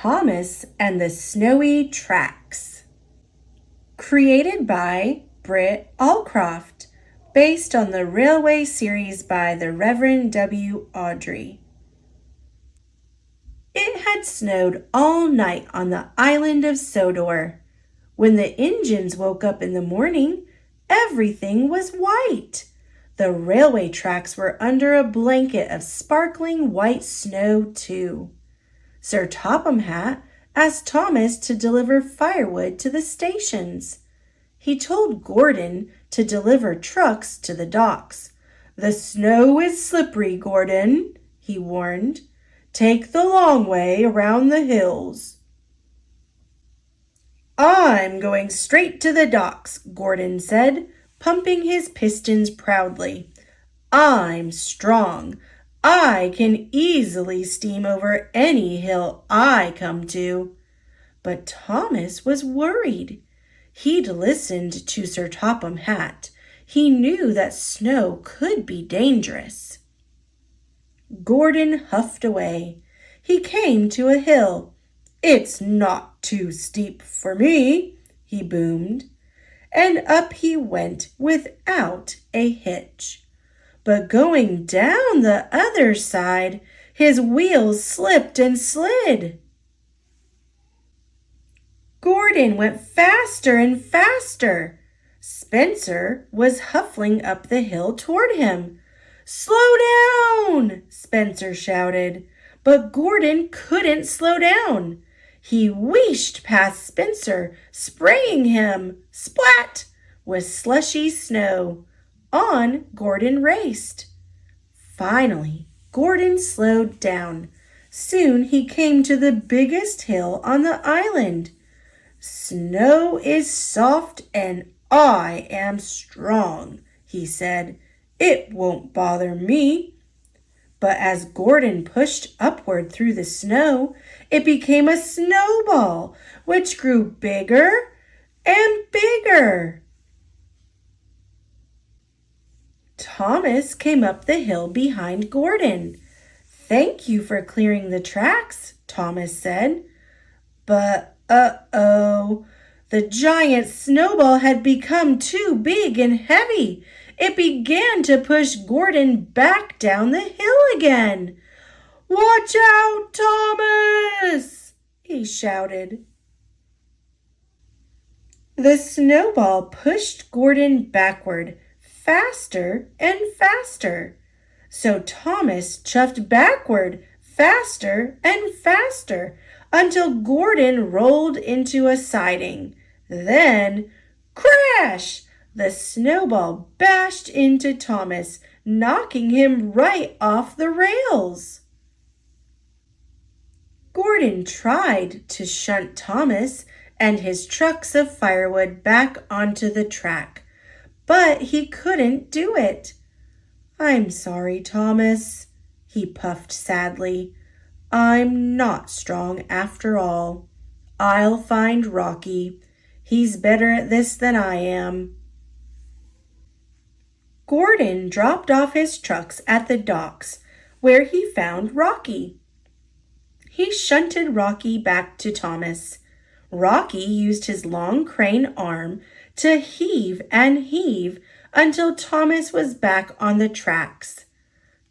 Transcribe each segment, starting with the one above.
Thomas and the Snowy Tracks. Created by Britt Allcroft, based on the Railway series by the Reverend W. Awdry. It had snowed all night on the island of Sodor. When the engines woke up in the morning, everything was white. The railway tracks were under a blanket of sparkling white snow, too. Sir Topham Hatt asked Thomas to deliver firewood to the stations. He told Gordon to deliver trucks to the docks. "The snow is slippery, Gordon," he warned. "Take the long way around the hills." "I'm going straight to the docks," Gordon said, pumping his pistons proudly. "I'm strong. I can easily steam over any hill I come to." But Thomas was worried. He'd listened to Sir Topham Hatt. He knew that snow could be dangerous. Gordon huffed away. He came to a hill. "It's not too steep for me," he boomed. And up he went without a hitch. But going down the other side, his wheels slipped and slid. Gordon went faster and faster. Spencer was huffling up the hill toward him. "Slow down!" Spencer shouted. But Gordon couldn't slow down. He wheeshed past Spencer, spraying him, splat, with slushy snow. On Gordon raced. Finally, Gordon slowed down. Soon he came to the biggest hill on the island. "Snow is soft and I am strong," he said. "It won't bother me." But as Gordon pushed upward through the snow, it became a snowball, which grew bigger and bigger. Thomas came up the hill behind Gordon. "Thank you for clearing the tracks," Thomas said. But, the giant snowball had become too big and heavy. It began to push Gordon back down the hill again. "Watch out, Thomas!" he shouted. The snowball pushed Gordon backward, faster and faster. So Thomas chuffed backward, faster and faster, until Gordon rolled into a siding. Then, crash! The snowball bashed into Thomas, knocking him right off the rails. Gordon tried to shunt Thomas and his trucks of firewood back onto the track, but he couldn't do it. "I'm sorry, Thomas," he puffed sadly. "I'm not strong after all. I'll find Rocky. He's better at this than I am." Gordon dropped off his trucks at the docks, where he found Rocky. He shunted Rocky back to Thomas. Rocky used his long crane arm to heave and heave until Thomas was back on the tracks.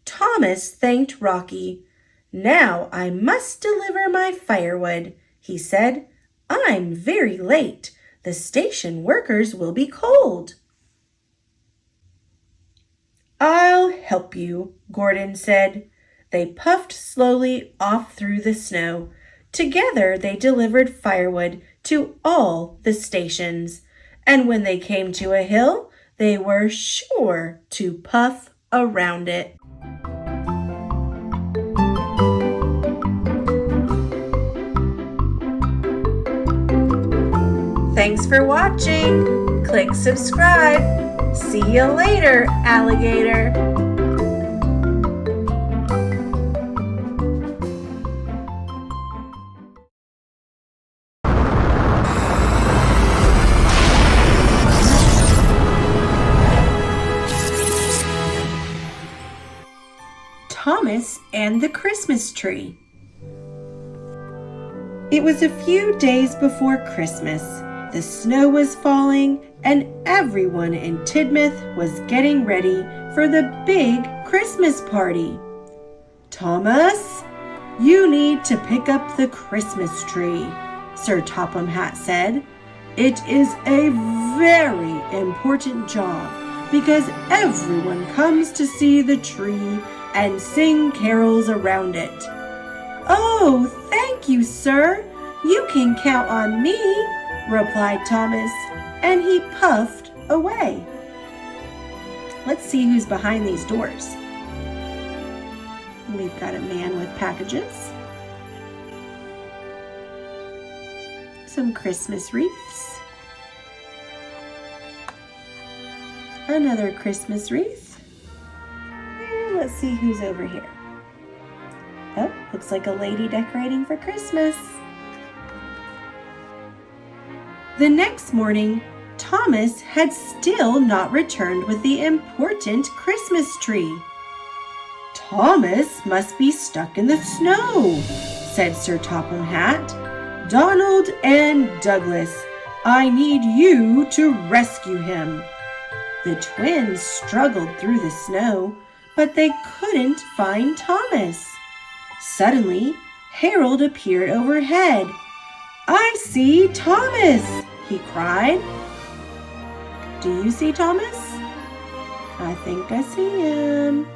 Thomas thanked Rocky. "Now I must deliver my firewood," he said. "I'm very late. The station workers will be cold." "I'll help you," Gordon said. They puffed slowly off through the snow. Together they delivered firewood to all the stations, and when they came to a hill, they were sure to puff around it. Thanks for watching. Click subscribe. See you later, alligator. Thomas and the Christmas Tree. It was a few days before Christmas. The snow was falling, and everyone in Tidmouth was getting ready for the big Christmas party. "Thomas, you need to pick up the Christmas tree," Sir Topham Hatt said. "It is a very important job because everyone comes to see the tree and sing carols around it." "Oh, thank you, sir. You can count on me," replied Thomas, and he puffed away. Let's see who's behind these doors. We've got a man with packages, some Christmas wreaths, another Christmas wreath, and let's see who's over here. Oh, looks like a lady decorating for Christmas. The next morning, Thomas had still not returned with the important Christmas tree. "Thomas must be stuck in the snow," said Sir Topham Hatt. "Donald and Douglas, I need you to rescue him." The twins struggled through the snow, but they couldn't find Thomas. Suddenly, Harold appeared overhead. "I see Thomas!" he cried. Do you see Thomas? I think I see him.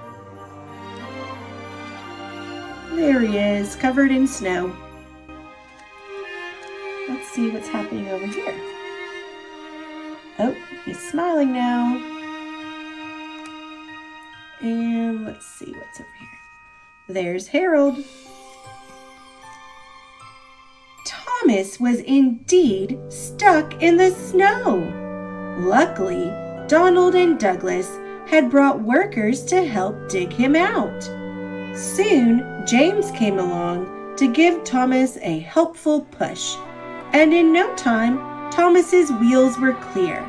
There he is, covered in snow. Let's see what's happening over here. Oh, he's smiling now. And let's see what's over here. There's Harold. Thomas was indeed stuck in the snow. Luckily, Donald and Douglas had brought workers to help dig him out. Soon, James came along to give Thomas a helpful push, and in no time, Thomas's wheels were clear.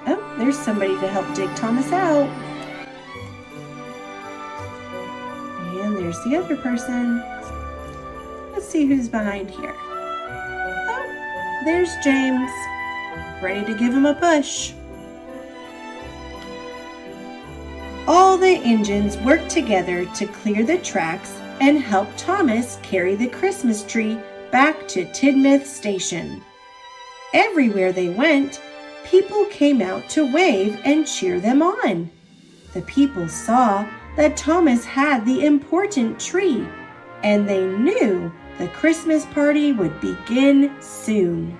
Oh, there's somebody to help dig Thomas out. And there's the other person. Let's see who's behind here. Oh, there's James, ready to give him a push. All the engines worked together to clear the tracks and help Thomas carry the Christmas tree back to Tidmouth Station. Everywhere they went, people came out to wave and cheer them on. The people saw that Thomas had the important tree, and they knew the Christmas party would begin soon.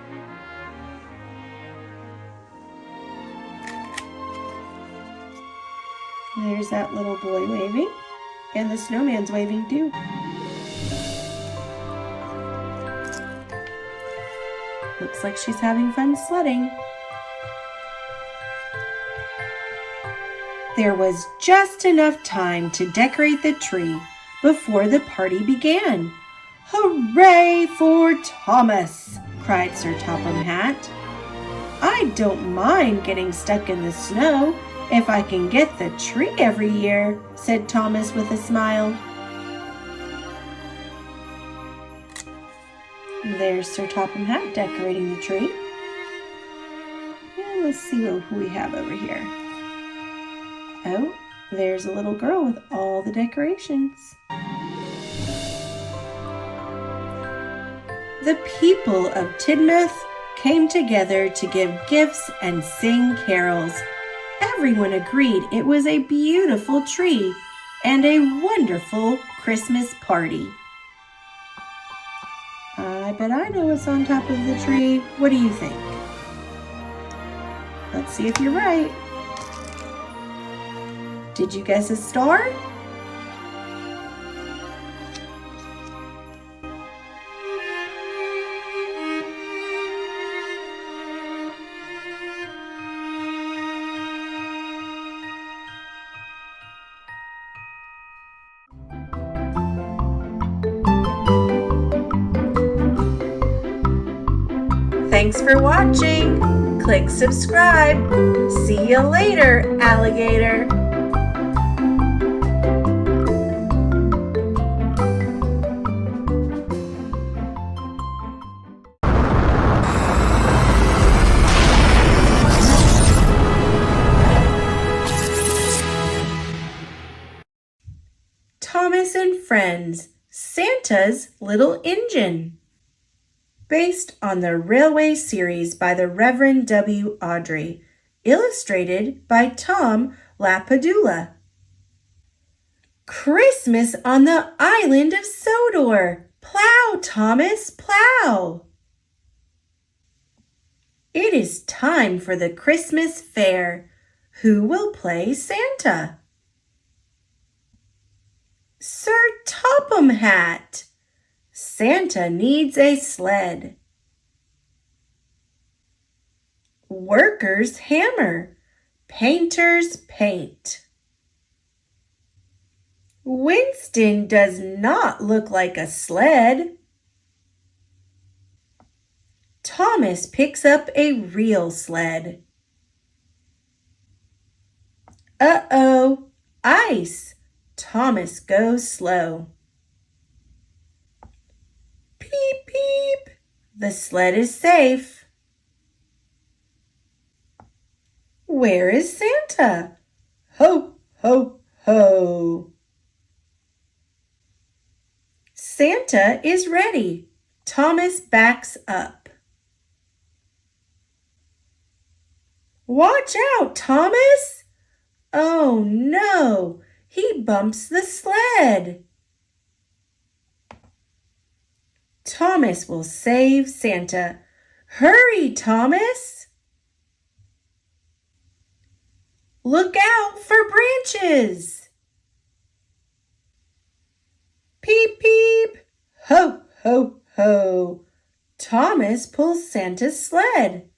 There's that little boy waving, and the snowman's waving too. Looks like she's having fun sledding. There was just enough time to decorate the tree before the party began. "Hooray for Thomas!" cried Sir Topham Hatt. "I don't mind getting stuck in the snow if I can get the tree every year," said Thomas with a smile. There's Sir Topham Hatt decorating the tree. And let's see who we have over here. Oh, there's a little girl with all the decorations. The people of Tidmouth came together to give gifts and sing carols. Everyone agreed it was a beautiful tree and a wonderful Christmas party. I bet I know what's on top of the tree. What do you think? Let's see if you're right. Did you guess a star? Thanks for watching. Click subscribe. See you later, alligator. Friends, Santa's Little Engine. Based on the Railway series by the Reverend W. Awdry, illustrated by Tom Lapadula. Christmas on the island of Sodor. Plow, Thomas, plow. It is time for the Christmas fair. Who will play Santa? Sir Topham Hat. Santa needs a sled. Workers hammer. Painters paint. Winston does not look like a sled. Thomas picks up a real sled. Uh-oh, ice. Thomas goes slow. Peep, peep. The sled is safe. Where is Santa? Ho, ho, ho. Santa is ready. Thomas backs up. Watch out, Thomas! Oh no, he bumps the sled. Thomas will save Santa. Hurry, Thomas! Look out for branches! Peep, peep! Ho, ho, ho! Thomas pulls Santa's sled.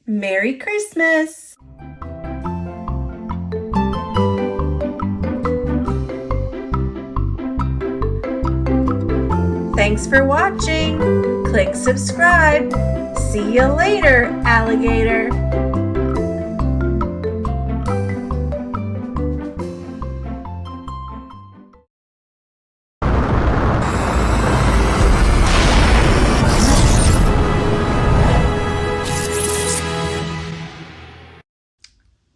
Merry Christmas! Thanks for watching. Click subscribe. See you later, alligator.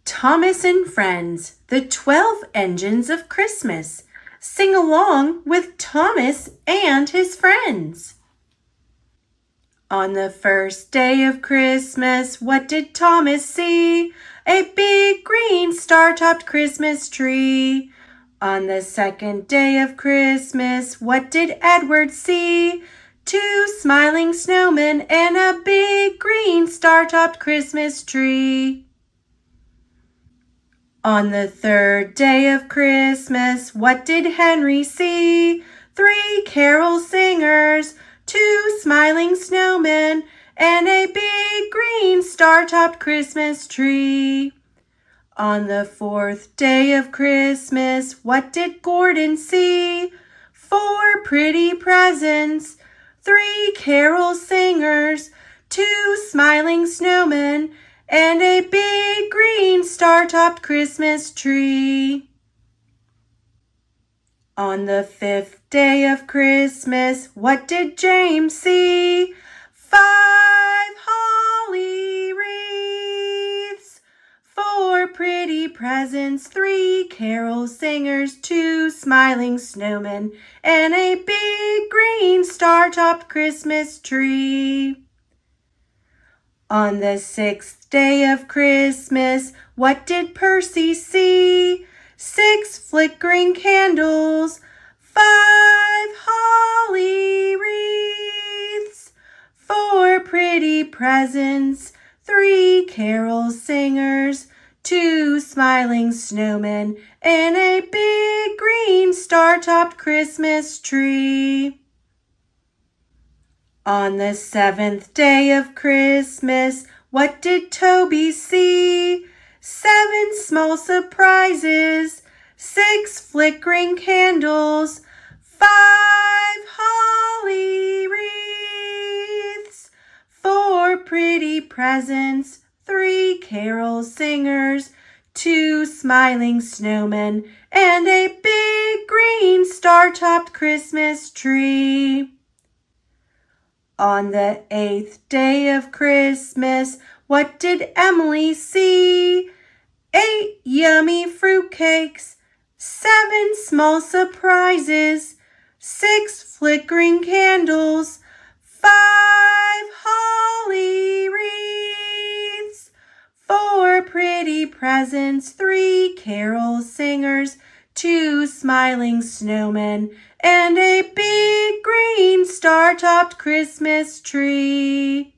Thomas and Friends, the 12 Engines of Christmas. Sing along with Thomas and his friends. On the first day of Christmas, what did Thomas see? A big green star-topped Christmas tree. On the second day of Christmas, what did Edward see? 2 smiling snowmen and a big green star-topped Christmas tree. On the third day of Christmas, what did Henry see? 3 carol singers, 2 smiling snowmen, and a big green star-topped Christmas tree. On the fourth day of Christmas, what did Gordon see? 4 pretty presents, 3 carol singers, 2 smiling snowmen, and a big green star-topped Christmas tree. On the 5th day of Christmas, what did James see? 5 holly wreaths, 4 pretty presents, 3 carol singers, 2 smiling snowmen, and a big green star-topped Christmas tree. On the 6th day of Christmas, what did Percy see? 6 flickering candles, 5 holly wreaths, 4 pretty presents, 3 carol singers, 2 smiling snowmen, and a big green star-topped Christmas tree. On the 7th day of Christmas, what did Toby see? 7 small surprises, 6 flickering candles, 5 holly wreaths, 4 pretty presents, 3 carol singers, 2 smiling snowmen, and a big green star-topped Christmas tree. On the 8th day of Christmas, what did Emily see? 8 yummy fruitcakes, 7 small surprises, 6 flickering candles, 5 holly wreaths, 4 pretty presents, 3 carol singers, 2 smiling snowmen, and a big green star-topped Christmas tree.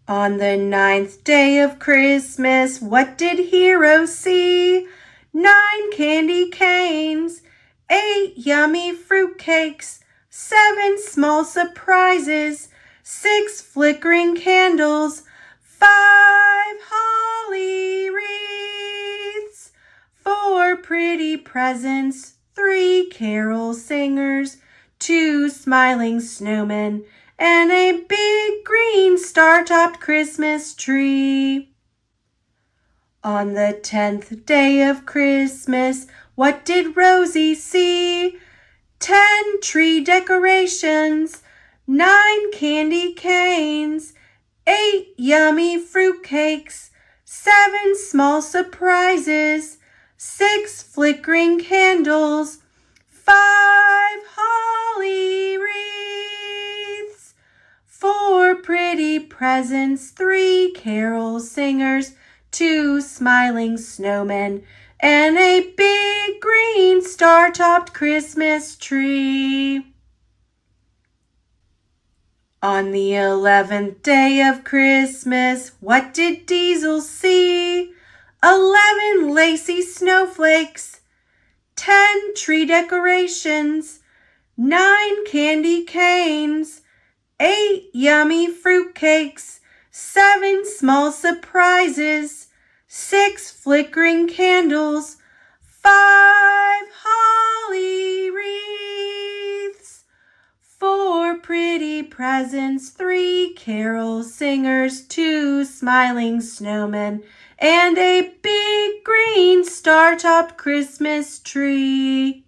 On the 9th day of Christmas, what did Hero see? 9 candy canes, 8 yummy fruitcakes, 7 small surprises, 6 flickering candles, 5 holly wreaths, 4 pretty presents, 3 carol singers, 2 smiling snowmen, and a big green star-topped Christmas tree. On the 10th day of Christmas, what did Rosie see? 10 tree decorations, 9 candy canes, 8 yummy fruitcakes, 7 small surprises, 6 flickering candles, 5 holly wreaths, 4 pretty presents, 3 carol singers, 2 smiling snowmen, and a big green star-topped Christmas tree. On the 11th day of Christmas, what did Diesel see? 11 lacy snowflakes, 10 tree decorations, 9 candy canes, 8 yummy fruitcakes, 7 small surprises, 6 flickering candles, 5 holly wreaths, 4 pretty presents, 3 carol singers, 2 smiling snowmen, and a big green star-topped Christmas tree.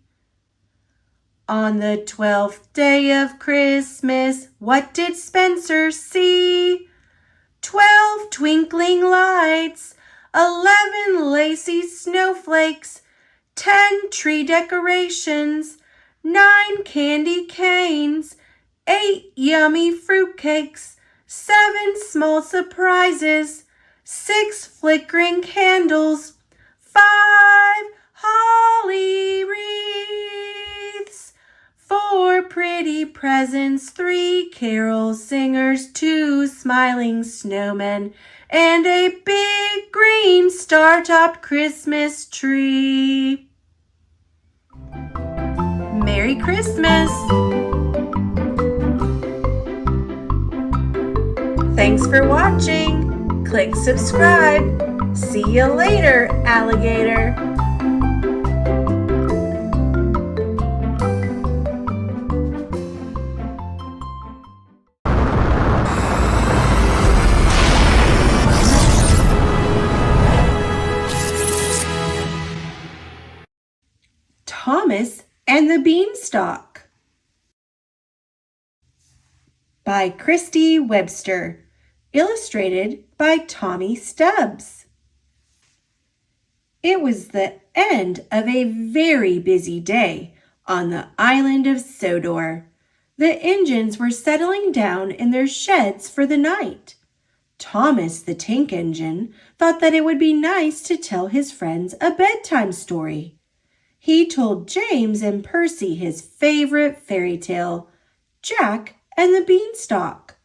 On the 12th day of Christmas, what did Spencer see? 12 twinkling lights, 11 lacy snowflakes, 10 tree decorations, 9 candy canes, 8 yummy fruitcakes, 7 small surprises, 6 flickering candles, 5 holly wreaths, 4 pretty presents, 3 carol singers, 2 smiling snowmen, and a big green star-topped Christmas tree. Merry Christmas! Thanks for watching. Click subscribe. See you later, alligator. Thomas and the Beanstalk by Christy Webster, illustrated by Tommy Stubbs. It was the end of a very busy day on the island of Sodor. The engines were settling down in their sheds for the night. Thomas the tank engine thought that it would be nice to tell his friends a bedtime story. He told James and Percy his favorite fairy tale, Jack and the Beanstalk.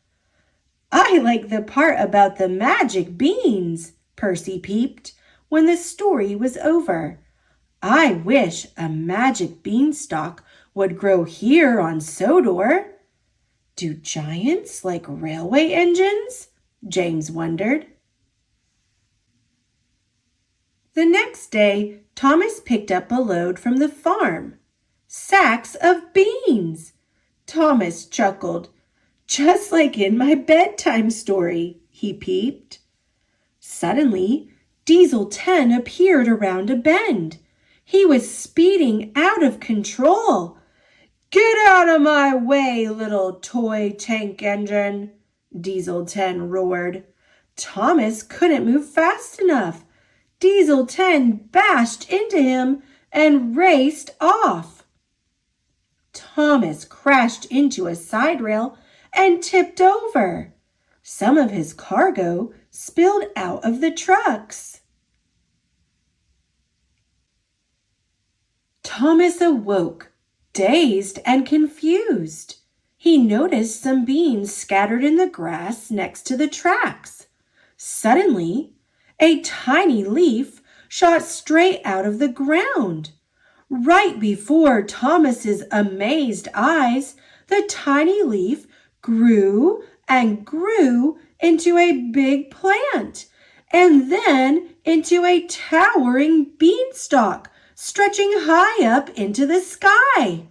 I like the part about the magic beans, Percy peeped when the story was over. I wish a magic beanstalk would grow here on Sodor. Do giants like railway engines? James wondered. The next day, Thomas picked up a load from the farm. Sacks of beans! Thomas chuckled. Just like in my bedtime story, he peeped. Suddenly, Diesel 10 appeared around a bend. He was speeding out of control. Get out of my way, little toy tank engine, Diesel 10 roared. Thomas couldn't move fast enough. Diesel 10 bashed into him and raced off. Thomas crashed into a side rail and tipped over. Some of his cargo spilled out of the trucks. Thomas awoke, dazed and confused. He noticed some beans scattered in the grass next to the tracks. Suddenly, a tiny leaf shot straight out of the ground. Right before Thomas's amazed eyes, the tiny leaf grew and grew into a big plant, and then into a towering beanstalk stretching high up into the sky.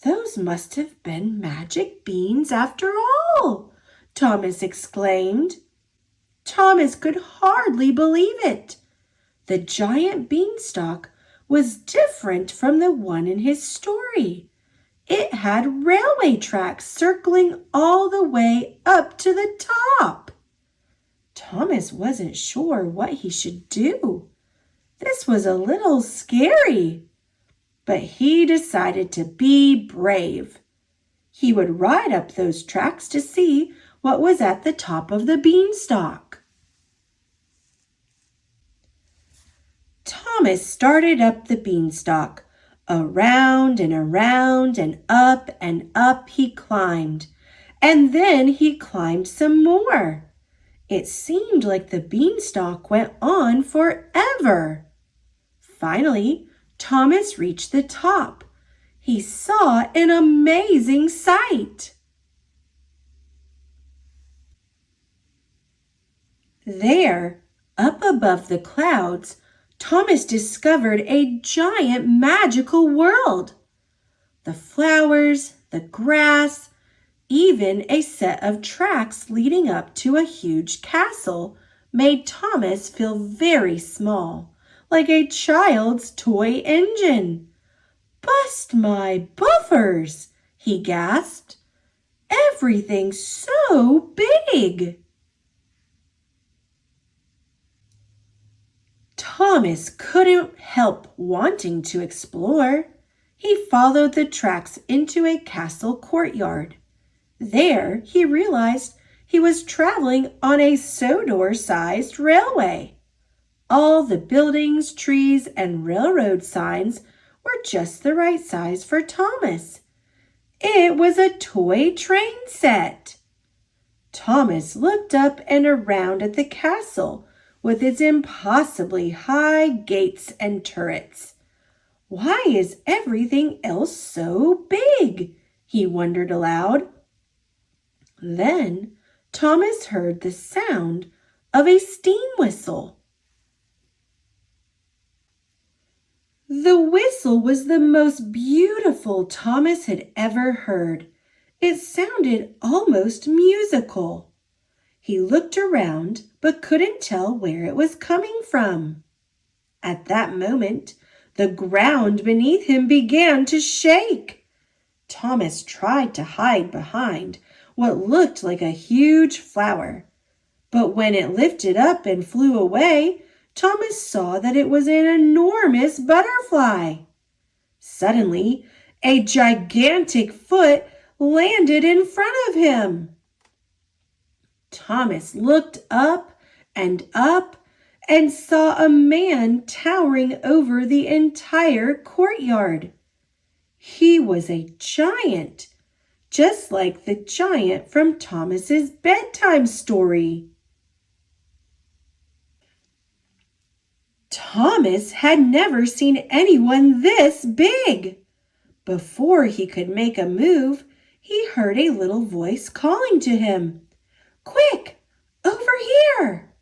Those must have been magic beans after all, Thomas exclaimed. Thomas could hardly believe it. The giant beanstalk was different from the one in his story. It had railway tracks circling all the way up to the top. Thomas wasn't sure what he should do. This was a little scary, but he decided to be brave. He would ride up those tracks to see what was at the top of the beanstalk. Thomas started up the beanstalk. Around and up he climbed, and then he climbed some more. It seemed like the beanstalk went on forever. Finally, Thomas reached the top. He saw an amazing sight. There, up above the clouds, Thomas discovered a giant magical world. The flowers, the grass, even a set of tracks leading up to a huge castle made Thomas feel very small, like a child's toy engine. "Bust my buffers!" he gasped. "Everything's so big!" Thomas couldn't help wanting to explore. He followed the tracks into a castle courtyard. There he realized he was traveling on a Sodor-sized railway. All the buildings, trees, and railroad signs were just the right size for Thomas. It was a toy train set. Thomas looked up and around at the castle with its impossibly high gates and turrets. "Why is everything else so big?" he wondered aloud. Then Thomas heard the sound of a steam whistle. The whistle was the most beautiful Thomas had ever heard. It sounded almost musical. He looked around but couldn't tell where it was coming from. At that moment, the ground beneath him began to shake. Thomas tried to hide behind what looked like a huge flower, but when it lifted up and flew away, Thomas saw that it was an enormous butterfly. Suddenly, a gigantic foot landed in front of him. Thomas looked up and saw a man towering over the entire courtyard. He was a giant, just like the giant from Thomas's bedtime story. Thomas had never seen anyone this big. Before he could make a move, he heard a little voice calling to him. "Quick, over here!"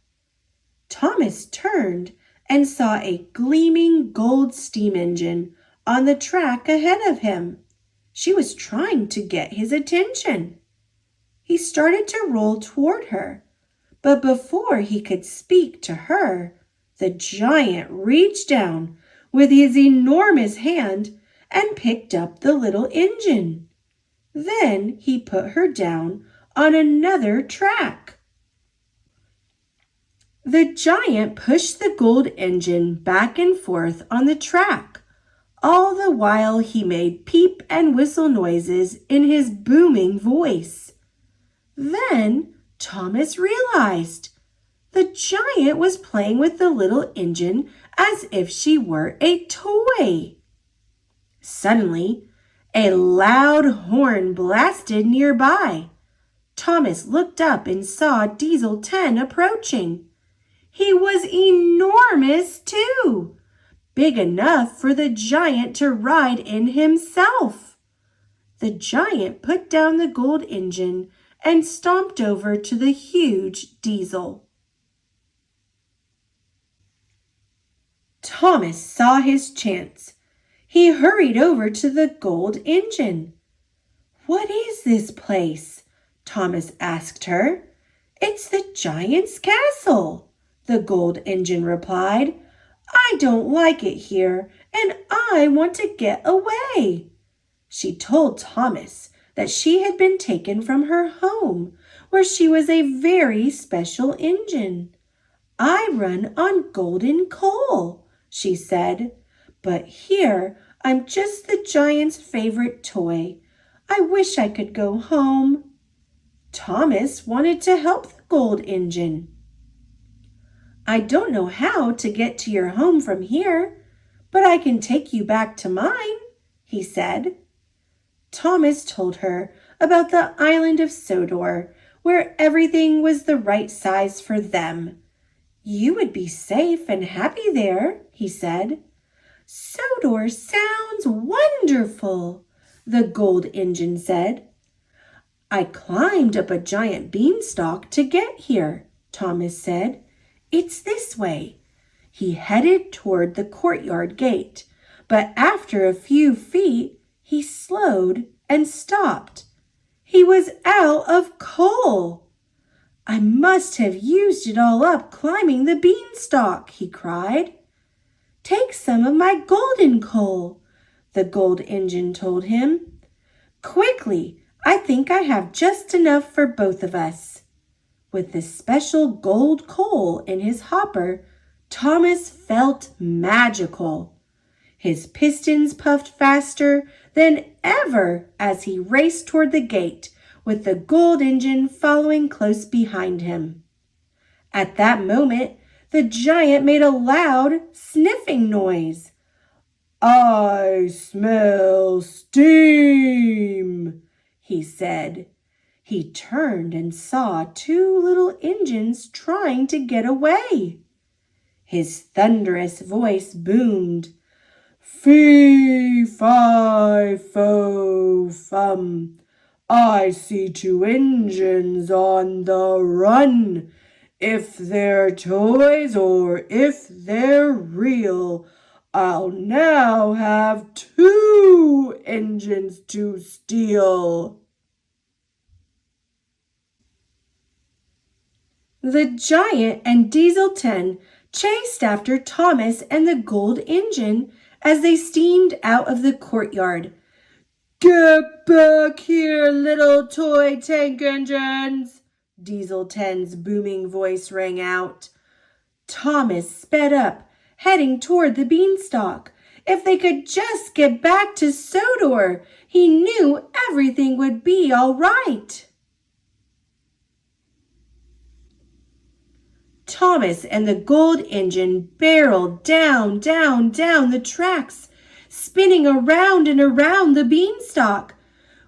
Thomas turned and saw a gleaming gold steam engine on the track ahead of him. She was trying to get his attention. He started to roll toward her, but before he could speak to her, the giant reached down with his enormous hand and picked up the little engine. Then he put her down on another track. The giant pushed the gold engine back and forth on the track. All the while he made peep and whistle noises in his booming voice. Then Thomas realized the giant was playing with the little engine as if she were a toy. Suddenly, a loud horn blasted nearby. Thomas looked up and saw Diesel 10 approaching. He was enormous too, big enough for the giant to ride in himself. The giant put down the gold engine and stomped over to the huge Diesel. Thomas saw his chance. He hurried over to the gold engine. "What is this place?" Thomas asked her. "It's the giant's castle," the gold engine replied. "I don't like it here, and I want to get away." She told Thomas that she had been taken from her home, where she was a very special engine. "I run on golden coal," she said, "but here I'm just the giant's favorite toy. I wish I could go home." Thomas wanted to help the gold engine. "I don't know how to get to your home from here, but I can take you back to mine," he said. Thomas told her about the island of Sodor, where everything was the right size for them. "You would be safe and happy there," he said. "Sodor sounds wonderful," the gold engine said. "I climbed up a giant beanstalk to get here," Thomas said. "It's this way." He headed toward the courtyard gate, but after a few feet, he slowed and stopped. He was out of coal. "I must have used it all up climbing the beanstalk," he cried. "Take some of my golden coal," the gold engine told him. "Quickly, I think I have just enough for both of us." With the special gold coal in his hopper, Thomas felt magical. His pistons puffed faster than ever as he raced toward the gate, with the gold engine following close behind him. At that moment, the giant made a loud sniffing noise. "I smell steam," he said. He turned and saw two little engines trying to get away. His thunderous voice boomed, "Fee, fi, fo, fum. I see two engines on the run. If they're toys or if they're real, I'll now have two engines to steal." The giant and Diesel 10 chased after Thomas and the gold engine as they steamed out of the courtyard. "Get back here, little toy tank engines!" Diesel 10's booming voice rang out. Thomas sped up, heading toward the beanstalk. If they could just get back to Sodor, he knew everything would be all right. Thomas and the gold engine barreled down the tracks, spinning around and around the beanstalk.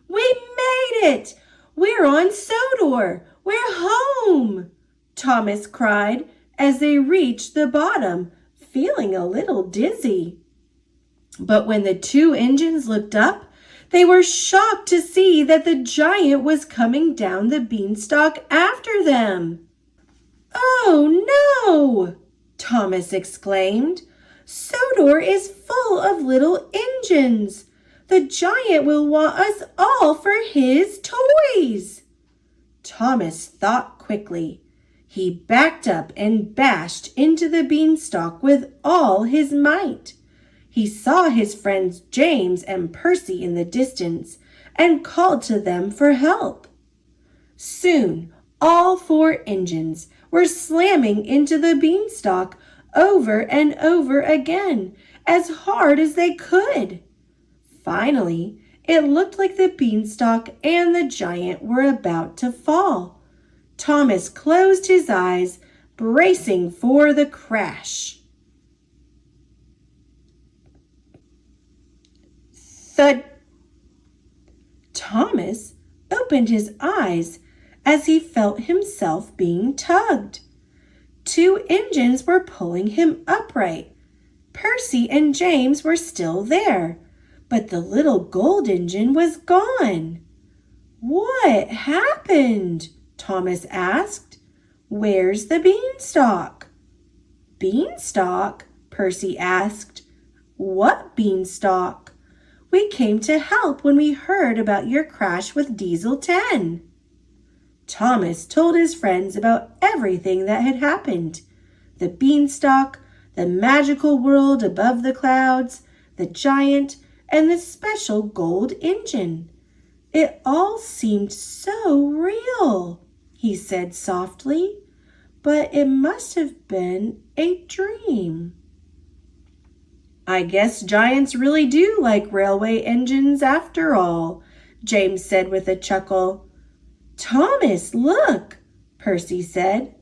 "We made it! We're on Sodor! We're home!" Thomas cried as they reached the bottom, feeling a little dizzy. But when the two engines looked up, they were shocked to see that the giant was coming down the beanstalk after them. "Oh no!" Thomas exclaimed. "Sodor is full of little engines. The giant will want us all for his toys." Thomas thought quickly. He backed up and bashed into the beanstalk with all his might. He saw his friends James and Percy in the distance and called to them for help. Soon, all four engines were slamming into the beanstalk over and over again, as hard as they could. Finally, it looked like the beanstalk and the giant were about to fall. Thomas closed his eyes, bracing for the crash. Thud! Thomas opened his eyes as he felt himself being tugged. Two engines were pulling him upright. Percy and James were still there, but the little gold engine was gone. "What happened?" Thomas asked. "Where's the beanstalk?" "Beanstalk?" Percy asked. "What beanstalk?" "We came to help when we heard about your crash with Diesel 10. Thomas told his friends about everything that had happened. The beanstalk, the magical world above the clouds, the giant, and the special gold engine. "It all seemed so real," he said softly, "but it must have been a dream." "I guess giants really do like railway engines after all," James said with a chuckle. "Thomas, look," Percy said.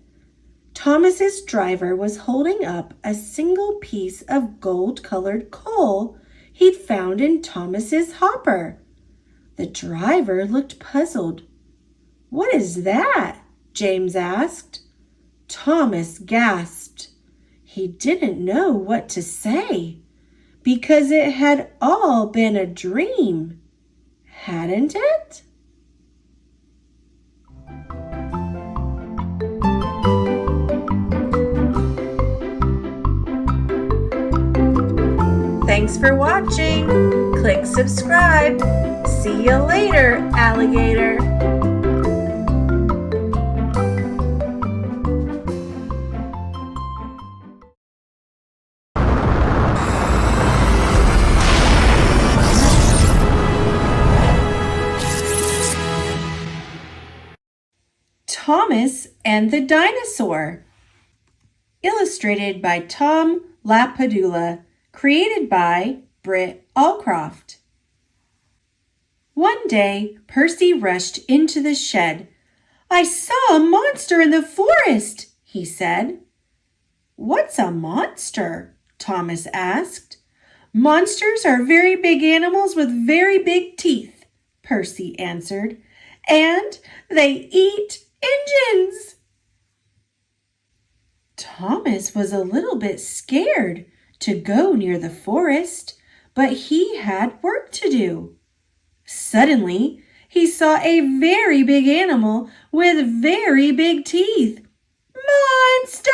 Thomas's driver was holding up a single piece of gold-colored coal he'd found in Thomas's hopper. The driver looked puzzled. "What is that?" James asked. Thomas gasped. He didn't know what to say, because it had all been a dream, hadn't it? Thanks for watching. Click subscribe. See you later, alligator. Thomas and the Dinosaur. Illustrated by Tom Lapadula. Created by Britt Allcroft. One day, Percy rushed into the shed. "I saw a monster in the forest," he said. "What's a monster?" Thomas asked. "Monsters are very big animals with very big teeth," Percy answered, "and they eat engines." Thomas was a little bit scared to go near the forest, but he had work to do. Suddenly, he saw a very big animal with very big teeth. "Monster!"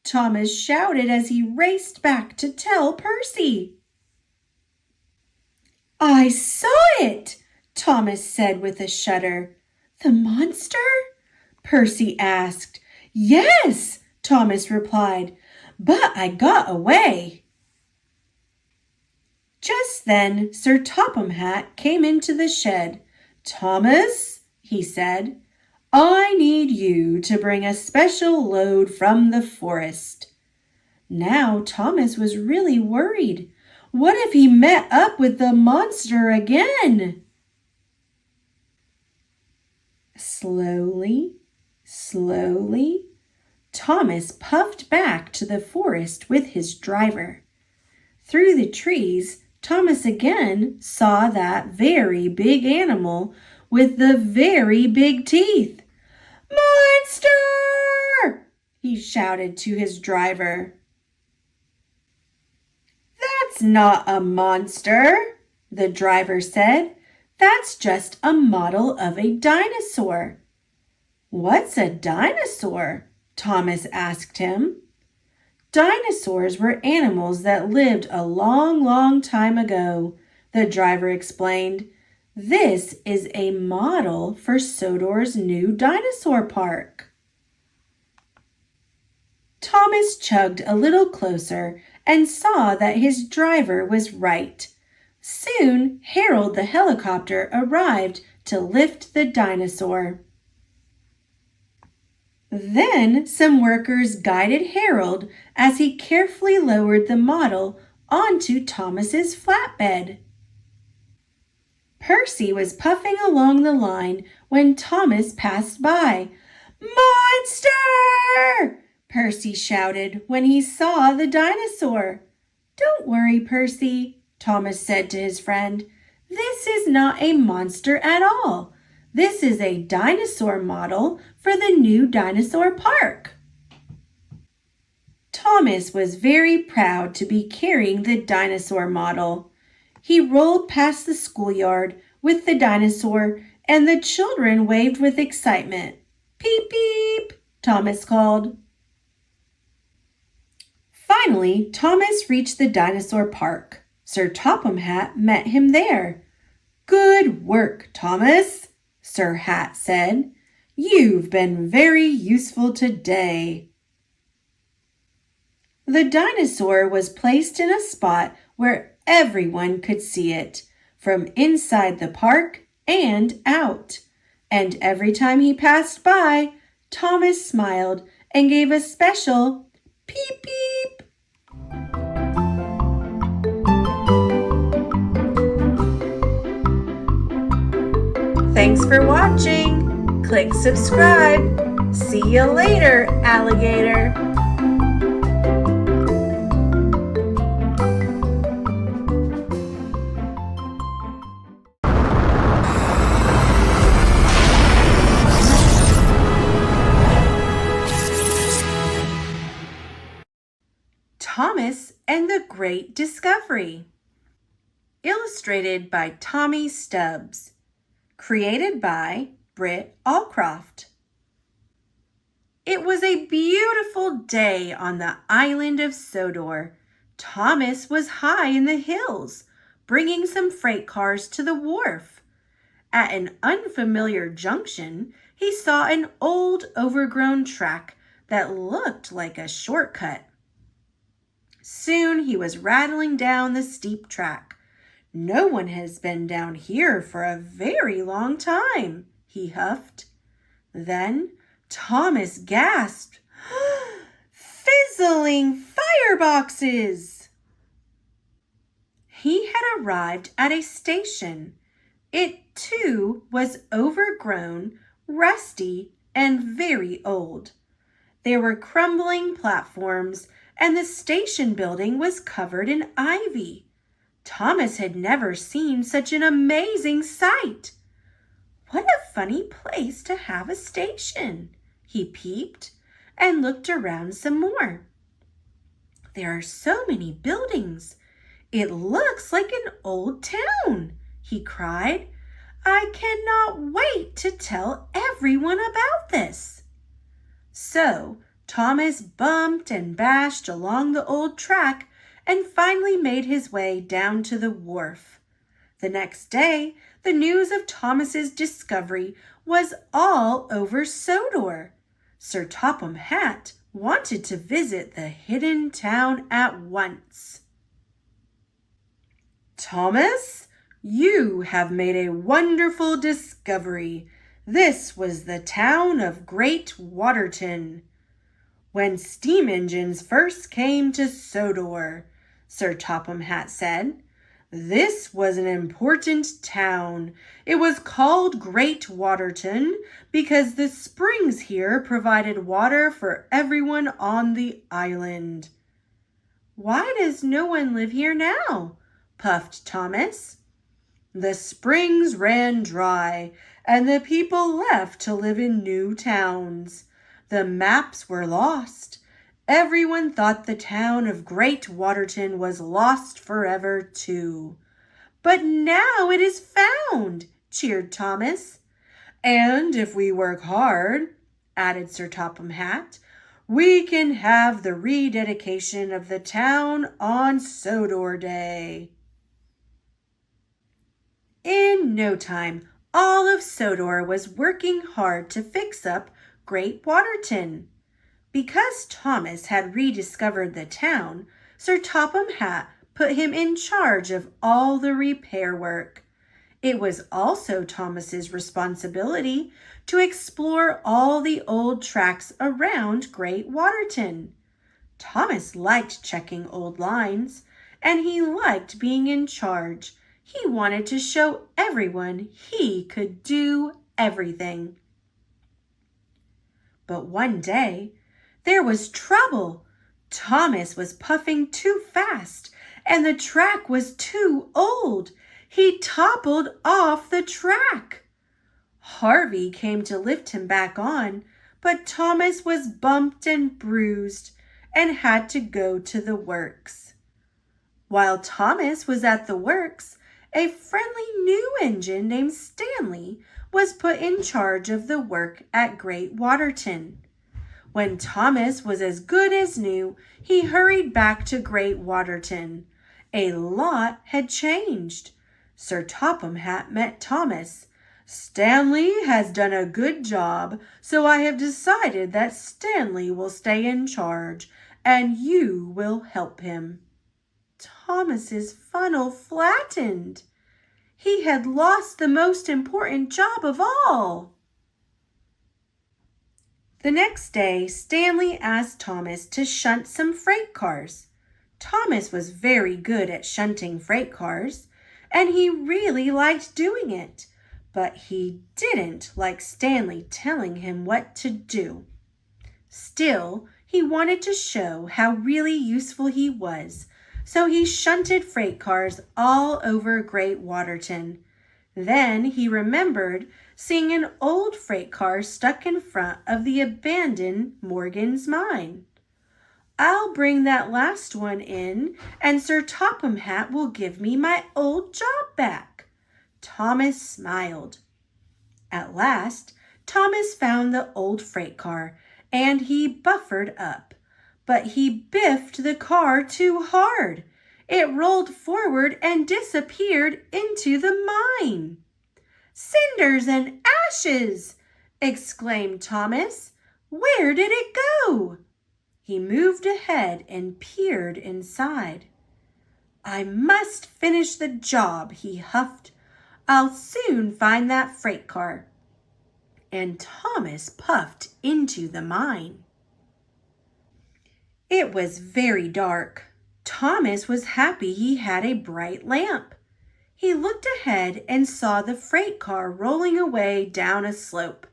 Thomas shouted as he raced back to tell Percy. "I saw it," Thomas said with a shudder. "The monster?" Percy asked. "Yes," Thomas replied, "but I got away." Just then, Sir Topham Hatt came into the shed. "Thomas," he said, "I need you to bring a special load from the forest." Now Thomas was really worried. What if he met up with the monster again? Slowly, slowly, Thomas puffed back to the forest with his driver. Through the trees, Thomas again saw that very big animal with the very big teeth. "Monster!" he shouted to his driver. "That's not a monster," the driver said. "That's just a model of a dinosaur." "What's a dinosaur?" Thomas asked him. "Dinosaurs were animals that lived a long, long time ago," the driver explained. "This is a model for Sodor's new dinosaur park." Thomas chugged a little closer and saw that his driver was right. Soon, Harold the helicopter arrived to lift the dinosaur. Then some workers guided Harold as he carefully lowered the model onto Thomas's flatbed. Percy was puffing along the line when Thomas passed by. "Monster!" Percy shouted when he saw the dinosaur. "Don't worry, Percy," Thomas said to his friend. "This is not a monster at all. This is a dinosaur model for the new dinosaur park." Thomas was very proud to be carrying the dinosaur model. He rolled past the schoolyard with the dinosaur, and the children waved with excitement. "Peep, peep," Thomas called. Finally, Thomas reached the dinosaur park. Sir Topham Hatt met him there. "Good work, Thomas," Sir Hat said. "You've been very useful today." The dinosaur was placed in a spot where everyone could see it, from inside the park and out. And every time he passed by, Thomas smiled and gave a special peep peep. Thanks for watching. Click subscribe. See you later, alligator. Thomas and the Great Discovery. Illustrated by Tommy Stubbs. Created by Britt Allcroft. It was a beautiful day on the island of Sodor. Thomas was high in the hills, bringing some freight cars to the wharf. At an unfamiliar junction, he saw an old, overgrown track that looked like a shortcut. Soon he was rattling down the steep track. "No one has been down here for a very long time," he huffed. Then Thomas gasped, "Fizzling fireboxes!" He had arrived at a station. It, too, was overgrown, rusty, and very old. There were crumbling platforms, and the station building was covered in ivy. Thomas had never seen such an amazing sight. "What a funny place to have a station," he peeped and looked around some more. "There are so many buildings. It looks like an old town," he cried. "I cannot wait to tell everyone about this." So Thomas bumped and bashed along the old track and finally made his way down to the wharf. The next day, the news of Thomas's discovery was all over Sodor. Sir Topham Hatt wanted to visit the hidden town at once. "Thomas, you have made a wonderful discovery. This was the town of Great Waterton. When steam engines first came to Sodor," Sir Topham Hatt said, "this was an important town. It was called Great Waterton because the springs here provided water for everyone on the island." "Why does no one live here now?" puffed Thomas. "The springs ran dry, and the people left to live in new towns. The maps were lost. Everyone thought the town of Great Waterton was lost forever too. But now it is found," cheered Thomas. "And if we work hard," added Sir Topham Hatt, "we can have the rededication of the town on Sodor Day." In no time, all of Sodor was working hard to fix up Great Waterton. Because Thomas had rediscovered the town, Sir Topham Hatt put him in charge of all the repair work. It was also Thomas's responsibility to explore all the old tracks around Great Waterton. Thomas liked checking old lines, and he liked being in charge. He wanted to show everyone he could do everything. But one day, there was trouble. Thomas was puffing too fast, and the track was too old. He toppled off the track. Harvey came to lift him back on, but Thomas was bumped and bruised and had to go to the works. While Thomas was at the works, a friendly new engine named Stanley was put in charge of the work at Great Waterton. When Thomas was as good as new, he hurried back to Great Waterton. A lot had changed. Sir Topham Hatt met Thomas. "Stanley has done a good job, so I have decided that Stanley will stay in charge, and you will help him." Thomas's funnel flattened. He had lost the most important job of all. The next day, Stanley asked Thomas to shunt some freight cars. Thomas was very good at shunting freight cars, and he really liked doing it, but he didn't like Stanley telling him what to do. Still, he wanted to show how really useful he was, so he shunted freight cars all over Great Waterton. Then he remembered seeing an old freight car stuck in front of the abandoned Morgan's mine. "I'll bring that last one in, and Sir Topham Hatt will give me my old job back." Thomas smiled. At last, Thomas found the old freight car, and he buffered up. But he biffed the car too hard. It rolled forward and disappeared into the mine. "Cinders and ashes!" exclaimed Thomas. "Where did it go?" He moved ahead and peered inside. "I must finish the job," he huffed. "I'll soon find that freight car." And Thomas puffed into the mine. It was very dark. Thomas was happy he had a bright lamp. He looked ahead and saw the freight car rolling away down a slope.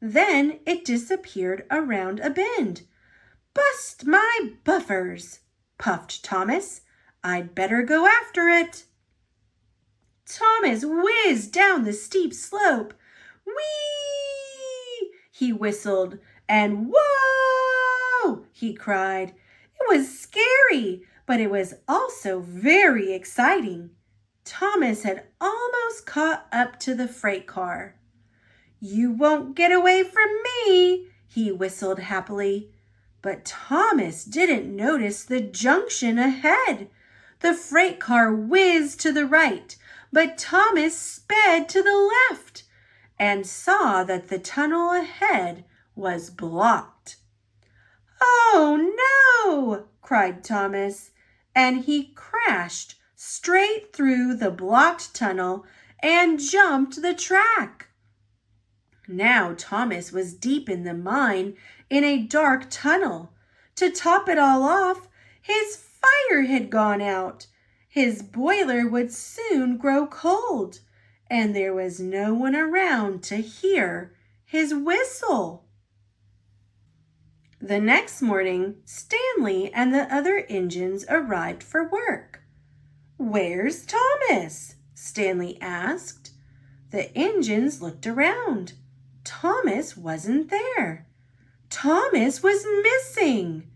Then it disappeared around a bend. "Bust my buffers," puffed Thomas. "I'd better go after it." Thomas whizzed down the steep slope. "Whee!" he whistled, and "Whoa!" he cried. It was scary, but it was also very exciting. Thomas had almost caught up to the freight car. "You won't get away from me," he whistled happily. But Thomas didn't notice the junction ahead. The freight car whizzed to the right, but Thomas sped to the left and saw that the tunnel ahead was blocked. "Oh no!" cried Thomas, and he crashed straight through the blocked tunnel and jumped the track. Now Thomas was deep in the mine in a dark tunnel. To top it all off, his fire had gone out. His boiler would soon grow cold, and there was no one around to hear his whistle. The next morning, Stanley and the other engines arrived for work. "Where's Thomas?" Stanley asked. The engines looked around. Thomas wasn't there. Thomas was missing.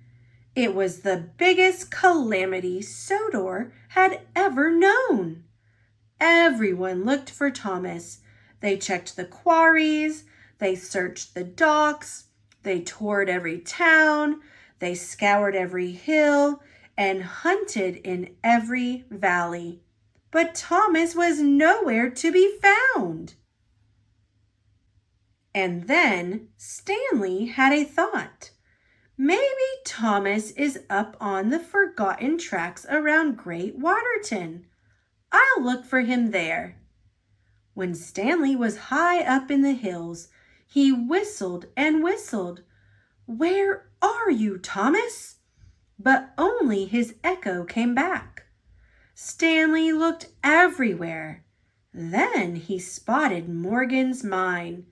It was the biggest calamity Sodor had ever known. Everyone looked for Thomas. They checked the quarries, they searched the docks, they toured every town, they scoured every hill, and hunted in every valley. But Thomas was nowhere to be found. And then Stanley had a thought. Maybe Thomas is up on the forgotten tracks around Great Waterton. I'll look for him there. When Stanley was high up in the hills, he whistled and whistled. "Where are you, Thomas?" But only his echo came back. Stanley looked everywhere. Then he spotted Morgan's mine.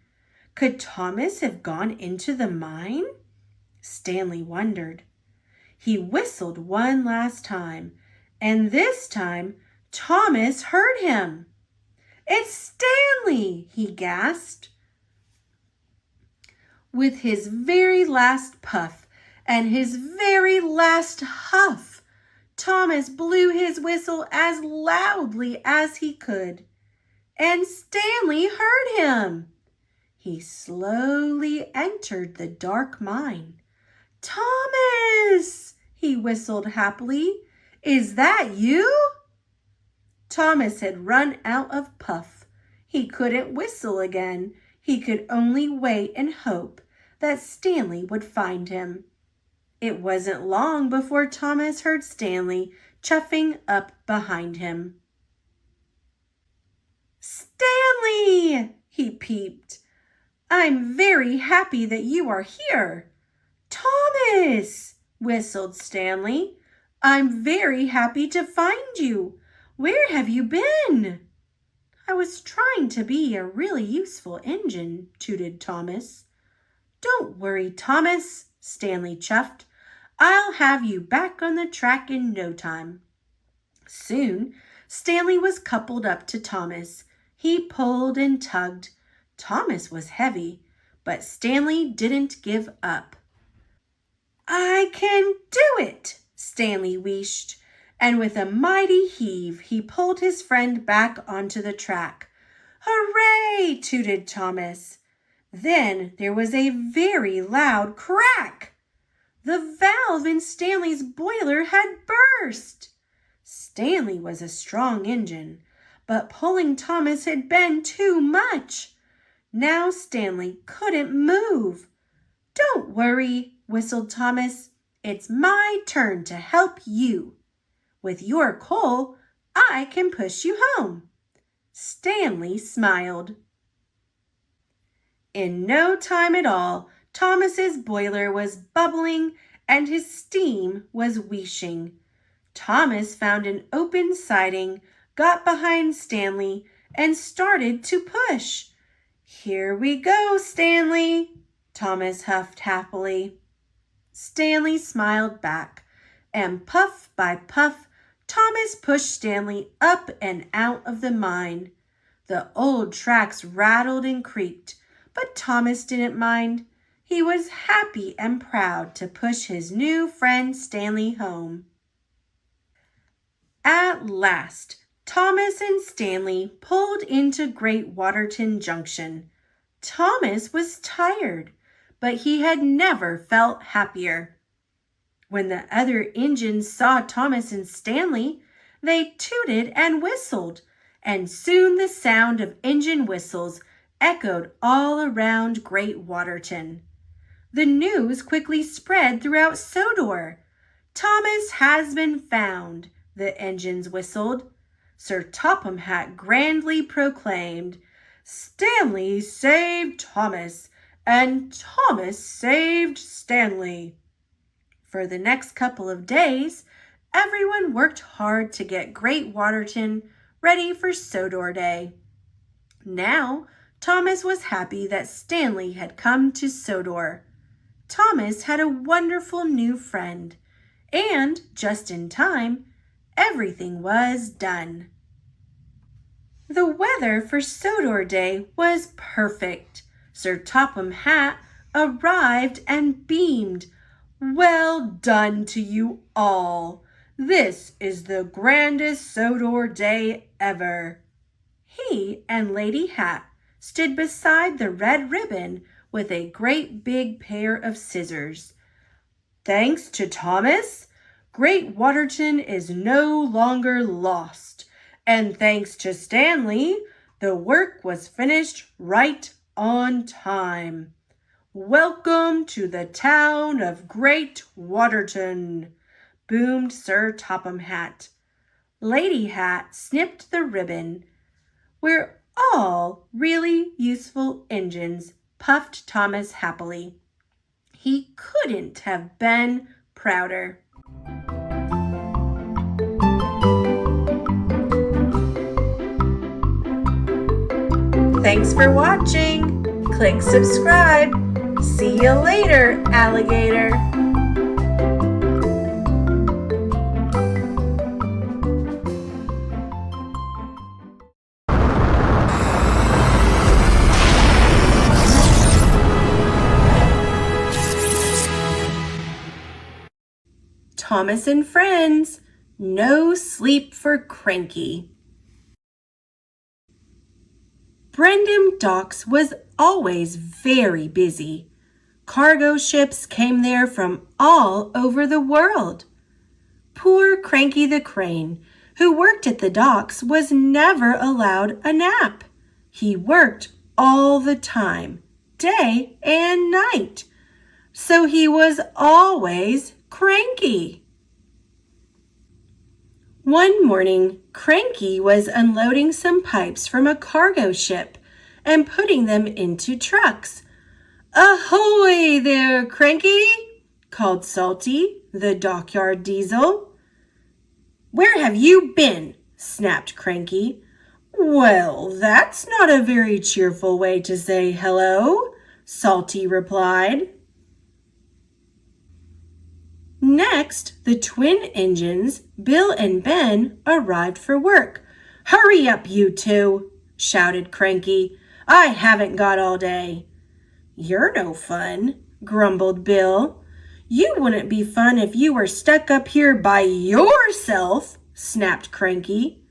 Could Thomas have gone into the mine? Stanley wondered. He whistled one last time, and this time Thomas heard him. "It's Stanley!" he gasped. With his very last puff and his very last huff, Thomas blew his whistle as loudly as he could, and Stanley heard him. He slowly entered the dark mine. "Thomas!" he whistled happily. "Is that you?" Thomas had run out of puff. He couldn't whistle again. He could only wait and hope that Stanley would find him. It wasn't long before Thomas heard Stanley chuffing up behind him. "Stanley!" he peeped. "I'm very happy that you are here." "Thomas!" whistled Stanley. "I'm very happy to find you. Where have you been?" "I was trying to be a really useful engine," tooted Thomas. "Don't worry, Thomas," Stanley chuffed. "I'll have you back on the track in no time." Soon, Stanley was coupled up to Thomas. He pulled and tugged. Thomas was heavy, but Stanley didn't give up. "I can do it!" Stanley wheezed, and with a mighty heave, he pulled his friend back onto the track. "Hooray!" tooted Thomas. Then there was a very loud crack. The valve in Stanley's boiler had burst. Stanley was a strong engine, but pulling Thomas had been too much. Now Stanley couldn't move. "Don't worry," whistled Thomas. "It's my turn to help you. With your coal, I can push you home." Stanley smiled. In no time at all, Thomas's boiler was bubbling and his steam was wheeshing. Thomas found an open siding, got behind Stanley, and started to push. "Here we go, Stanley," Thomas huffed happily. Stanley smiled back, and puff by puff, Thomas pushed Stanley up and out of the mine. The old tracks rattled and creaked, but Thomas didn't mind. He was happy and proud to push his new friend Stanley home. At last, Thomas and Stanley pulled into Great Waterton Junction. Thomas was tired, but he had never felt happier. When the other engines saw Thomas and Stanley, they tooted and whistled, and soon the sound of engine whistles echoed all around Great Waterton. The news quickly spread throughout Sodor. "Thomas has been found," the engines whistled. Sir Topham Hatt grandly proclaimed, "Stanley saved Thomas, and Thomas saved Stanley." For the next couple of days, everyone worked hard to get Great Waterton ready for Sodor Day. Now, Thomas was happy that Stanley had come to Sodor. Thomas had a wonderful new friend, and just in time, everything was done. The weather for Sodor Day was perfect. Sir Topham Hatt arrived and beamed. "Well done to you all. This is the grandest Sodor Day ever." He and Lady Hatt stood beside the red ribbon with a great big pair of scissors. "Thanks to Thomas, Great Waterton is no longer lost. And thanks to Stanley, the work was finished right on time. Welcome to the town of Great Waterton," boomed Sir Topham Hatt. Lady Hatt snipped the ribbon. "We're all really useful engines, puffed Thomas happily. He couldn't have been prouder. Thanks for watching. Click subscribe. See you later, alligator. Thomas and Friends, no sleep for Cranky. Brendam Docks was always very busy. Cargo ships came there from all over the world. Poor Cranky the Crane, who worked at the docks, was never allowed a nap. He worked all the time, day and night. So he was always cranky. One morning, Cranky was unloading some pipes from a cargo ship and putting them into trucks. "Ahoy there, Cranky!" called Salty, the dockyard diesel. "Where have you been?" snapped Cranky. "Well, that's not a very cheerful way to say hello," Salty replied. Next, the twin engines, Bill and Ben, arrived for work. "Hurry up, you two," shouted Cranky. "I haven't got all day." "You're no fun," grumbled Bill. "You wouldn't be fun if you were stuck up here by yourself," snapped Cranky.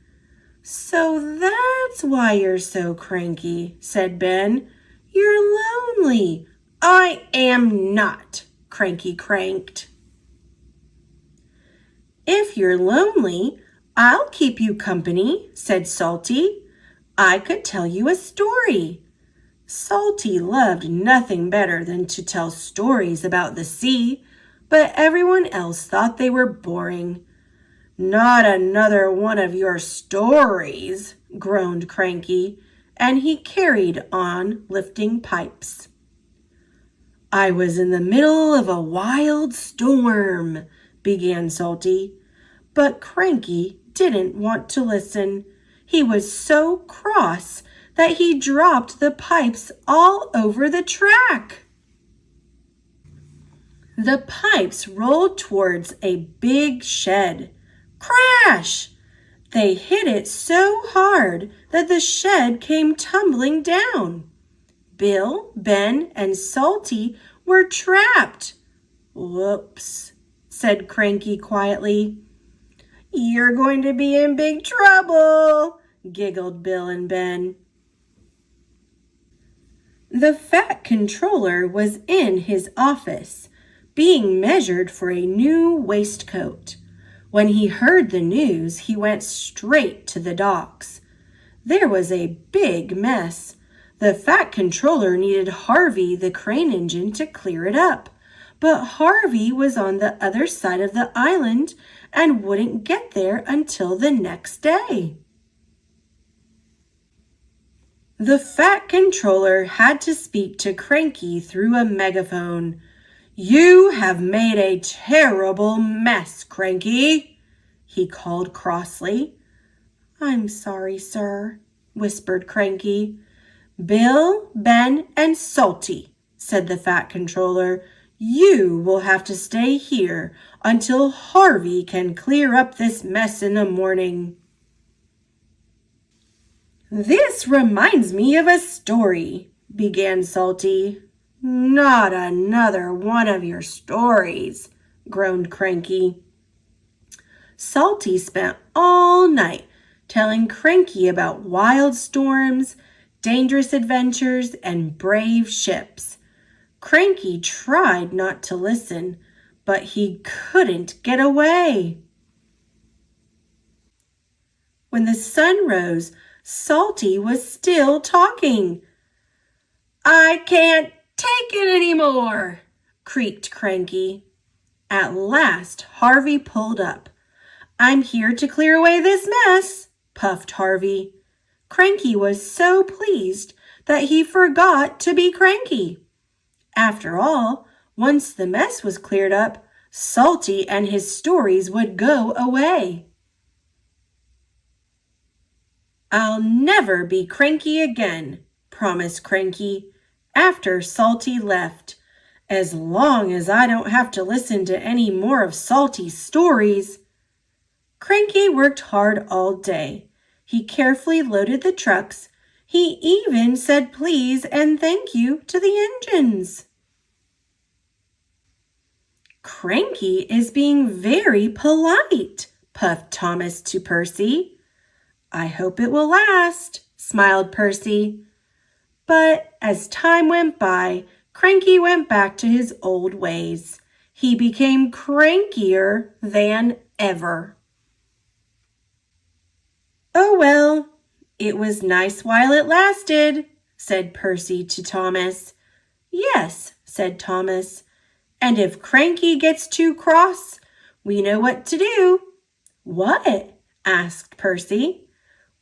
"So that's why you're so cranky," said Ben. "You're lonely." "I am not," Cranky cranked. "If you're lonely, I'll keep you company," said Salty. "I could tell you a story." Salty loved nothing better than to tell stories about the sea, but everyone else thought they were boring. "Not another one of your stories," groaned Cranky, and he carried on lifting pipes. "I was in the middle of a wild storm," began Salty. But Cranky didn't want to listen. He was so cross that he dropped the pipes all over the track. The pipes rolled towards a big shed. Crash! They hit it so hard that the shed came tumbling down. Bill, Ben, and Salty were trapped. "Whoops," said Cranky quietly. "You're going to be in big trouble," giggled Bill and Ben. The Fat Controller was in his office, being measured for a new waistcoat. When he heard the news, he went straight to the docks. There was a big mess. The Fat Controller needed Harvey, the crane engine, to clear it up. But Harvey was on the other side of the island and wouldn't get there until the next day. The Fat Controller had to speak to Cranky through a megaphone. "You have made a terrible mess, Cranky," he called crossly. "I'm sorry, sir," whispered Cranky. "Bill, Ben, and Salty," said the Fat Controller, "you will have to stay here until Harvey can clear up this mess in the morning." "This reminds me of a story," began Salty. "Not another one of your stories," groaned Cranky. Salty spent all night telling Cranky about wild storms, dangerous adventures, and brave ships. Cranky tried not to listen, but he couldn't get away. When the sun rose, Salty was still talking. "I can't take it anymore," creaked Cranky. At last, Harvey pulled up. "I'm here to clear away this mess," puffed Harvey. Cranky was so pleased that he forgot to be cranky. After all, once the mess was cleared up, Salty and his stories would go away. "I'll never be cranky again," promised Cranky, after Salty left. "As long as I don't have to listen to any more of Salty's stories." Cranky worked hard all day. He carefully loaded the trucks. He even said please and thank you to the engines. "Cranky is being very polite," puffed Thomas to Percy. "I hope it will last," smiled Percy. But as time went by, Cranky went back to his old ways. He became crankier than ever. "Oh well, it was nice while it lasted," said Percy to Thomas. "Yes," said Thomas, "and if Cranky gets too cross, we know what to do." "What?" asked Percy.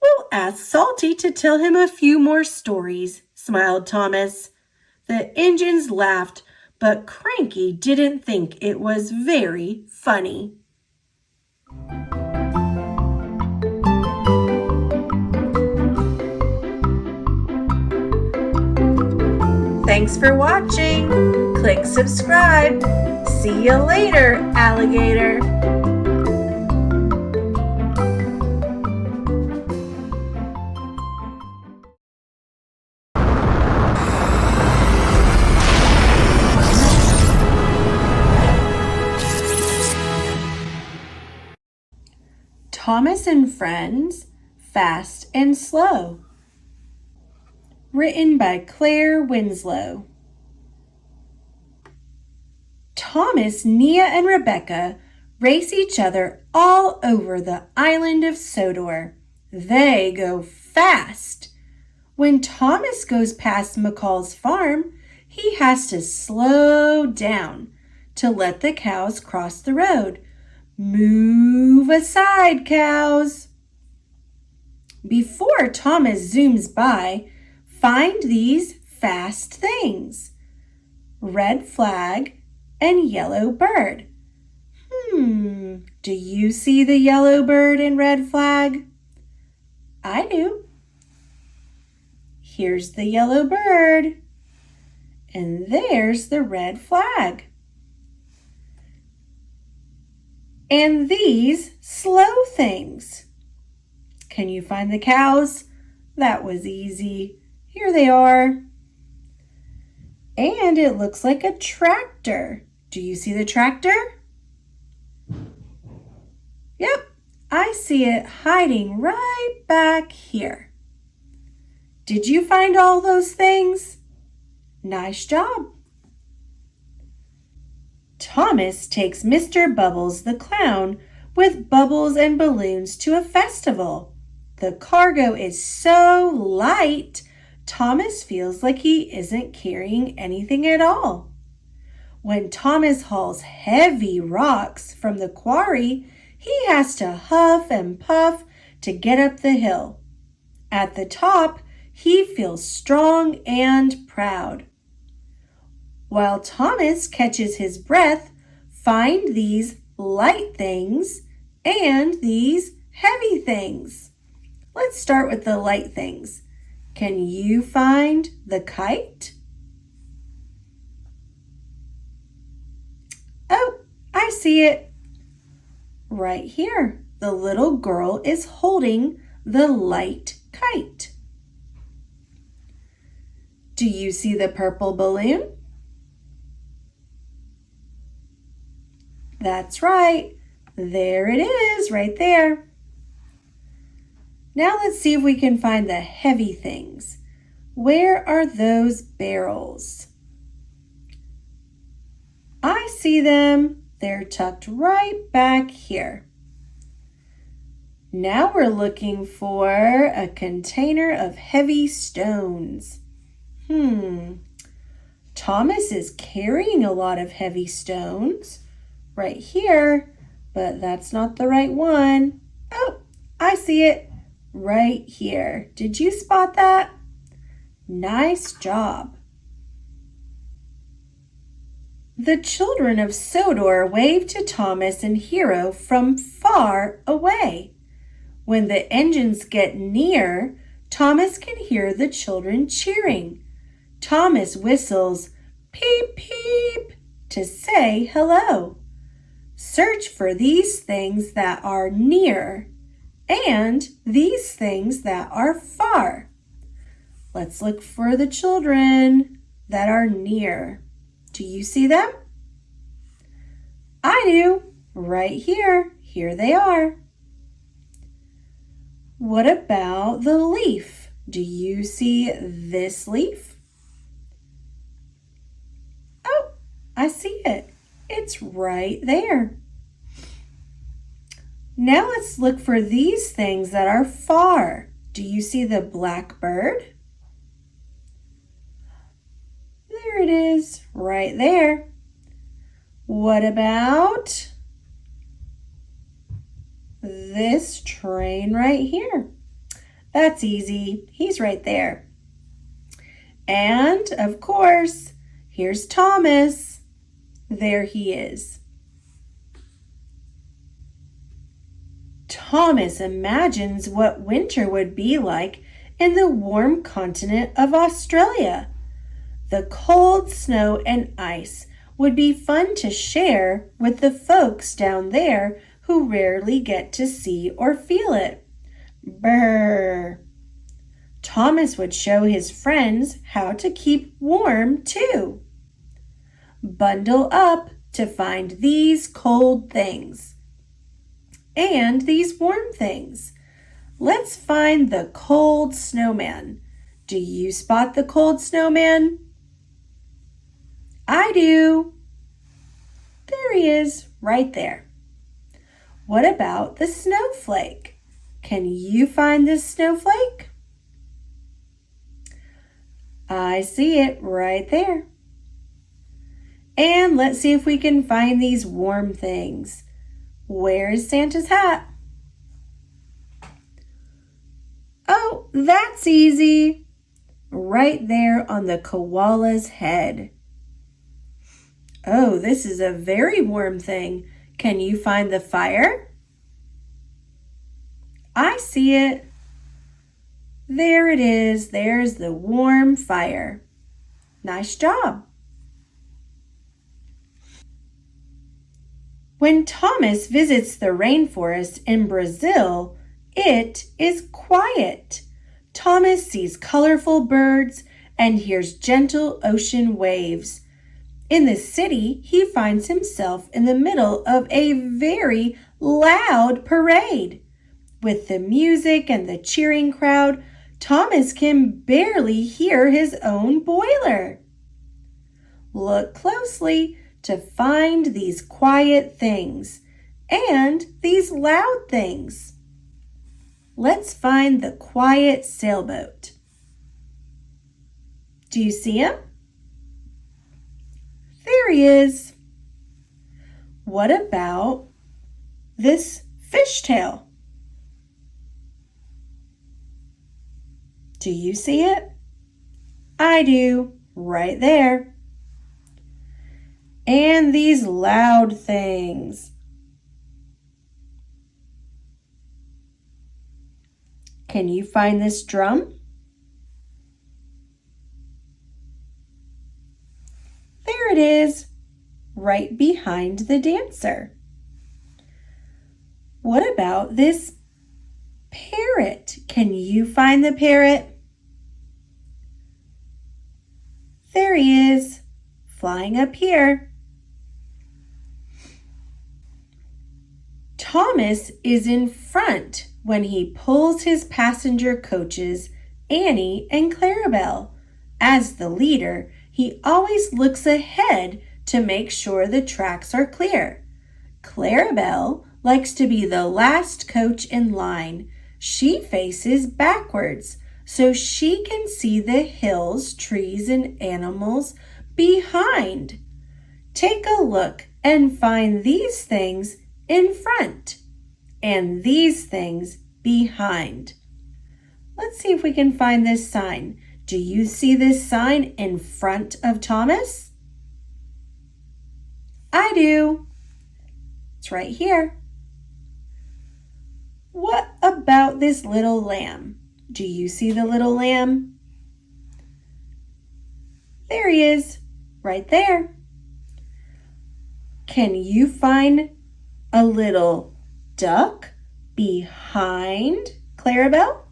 "We'll ask Salty to tell him a few more stories," smiled Thomas. The engines laughed, but Cranky didn't think it was very funny. Thanks for watching. Click subscribe. See you later, alligator. Thomas and Friends, Fast and Slow. Written by Claire Winslow. Thomas, Nia, and Rebecca race each other all over the island of Sodor. They go fast. When Thomas goes past McCall's farm, he has to slow down to let the cows cross the road. "Move aside, cows." Before Thomas zooms by, find these fast things: red flag and yellow bird. Do you see the yellow bird and red flag? I do. Here's the yellow bird, and there's the red flag. And these slow things. Can you find the cows? That was easy. Here they are. And it looks like a tractor. Do you see the tractor? Yep, I see it hiding right back here. Did you find all those things? Nice job. Thomas takes Mr. Bubbles the clown with bubbles and balloons to a festival. The cargo is so light, Thomas feels like he isn't carrying anything at all. When Thomas hauls heavy rocks from the quarry, he has to huff and puff to get up the hill. At the top, he feels strong and proud. While Thomas catches his breath, find these light things and these heavy things. Let's start with the light things. Can you find the kite? Oh, I see it. Right here, the little girl is holding the light kite. Do you see the purple balloon? That's right. There it is, right there. Now let's see if we can find the heavy things. Where are those barrels? I see them. They're tucked right back here. Now we're looking for a container of heavy stones. Thomas is carrying a lot of heavy stones right here, but that's not the right one. Oh, I see it. right here. Did you spot that? Nice job. The children of Sodor waved to Thomas and Hero from far away. When the engines get near, Thomas can hear the children cheering. Thomas whistles, "Peep, peep," to say hello. Search for these things that are near and these things that are far. Let's look for the children that are near. Do you see them? I do. Right here. Here they are. What about the leaf? Do you see this leaf? Oh, I see it. It's right there. Now let's look for these things that are far. Do you see the blackbird? There it is, right there. What about this train right here? That's easy. He's right there. And, of course, here's Thomas. There he is. Thomas imagines what winter would be like in the warm continent of Australia. The cold snow and ice would be fun to share with the folks down there who rarely get to see or feel it. Brr! Thomas would show his friends how to keep warm too. Bundle up to find these cold things and these warm things. Let's find the cold snowman. Do you spot the cold snowman? I do. There he is, right there. What about the snowflake? Can you find this snowflake? I see it right there. And let's see if we can find these warm things. Where is Santa's hat? Oh, that's easy. Right there on the koala's head. Oh, this is a very warm thing. Can you find the fire? I see it. There it is. There's the warm fire. Nice job. When Thomas visits the rainforest in Brazil, it is quiet. Thomas sees colorful birds and hears gentle ocean waves. In the city, he finds himself in the middle of a very loud parade. With the music and the cheering crowd, Thomas can barely hear his own boiler. Look closely to find these quiet things and these loud things. Let's find the quiet sailboat. Do you see him? There he is. What about this fishtail? Do you see it? I do, right there. And these loud things. Can you find this drum? There it is, right behind the dancer. What about this parrot? Can you find the parrot? There he is, flying up here. Thomas is in front when he pulls his passenger coaches, Annie and Clarabelle. As the leader, he always looks ahead to make sure the tracks are clear. Clarabelle likes to be the last coach in line. She faces backwards so she can see the hills, trees, and animals behind. Take a look and find these things in front and these things behind. Let's see if we can find this sign. Do you see this sign in front of Thomas? I do. It's right here. What about this little lamb? Do you see the little lamb? There he is, right there. Can you find a little duck behind Clarabelle?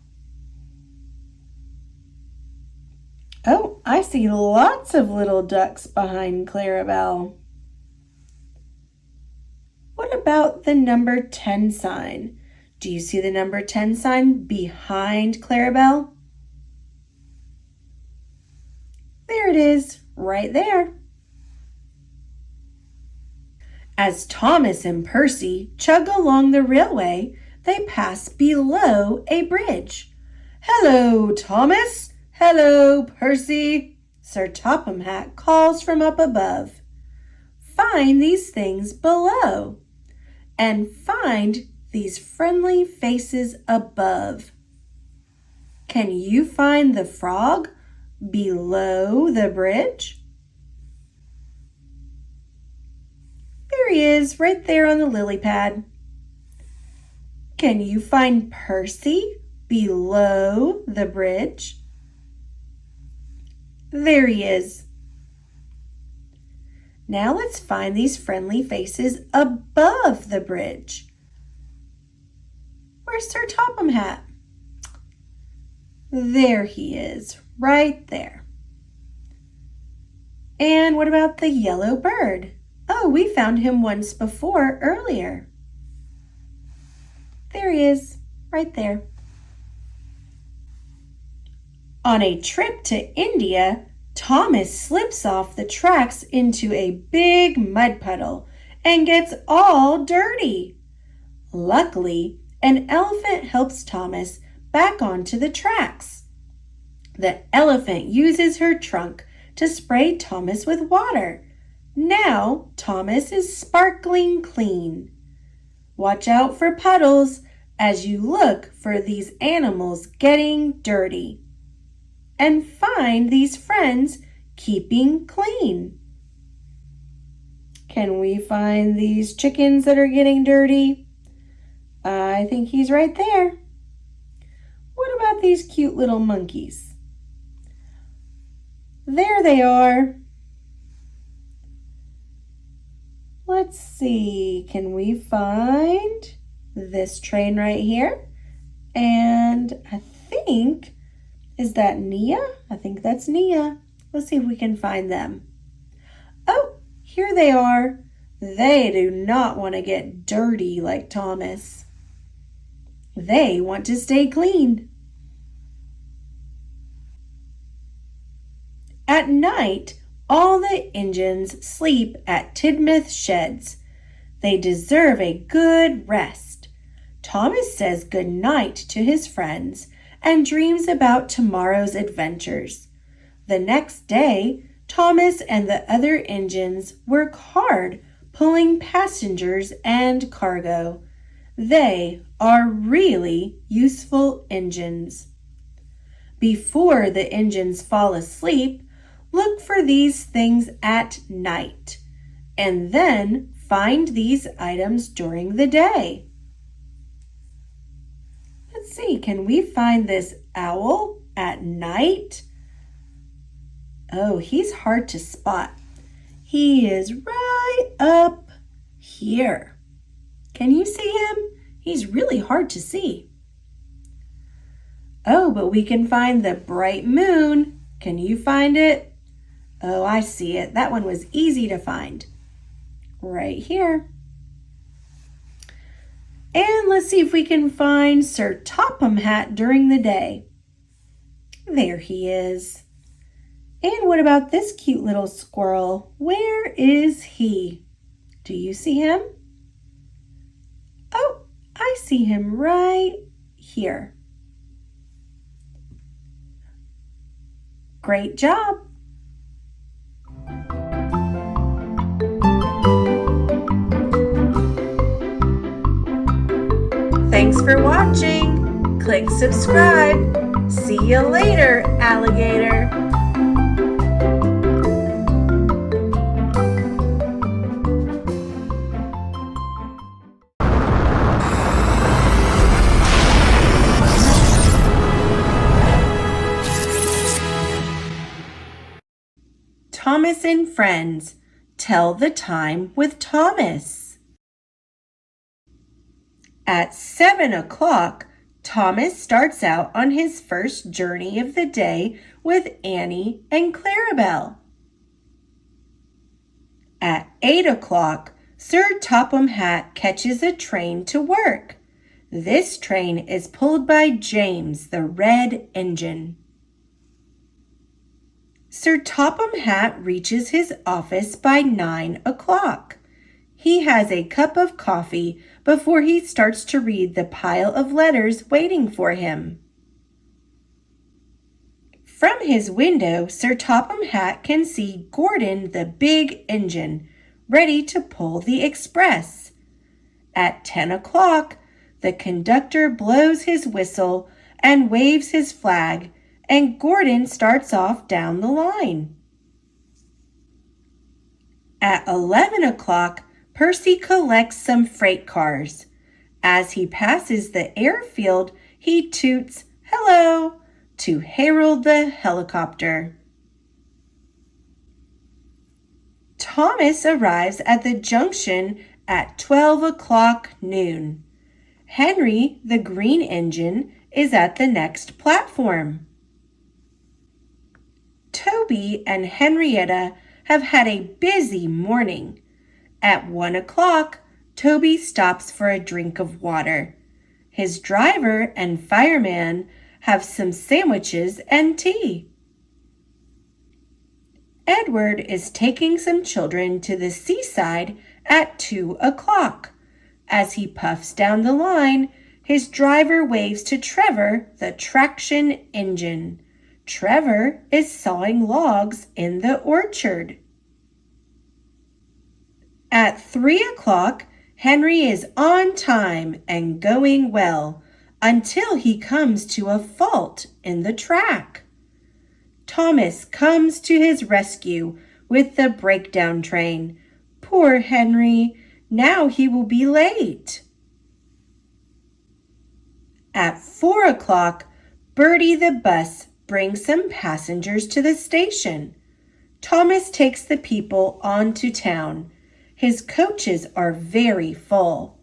Oh, I see lots of little ducks behind Clarabelle. What about the number 10 sign? Do you see the number 10 sign behind Clarabelle? There it is, right there. As Thomas and Percy chug along the railway, they pass below a bridge. "Hello, Thomas! Hello, Percy!" Sir Topham Hatt calls from up above. Find these things below, and find these friendly faces above. Can you find the frog below the bridge? There he is, right there on the lily pad. Can you find Percy below the bridge? There he is. Now let's find these friendly faces above the bridge. Where's Sir Topham Hatt? There he is, right there. And what about the yellow bird? Oh, we found him once before earlier. There he is, right there. On a trip to India, Thomas slips off the tracks into a big mud puddle and gets all dirty. Luckily, an elephant helps Thomas back onto the tracks. The elephant uses her trunk to spray Thomas with water. Now Thomas is sparkling clean. Watch out for puddles as you look for these animals getting dirty. And find these friends keeping clean. Can we find these chickens that are getting dirty? I think he's right there. What about these cute little monkeys? There they are. Let's see, can we find this train right here? And I think, is that Nia? I think that's Nia. Let's see if we can find them. Oh, here they are. They do not want to get dirty like Thomas. They want to stay clean. At night, all the engines sleep at Tidmouth Sheds. They deserve a good rest. Thomas says good night to his friends and dreams about tomorrow's adventures. The next day, Thomas and the other engines work hard pulling passengers and cargo. They are really useful engines. Before the engines fall asleep, look for these things at night, and then find these items during the day. Let's see, can we find this owl at night? Oh, he's hard to spot. He is right up here. Can you see him? He's really hard to see. Oh, but we can find the bright moon. Can you find it? Oh, I see it. That one was easy to find. Right here. And let's see if we can find Sir Topham Hatt during the day. There he is. And what about this cute little squirrel? Where is he? Do you see him? Oh, I see him right here. Great job. Thanks for watching. Click subscribe. See you later, alligator. Thomas and Friends. Tell the time with Thomas. At 7 o'clock, Thomas starts out on his first journey of the day with Annie and Clarabelle. At 8 o'clock, Sir Topham Hatt catches a train to work. This train is pulled by James, the red engine. Sir Topham Hatt reaches his office by 9 o'clock. He has a cup of coffee before he starts to read the pile of letters waiting for him. From his window, Sir Topham Hatt can see Gordon the big engine, ready to pull the express. At 10 o'clock, the conductor blows his whistle and waves his flag, and Gordon starts off down the line. At 11 o'clock, Percy collects some freight cars. As he passes the airfield, he toots "Hello" to herald the helicopter. Thomas arrives at the junction at 12 o'clock noon. Henry, the green engine, is at the next platform. Toby and Henrietta have had a busy morning. At 1 o'clock, Toby stops for a drink of water. His driver and fireman have some sandwiches and tea. Edward is taking some children to the seaside at 2 o'clock. As he puffs down the line, his driver waves to Trevor, the traction engine. Trevor is sawing logs in the orchard. At 3 o'clock, Henry is on time and going well until he comes to a fault in the track. Thomas comes to his rescue with the breakdown train. Poor Henry, now he will be late. At 4 o'clock, Bertie the bus brings some passengers to the station. Thomas takes the people on to town. His coaches are very full.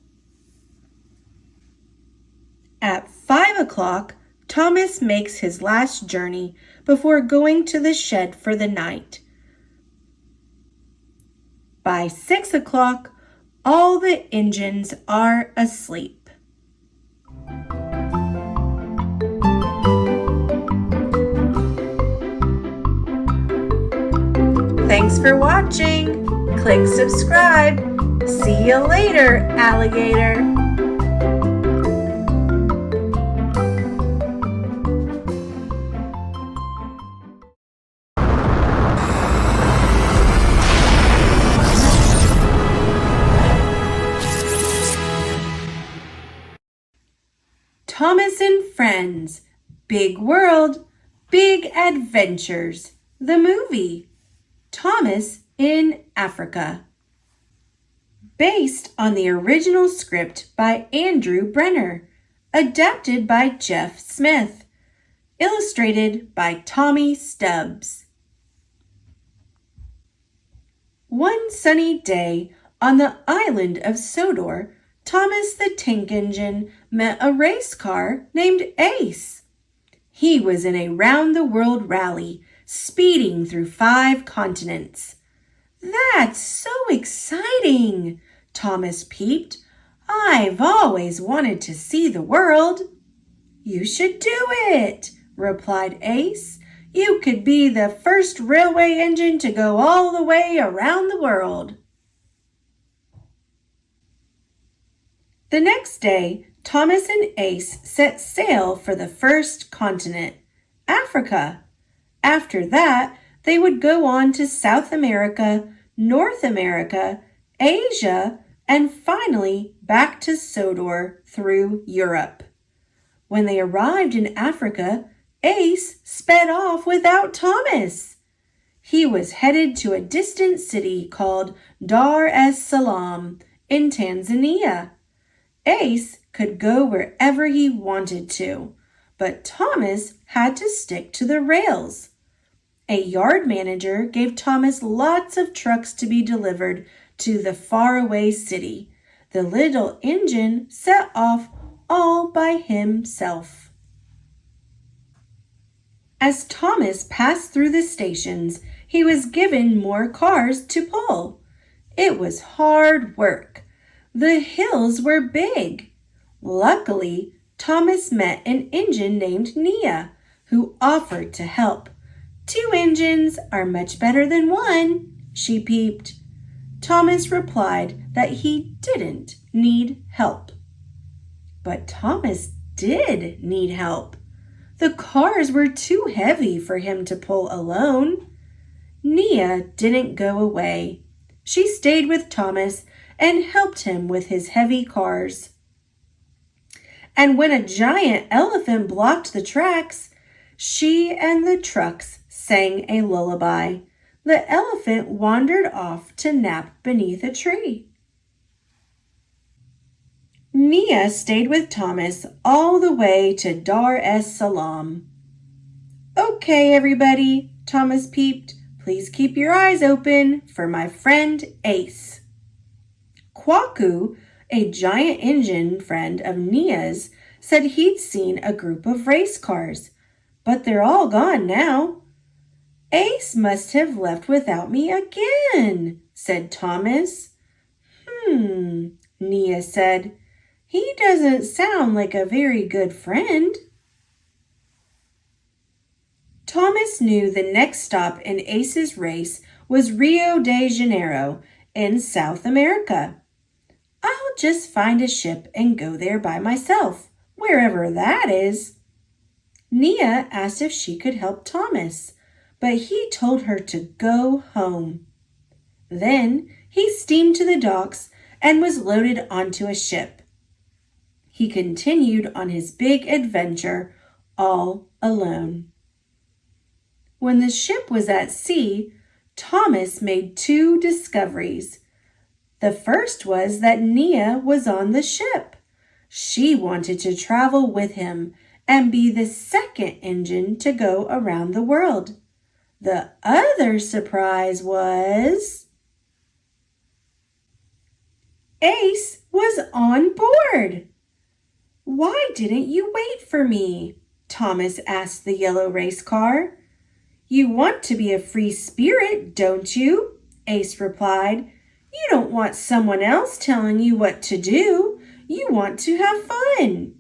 At 5 o'clock, Thomas makes his last journey before going to the shed for the night. By 6 o'clock, all the engines are asleep. Thanks for watching. Click subscribe. See you later, alligator. Thomas and Friends. Big World, Big Adventures. The movie. Thomas in Africa. Based on the original script by Andrew Brenner. Adapted by Jeff Smith. Illustrated by Tommy Stubbs. One sunny day on the island of Sodor, Thomas the Tank Engine met a race car named Ace. He was in a round-the-world rally, speeding through 5 continents. "That's so exciting," Thomas peeped. "I've always wanted to see the world." "You should do it," replied Ace. "You could be the first railway engine to go all the way around the world." The next day, Thomas and Ace set sail for the first continent, Africa. After that, they would go on to South America, North America, Asia, and finally back to Sodor through Europe. When they arrived in Africa, Ace sped off without Thomas. He was headed to a distant city called Dar es Salaam in Tanzania. Ace could go wherever he wanted to, but Thomas had to stick to the rails. A yard manager gave Thomas lots of trucks to be delivered to the faraway city. The little engine set off all by himself. As Thomas passed through the stations, he was given more cars to pull. It was hard work. The hills were big. Luckily, Thomas met an engine named Nia, who offered to help. 2 engines are much better than 1, she peeped. Thomas replied that he didn't need help. But Thomas did need help. The cars were too heavy for him to pull alone. Nia didn't go away. She stayed with Thomas and helped him with his heavy cars. And when a giant elephant blocked the tracks, she and the trucks sang a lullaby. The elephant wandered off to nap beneath a tree. Nia stayed with Thomas all the way to Dar es Salaam. Okay, everybody, Thomas peeped. Please keep your eyes open for my friend Ace. Kwaku, a giant engine friend of Nia's, said he'd seen a group of race cars, but they're all gone now. Ace must have left without me again, said Thomas. Nia said. He doesn't sound like a very good friend. Thomas knew the next stop in Ace's race was Rio de Janeiro in South America. I'll just find a ship and go there by myself, wherever that is. Nia asked if she could help Thomas, but he told her to go home. Then he steamed to the docks and was loaded onto a ship. He continued on his big adventure all alone. When the ship was at sea, Thomas made 2 discoveries. The first was that Nia was on the ship. She wanted to travel with him and be the second engine to go around the world. The other surprise was Ace was on board. Why didn't you wait for me? Thomas asked the yellow race car. You want to be a free spirit, don't you? Ace replied. You don't want someone else telling you what to do. You want to have fun.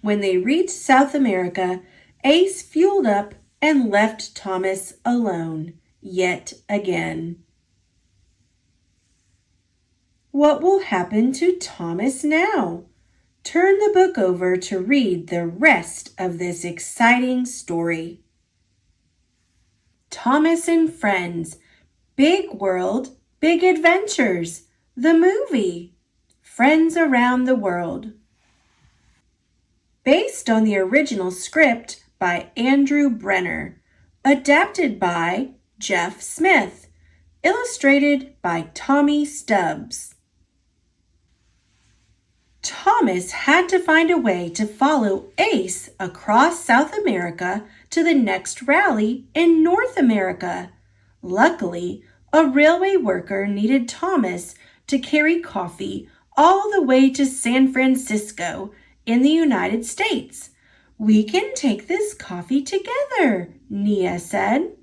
When they reached South America, Ace fueled up and left Thomas alone yet again. What will happen to Thomas now? Turn the book over to read the rest of this exciting story. Thomas and Friends, Big World, Big Adventures, the movie, Friends Around the World. Based on the original script by Andrew Brenner, adapted by Jeff Smith, illustrated by Tommy Stubbs. Thomas had to find a way to follow Ace across South America to the next rally in North America. Luckily, a railway worker needed Thomas to carry coffee all the way to San Francisco in the United States. We can take this coffee together, Nia said.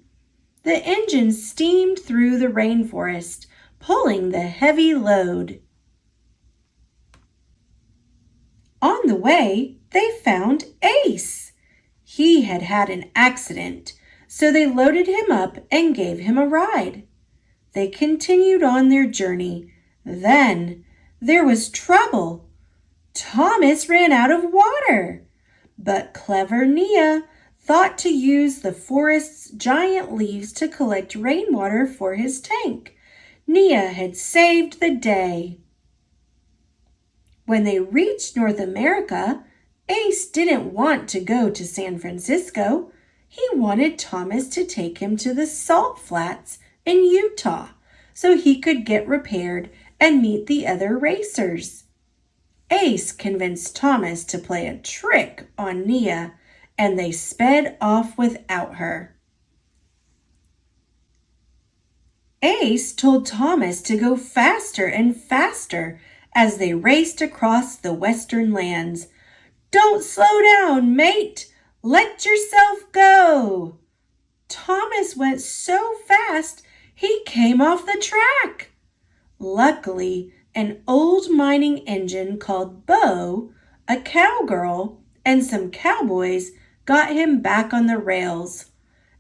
The engine steamed through the rainforest, pulling the heavy load. On the way, they found Ace. He had had an accident, so they loaded him up and gave him a ride. They continued on their journey. Then there was trouble. Thomas ran out of water, but clever Nia thought to use the forest's giant leaves to collect rainwater for his tank. Nia had saved the day. When they reached North America, Ace didn't want to go to San Francisco. He wanted Thomas to take him to the salt flats in Utah so he could get repaired and meet the other racers. Ace convinced Thomas to play a trick on Nia, and they sped off without her. Ace told Thomas to go faster and faster as they raced across the western lands. "Don't slow down, mate! Let yourself go!" Thomas went so fast he came off the track. Luckily, an old mining engine called Bo, a cowgirl, and some cowboys got him back on the rails.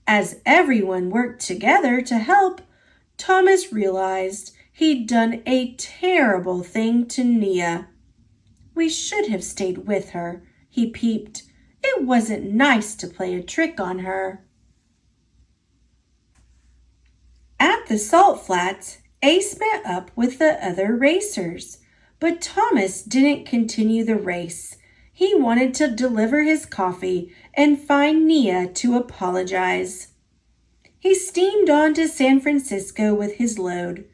As everyone worked together to help, Thomas realized he'd done a terrible thing to Nia. "We should have stayed with her," he peeped. "It wasn't nice to play a trick on her." At the salt flats, Ace met up with the other racers, but Thomas didn't continue the race. He wanted to deliver his coffee and find Nia to apologize. He steamed on to San Francisco with his load.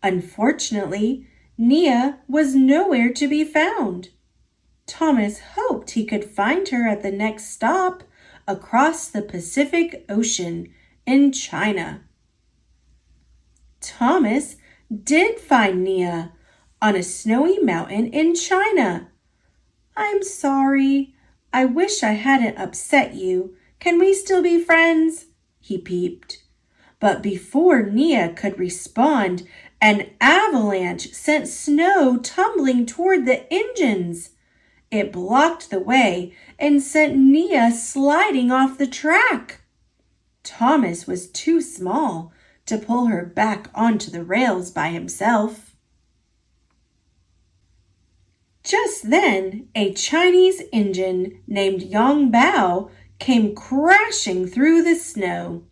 Unfortunately, Nia was nowhere to be found. Thomas hoped he could find her at the next stop across the Pacific Ocean in China. Thomas did find Nia on a snowy mountain in China. "I'm sorry. I wish I hadn't upset you. Can we still be friends?" he peeped. But before Nia could respond, an avalanche sent snow tumbling toward the engines. It blocked the way and sent Nia sliding off the track. Thomas was too small to pull her back onto the rails by himself. Just then, a Chinese engine named Yang Bao came crashing through the snow.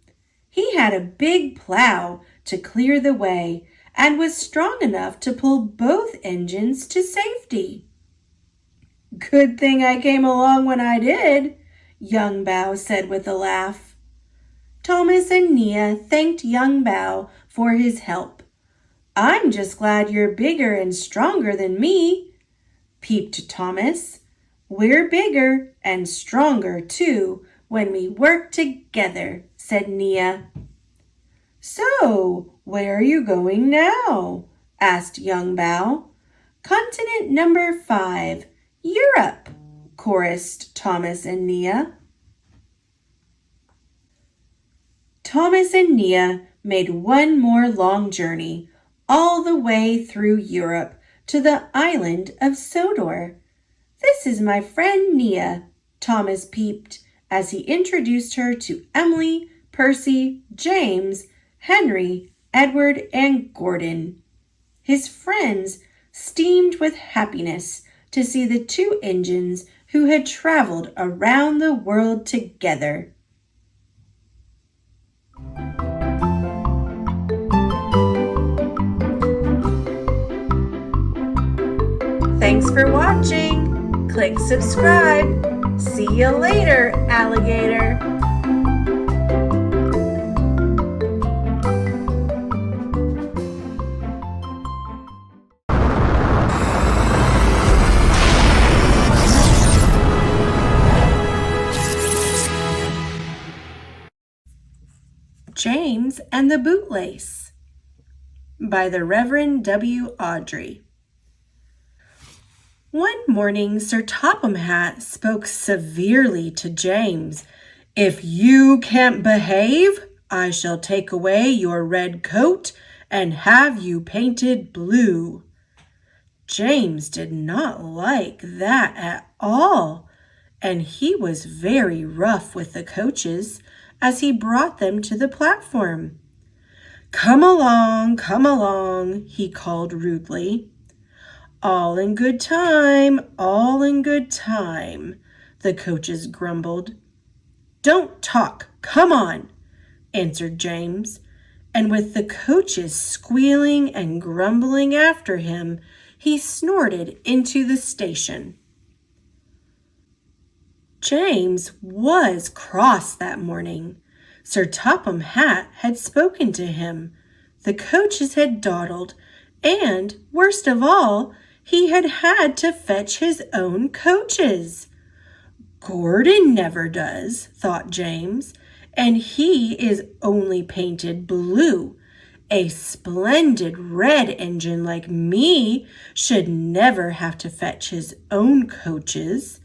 He had a big plow to clear the way and was strong enough to pull both engines to safety. "Good thing I came along when I did," Young Bao said with a laugh. Thomas and Nia thanked Young Bao for his help. "I'm just glad you're bigger and stronger than me," peeped Thomas. "We're bigger and stronger too when we work together," said Nia. "So, where are you going now?" asked Young Bao. "Continent number 5, Europe," chorused Thomas and Nia. Thomas and Nia made one more long journey, all the way through Europe to the island of Sodor. "This is my friend Nia," Thomas peeped as he introduced her to Emily, Percy, James, Henry, Edward, and Gordon. His friends steamed with happiness to see the two engines who had traveled around the world together. Thanks for watching. Click subscribe. See you later, alligator. James and the Bootlace by the Reverend W. Awdry. One morning, Sir Topham Hatt spoke severely to James. "If you can't behave, I shall take away your red coat and have you painted blue." James did not like that at all, and he was very rough with the coaches as he brought them to the platform. Come along, he called rudely. "All in good time, all in good time," the coaches grumbled. "Don't talk, come on," answered James, and with the coaches squealing and grumbling after him, he snorted into the station. James was cross that morning. Sir Topham Hatt had spoken to him. The coaches had dawdled, and, worst of all, he had had to fetch his own coaches. Gordon never does, thought James, and he is only painted blue. A splendid red engine like me should never have to fetch his own coaches.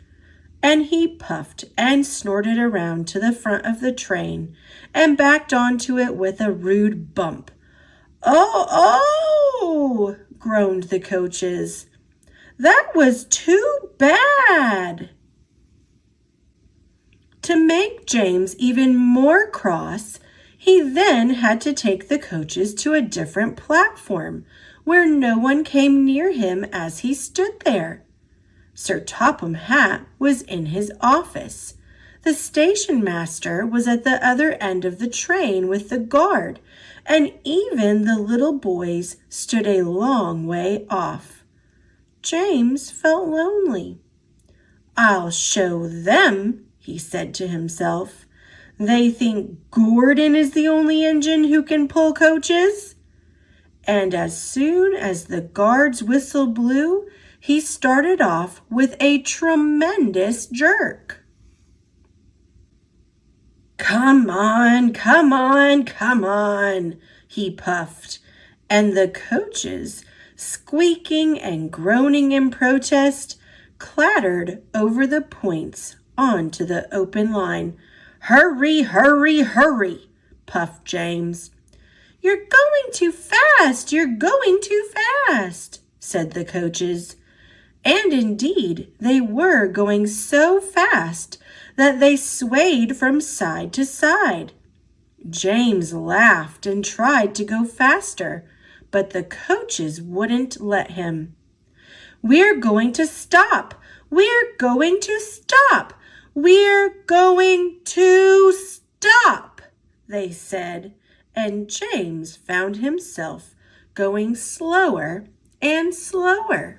And he puffed and snorted around to the front of the train and backed onto it with a rude bump. "Oh, oh!" groaned the coaches. "That was too bad!" To make James even more cross, he then had to take the coaches to a different platform where no one came near him as he stood there. Sir Topham Hatt was in his office. The station master was at the other end of the train with the guard, and even the little boys stood a long way off. James felt lonely. "I'll show them," he said to himself. "They think Gordon is the only engine who can pull coaches." And as soon as the guard's whistle blew, he started off with a tremendous jerk. "Come on, come on, come on," he puffed, and the coaches, squeaking and groaning in protest, clattered over the points onto the open line. "Hurry, hurry, hurry," puffed James. "You're going too fast, you're going too fast," said the coaches. And indeed, they were going so fast that they swayed from side to side. James laughed and tried to go faster, but the coaches wouldn't let him. "We're going to stop! We're going to stop! We're going to stop!" they said, and James found himself going slower and slower.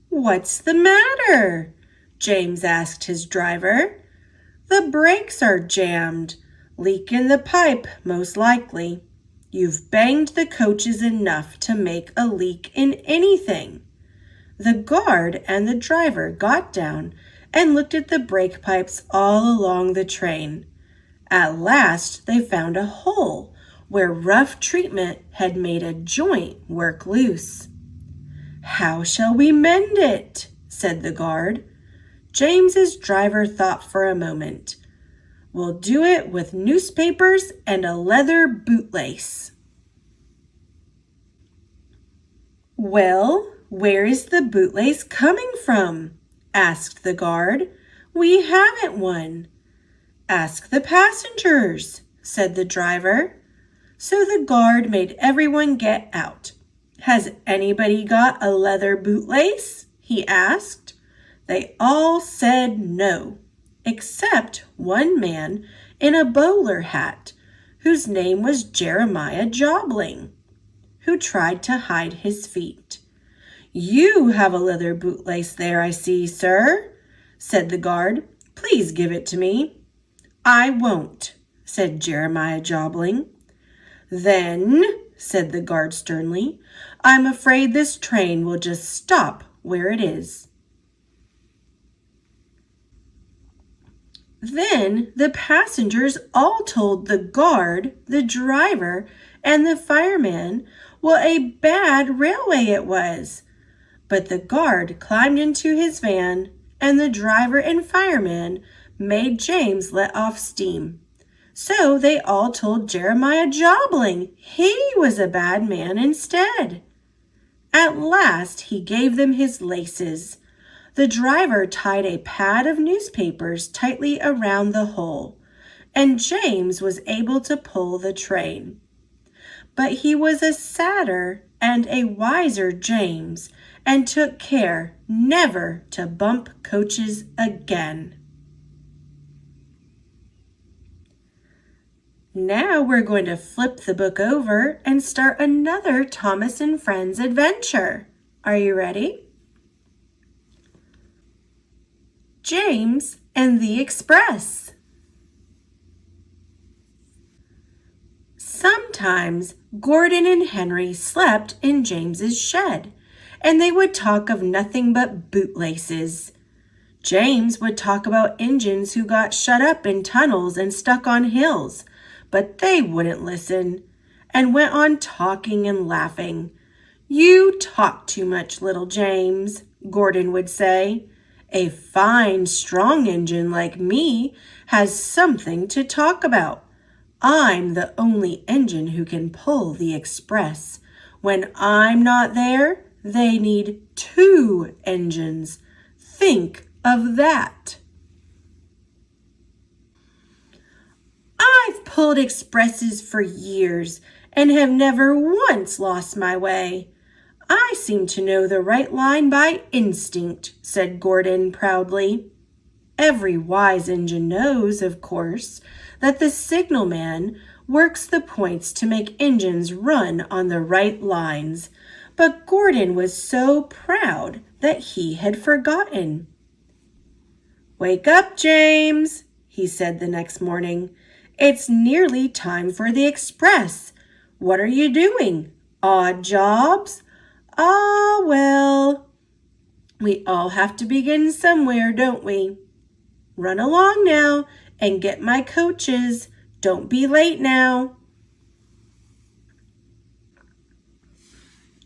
"What's the matter?" James asked his driver. "The brakes are jammed. Leak in the pipe, most likely. You've banged the coaches enough to make a leak in anything." The guard and the driver got down and looked at the brake pipes all along the train. At last they found a hole where rough treatment had made a joint work loose. "How shall we mend it?" said the guard. James's driver thought for a moment. "We'll do it with newspapers and a leather bootlace." "Well, where is the bootlace coming from?" asked the guard. "We haven't one." "Ask the passengers," said the driver. So the guard made everyone get out. "Has anybody got a leather bootlace?" he asked. They all said no, except one man in a bowler hat, whose name was Jeremiah Jobling, who tried to hide his feet. "You have a leather bootlace there, I see, sir," said the guard. "Please give it to me." "I won't," said Jeremiah Jobling. "Then," said the guard sternly, "I'm afraid this train will just stop where it is." Then the passengers all told the guard, the driver, and the fireman what a bad railway it was. But the guard climbed into his van, and the driver and fireman made James let off steam. So they all told Jeremiah Jobling he was a bad man instead. At last he gave them his laces. The driver tied a pad of newspapers tightly around the hole, and James was able to pull the train. But he was a sadder and a wiser James, and took care never to bump coaches again. Now we're going to flip the book over and start another Thomas and Friends adventure. Are you ready? James and the Express. Sometimes Gordon and Henry slept in James's shed, and they would talk of nothing but bootlaces. James would talk about engines who got shut up in tunnels and stuck on hills, but they wouldn't listen, and went on talking and laughing. "You talk too much, little James," Gordon would say. "A fine, strong engine like me has something to talk about. I'm the only engine who can pull the express. When I'm not there, they need 2 engines. Think of that." "I've pulled expresses for years and have never once lost my way. I seem to know the right line by instinct," said Gordon proudly. Every wise engine knows, of course, that the signalman works the points to make engines run on the right lines, but Gordon was so proud that he had forgotten. "Wake up, James," he said the next morning. "It's nearly time for the express. What are you doing? Odd jobs? Ah, well, we all have to begin somewhere, don't we? Run along now and get my coaches. Don't be late now."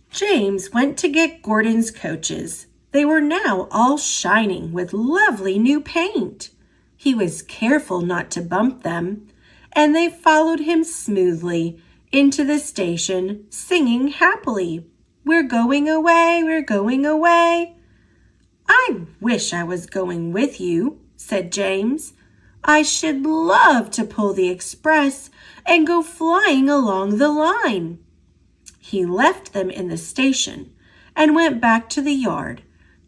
James went to get Gordon's coaches. They were now all shining with lovely new paint. He was careful not to bump them, and they followed him smoothly into the station, singing happily, "We're going away, we're going away." "I wish I was going with you," said James. "I should love to pull the express and go flying along the line." He left them in the station and went back to the yard,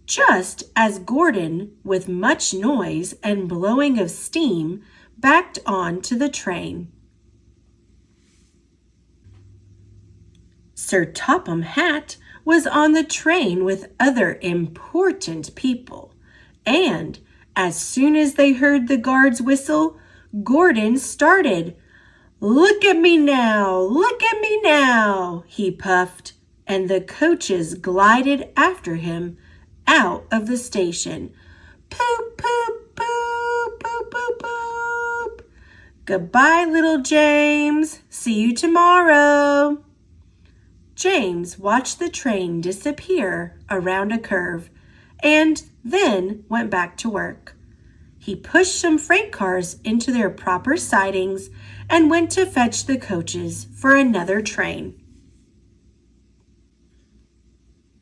just as Gordon, with much noise and blowing of steam, backed on to the train. Sir Topham Hatt was on the train with other important people, and as soon as they heard the guard's whistle, Gordon started. "Look at me now, look at me now," he puffed, and the coaches glided after him out of the station. "Poop, poop, poop, poop, poop, poop. Goodbye, little James. See you tomorrow." James watched the train disappear around a curve and then went back to work. He pushed some freight cars into their proper sidings and went to fetch the coaches for another train.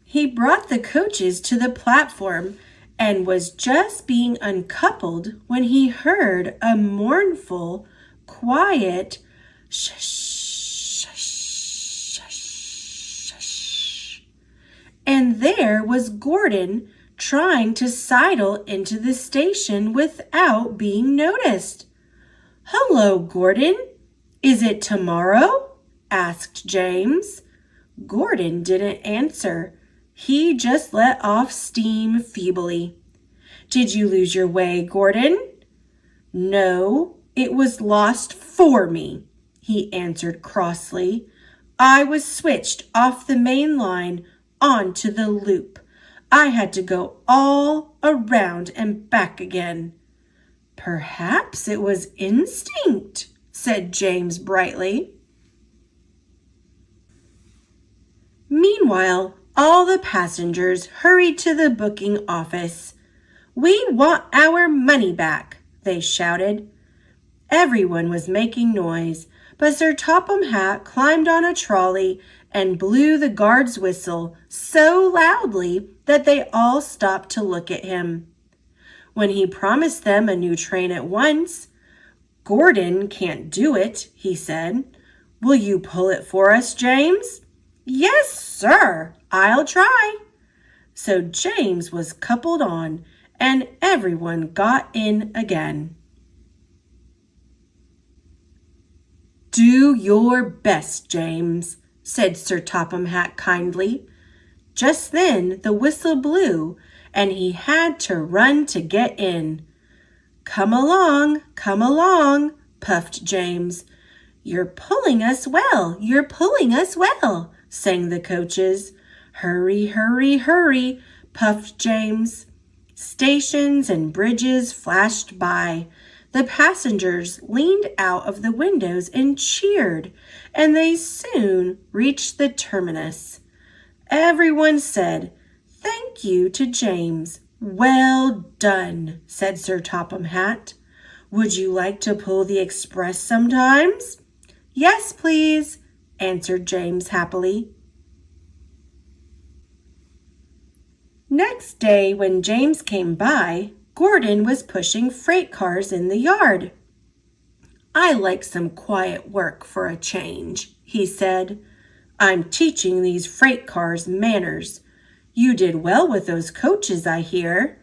He brought the coaches to the platform and was just being uncoupled when he heard a mournful, quiet "shh, shh, shh, shh." And there was Gordon trying to sidle into the station without being noticed. "Hello, Gordon. Is it tomorrow?" asked James. Gordon didn't answer. He just let off steam feebly. "Did you lose your way, Gordon?" "No, it was lost for me," he answered crossly. "I was switched off the main line onto the loop. I had to go all around and back again." "Perhaps it was instinct," said James brightly. Meanwhile, all the passengers hurried to the booking office. "We want our money back," they shouted. Everyone was making noise, but Sir Topham Hatt climbed on a trolley and blew the guard's whistle so loudly that they all stopped to look at him. When he promised them a new train at once, "Gordon can't do it," he said. "Will you pull it for us, James?" "Yes, sir, I'll try." So James was coupled on, and everyone got in again. "Do your best, James," said Sir Topham Hatt kindly. Just then the whistle blew, and he had to run to get in. Come along, puffed James. You're pulling us well, sang the coaches. Hurry, puffed James. Stations and bridges flashed by. The passengers leaned out of the windows and cheered, and they soon reached the terminus. Everyone said, "Thank you to James." "Well done," said Sir Topham Hatt. "Would you like to pull the express sometimes?" "Yes, please," answered James happily. Next day, when James came by, Gordon was pushing freight cars in the yard. "I like some quiet work for a change," he said. "I'm teaching these freight cars manners. You did well with those coaches, I hear."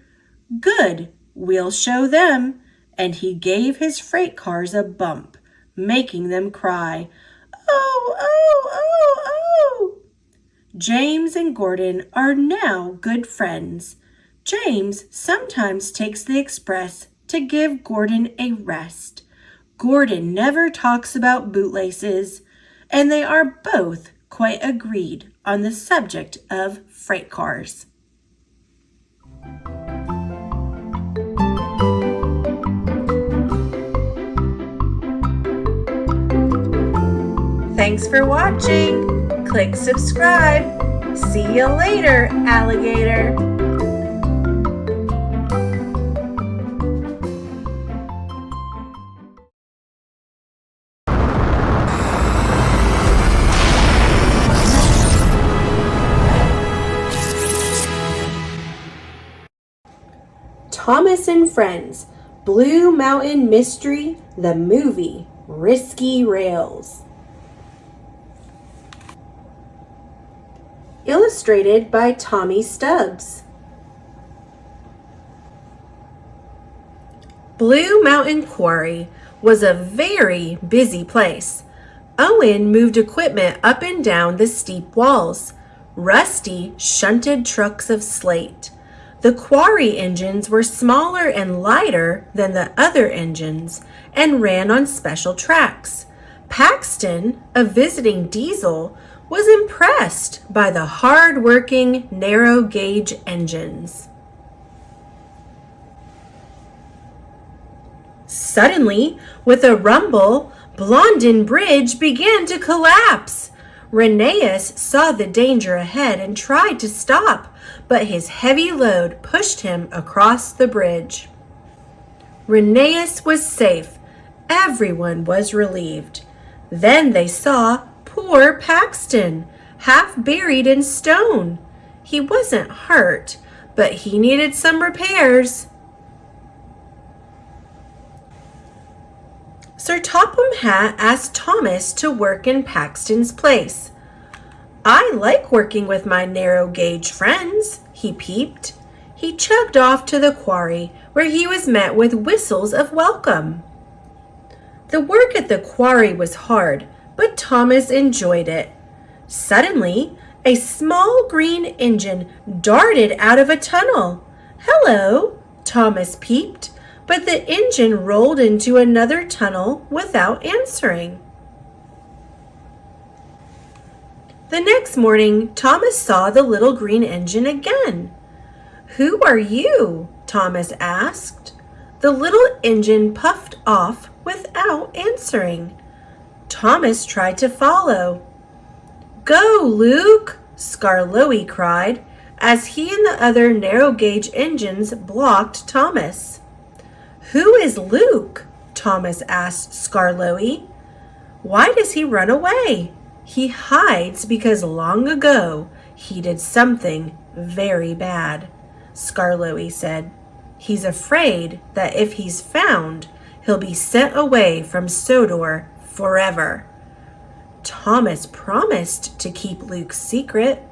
"Good, we'll show them." And he gave his freight cars a bump, making them cry, "Oh, oh, oh, oh." James and Gordon are now good friends. James sometimes takes the express to give Gordon a rest. Gordon never talks about bootlaces, and they are both quite agreed on the subject of freight cars. Thanks for watching. Click subscribe. See you later, alligator. Thomas and Friends, Blue Mountain Mystery, the movie, Risky Rails. Illustrated by Tommy Stubbs. Blue Mountain Quarry was a very busy place. Owen moved equipment up and down the steep walls. Rusty shunted trucks of slate. The quarry engines were smaller and lighter than the other engines and ran on special tracks. Paxton, a visiting diesel, was impressed by the hard-working narrow-gauge engines. Suddenly, with a rumble, Blondin Bridge began to collapse. Rheneas saw the danger ahead and tried to stop, but his heavy load pushed him across the bridge. Rheneas was safe. Everyone was relieved. Then they saw poor Paxton, half buried in stone. He wasn't hurt, but he needed some repairs. Sir Topham Hatt asked Thomas to work in Paxton's place. "I like working with my narrow-gauge friends," he peeped. He chugged off to the quarry, where he was met with whistles of welcome. The work at the quarry was hard, but Thomas enjoyed it. Suddenly, a small green engine darted out of a tunnel. "Hello," Thomas peeped, but the engine rolled into another tunnel without answering. The next morning, Thomas saw the little green engine again. "Who are you?" Thomas asked. The little engine puffed off without answering. Thomas tried to follow. "Go, Luke!" Skarloey cried, as he and the other narrow-gauge engines blocked Thomas. "Who is Luke?" Thomas asked Skarloey. "Why does he run away?" "He hides because long ago he did something very bad," Skarloey said. "He's afraid that if he's found, he'll be sent away from Sodor forever." Thomas promised to keep Luke's secret.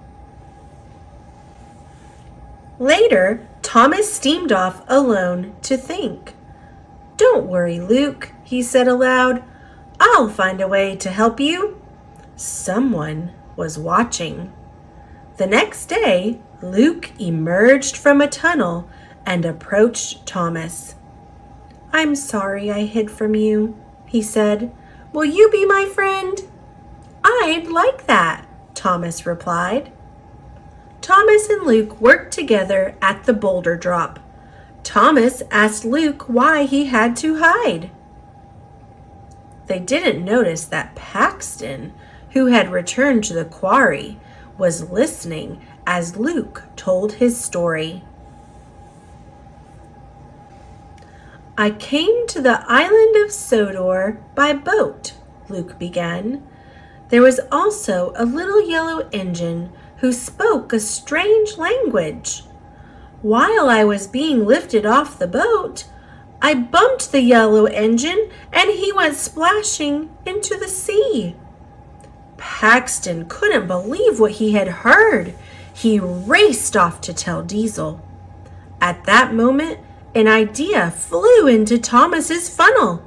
Later, Thomas steamed off alone to think. "Don't worry, Luke," he said aloud. "I'll find a way to help you." Someone was watching. The next day, Luke emerged from a tunnel and approached Thomas. "I'm sorry I hid from you," he said. "Will you be my friend?" "I'd like that," Thomas replied. Thomas and Luke worked together at the boulder drop. Thomas asked Luke why he had to hide. They didn't notice that Paxton, who had returned to the quarry, was listening as Luke told his story. "I came to the island of Sodor by boat," Luke began. "There was also a little yellow engine who spoke a strange language. While I was being lifted off the boat, I bumped the yellow engine and he went splashing into the sea." Paxton couldn't believe what he had heard. He raced off to tell Diesel. At that moment, an idea flew into Thomas's funnel.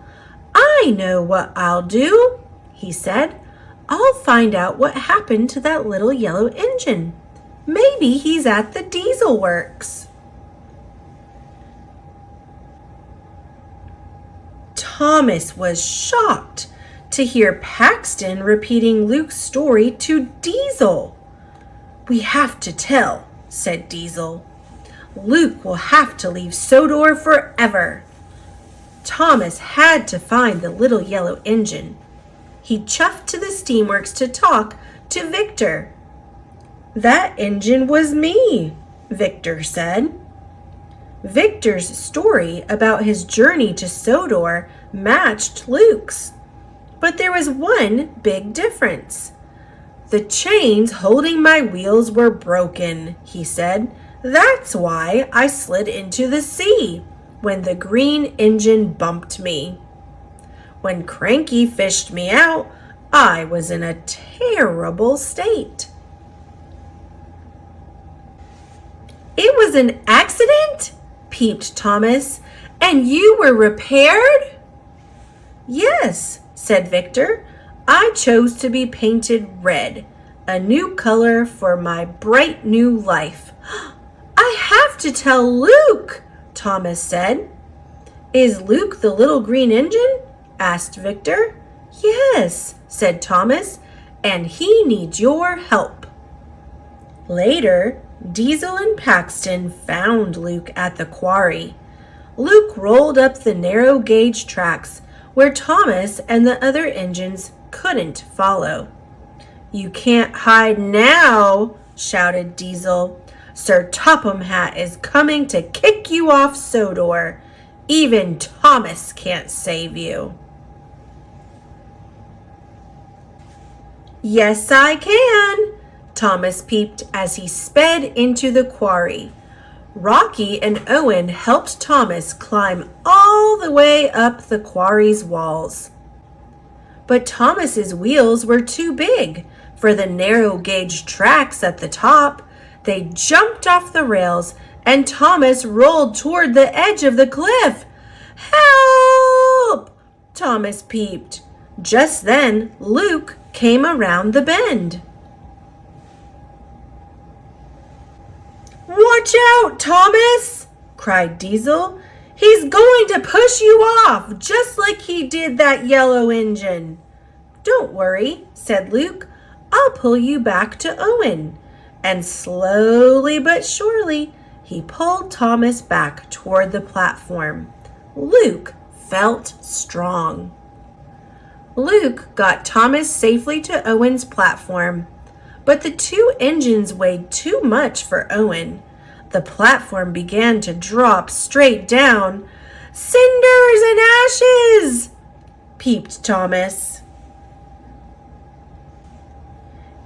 "I know what I'll do," he said. "I'll find out what happened to that little yellow engine. Maybe he's at the Diesel works." Thomas was shocked to hear Paxton repeating Luke's story to Diesel. "We have to tell," said Diesel. "Luke will have to leave Sodor forever." Thomas had to find the little yellow engine. He chuffed to the steamworks to talk to Victor. "That engine was me," Victor said. Victor's story about his journey to Sodor matched Luke's. But there was one big difference. "The chains holding my wheels were broken," he said. "That's why I slid into the sea when the green engine bumped me. When Cranky fished me out, I was in a terrible state." "It was an accident?" peeped Thomas. "And you were repaired?" "Yes," said Victor. "I chose to be painted red, a new color for my bright new life." "I have to tell Luke," Thomas said. "Is Luke the little green engine?" asked Victor. "Yes," said Thomas, "and he needs your help." Later, Diesel and Paxton found Luke at the quarry. Luke rolled up the narrow gauge tracks where Thomas and the other engines couldn't follow. "You can't hide now," shouted Diesel. "Sir Topham Hat is coming to kick you off Sodor. Even Thomas can't save you." "Yes, I can," Thomas peeped as he sped into the quarry. Rocky and Owen helped Thomas climb all the way up the quarry's walls. But Thomas's wheels were too big for the narrow gauge tracks at the top. They jumped off the rails and Thomas rolled toward the edge of the cliff. "Help!" Thomas peeped. Just then, Luke came around the bend. "Watch out, Thomas!" cried Diesel. "He's going to push you off, just like he did that yellow engine." "Don't worry," said Luke. "I'll pull you back to Owen." And slowly but surely, he pulled Thomas back toward the platform. Luke felt strong. Luke got Thomas safely to Owen's platform, but the two engines weighed too much for Owen. The platform began to drop straight down. "Cinders and ashes!" peeped Thomas.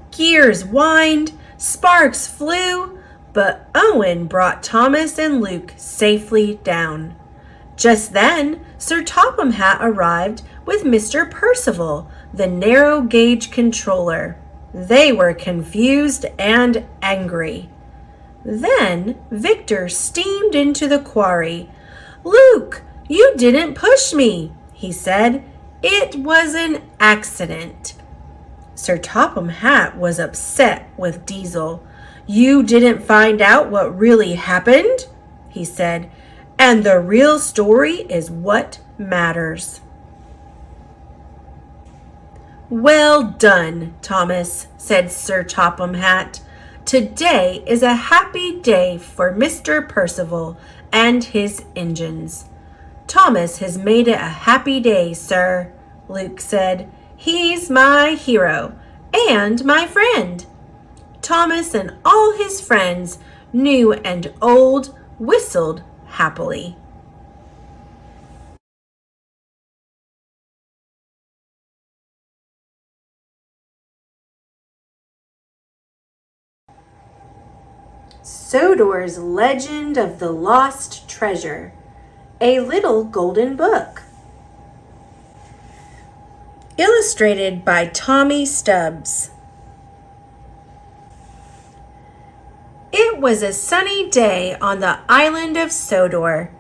Gears whined, sparks flew, but Owen brought Thomas and Luke safely down. Just then, Sir Topham Hat arrived with Mr. Percival, the narrow gauge controller. They were confused and angry. Then Victor steamed into the quarry. "Luke, you didn't push me," he said. "It was an accident." Sir Topham Hat was upset with Diesel. "You didn't find out what really happened?" he said. "And the real story is what matters." "Well done, Thomas," said Sir Topham Hatt. "Today is a happy day for Mr. Percival and his engines." "Thomas has made it a happy day, sir," Luke said. "He's my hero and my friend." Thomas and all his friends, new and old, whistled happily. Sodor's Legend of the Lost Treasure, a Little Golden Book. Illustrated by Tommy Stubbs. It was a sunny day on the island of Sodor.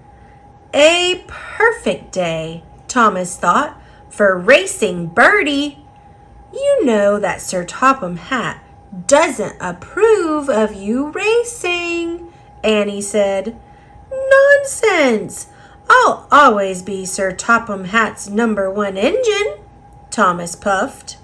A perfect day, Thomas thought, for racing Birdie. "You know that Sir Topham Hatt doesn't approve of you racing," Annie said. "Nonsense! I'll always be Sir Topham Hatt's #1 engine," Thomas puffed.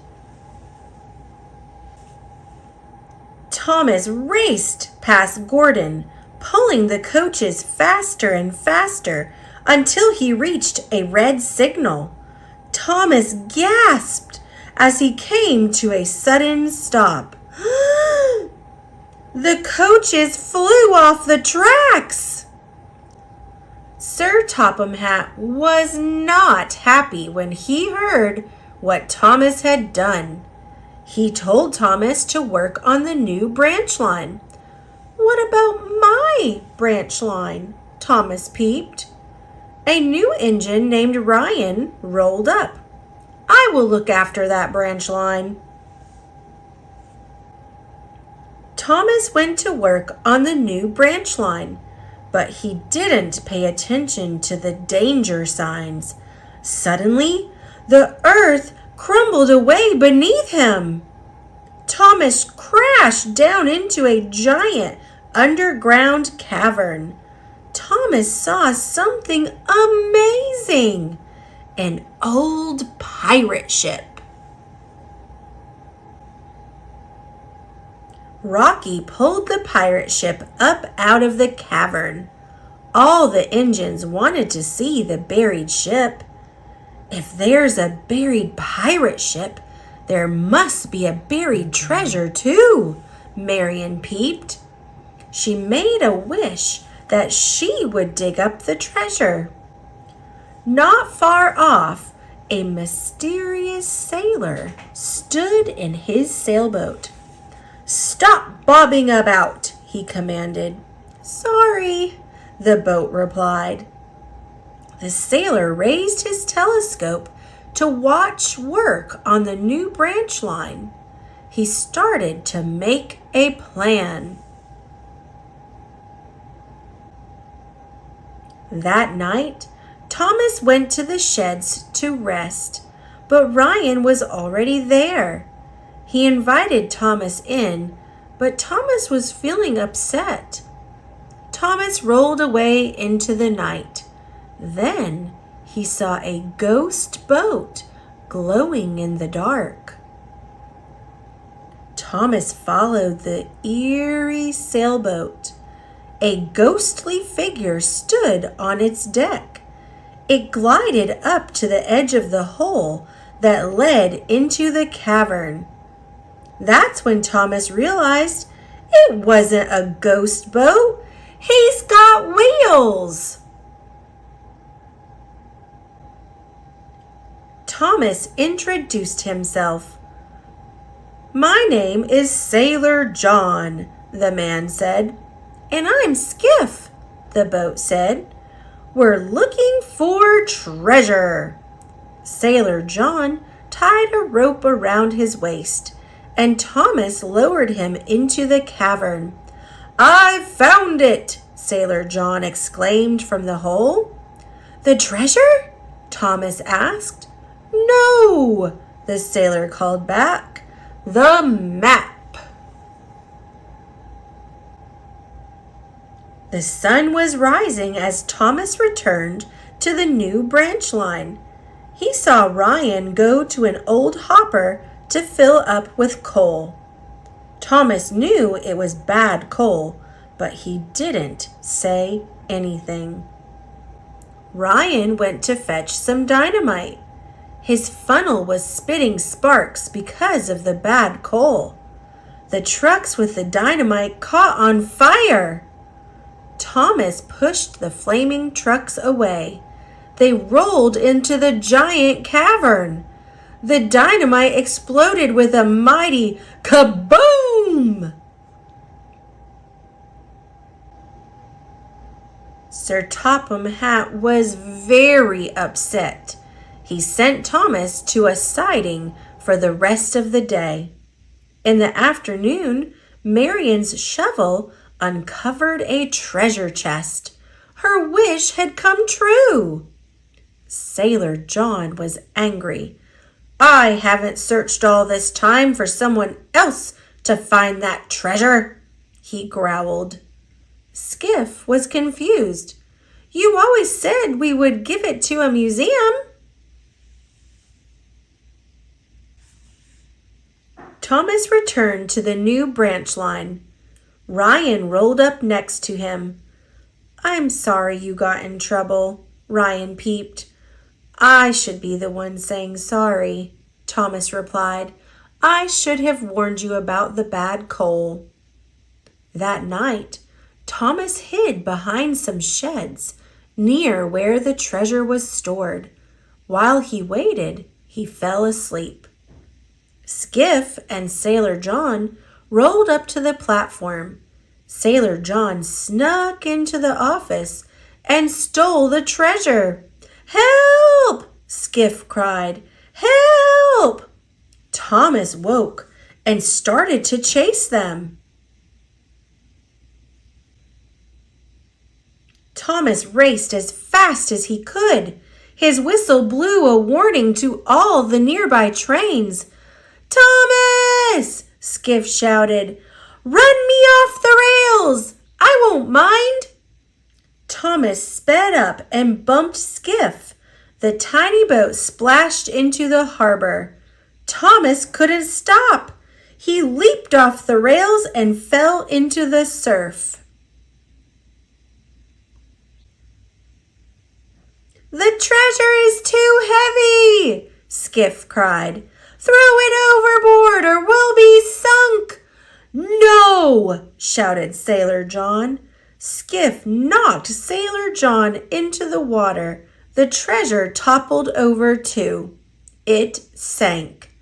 Thomas raced past Gordon, pulling the coaches faster and faster until he reached a red signal. Thomas gasped as he came to a sudden stop. The coaches flew off the tracks! Sir Topham Hatt was not happy when he heard what Thomas had done. He told Thomas to work on the new branch line. "What about my branch line?" Thomas peeped. A new engine named Ryan rolled up. "I will look after that branch line." Thomas went to work on the new branch line, but he didn't pay attention to the danger signs. Suddenly, the earth crumbled away beneath him. Thomas crashed down into a giant underground cavern. Thomas saw something amazing. An old pirate ship. Rocky pulled the pirate ship up out of the cavern. All the engines wanted to see the buried ship. "If there's a buried pirate ship, there must be a buried treasure too," Marion peeped. She made a wish that she would dig up the treasure. Not far off, a mysterious sailor stood in his sailboat. "Stop bobbing about," he commanded. "Sorry," the boat replied. The sailor raised his telescope to watch work on the new branch line. He started to make a plan. That night, Thomas went to the sheds to rest, but Ryan was already there. He invited Thomas in, but Thomas was feeling upset. Thomas rolled away into the night. Then he saw a ghost boat glowing in the dark. Thomas followed the eerie sailboat. A ghostly figure stood on its deck. It glided up to the edge of the hole that led into the cavern. That's when Thomas realized it wasn't a ghost boat. He's got wheels. Thomas introduced himself. "My name is Sailor John," the man said. "And I'm Skiff," the boat said. "We're looking for treasure." Sailor John tied a rope around his waist, and Thomas lowered him into the cavern. "I've found it!" Sailor John exclaimed from the hole. "The treasure?" Thomas asked. "No," the sailor called back. "The map." The sun was rising as Thomas returned to the new branch line. He saw Ryan go to an old hopper to fill up with coal. Thomas knew it was bad coal, but he didn't say anything. Ryan went to fetch some dynamite. His funnel was spitting sparks because of the bad coal. The trucks with the dynamite caught on fire. Thomas pushed the flaming trucks away. They rolled into the giant cavern. The dynamite exploded with a mighty kaboom! Sir Topham Hatt was very upset. He sent Thomas to a siding for the rest of the day. In the afternoon, Marion's shovel uncovered a treasure chest. Her wish had come true. Sailor John was angry. I haven't searched all this time for someone else to find that treasure, he growled. Skiff was confused. You always said we would give it to a museum. Thomas returned to the new branch line. Ryan rolled up next to him. I'm sorry you got in trouble, Ryan peeped. I should be the one saying sorry, Thomas replied. I should have warned you about the bad coal. That night, Thomas hid behind some sheds near where the treasure was stored. While he waited, he fell asleep. Skiff and Sailor John rolled up to the platform. Sailor John snuck into the office and stole the treasure. Help! Skiff cried. Help! Thomas woke and started to chase them. Thomas raced as fast as he could. His whistle blew a warning to all the nearby trains. Thomas! Skiff shouted. Run me off the rails! I won't mind! Thomas sped up and bumped Skiff. The tiny boat splashed into the harbor. Thomas couldn't stop. He leaped off the rails and fell into the surf. The treasure is too heavy, Skiff cried. Throw it overboard or we'll be sunk. No, shouted Sailor John. Skiff knocked Sailor John into the water. The treasure toppled over too. It sank.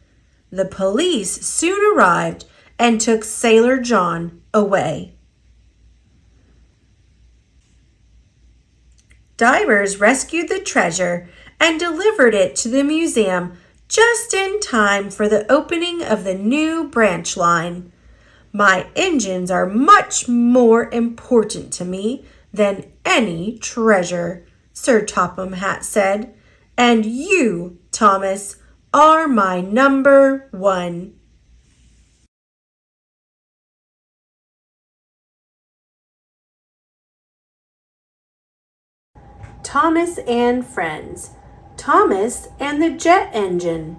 The police soon arrived and took Sailor John away. Divers rescued the treasure and delivered it to the museum just in time for the opening of the new branch line. My engines are much more important to me than any treasure, Sir Topham Hatt said, and you, Thomas, are my number one. Thomas and Friends. Thomas and the Jet Engine.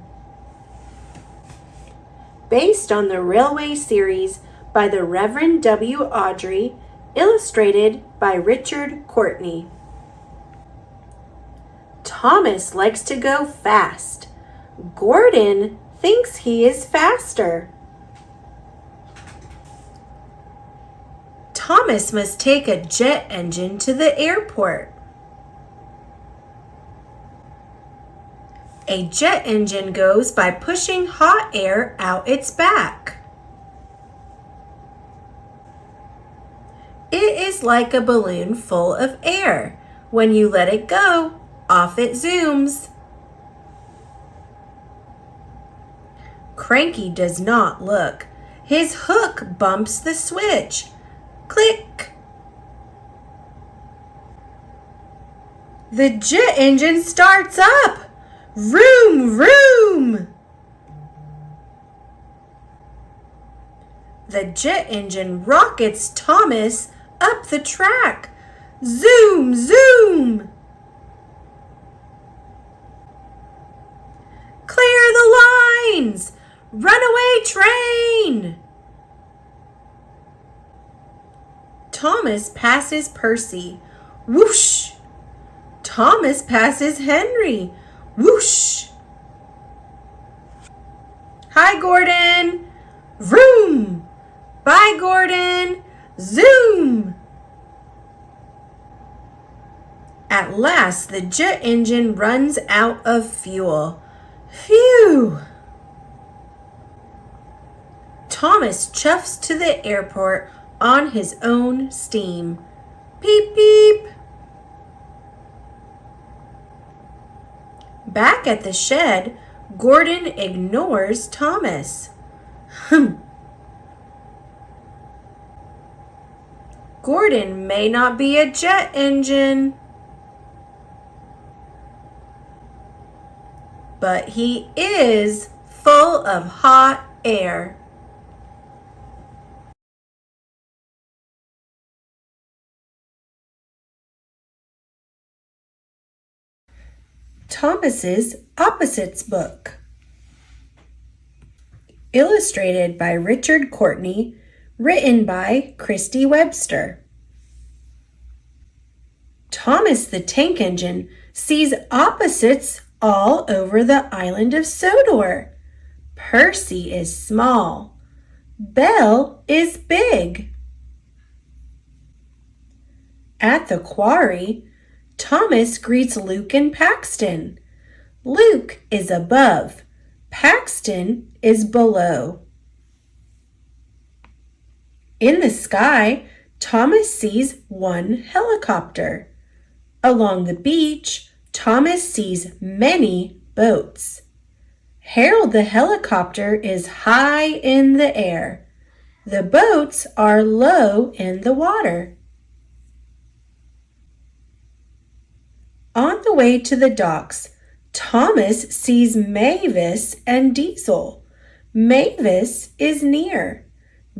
Based on the Railway series by the Reverend W. Audrey, illustrated by Richard Courtney. Thomas likes to go fast. Gordon thinks he is faster. Thomas must take a jet engine to the airport. A jet engine goes by pushing hot air out its back. It is like a balloon full of air. When you let it go, off it zooms. Cranky does not look. His hook bumps the switch. Click! The jet engine starts up. Vroom, vroom! The jet engine rockets Thomas up the track. Zoom, zoom! Clear the lines! Runaway train! Thomas passes Percy. Whoosh! Thomas passes Henry. Whoosh! Hi, Gordon! Vroom! Bye, Gordon! Zoom! At last, the jet engine runs out of fuel. Phew! Thomas chuffs to the airport on his own steam. Beep, beep! Back at the shed, Gordon ignores Thomas. Gordon may not be a jet engine, but he is full of hot air. Thomas's Opposites book. Illustrated by Richard Courtney, written by Christy Webster. Thomas the Tank Engine sees opposites all over the island of Sodor. Percy is small. Belle is big. At the quarry, Thomas greets Luke and Paxton. Luke is above. Paxton is below. In the sky, Thomas sees one helicopter. Along the beach, Thomas sees many boats. Harold the helicopter is high in the air. The boats are low in the water. On the way to the docks, Thomas sees Mavis and Diesel. Mavis is near.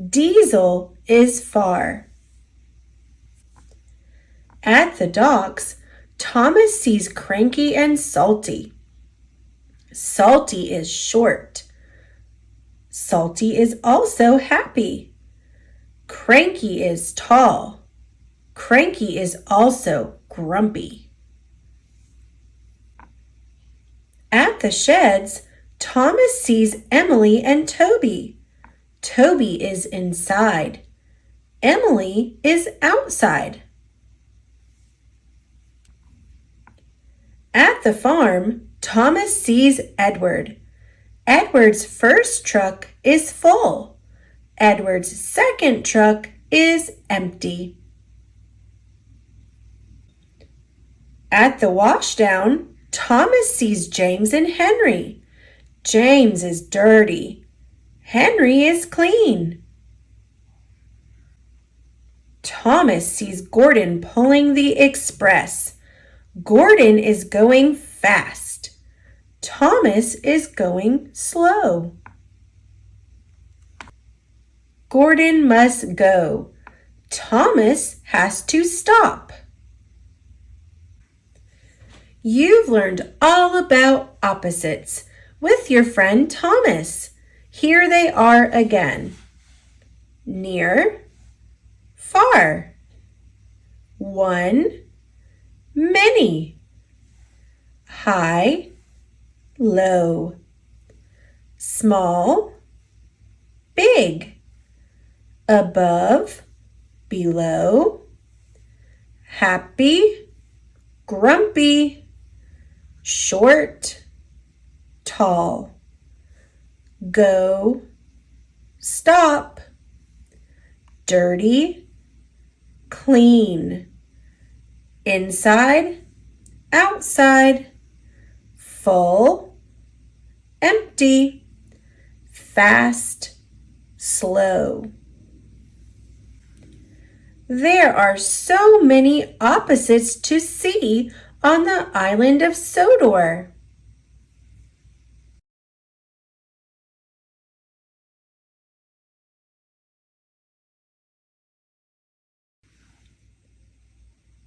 Diesel is far. At the docks, Thomas sees Cranky and Salty. Salty is short. Salty is also happy. Cranky is tall. Cranky is also grumpy. At the sheds, Thomas sees Emily and Toby. Toby is inside. Emily is outside. At the farm, Thomas sees Edward. Edward's first truck is full. Edward's second truck is empty. At the washdown, Thomas sees James and Henry. James is dirty. Henry is clean. Thomas sees Gordon pulling the express. Gordon is going fast. Thomas is going slow. Gordon must go. Thomas has to stop. You've learned all about opposites with your friend Thomas. Here they are again. Near, far. One, many. High, low. Small, big. Above, below. Happy, grumpy. Short, tall. Go, stop. Dirty, clean. Inside, outside. Full, empty. Fast, slow. There are so many opposites to see on the island of Sodor.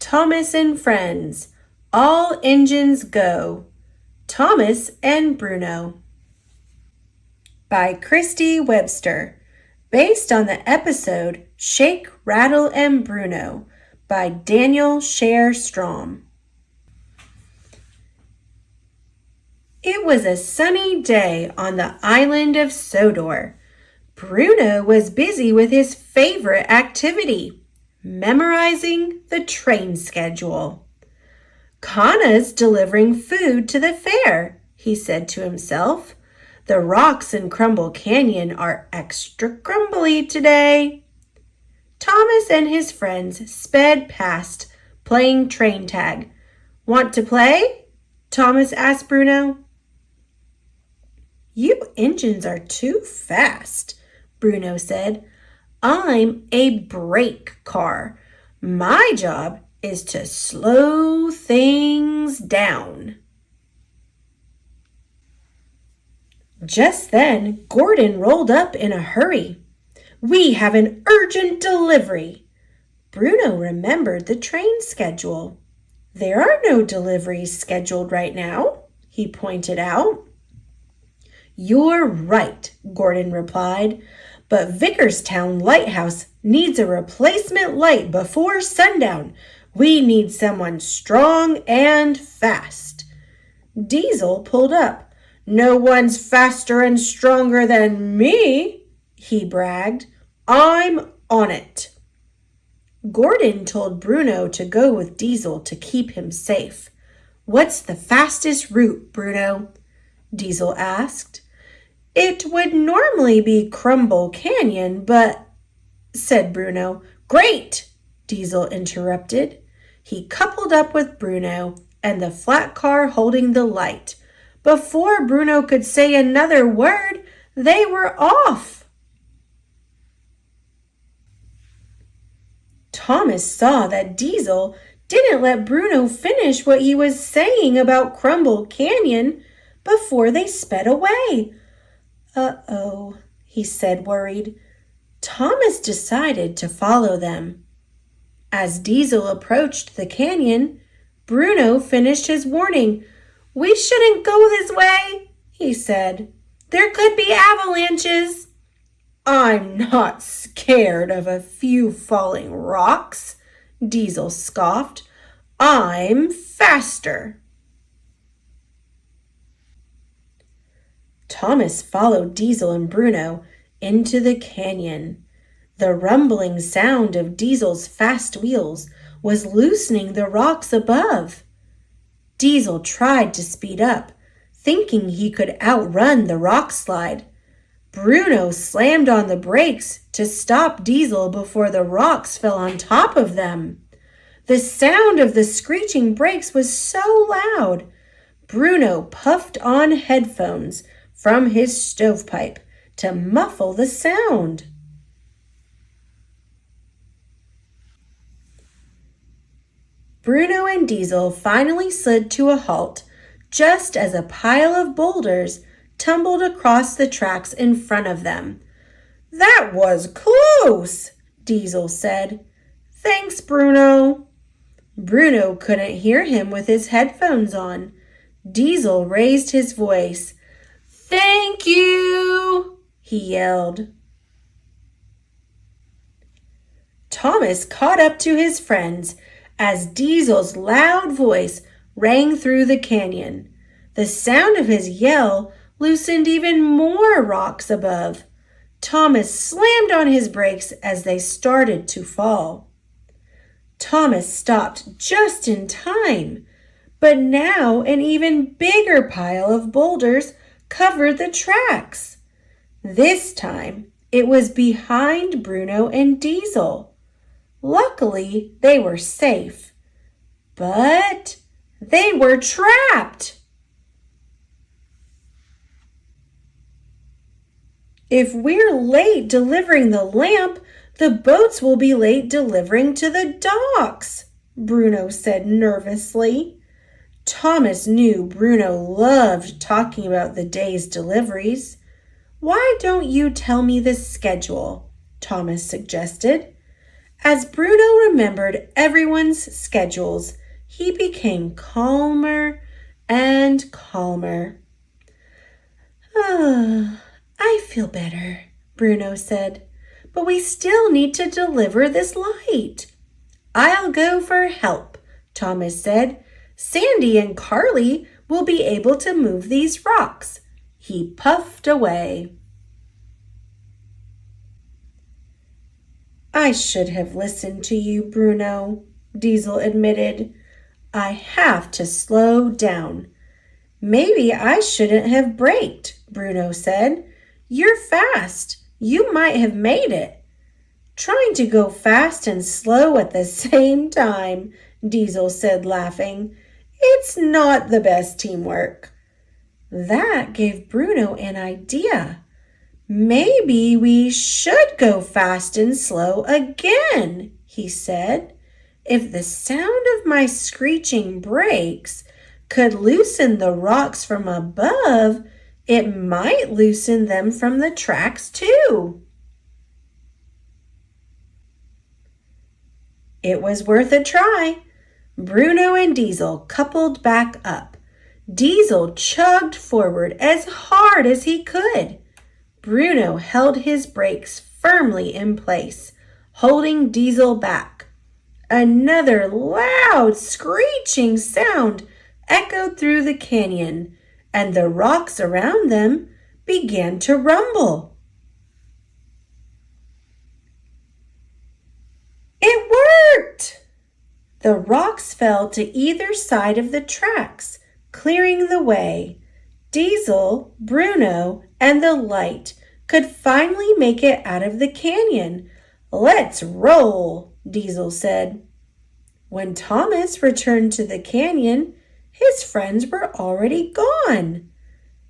Thomas and Friends. All engines go. Thomas and Bruno. By Christy Webster. Based on the episode Shake, Rattle, and Bruno by Daniel Scher Strom. It was a sunny day on the island of Sodor. Bruno was busy with his favorite activity, memorizing the train schedule. Kana's delivering food to the fair, he said to himself. The rocks in Crumble Canyon are extra crumbly today. Thomas and his friends sped past, playing train tag. Want to play? Thomas asked Bruno. You engines are too fast, Bruno said. I'm a brake car. My job is to slow things down. Just then, Gordon rolled up in a hurry. We have an urgent delivery. Bruno remembered the train schedule. There are no deliveries scheduled right now, he pointed out. You're right, Gordon replied, but Vickerstown Lighthouse needs a replacement light before sundown. We need someone strong and fast. Diesel pulled up. No one's faster and stronger than me, he bragged. I'm on it. Gordon told Bruno to go with Diesel to keep him safe. What's the fastest route, Bruno? Diesel asked. It would normally be Crumble Canyon, but, said Bruno. Great, Diesel interrupted. He coupled up with Bruno and the flat car holding the light. Before Bruno could say another word, they were off. Thomas saw that Diesel didn't let Bruno finish what he was saying about Crumble Canyon before they sped away. Uh-oh, he said, worried. Thomas decided to follow them. As Diesel approached the canyon, Bruno finished his warning. We shouldn't go this way, he said. There could be avalanches. I'm not scared of a few falling rocks, Diesel scoffed. I'm faster. Thomas followed Diesel and Bruno into the canyon. The rumbling sound of Diesel's fast wheels was loosening the rocks above. Diesel tried to speed up, thinking he could outrun the rock slide. Bruno slammed on the brakes to stop Diesel before the rocks fell on top of them. The sound of the screeching brakes was so loud. Bruno puffed on headphones from his stovepipe to muffle the sound. Bruno and Diesel finally slid to a halt just as a pile of boulders tumbled across the tracks in front of them. That was close, Diesel said. Thanks, Bruno. Bruno couldn't hear him with his headphones on. Diesel raised his voice. Thank you, he yelled. Thomas caught up to his friends as Diesel's loud voice rang through the canyon. The sound of his yell loosened even more rocks above. Thomas slammed on his brakes as they started to fall. Thomas stopped just in time, but now an even bigger pile of boulders covered the tracks. This time, it was behind Bruno and Diesel. Luckily, they were safe, but they were trapped. If we're late delivering the lamp, the boats will be late delivering to the docks, Bruno said nervously. Thomas knew Bruno loved talking about the day's deliveries. Why don't you tell me the schedule? Thomas suggested. As Bruno remembered everyone's schedules, he became calmer and calmer. "Ah, I feel better," Bruno said, "but we still need to deliver this light." "I'll go for help," Thomas said. "Sandy and Carly will be able to move these rocks." He puffed away. "I should have listened to you, Bruno," Diesel admitted. "I have to slow down." "Maybe I shouldn't have braked," Bruno said. "You're fast. You might have made it." "Trying to go fast and slow at the same time," Diesel said, laughing. "It's not the best teamwork." That gave Bruno an idea. "Maybe we should go fast and slow again," he said. "If the sound of my screeching brakes could loosen the rocks from above, it might loosen them from the tracks too." It was worth a try. Bruno and Diesel coupled back up. Diesel chugged forward as hard as he could. Bruno held his brakes firmly in place, holding Diesel back. Another loud screeching sound echoed through the canyon, and the rocks around them began to rumble. It worked! The rocks fell to either side of the tracks, clearing the way. Diesel, Bruno, and the light could finally make it out of the canyon. "Let's roll," Diesel said. When Thomas returned to the canyon, his friends were already gone.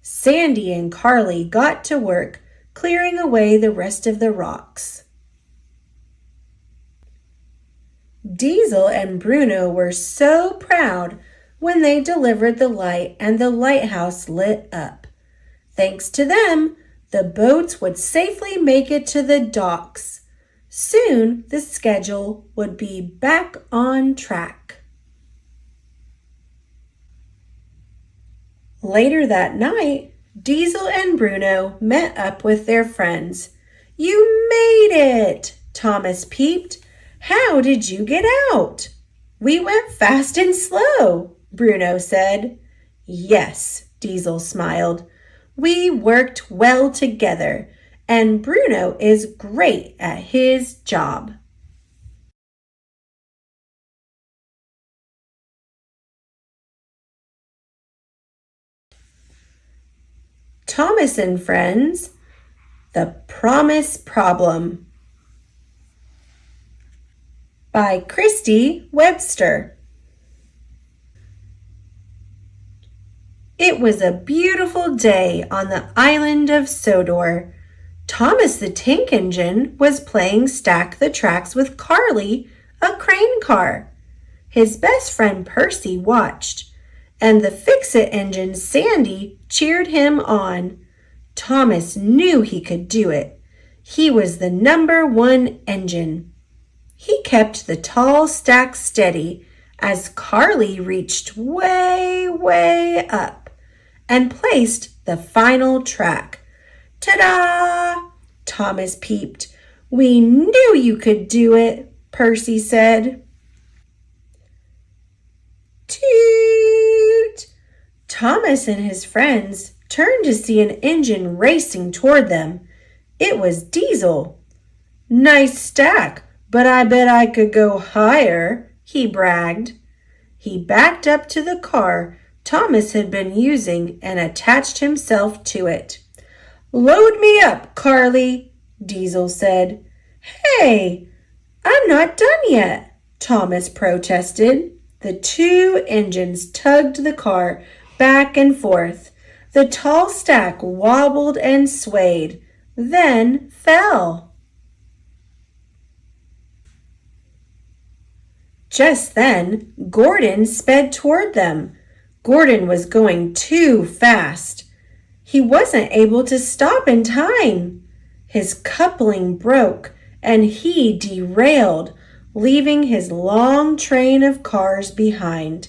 Sandy and Carly got to work clearing away the rest of the rocks. Diesel and Bruno were so proud when they delivered the light and the lighthouse lit up. Thanks to them, the boats would safely make it to the docks. Soon the schedule would be back on track. Later that night, Diesel and Bruno met up with their friends. "You made it!" Thomas peeped. "How did you get out?" "We went fast and slow," Bruno said. "Yes," Diesel smiled. "We worked well together, and Bruno is great at his job." Thomas and Friends, The Promise Problem by Christy Webster. It was a beautiful day on the island of Sodor. Thomas the Tank Engine was playing Stack the Tracks with Carly, a crane car. His best friend Percy watched, and the Fix-It engine Sandy cheered him on. Thomas knew he could do it. He was the #1 engine. He kept the tall stack steady as Carly reached way, way up and placed the final track. "Ta-da!" Thomas peeped. "We knew you could do it," Percy said. Toot! Thomas and his friends turned to see an engine racing toward them. It was Diesel. "Nice stack, but I bet I could go higher," he bragged. He backed up to the car Thomas had been using and attached himself to it. "Load me up, Carly," Diesel said. "Hey, I'm not done yet," Thomas protested. The two engines tugged the car back and forth. The tall stack wobbled and swayed, then fell. Just then, Gordon sped toward them. Gordon was going too fast. He wasn't able to stop in time. His coupling broke and he derailed, leaving his long train of cars behind.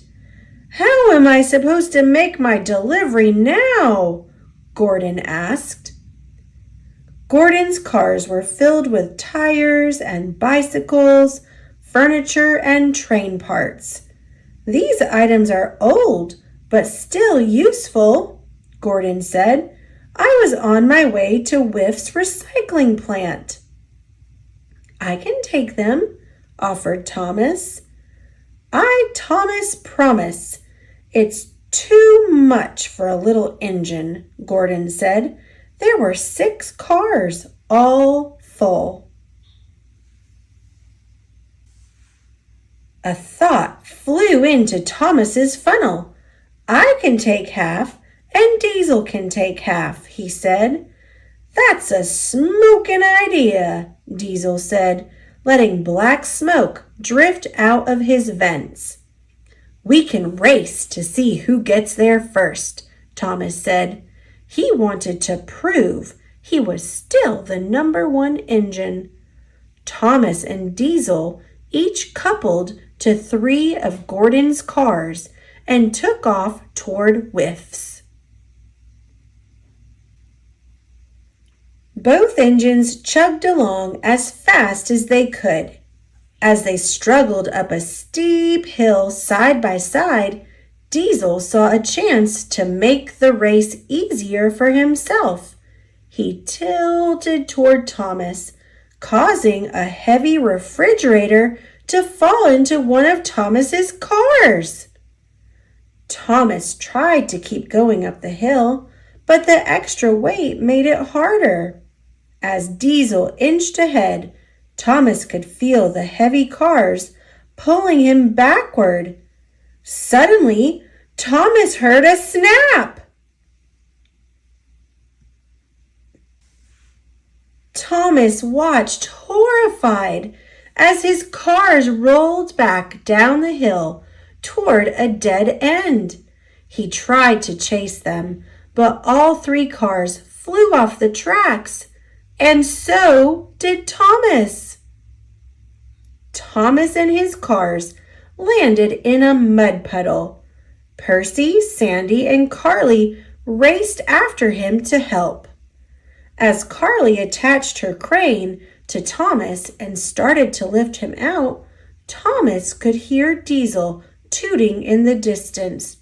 "How am I supposed to make my delivery now?" Gordon asked. Gordon's cars were filled with tires and bicycles, furniture, and train parts. "These items are old, but still useful," Gordon said. "I was on my way to Whiff's recycling plant." "I can take them," offered Thomas. Thomas, promise. "It's too much for a little engine," Gordon said. There were 6 cars, all full. A thought flew into Thomas's funnel. "I can take half, and Diesel can take half," he said. "That's a smokin' idea," Diesel said, letting black smoke drift out of his vents. "We can race to see who gets there first," Thomas said. He wanted to prove he was still the #1 engine. Thomas and Diesel each coupled to 3 of Gordon's cars and took off toward Whiff's. Both engines chugged along as fast as they could. As they struggled up a steep hill side by side, Diesel saw a chance to make the race easier for himself. He tilted toward Thomas, causing a heavy refrigerator to fall into one of Thomas's cars. Thomas tried to keep going up the hill, but the extra weight made it harder. As Diesel inched ahead, Thomas could feel the heavy cars pulling him backward. Suddenly, Thomas heard a snap. Thomas watched horrified as his cars rolled back down the hill toward a dead end. He tried to chase them, but all 3 cars flew off the tracks, and so did Thomas. Thomas and his cars landed in a mud puddle. Percy, Sandy, and Carly raced after him to help. As Carly attached her crane to Thomas and started to lift him out, Thomas could hear Diesel tooting in the distance.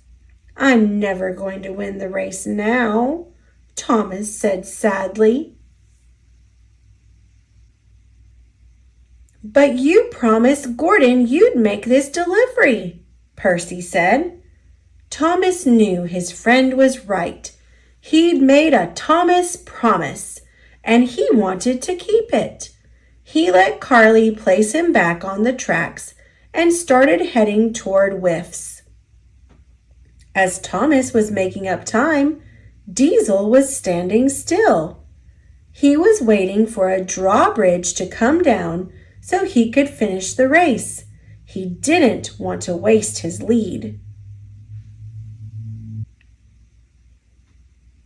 "I'm never going to win the race now," Thomas said sadly. "But you promised Gordon you'd make this delivery," Percy said. Thomas knew his friend was right. He'd made a Thomas promise, and he wanted to keep it. He let Carly place him back on the tracks and started heading toward Whiff's. As Thomas was making up time, Diesel was standing still. He was waiting for a drawbridge to come down so he could finish the race. He didn't want to waste his lead.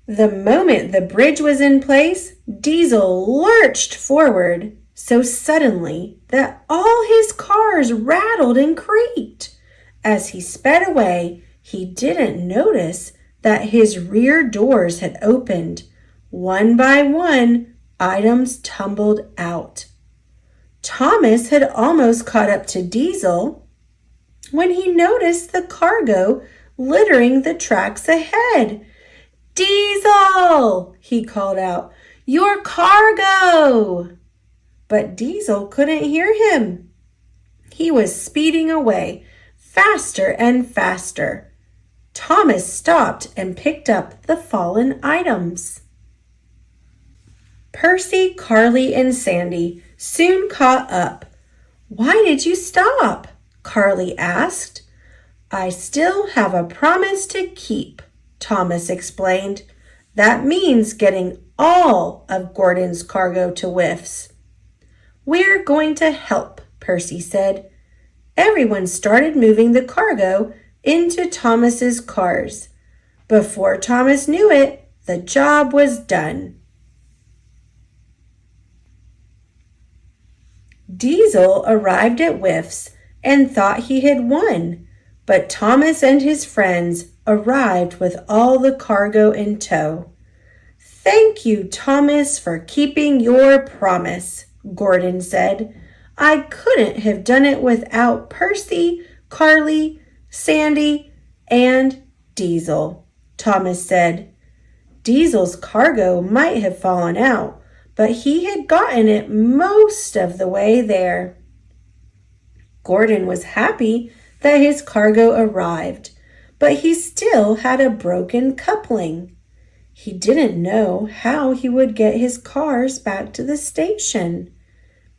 The moment the bridge was in place, Diesel lurched forward so suddenly that all his cars rattled and creaked. As he sped away, he didn't notice that his rear doors had opened. One by one, items tumbled out. Thomas had almost caught up to Diesel when he noticed the cargo littering the tracks ahead. "Diesel!" he called out. "Your cargo!" But Diesel couldn't hear him. He was speeding away, faster and faster. Thomas stopped and picked up the fallen items. Percy, Carly, and Sandy soon caught up. "Why did you stop?" Carly asked. "I still have a promise to keep," Thomas explained. "That means getting all of Gordon's cargo to Whiff's." "We're going to help," Percy said. Everyone started moving the cargo into Thomas's cars. Before Thomas knew it, the job was done. Diesel arrived at Whiff's and thought he had won, but Thomas and his friends arrived with all the cargo in tow. "Thank you, Thomas, for keeping your promise," Gordon said. "I couldn't have done it without Percy, Carly, Sandy, and Diesel," Thomas said. Diesel's cargo might have fallen out, but he had gotten it most of the way there. Gordon was happy that his cargo arrived, but he still had a broken coupling. He didn't know how he would get his cars back to the station.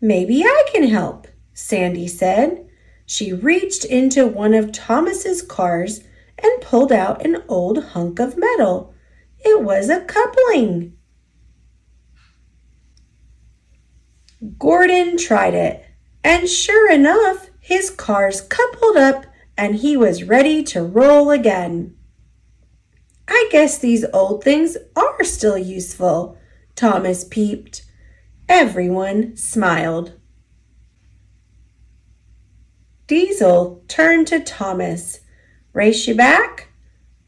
"Maybe I can help," Sandy said. She reached into one of Thomas's cars and pulled out an old hunk of metal. It was a coupling. Gordon tried it, and sure enough, his cars coupled up and he was ready to roll again. "I guess these old things are still useful," Thomas peeped. Everyone smiled. Diesel turned to Thomas. "Race you back?"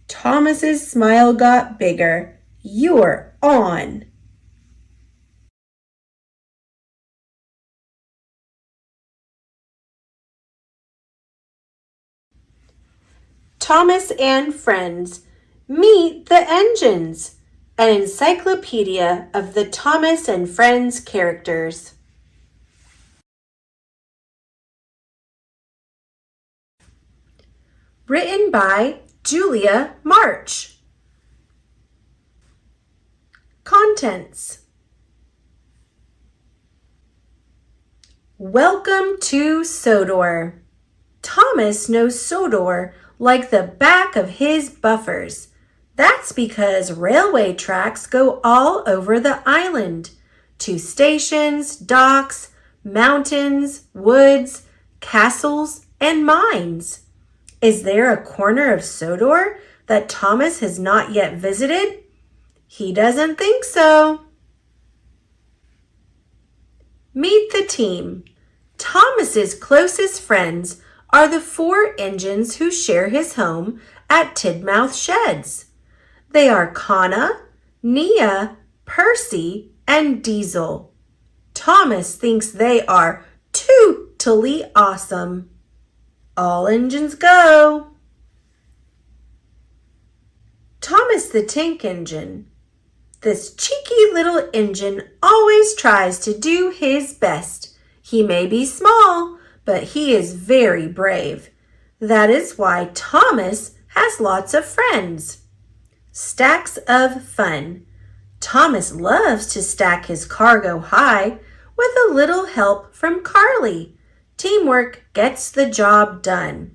Thomas's smile got bigger. "You're on." Thomas and Friends. Meet the Engines, an encyclopedia of the Thomas and Friends characters. Written by Julia March. Contents. Welcome to Sodor. Thomas knows Sodor like the back of his buffers. That's because railway tracks go all over the island, to stations, docks, mountains, woods, castles, and mines. Is there a corner of Sodor that Thomas has not yet visited? He doesn't think so. Meet the team. Thomas's closest friends are the 4 engines who share his home at Tidmouth Sheds. They are Kana, Nia, Percy, and Diesel. Thomas thinks they are totally awesome. All engines go. Thomas the Tank Engine. This cheeky little engine always tries to do his best. He may be small, but he is very brave. That is why Thomas has lots of friends. Stacks of fun. Thomas loves to stack his cargo high with a little help from Carly. Teamwork gets the job done.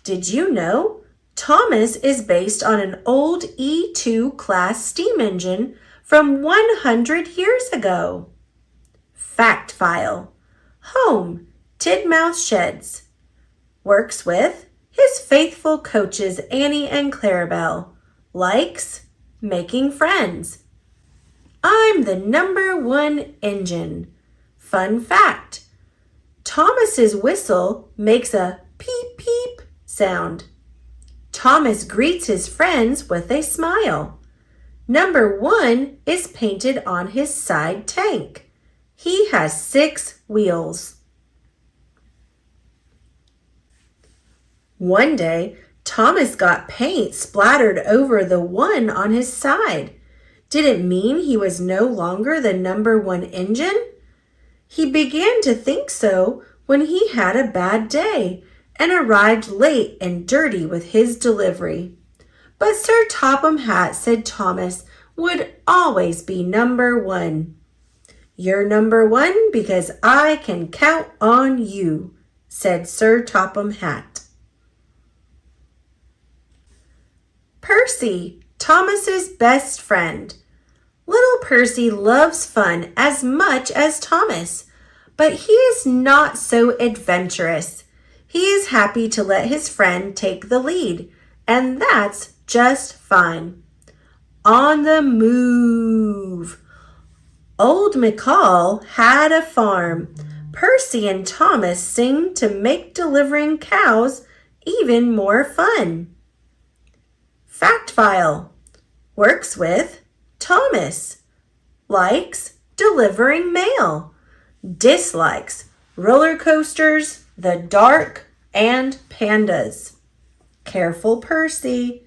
Did you know Thomas is based on an old E2 class steam engine from 100 years ago? Fact file. Home, Tidmouth Sheds. Works with his faithful coaches Annie and Clarabelle. Likes making friends. I'm the #1 engine. Fun fact. Thomas's whistle makes a peep peep sound. Thomas greets his friends with a smile. #1 is painted on his side tank. He has 6 wheels. One day, Thomas got paint splattered over the 1 on his side. Did it mean he was no longer the #1 engine? He began to think so when he had a bad day and arrived late and dirty with his delivery. But Sir Topham Hatt said Thomas would always be #1. "You're #1 because I can count on you," said Sir Topham Hatt. Percy, Thomas's best friend. Little Percy loves fun as much as Thomas, but he is not so adventurous. He is happy to let his friend take the lead, and that's just fine. On the move. Old McCall had a farm, Percy and Thomas sing to make delivering cows even more fun. Fact file. Works with Thomas. Likes delivering mail. Dislikes roller coasters, the dark, and pandas. Careful, Percy.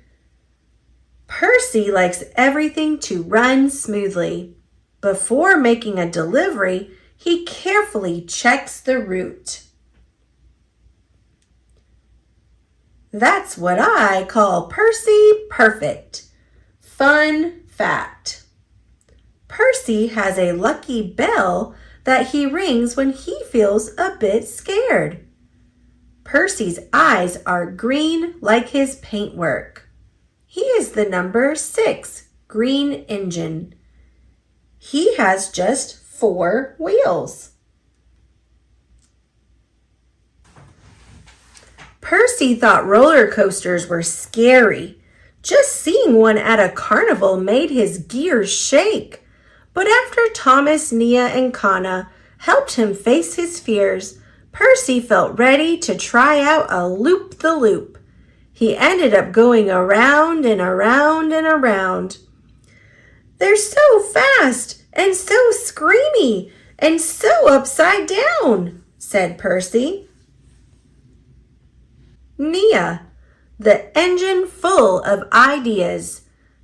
Percy likes everything to run smoothly. Before making a delivery, he carefully checks the route. That's what I call Percy perfect. Fun fact. Percy has a lucky bell that he rings when he feels a bit scared. Percy's eyes are green like his paintwork. He is the number 6 green engine. He has just 4 wheels. Percy thought roller coasters were scary. Just seeing one at a carnival made his gears shake. But after Thomas, Nia, and Kana helped him face his fears, Percy felt ready to try out a loop-the-loop. He ended up going around and around and around. They're so fast and so screamy and so upside down, said Percy. Nia, the engine full of ideas.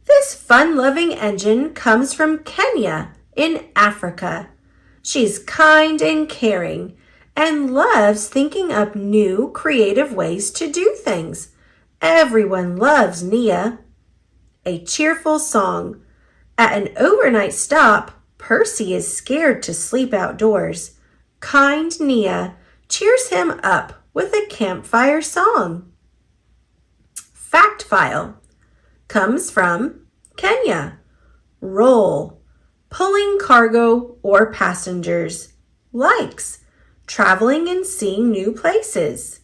This fun-loving engine comes from Kenya in Africa. She's kind and caring and loves thinking up new, creative ways to do things. Everyone loves Nia. A cheerful song. At an overnight stop, Percy is scared to sleep outdoors. Kind Nia cheers him up with a campfire song. Fact file. Comes from Kenya. Roll. Pulling cargo or passengers. Likes. Traveling and seeing new places.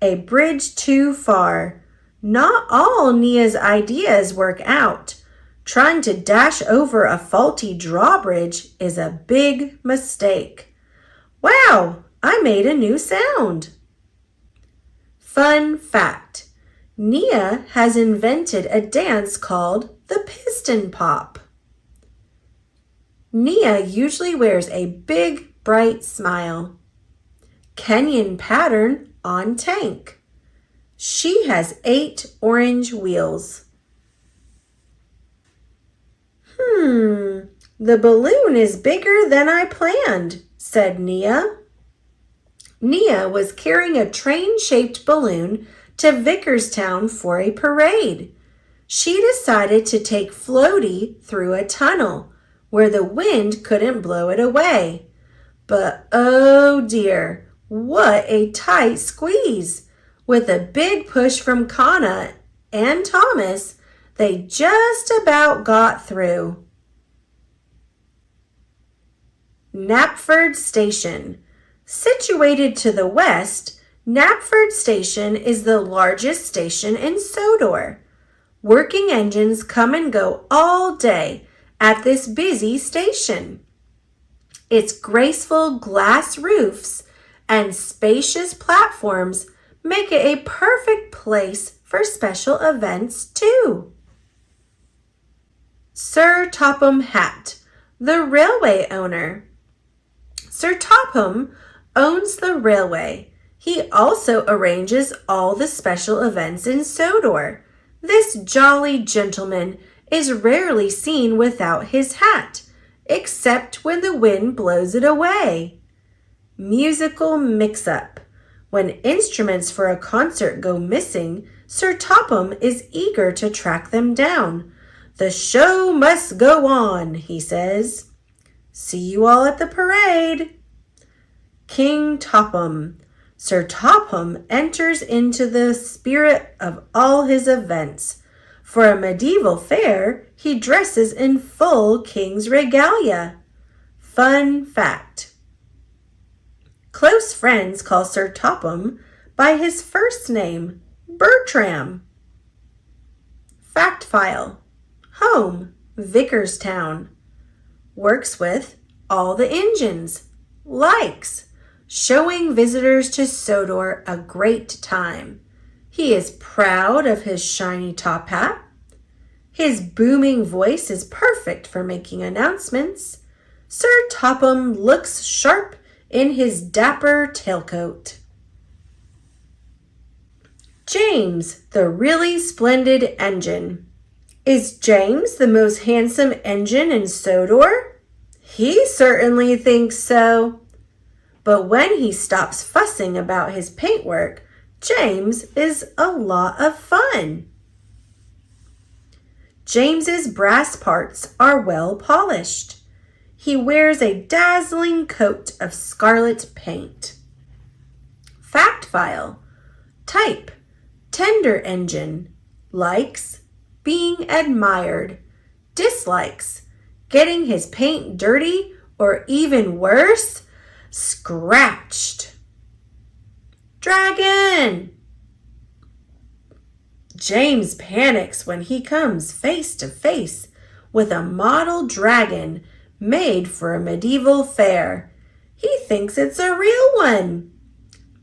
A bridge too far. Not all Nia's ideas work out. Trying to dash over a faulty drawbridge is a big mistake. Wow, I made a new sound. Fun fact. Nia has invented a dance called the piston pop. Nia usually wears a big, bright smile. Kenyan pattern on tank. She has 8 orange wheels. The balloon is bigger than I planned, said Nia. Nia was carrying a train-shaped balloon to Vickerstown for a parade. She decided to take Floaty through a tunnel where the wind couldn't blow it away. But oh dear, what a tight squeeze! With a big push from Kana and Thomas, they just about got through. Knapford Station. Situated to the west, Knapford Station is the largest station in Sodor. Working engines come and go all day at this busy station. Its graceful glass roofs and spacious platforms make it a perfect place for special events too. Sir Topham Hatt, the railway owner. Sir Topham owns the railway. He also arranges all the special events in Sodor. This jolly gentleman is rarely seen without his hat, except when the wind blows it away. Musical mix-up. When instruments for a concert go missing, Sir Topham is eager to track them down. The show must go on, he says. See you all at the parade. King Topham. Sir Topham enters into the spirit of all his events. For a medieval fair, he dresses in full king's regalia. Fun fact. Close friends call Sir Topham by his first name, Bertram. Fact file. Home, Vickerstown. Works with all the engines. likes, showing visitors to Sodor a great time. He is proud of his shiny top hat. His booming voice is perfect for making announcements. Sir Topham looks sharp in his dapper tailcoat. James, the really splendid engine. Is James the most handsome engine in Sodor? He certainly thinks so. But when he stops fussing about his paintwork, James is a lot of fun. James's brass parts are well polished. He wears a dazzling coat of scarlet paint. Fact file. Type. Tender engine. Likes. Being admired. Dislikes. Getting his paint dirty, or even worse, scratched. Dragon. James panics when he comes face to face with a model dragon made for a medieval fair. He thinks it's a real one.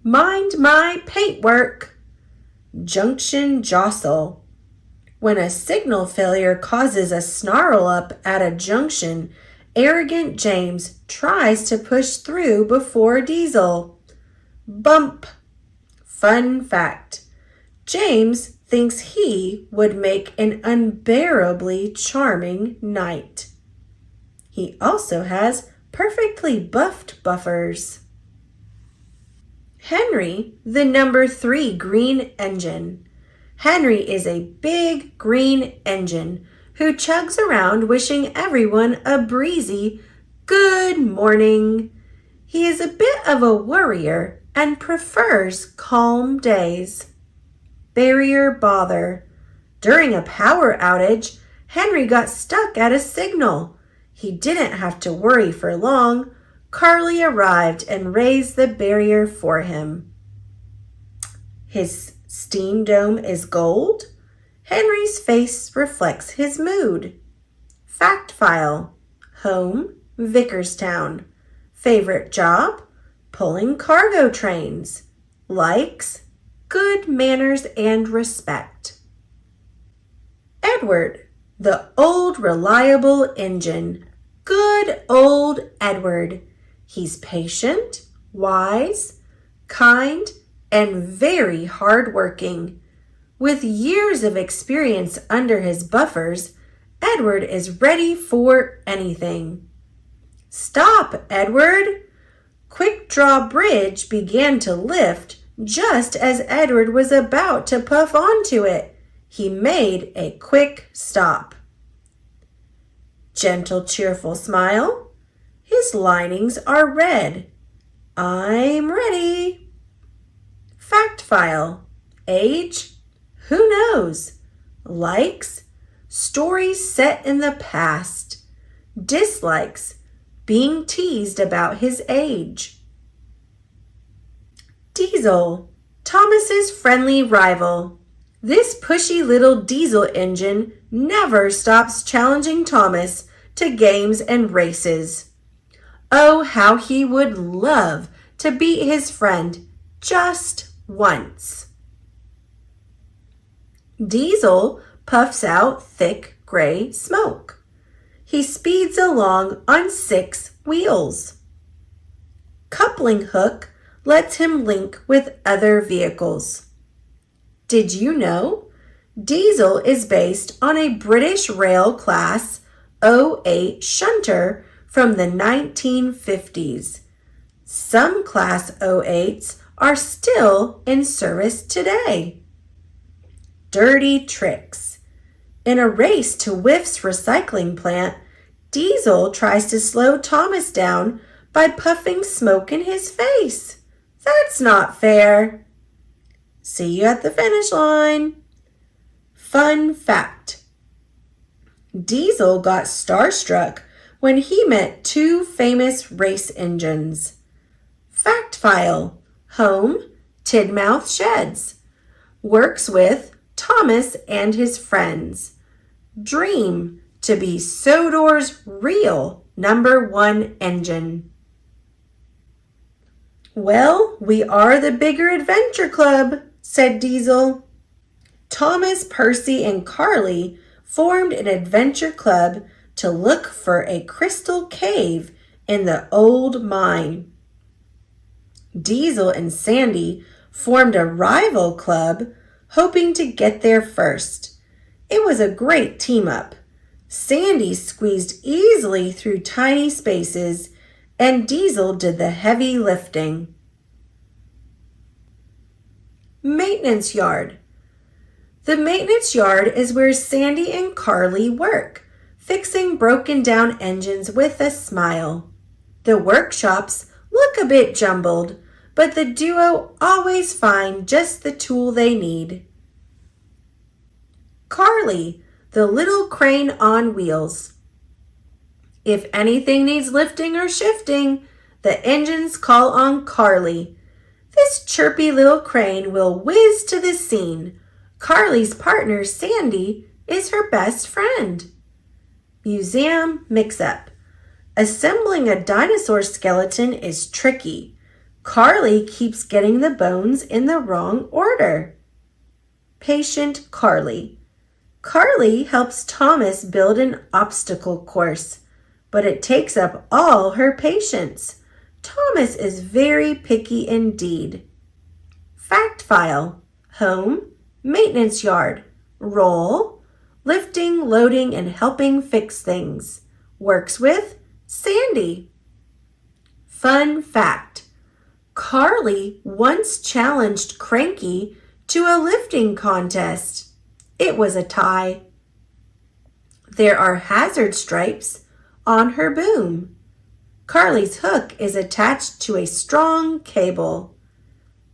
Mind my paintwork. Junction jostle. When a signal failure causes a snarl up at a junction, arrogant James tries to push through before Diesel. Bump. Fun fact. James thinks he would make an unbearably charming knight. He also has perfectly buffed buffers. Henry, the number 3 green engine. Henry is a big green engine who chugs around wishing everyone a breezy good morning. He is a bit of a worrier and prefers calm days. Barrier bother. During a power outage, Henry got stuck at a signal. He didn't have to worry for long. Carly arrived and raised the barrier for him. His steam dome is gold. Henry's face reflects his mood. Fact file. Home, Vickerstown. Favorite job? Pulling cargo trains. Likes? Good manners and respect. Edward, the old reliable engine. Good old Edward. He's patient, wise, kind, and very hardworking. With years of experience under his buffers, Edward is ready for anything. Stop, Edward! Quick Draw Bridge began to lift just as Edward was about to puff onto it. He made a quick stop. Gentle, cheerful smile. His linings are red. I'm ready. Fact file. Age? Who knows? Likes? Stories set in the past. Dislikes? Being teased about his age. Diesel, Thomas's friendly rival. This pushy little diesel engine never stops challenging Thomas to games and races. Oh, how he would love to beat his friend just once. Diesel puffs out thick gray smoke. He speeds along on 6 wheels. Coupling hook lets him link with other vehicles. Did you know? Diesel is based on a British Rail Class 08 shunter from the 1950s. Some Class 08s are still in service today. Dirty tricks. In a race to Whiff's recycling plant, Diesel tries to slow Thomas down by puffing smoke in his face. That's not fair. See you at the finish line. Fun fact. Diesel got starstruck when he met 2 famous race engines. Fact file. Home, Tidmouth Sheds. Works with Thomas and his friends. Dream to be Sodor's real number 1 engine. Well, we are the bigger adventure club, said Diesel. Thomas, Percy, and Carly formed an adventure club to look for a crystal cave in the old mine. Diesel and Sandy formed a rival club, hoping to get there first. It was a great team-up. Sandy squeezed easily through tiny spaces, and Diesel did the heavy lifting. Maintenance yard. The maintenance yard is where Sandy and Carly work, fixing broken down engines with a smile. The workshops look a bit jumbled, but the duo always find just the tool they need. Carly, the little crane on wheels. If anything needs lifting or shifting, the engines call on Carly. This chirpy little crane will whiz to the scene. Carly's partner, Sandy, is her best friend. Museum mix-up. Assembling a dinosaur skeleton is tricky. Carly keeps getting the bones in the wrong order. Patient Carly. Carly helps Thomas build an obstacle course, but it takes up all her patience. Thomas is very picky indeed. Fact file. Home, maintenance yard. Role, lifting, loading, and helping fix things. Works with Sandy. Fun fact. Carly once challenged Cranky to a lifting contest. It was a tie. There are hazard stripes on her boom. Carly's hook is attached to a strong cable.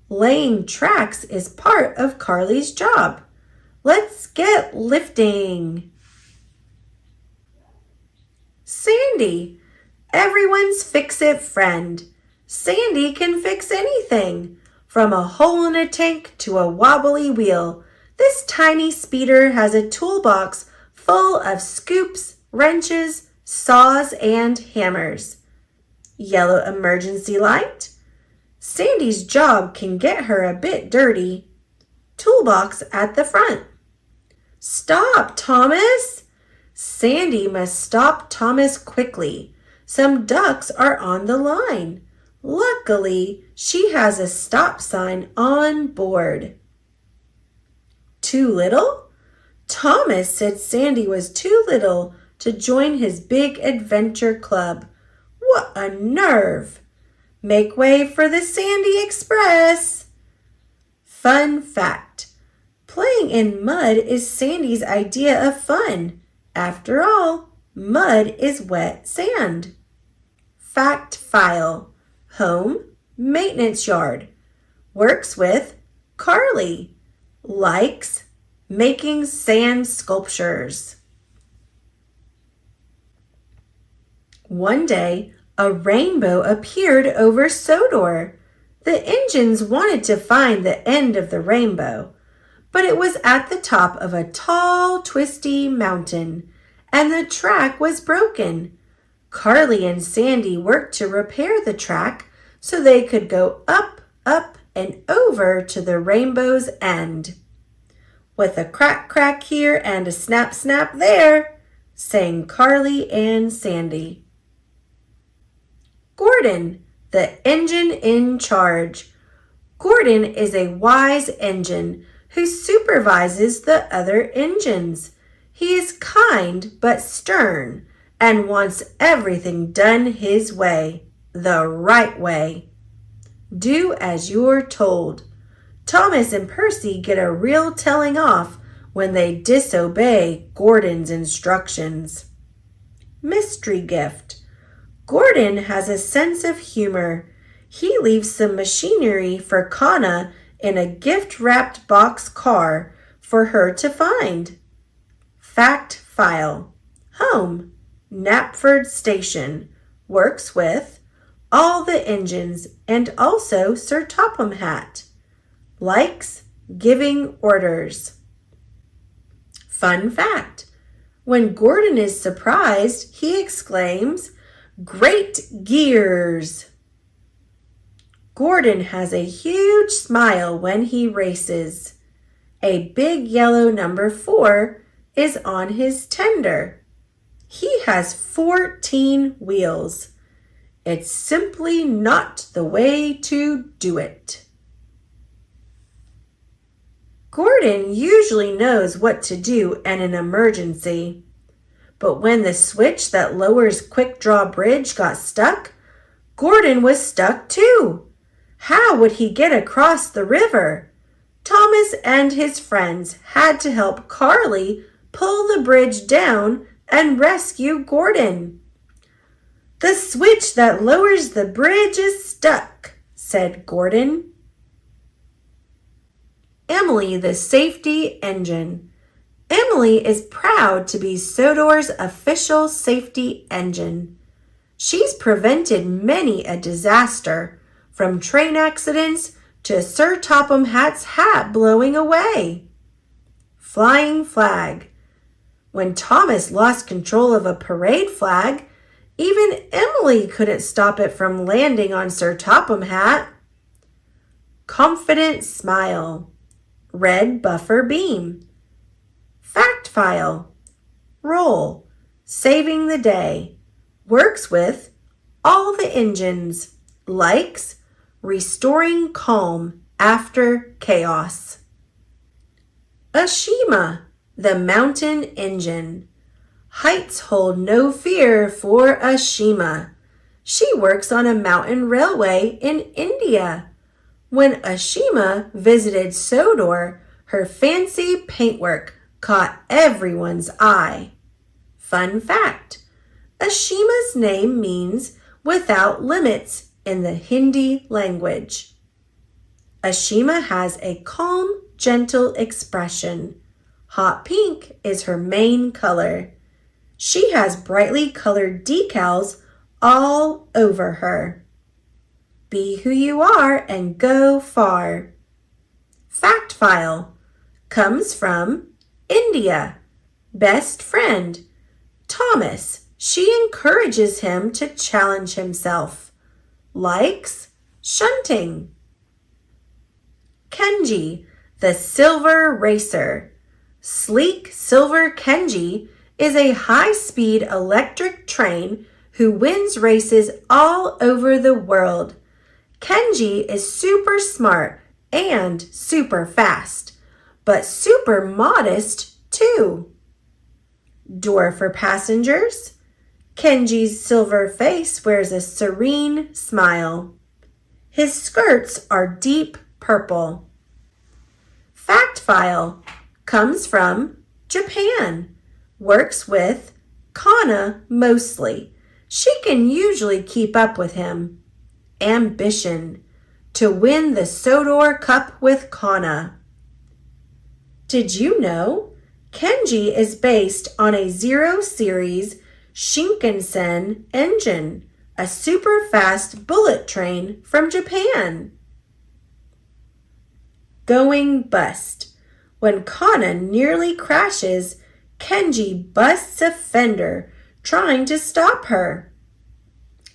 Laying tracks is part of Carly's job. Let's get lifting. Sandy, everyone's fix-it friend. Sandy can fix anything, from a hole in a tank to a wobbly wheel. This tiny speeder has a toolbox full of scoops, wrenches, saws, and hammers. Yellow emergency light. Sandy's job can get her a bit dirty. Toolbox at the front. Stop, Thomas! Sandy must stop Thomas quickly. Some ducks are on the line. Luckily, she has a stop sign on board. Too little? Thomas said Sandy was too little to join his big adventure club. What a nerve! Make way for the Sandy Express. Fun fact. Playing in mud is Sandy's idea of fun. After all, mud is wet sand. Fact file. Home, maintenance yard. Works with Carly. Likes making sand sculptures. One day, a rainbow appeared over Sodor. The engines wanted to find the end of the rainbow, but it was at the top of a tall, twisty mountain, and the track was broken. Carly and Sandy worked to repair the track so they could go up, up, and over to the rainbow's end. With a crack, crack here and a snap, snap there, sang Carly and Sandy. Gordon, the engine in charge. Gordon is a wise engine who supervises the other engines. He is kind but stern and wants everything done his way, the right way. Do as you're told. Thomas and Percy get a real telling off when they disobey Gordon's instructions. Mystery gift. Gordon has a sense of humor. He leaves some machinery for Kana in a gift-wrapped box car for her to find. Fact file. Home, Knapford Station. Works with all the engines and also Sir Topham Hatt. Likes giving orders. Fun fact. When Gordon is surprised, he exclaims, "Great gears!" Gordon has a huge smile when he races. A big yellow number 4 is on his tender. He has 14 wheels. It's simply not the way to do it. Gordon usually knows what to do in an emergency. But when the switch that lowers Quick Draw Bridge got stuck, Gordon was stuck too. How would he get across the river? Thomas and his friends had to help Carly pull the bridge down and rescue Gordon. "The switch that lowers the bridge is stuck," said Gordon. Emily, the safety engine. Emily is proud to be Sodor's official safety engine. She's prevented many a disaster, from train accidents to Sir Topham Hatt's hat blowing away. Flying flag. When Thomas lost control of a parade flag, even Emily couldn't stop it from landing on Sir Topham Hatt. Confident smile. Red buffer beam. Fact file. Roll. Saving the day. Works with all the engines. Likes restoring calm after chaos. Ashima, the mountain engine. Heights hold no fear for Ashima. She works on a mountain railway in India. When Ashima visited Sodor, her fancy paintwork caught everyone's eye. Fun fact, Ashima's name means without limits in the Hindi language. Ashima has a calm, gentle expression. Hot pink is her main color. She has brightly colored decals all over her. Be who you are and go far. Fact file comes from India. Best friend, Thomas. She encourages him to challenge himself. Likes shunting. Kenji, the silver racer. Sleek silver Kenji is a high-speed electric train who wins races all over the world. Kenji is super smart and super fast, but super modest too. Door for passengers. Kenji's silver face wears a serene smile. His skirts are deep purple. Fact file comes from Japan. Works with Kana mostly. She can usually keep up with him. Ambition, to win the Sodor Cup with Kana. Did you know Kenji is based on a Zero Series Shinkansen engine, a super fast bullet train from Japan? Going bust. When Kana nearly crashes, Kenji busts a fender trying to stop her.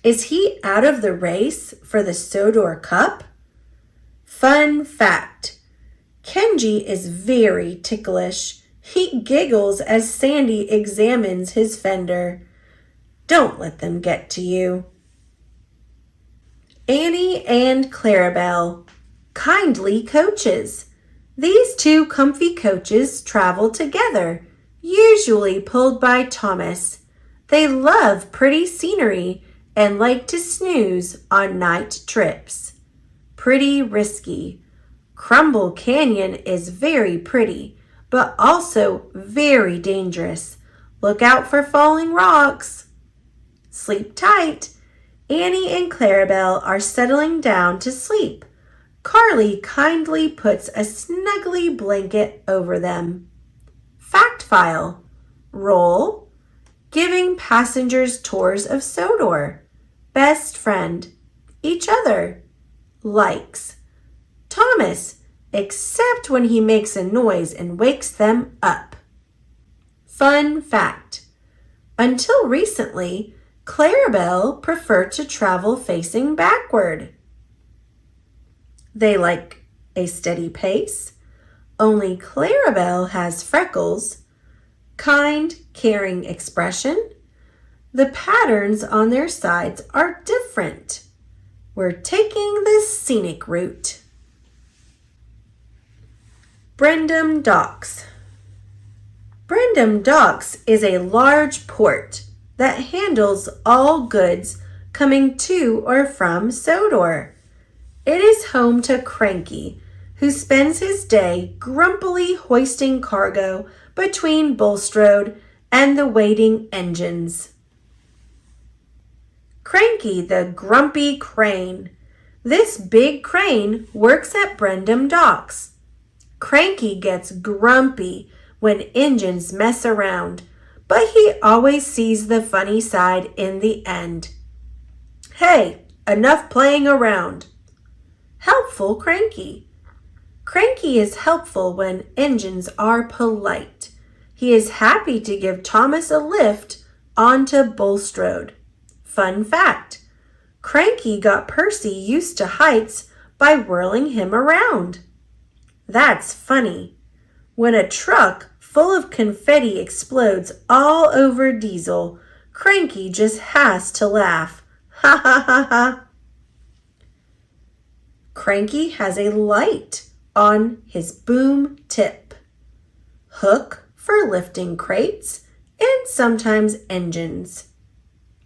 Is he out of the race for the Sodor Cup? Fun fact, Kenji is very ticklish. He giggles as Sandy examines his fender. Don't let them get to you. Annie and Clarabelle, kindly coaches. These two comfy coaches travel together, usually pulled by Thomas. They love pretty scenery and like to snooze on night trips. Pretty risky. Crumble Canyon is very pretty, but also very dangerous. Look out for falling rocks. Sleep tight. Annie and Clarabelle are settling down to sleep. Carly kindly puts a snuggly blanket over them. Fact file. Roll. Giving passengers tours of Sodor. Best friend. Each other. Likes. Thomas, except when he makes a noise and wakes them up. Fun fact. Until recently, Clarabelle preferred to travel facing backward. They like a steady pace. Only Clarabelle has freckles. Kind, caring expression. The patterns on their sides are different. We're taking the scenic route. Brendam Docks. Brendam Docks is a large port that handles all goods coming to or from Sodor. It is home to Cranky, who spends his day grumpily hoisting cargo between Bulstrode and the waiting engines. Cranky the grumpy crane. This big crane works at Brendam Docks. Cranky gets grumpy when engines mess around, but he always sees the funny side in the end. Hey, enough playing around. Helpful Cranky. Cranky is helpful when engines are polite. He is happy to give Thomas a lift onto Bulstrode. Fun fact, Cranky got Percy used to heights by whirling him around. That's funny. When a truck full of confetti explodes all over Diesel, Cranky just has to laugh. Ha ha ha ha. Cranky has a light on his boom tip. Hook for lifting crates and sometimes engines.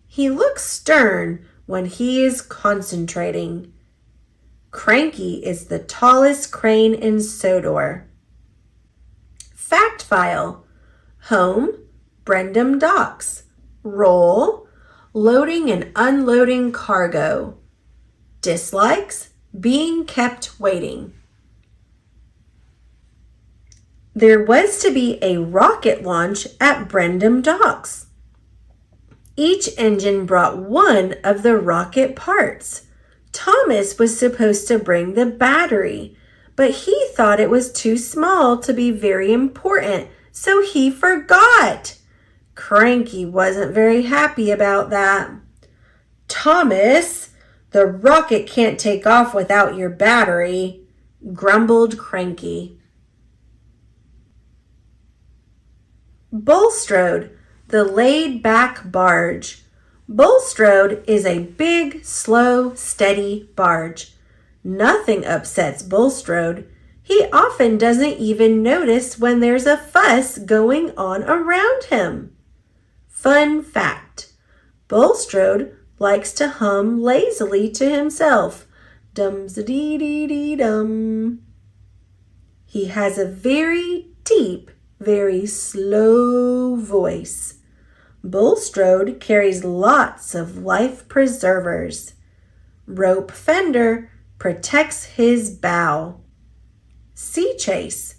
He looks stern when he is concentrating. Cranky is the tallest crane in Sodor. Fact file. Home, Brendam Docks. Role, loading and unloading cargo. Dislikes, being kept waiting. There was to be a rocket launch at Brendam Docks. Each engine brought one of the rocket parts. Thomas was supposed to bring the battery, but he thought it was too small to be very important, so he forgot. Cranky wasn't very happy about that. Thomas, the rocket can't take off without your battery, grumbled Cranky. Bulstrode, the laid-back barge. Bulstrode is a big, slow, steady barge. Nothing upsets Bulstrode. He often doesn't even notice when there's a fuss going on around him. Fun fact, Bulstrode likes to hum lazily to himself. Dum-za-dee-dee-dee-dum. He has a very deep, very slow voice. Bulstrode carries lots of life preservers. Rope fender protects his bow. Sea chase.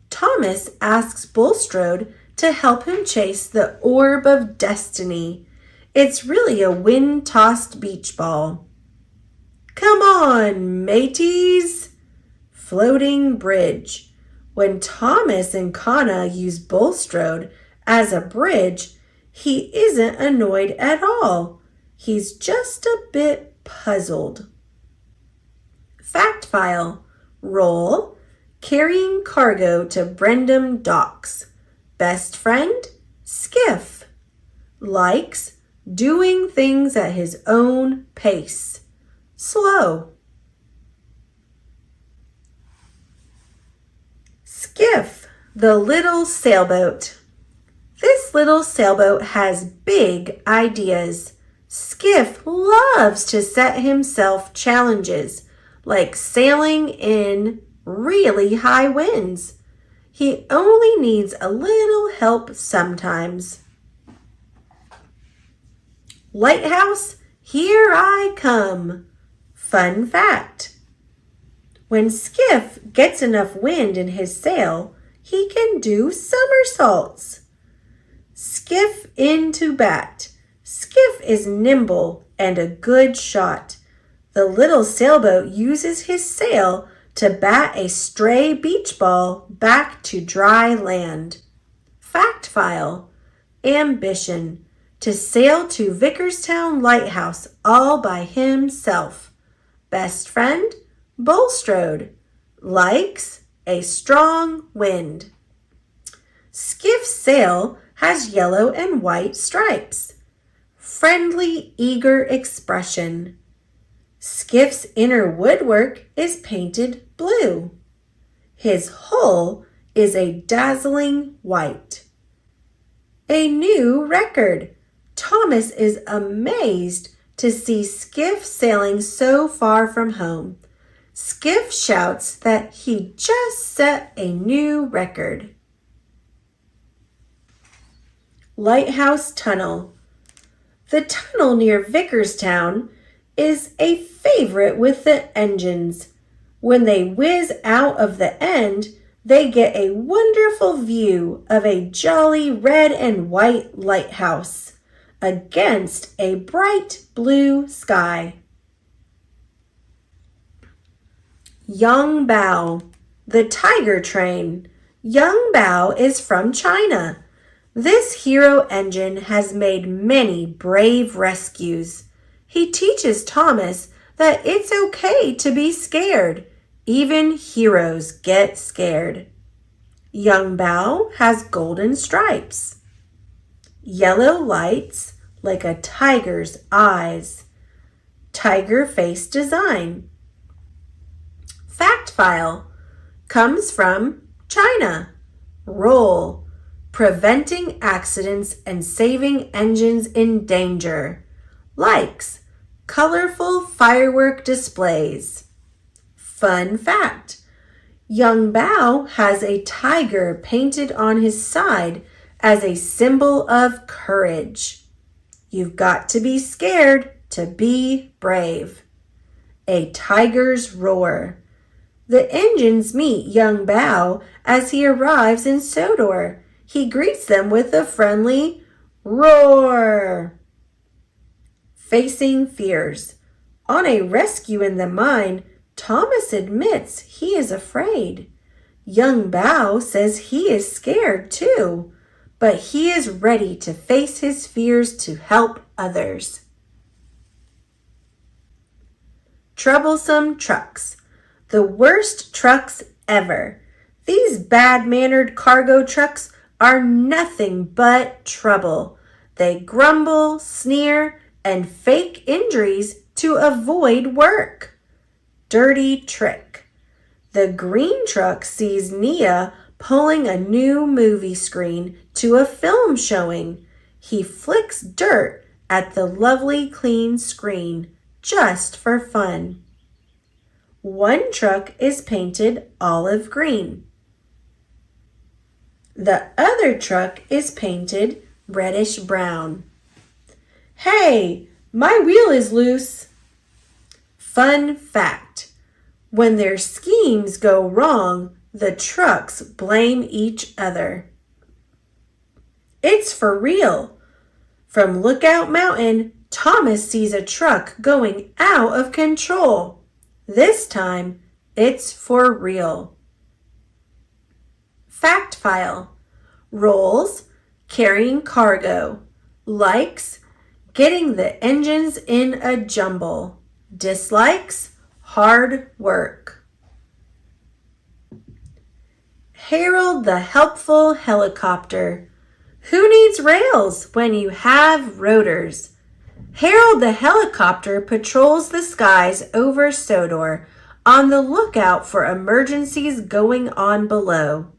Thomas asks Bulstrode to help him chase the orb of destiny. It's really a wind-tossed beach ball. Come on, mateys! Floating bridge. When Thomas and Kana use Bulstrode as a bridge, he isn't annoyed at all. He's just a bit puzzled. Fact file. Role, carrying cargo to Brendam Docks. Best friend, Skiff. Likes, doing things at his own pace. Slow. Skiff, the little sailboat. This little sailboat has big ideas. Skiff loves to set himself challenges, like sailing in really high winds. He only needs a little help sometimes. Lighthouse, here I come. Fun fact. When Skiff gets enough wind in his sail, he can do somersaults. Skiff into bat. Skiff is nimble and a good shot. The little sailboat uses his sail to bat a stray beach ball back to dry land. Fact file. Ambition. To sail to Vickerstown Lighthouse all by himself. Best friend, Bulstrode, likes a strong wind. Skiff's sail has yellow and white stripes. Friendly, eager expression. Skiff's inner woodwork is painted blue. His hull is a dazzling white. A new record. Thomas is amazed to see Skiff sailing so far from home. Skiff shouts that he just set a new record. Lighthouse Tunnel. The tunnel near Vickerstown is a favorite with the engines. When they whiz out of the end, they get a wonderful view of a jolly red and white lighthouse against a bright blue sky. Young Bao, the tiger train. Young Bao is from China. This hero engine has made many brave rescues. He teaches Thomas that it's okay to be scared. Even heroes get scared. Young Bao has golden stripes. Yellow lights like a tiger's eyes. Tiger face design. Fact file comes from China. Roll, preventing accidents and saving engines in danger. Likes, colorful firework displays. Fun fact, Young Bao has a tiger painted on his side as a symbol of courage. You've got to be scared to be brave. A tiger's roar. The engines meet Young Bao as he arrives in Sodor. He greets them with a friendly roar. Facing fears. On a rescue in the mine, Thomas admits he is afraid. Young Bao says he is scared too, but he is ready to face his fears to help others. Troublesome trucks. The worst trucks ever. These bad-mannered cargo trucks are nothing but trouble. They grumble, sneer, and fake injuries to avoid work. Dirty trick. The green truck sees Nia pulling a new movie screen to a film showing. He flicks dirt at the lovely clean screen just for fun. One truck is painted olive green. The other truck is painted reddish brown. Hey, my wheel is loose. Fun fact, when their schemes go wrong, the trucks blame each other. It's for real. From Lookout Mountain, Thomas sees a truck going out of control. This time, it's for real. Fact file. Rolls, carrying cargo. Likes, getting the engines in a jumble. Dislikes, hard work. Harold the helpful helicopter. Who needs rails when you have rotors? Harold the helicopter patrols the skies over Sodor, on the lookout for emergencies going on below.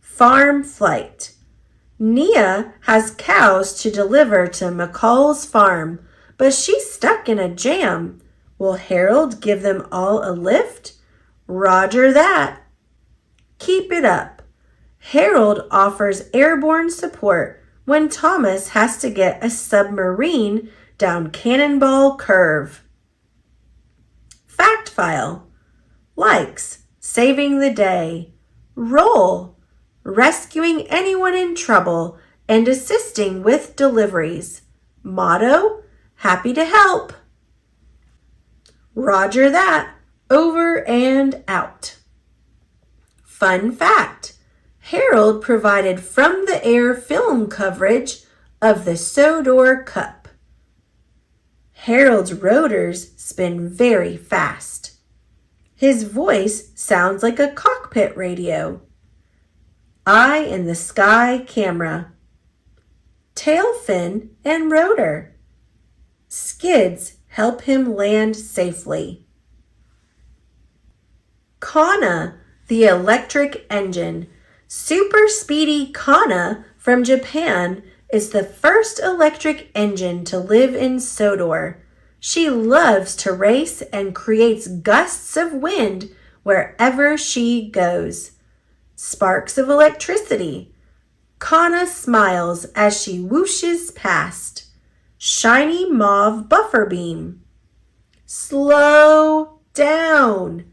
Farm flight. Nia has cows to deliver to McCall's farm, but she's stuck in a jam. Will Harold give them all a lift? Roger that. Keep it up. Harold offers airborne support when Thomas has to get a submarine down Cannonball Curve. Fact file. Likes, saving the day. Roll, rescuing anyone in trouble and assisting with deliveries. Motto, happy to help. Roger that, over and out. Fun fact. Harold provided from-the-air film coverage of the Sodor Cup. Harold's rotors spin very fast. His voice sounds like a cockpit radio. Eye in the sky camera. Tail fin and rotor. Skids help him land safely. Kana, the electric engine. Super speedy Kana from Japan is the first electric engine to live in Sodor. She loves to race and creates gusts of wind wherever she goes. Sparks of electricity. Kana smiles as she whooshes past. Shiny mauve buffer beam. Slow down.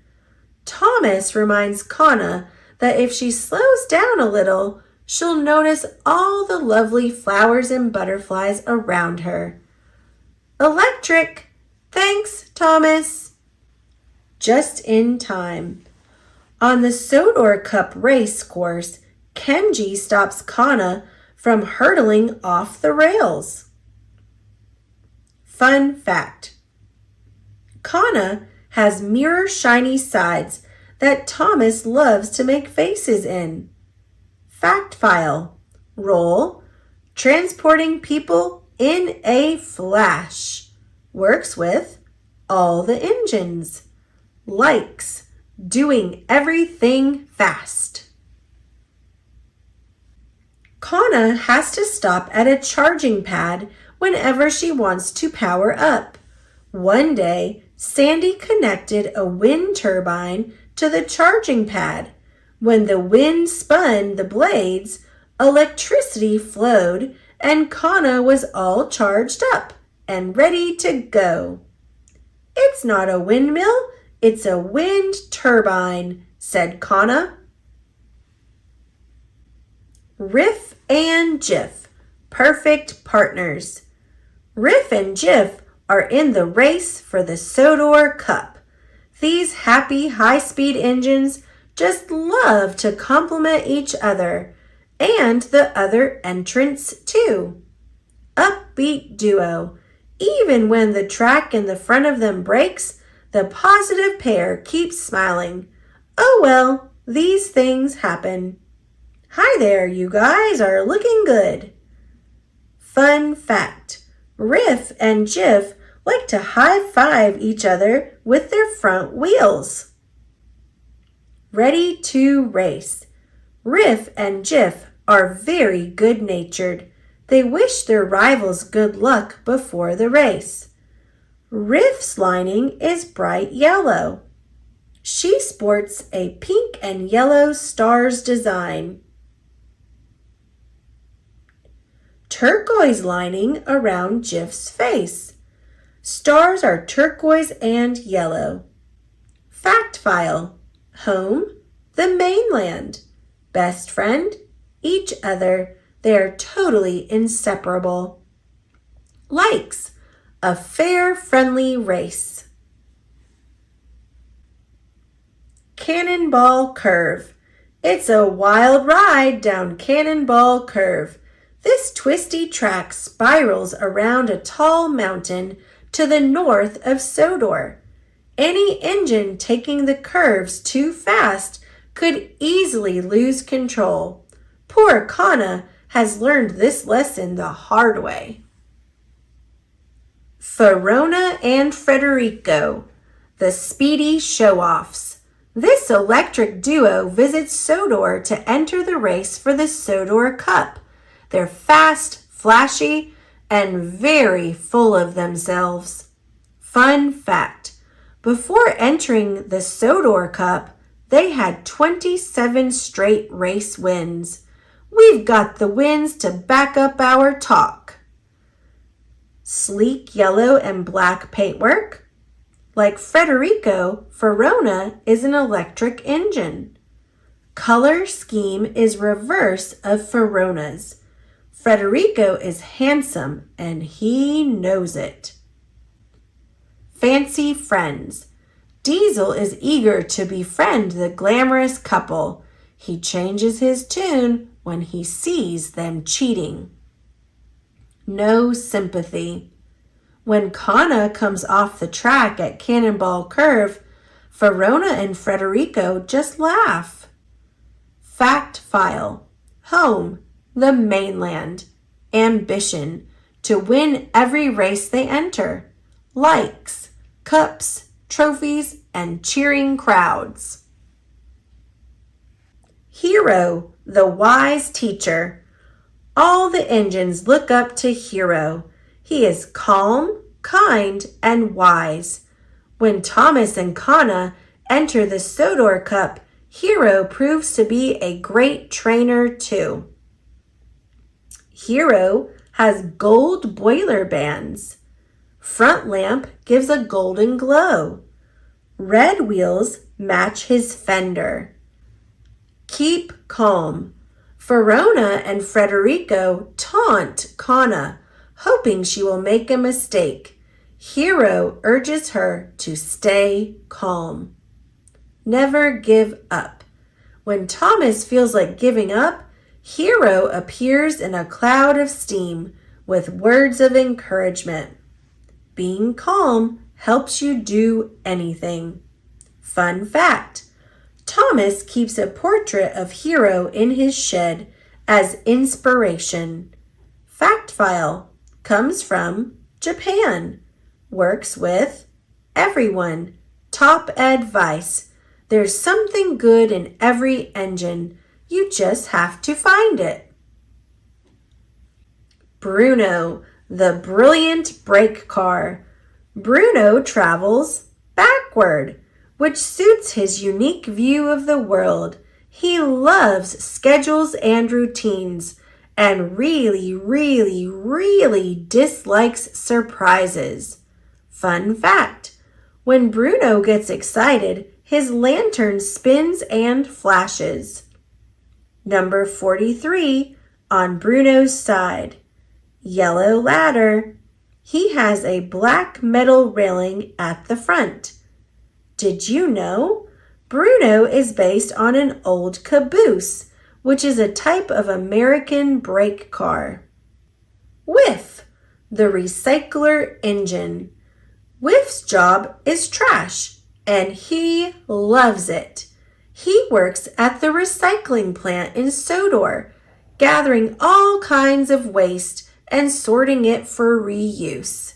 Thomas reminds Kana that if she slows down a little, she'll notice all the lovely flowers and butterflies around her. Electric! Thanks, Thomas! Just in time. On the Sodor Cup race course, Kenji stops Kana from hurtling off the rails. Fun fact. Kana has mirror shiny sides that Thomas loves to make faces in. Fact file. Roll. Transporting people in a flash. Works with all the engines. Likes doing everything fast. Kana has to stop at a charging pad whenever she wants to power up. One day, Sandy connected a wind turbine to the charging pad. When the wind spun the blades, electricity flowed and Kana was all charged up and ready to go. It's not a windmill, it's a wind turbine, said Kana. Riff and Jiff, perfect partners. Riff and Jiff are in the race for the Sodor Cup. These happy high-speed engines just love to complement each other and the other entrants too. Upbeat duo. Even when the track in the front of them breaks, the positive pair keeps smiling. Oh well, these things happen. Hi there, you guys are looking good. Fun fact. Riff and Jiff like to high-five each other with their front wheels. Ready to race. Riff and Jiff are very good-natured. They wish their rivals good luck before the race. Riff's lining is bright yellow. She sports a pink and yellow stars design. Turquoise lining around Jiff's face. Stars are turquoise and yellow. Fact file. Home, the mainland. Best friend, each other. They are totally inseparable. Likes, a fair, friendly race. Cannonball Curve. It's a wild ride down Cannonball Curve. This twisty track spirals around a tall mountain to the north of Sodor. Any engine taking the curves too fast could easily lose control. Poor Kana has learned this lesson the hard way. Verona and Federico, the speedy show-offs. This electric duo visits Sodor to enter the race for the Sodor Cup. They're fast, flashy, and very full of themselves. Fun fact. Before entering the Sodor Cup, they had 27 straight race wins. We've got the wins to back up our talk. Sleek yellow and black paintwork. Like Federico, Verona is an electric engine. Color scheme is reverse of Verona's. Federico is handsome and he knows it. Fancy friends. Diesel is eager to befriend the glamorous couple. He changes his tune when he sees them cheating. No sympathy. When Kana comes off the track at Cannonball Curve, Verona and Frederico just laugh. Fact file. Home, the mainland. Ambition, to win every race they enter. Likes, cups, trophies, and cheering crowds. Hero, the wise teacher. All the engines look up to Hero. He is calm, kind, and wise. When Thomas and Kana enter the Sodor Cup, Hero proves to be a great trainer too. Hero has gold boiler bands. Front lamp gives a golden glow. Red wheels match his fender. Keep calm. Verona and Frederico taunt Kana, hoping she will make a mistake. Hero urges her to stay calm. Never give up. When Thomas feels like giving up, Hero appears in a cloud of steam with words of encouragement. Being calm helps you do anything. Fun fact: Thomas keeps a portrait of Hero in his shed as inspiration. Fact file: comes from Japan. Works with everyone. Top advice: there's something good in every engine. You just have to find it. Bruno, the brilliant brake car. Bruno travels backward, which suits his unique view of the world. He loves schedules and routines and really, really, really dislikes surprises. Fun fact: when Bruno gets excited, his lantern spins and flashes. Number 43 on Bruno's side. Yellow ladder. He has a black metal railing at the front. Did you know? Bruno is based on an old caboose, which is a type of American brake car. Whiff, the recycler engine. Whiff's job is trash, and he loves it. He works at the recycling plant in Sodor, gathering all kinds of waste and sorting it for reuse.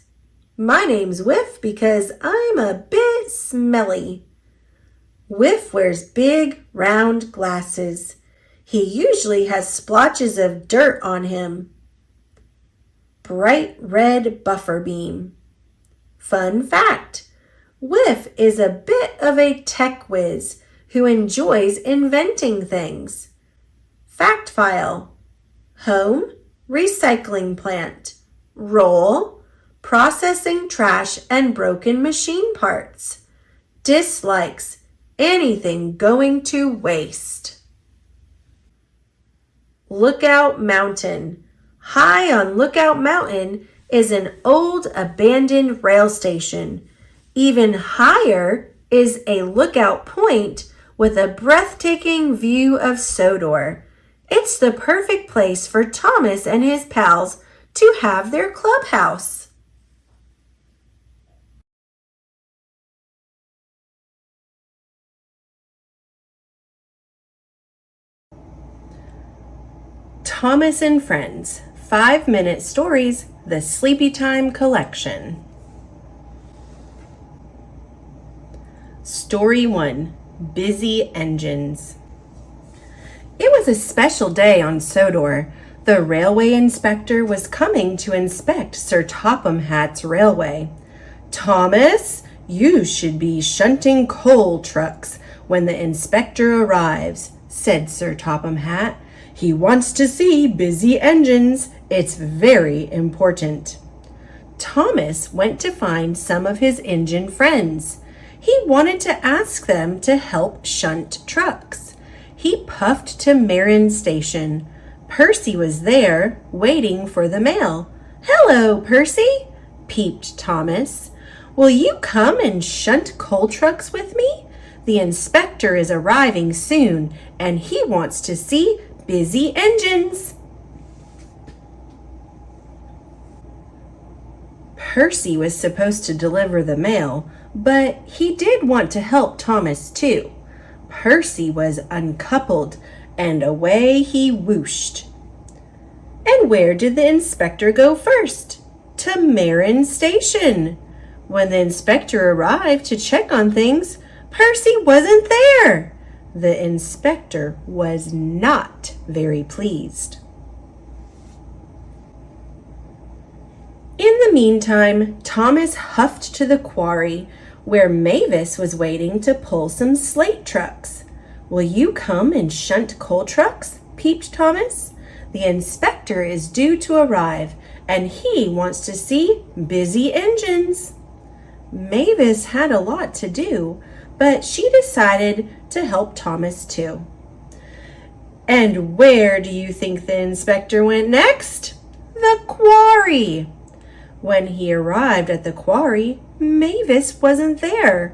My name's Whiff because I'm a bit smelly. Whiff wears big, round glasses. He usually has splotches of dirt on him. Bright red buffer beam. Fun fact: Whiff is a bit of a tech whiz who enjoys inventing things. Fact file: home, recycling plant. Role, processing trash and broken machine parts. Dislikes, anything going to waste. Lookout Mountain. High on Lookout Mountain is an old abandoned rail station. Even higher is a lookout point with a breathtaking view of Sodor. It's the perfect place for Thomas and his pals to have their clubhouse. Thomas and Friends, 5-minute stories, the Sleepy Time collection. Story 1, Busy Engines. It was a special day on Sodor. The railway inspector was coming to inspect Sir Topham Hatt's railway. Thomas, you should be shunting coal trucks when the inspector arrives, said Sir Topham Hatt. He wants to see busy engines. It's very important. Thomas went to find some of his engine friends. He wanted to ask them to help shunt trucks. He puffed to Marin Station. Percy was there, waiting for the mail. "Hello, Percy," peeped Thomas. "Will you come and shunt coal trucks with me? The inspector is arriving soon, and he wants to see busy engines." Percy was supposed to deliver the mail, but he did want to help Thomas too. Percy was uncoupled, and away he whooshed. And where did the inspector go first? To Marin Station. When the inspector arrived to check on things, Percy wasn't there. The inspector was not very pleased. In the meantime, Thomas huffed to the quarry where Mavis was waiting to pull some slate trucks. "Will you come and shunt coal trucks?" peeped Thomas. "The inspector is due to arrive, and he wants to see busy engines." Mavis had a lot to do, but she decided to help Thomas too. And where do you think the inspector went next? The quarry. When he arrived at the quarry, Mavis wasn't there.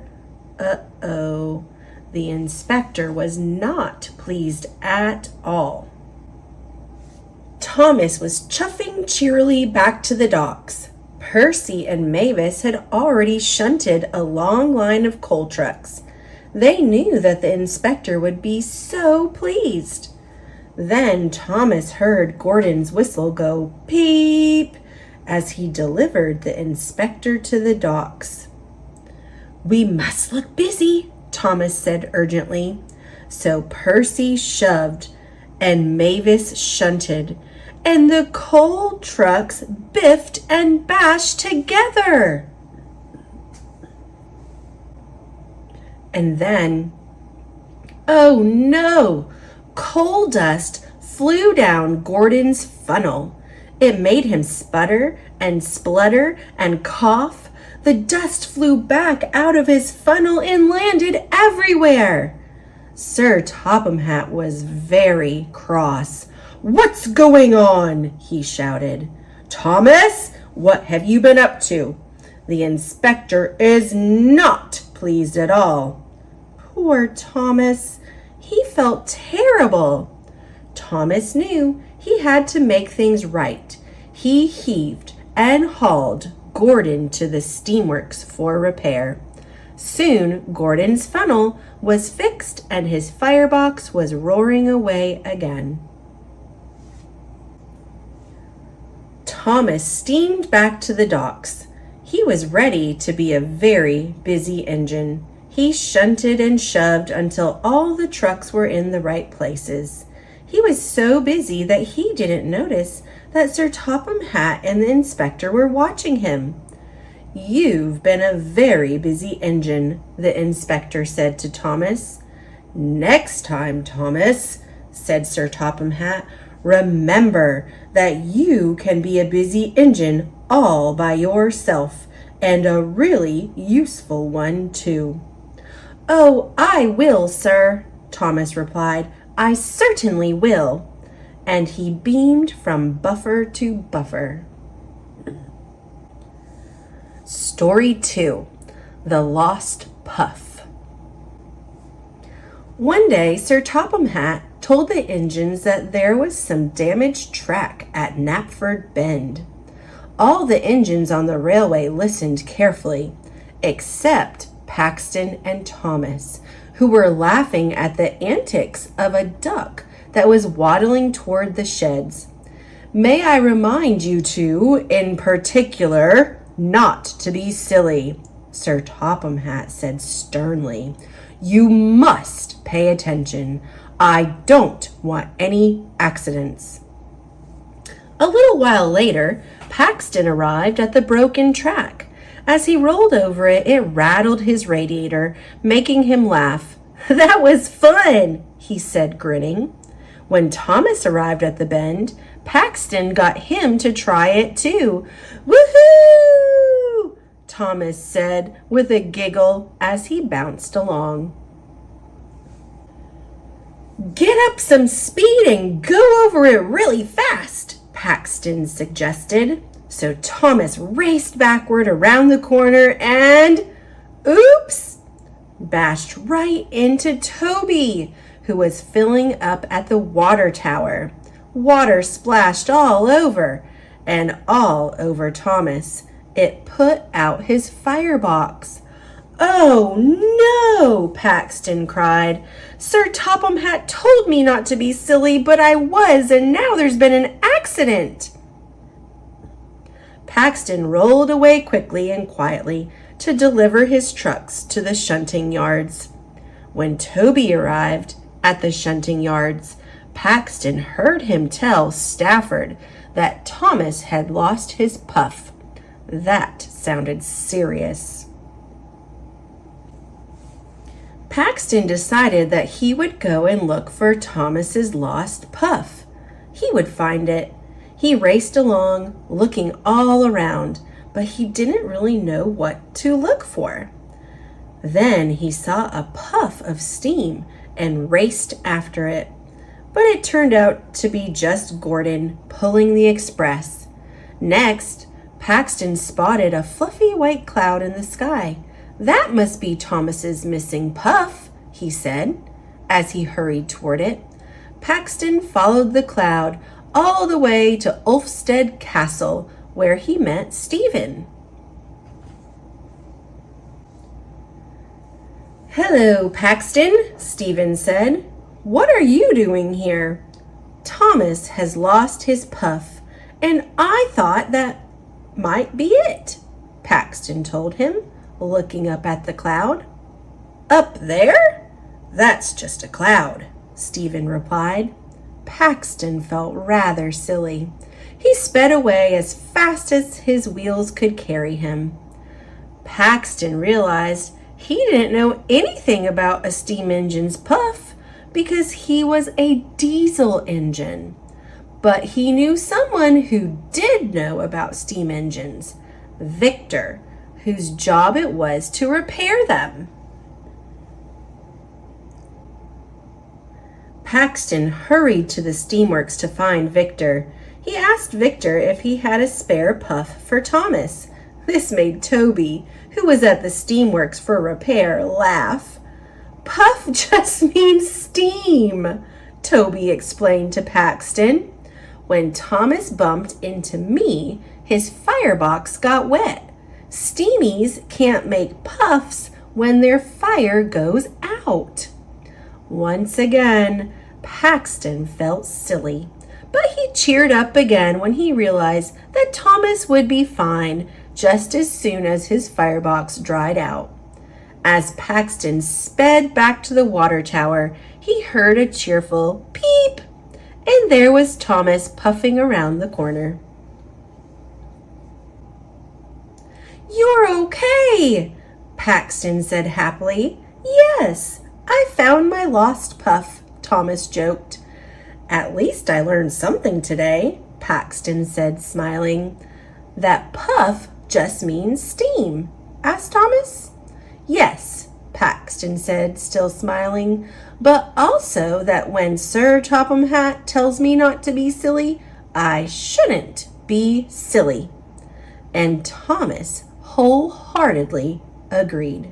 Uh-oh. The inspector was not pleased at all. Thomas was chuffing cheerily back to the docks. Percy and Mavis had already shunted a long line of coal trucks. They knew that the inspector would be so pleased. Then Thomas heard Gordon's whistle go peep as he delivered the inspector to the docks. "We must look busy," Thomas said urgently. So Percy shoved and Mavis shunted, and the coal trucks biffed and bashed together. And then, oh no, coal dust flew down Gordon's funnel. It made him sputter and splutter and cough. The dust flew back out of his funnel and landed everywhere. Sir Topham Hatt was very cross. "What's going on?" he shouted. "Thomas, what have you been up to?" The inspector is not pleased at all. Poor Thomas. He felt terrible. Thomas knew he had to make things right. He heaved and hauled Gordon to the steamworks for repair. Soon Gordon's funnel was fixed and his firebox was roaring away again. Thomas steamed back to the docks. He was ready to be a very busy engine. He shunted and shoved until all the trucks were in the right places. He was so busy that he didn't notice that Sir Topham Hatt and the inspector were watching him. "You've been a very busy engine," the inspector said to Thomas. "Next time, Thomas," said Sir Topham Hatt, "remember that you can be a busy engine all by yourself, and a really useful one too." "Oh, I will, sir," Thomas replied. "I certainly will." And he beamed from buffer to buffer. Story 2. The Lost Puff. One day, Sir Topham Hatt told the engines that there was some damaged track at Knapford Bend. All the engines on the railway listened carefully, except Paxton and Thomas, who were laughing at the antics of a duck that was waddling toward the sheds. "May I remind you two, in particular, not to be silly," Sir Topham Hatt said sternly. "You must pay attention. I don't want any accidents." A little while later, Paxton arrived at the broken track. As he rolled over it, it rattled his radiator, making him laugh. "That was fun," he said, grinning. When Thomas arrived at the bend, Paxton got him to try it too. "Woohoo!" Thomas said with a giggle as he bounced along. "Get up some speed and go over it really fast," Paxton suggested. So Thomas raced backward around the corner and, oops, bashed right into Toby, who was filling up at the water tower. Water splashed all over, and all over Thomas. It put out his firebox. "Oh, no!" Paxton cried. "Sir Topham Hatt told me not to be silly, but I was, and now there's been an accident." Paxton rolled away quickly and quietly to deliver his trucks to the shunting yards. When Toby arrived at the shunting yards, Paxton heard him tell Stafford that Thomas had lost his puff. That sounded serious. Paxton decided that he would go and look for Thomas's lost puff. He would find it. He raced along, looking all around, but he didn't really know what to look for. Then he saw a puff of steam and raced after it. But it turned out to be just Gordon pulling the express. Next, Paxton spotted a fluffy white cloud in the sky. "That must be Thomas's missing puff," he said, as he hurried toward it. Paxton followed the cloud all the way to Ulfsted Castle, where he met Stephen. "Hello, Paxton," Stephen said. "What are you doing here?" "Thomas has lost his puff, and I thought that might be it," Paxton told him, looking up at the cloud. "Up there? That's just a cloud," Stephen replied. Paxton felt rather silly. He sped away as fast as his wheels could carry him. Paxton realized he didn't know anything about a steam engine's puff because he was a diesel engine. But he knew someone who did know about steam engines, Victor, whose job it was to repair them. Paxton hurried to the steamworks to find Victor. He asked Victor if he had a spare puff for Thomas. This made Toby, who was at the steamworks for repair, laugh. "Puff just means steam," Toby explained to Paxton. "When Thomas bumped into me, his firebox got wet. Steamies can't make puffs when their fire goes out." Once again, Paxton felt silly, but he cheered up again when he realized that Thomas would be fine just as soon as his firebox dried out. As Paxton sped back to the water tower, he heard a cheerful peep, and there was Thomas puffing around the corner. "You're okay," Paxton said happily. "Yes, I found my lost puff," Thomas joked. "At least I learned something today," Paxton said, smiling. "That puff just means steam?" asked Thomas. "Yes," Paxton said, still smiling, "but also that when Sir Topham Hatt tells me not to be silly, I shouldn't be silly." And Thomas wholeheartedly agreed.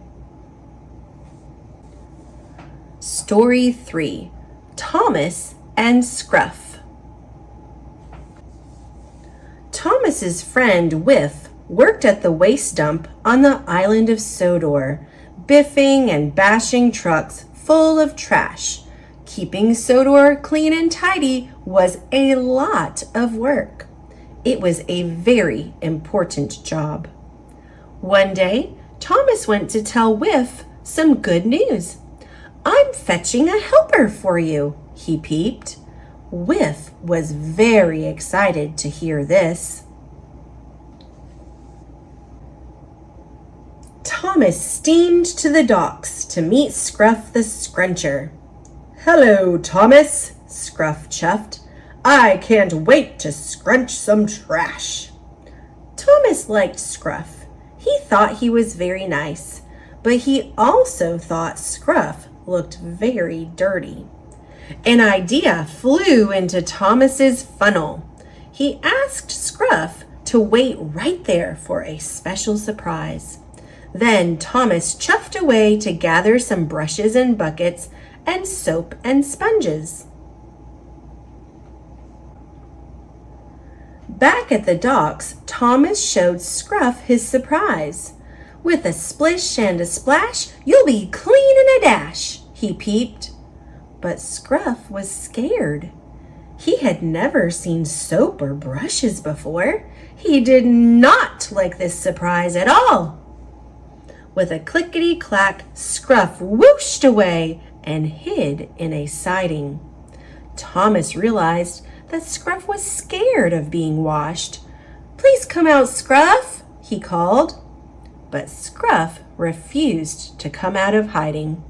Story 3. Thomas and Scruff. Thomas's friend Whiff worked at the waste dump on the island of Sodor, biffing and bashing trucks full of trash. Keeping Sodor clean and tidy was a lot of work. It was a very important job. One day, Thomas went to tell Whiff some good news. "I'm fetching a helper for you," he peeped. Whiff was very excited to hear this. Thomas steamed to the docks to meet Scruff the Scruncher. "Hello, Thomas," Scruff chuffed. "I can't wait to scrunch some trash." Thomas liked Scruff. He thought he was very nice, but he also thought Scruff looked very dirty. An idea flew into Thomas's funnel. He asked Scruff to wait right there for a special surprise. Then Thomas chuffed away to gather some brushes and buckets and soap and sponges. Back at the docks, Thomas showed Scruff his surprise. "With a splish and a splash, you'll be clean in a dash," he peeped. But Scruff was scared. He had never seen soap or brushes before. He did not like this surprise at all. With a clickety-clack, Scruff whooshed away and hid in a siding. Thomas realized that Scruff was scared of being washed. "Please come out, Scruff," he called. But Scruff refused to come out of hiding.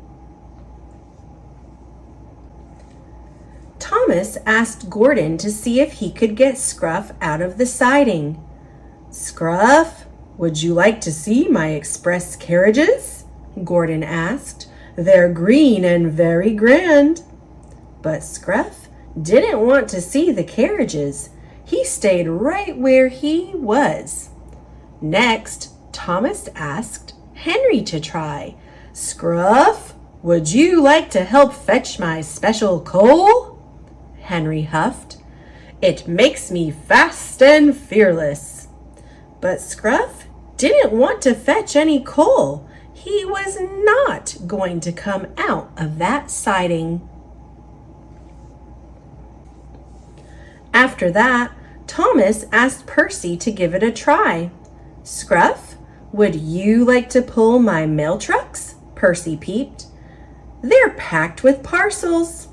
Thomas asked Gordon to see if he could get Scruff out of the siding. "Scruff, would you like to see my express carriages?" Gordon asked. "They're green and very grand." But Scruff didn't want to see the carriages. He stayed right where he was. Next, Thomas asked Henry to try. "Scruff, would you like to help fetch my special coal?" Henry huffed. "It makes me fast and fearless." But Scruff didn't want to fetch any coal. He was not going to come out of that siding. After that, Thomas asked Percy to give it a try. "Scruff, would you like to pull my mail trucks?" Percy peeped. "They're packed with parcels."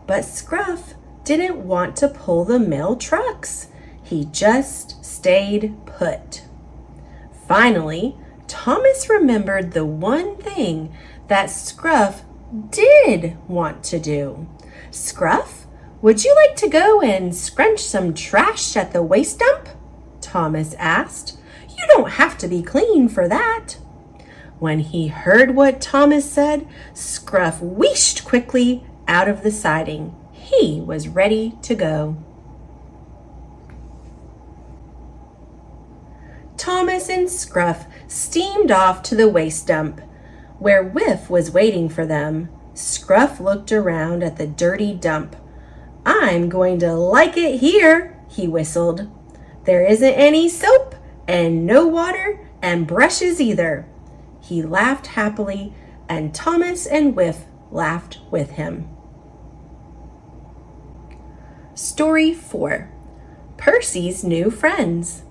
But Scruff didn't want to pull the mail trucks. He just stayed put. Finally, Thomas remembered the one thing that Scruff did want to do. "Scruff, would you like to go and scrunch some trash at the waste dump?" Thomas asked. "You don't have to be clean for that." When he heard what Thomas said, Scruff wheeshed quickly out of the siding. He was ready to go. Thomas and Scruff steamed off to the waste dump, where Whiff was waiting for them. Scruff looked around at the dirty dump. "I'm going to like it here," he whistled. "There isn't any soap and no water and brushes either." He laughed happily, and Thomas and Whiff laughed with him. Story 4. Percy's New Friends.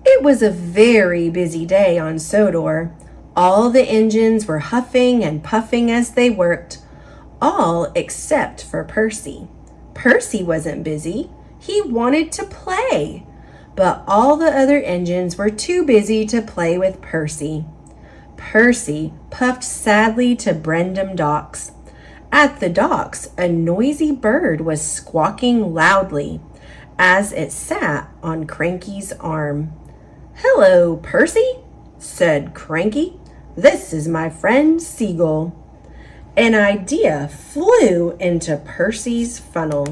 It was a very busy day on Sodor. All the engines were huffing and puffing as they worked, all except for Percy. Percy wasn't busy. He wanted to play. But all the other engines were too busy to play with Percy. Percy puffed sadly to Brendam Docks. At the docks, a noisy bird was squawking loudly as it sat on Cranky's arm. "Hello, Percy," said Cranky. "This is my friend Seagull." An idea flew into Percy's funnel.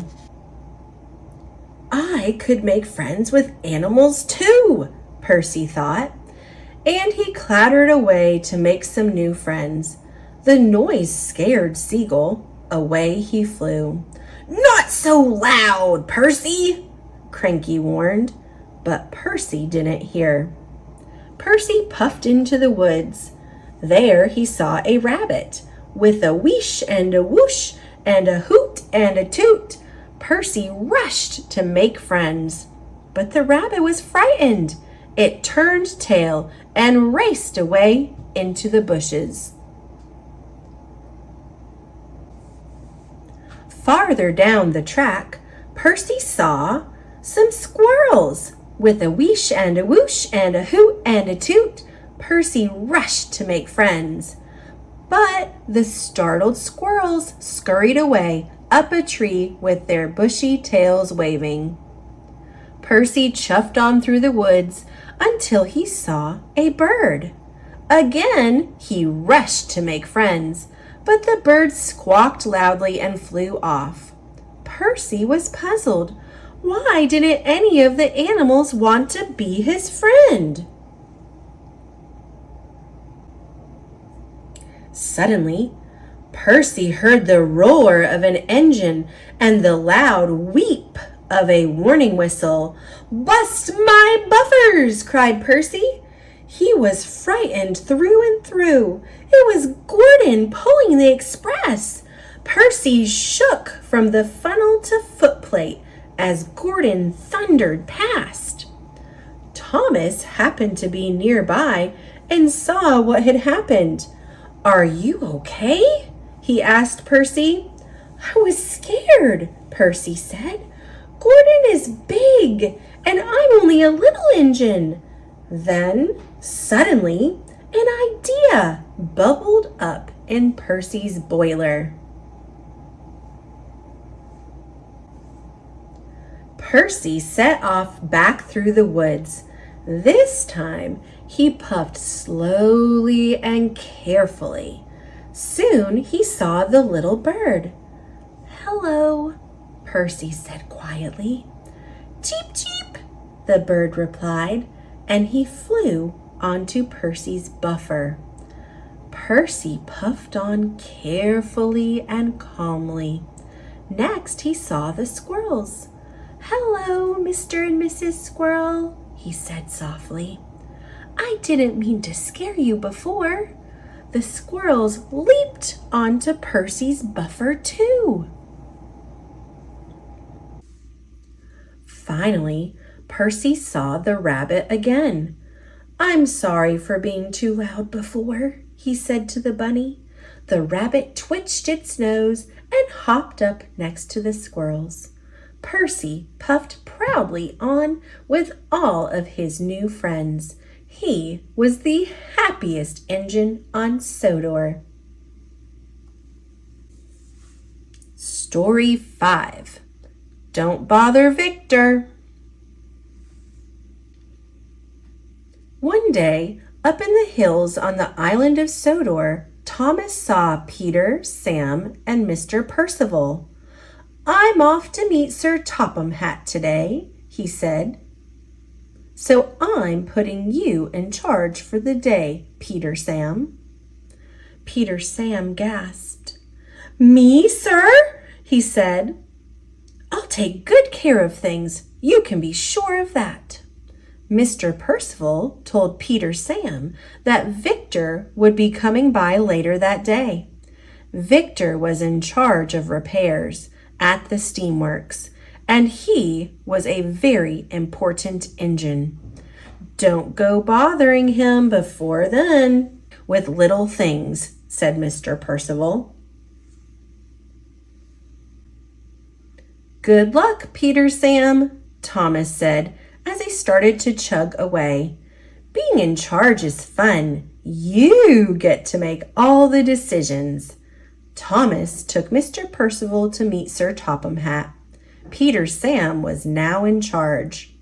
"I could make friends with animals too," Percy thought, and he clattered away to make some new friends. The noise scared Seagull. Away he flew. "Not so loud, Percy," Cranky warned, but Percy didn't hear. Percy puffed into the woods. There he saw a rabbit. With a wheesh and a whoosh and a hoot and a toot, Percy rushed to make friends. But the rabbit was frightened. It turned tail and raced away into the bushes. Farther down the track, Percy saw some squirrels. With a wheesh and a whoosh and a hoot and a toot, Percy rushed to make friends. But the startled squirrels scurried away up a tree with their bushy tails waving. Percy chuffed on through the woods until he saw a bird. Again, he rushed to make friends, but the bird squawked loudly and flew off. Percy was puzzled. Why didn't any of the animals want to be his friend? Suddenly, Percy heard the roar of an engine and the loud weep of a warning whistle. "Bust my buffers!" cried Percy. He was frightened through and through. It was Gordon pulling the express. Percy shook from the funnel to footplate as Gordon thundered past. Thomas happened to be nearby and saw what had happened. "Are you okay?" he asked Percy. "I was scared," Percy said. "Gordon is big and I'm only a little engine." Then, suddenly, an idea bubbled up in Percy's boiler. Percy set off back through the woods. This time, he puffed slowly and carefully. Soon he saw the little bird. "Hello," Percy said quietly. "Cheep, cheep," the bird replied, and he flew onto Percy's buffer. Percy puffed on carefully and calmly. Next, he saw the squirrels. "Hello, Mr. and Mrs. Squirrel," he said softly. "I didn't mean to scare you before." The squirrels leaped onto Percy's buffer too. Finally, Percy saw the rabbit again. "I'm sorry for being too loud before," he said to the bunny. The rabbit twitched its nose and hopped up next to the squirrels. Percy puffed proudly on with all of his new friends. He was the happiest engine on Sodor. Story 5. Don't Bother Victor. One day, up in the hills on the island of Sodor, Thomas saw Peter, Sam, and Mr. Percival. "I'm off to meet Sir Topham Hatt today," he said. "So I'm putting you in charge for the day, Peter Sam." Peter Sam gasped. "Me, sir?" he said. "I'll take good care of things. You can be sure of that." Mr. Percival told Peter Sam that Victor would be coming by later that day. Victor was in charge of repairs at the steamworks, and he was a very important engine. "Don't go bothering him before then with little things," said Mr. Percival. "Good luck, Peter Sam," Thomas said as he started to chug away. "Being in charge is fun. You get to make all the decisions." Thomas took Mr. Percival to meet Sir Topham Hatt. Peter Sam was now in charge.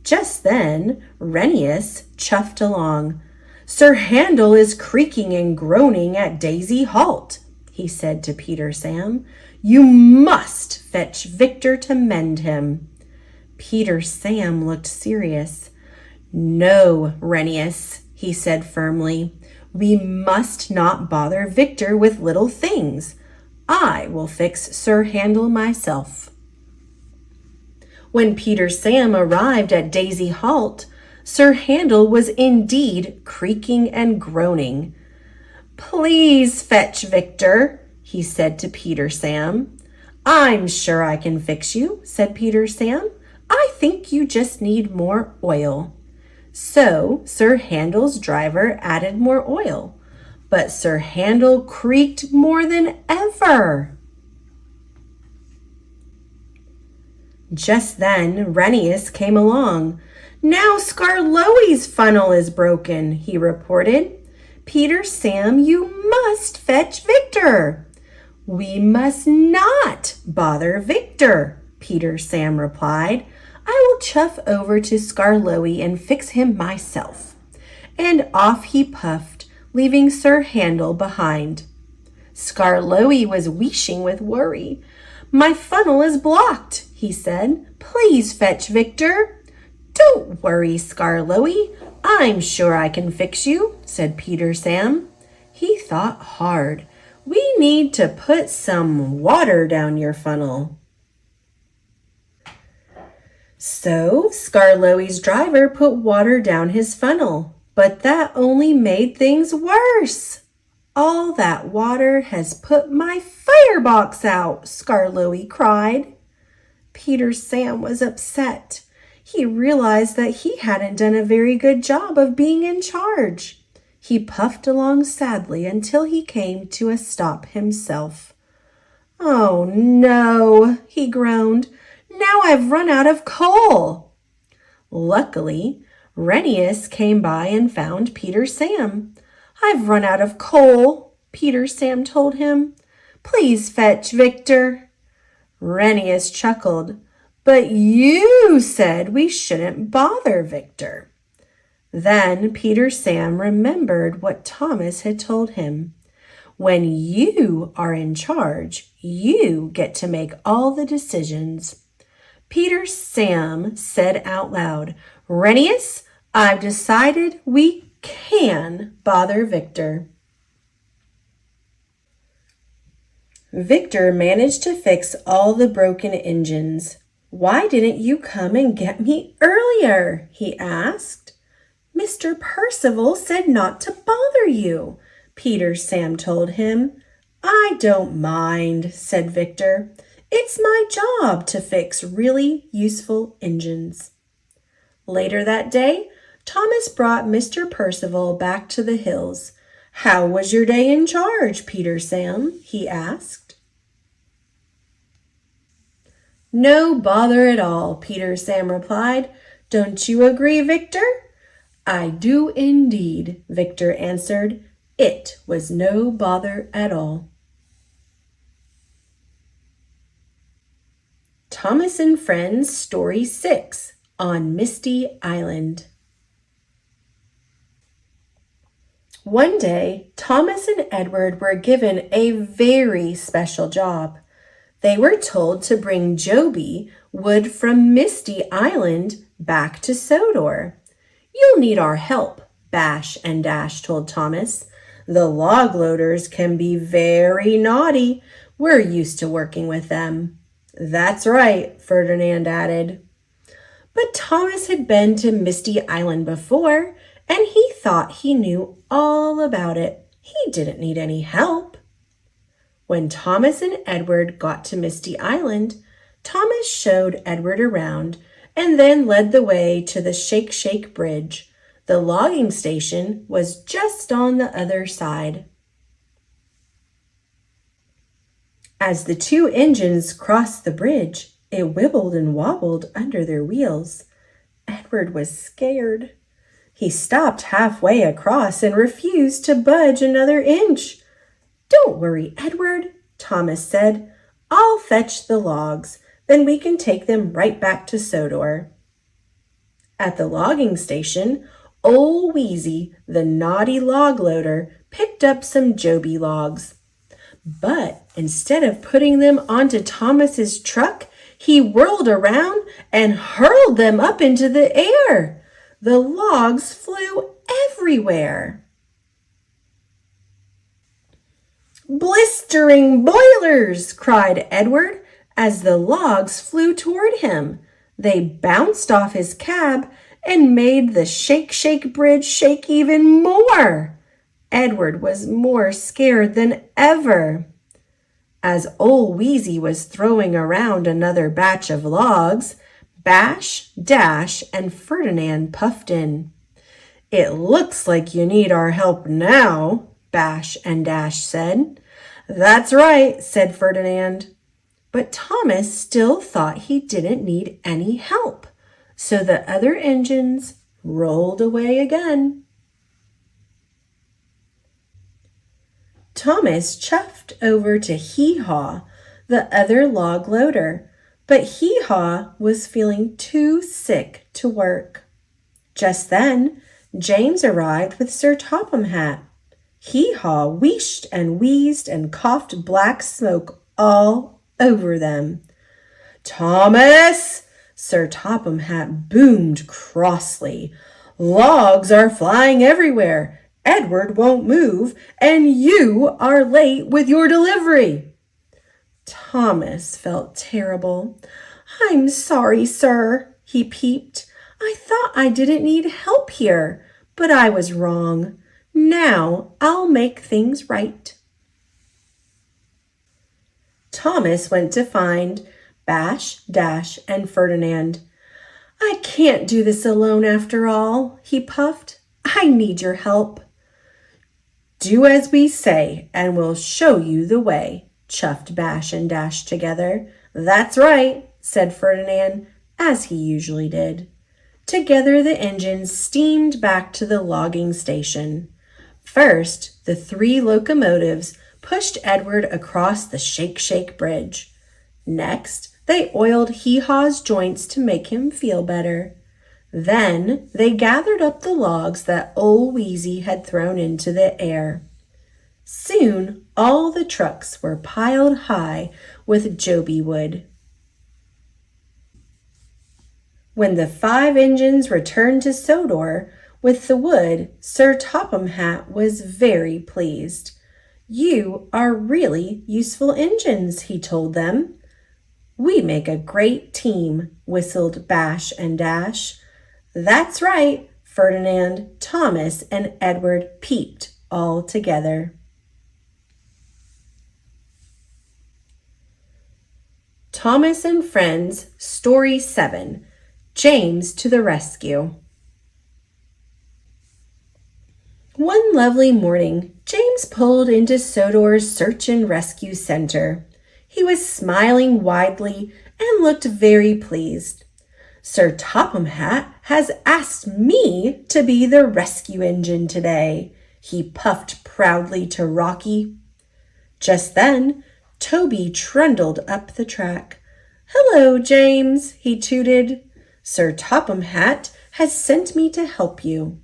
Just then, Renius chuffed along. "Sir Handel is creaking and groaning at Daisy Halt," he said to Peter Sam. "You must fetch Victor to mend him." Peter Sam looked serious. "No, Renius," he said firmly. "We must not bother Victor with little things. I will fix Sir Handel myself." When Peter Sam arrived at Daisy Halt, Sir Handel was indeed creaking and groaning. "Please fetch Victor," he said to Peter Sam. "I'm sure I can fix you," said Peter Sam. "I think you just need more oil." So Sir Handel's driver added more oil, but Sir Handel creaked more than ever. Just then Renius came along. "Now Skarloey's funnel is broken," he reported. "Peter Sam, you must fetch Victor." "We must not bother Victor," Peter Sam replied. "I will chuff over to Skarloey and fix him myself." And off he puffed, leaving Sir Handel behind. Skarloey was wheezing with worry. "My funnel is blocked," he said. "Please fetch Victor." "Don't worry, Skarloey. I'm sure I can fix you," said Peter Sam. He thought hard. We need to put some water down your funnel. So Skarloey's driver put water down his funnel, but that only made things worse. All that water has put my firebox out, Skarloey cried. Peter Sam was upset. He realized that he hadn't done a very good job of being in charge. He puffed along sadly until he came to a stop himself. "Oh no," he groaned. "Now I've run out of coal." Luckily, Renius came by and found Peter Sam. "I've run out of coal," Peter Sam told him. "Please fetch Victor." Renius chuckled. "But you said we shouldn't bother Victor." Then Peter Sam remembered what Thomas had told him. When you are in charge, you get to make all the decisions. Peter Sam said out loud, "Renius, I've decided we can bother Victor." Victor managed to fix all the broken engines. "Why didn't you come and get me earlier?" he asked. "Mr. Percival said not to bother you," Peter Sam told him. "I don't mind," said Victor. "It's my job to fix really useful engines." Later that day, Thomas brought Mr. Percival back to the hills. "How was your day in charge, Peter Sam?" he asked. "No bother at all," Peter Sam replied. "Don't you agree, Victor?" "I do indeed," Victor answered. "It was no bother at all." Thomas and Friends, Story 6, on Misty Island. One day, Thomas and Edward were given a very special job. They were told to bring Joby wood from Misty Island back to Sodor. "You'll need our help," Bash and Dash told Thomas. "The log loaders can be very naughty. We're used to working with them." "That's right," Ferdinand added. But Thomas had been to Misty Island before, and he thought he knew all about it. He didn't need any help. When Thomas and Edward got to Misty Island, Thomas showed Edward around and then led the way to the Shake Shake Bridge. The logging station was just on the other side. As the two engines crossed the bridge, it wibbled and wobbled under their wheels. Edward was scared. He stopped halfway across and refused to budge another inch. "Don't worry, Edward," Thomas said. "I'll fetch the logs. Then we can take them right back to Sodor." At the logging station, Old Wheezy, the naughty log loader, picked up some Joby logs. But instead of putting them onto Thomas's truck, he whirled around and hurled them up into the air. The logs flew everywhere. "Blistering boilers!" cried Edward as the logs flew toward him. They bounced off his cab and made the Shake Shake Bridge shake even more. Edward was more scared than ever. As Old Wheezy was throwing around another batch of logs, Bash, Dash, and Ferdinand puffed in. "It looks like you need our help now," Bash and Dash said. "That's right," said Ferdinand. But Thomas still thought he didn't need any help, so the other engines rolled away again. Thomas chuffed over to Hee Haw, the other log loader, but Hee Haw was feeling too sick to work. Just then, James arrived with Sir Topham Hatt. Hee Haw wheeshed and wheezed and coughed black smoke all over them. "Thomas!" Sir Topham Hatt boomed crossly. "Logs are flying everywhere. Edward won't move, and you are late with your delivery." Thomas felt terrible. "I'm sorry, sir," he peeped. "I thought I didn't need help here, but I was wrong. Now I'll make things right." Thomas went to find Bash, Dash, and Ferdinand. "I can't do this alone after all," he puffed. "I need your help." "Do as we say, and we'll show you the way," chuffed Bash and Dash together. "That's right," said Ferdinand, as he usually did. Together the engines steamed back to the logging station. First, the 3 locomotives pushed Edward across the Shake-Shake Bridge. Next, they oiled Hee-Haw's joints to make him feel better. Then they gathered up the logs that old Wheezy had thrown into the air. Soon all the trucks were piled high with Joby wood. When the 5 engines returned to Sodor with the wood, Sir Topham Hatt was very pleased. "You are really useful engines," he told them. "We make a great team," whistled Bash and Dash. "That's right," Ferdinand, Thomas, and Edward peeped all together. Thomas and Friends, Story 7, James to the Rescue. One lovely morning, James pulled into Sodor's Search and Rescue Center. He was smiling widely and looked very pleased. "Sir Topham Hatt has asked me to be the rescue engine today," he puffed proudly to Rocky. Just then, Toby trundled up the track. "Hello, James," he tooted. "Sir Topham Hatt has sent me to help you."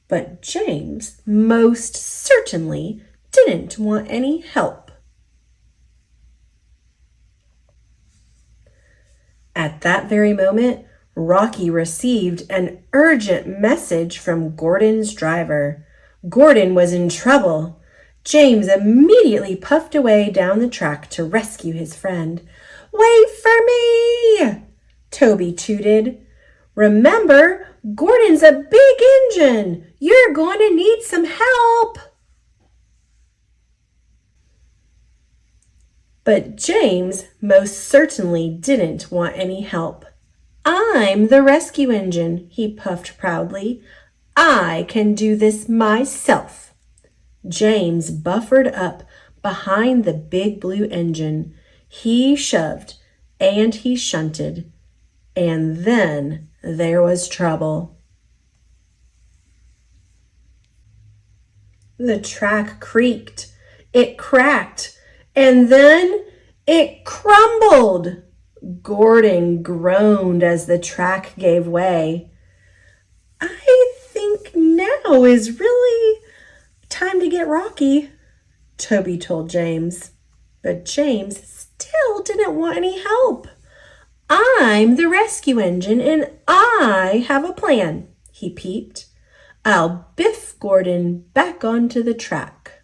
But James most certainly didn't want any help. At that very moment, Rocky received an urgent message from Gordon's driver. Gordon was in trouble. James immediately puffed away down the track to rescue his friend. "Wait for me!" Toby tooted. "Remember, Gordon's a big engine. You're going to need some help." But James most certainly didn't want any help. "I'm the rescue engine," he puffed proudly. "I can do this myself." James buffered up behind the big blue engine. He shoved and he shunted. And then there was trouble. The track creaked, it cracked, and then it crumbled. Gordon groaned as the track gave way. "I think now is really time to get Rocky," Toby told James. But James still didn't want any help. "I'm the rescue engine and I have a plan," he peeped. "I'll biff Gordon back onto the track."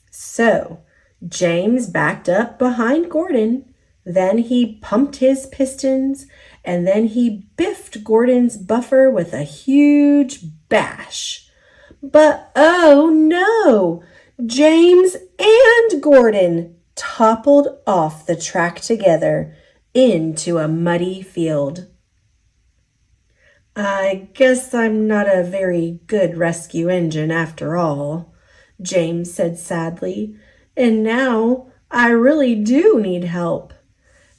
So James backed up behind Gordon. Then he pumped his pistons, and then he biffed Gordon's buffer with a huge bash. But oh no! James and Gordon toppled off the track together into a muddy field. "I guess I'm not a very good rescue engine after all," James said sadly, "and now I really do need help."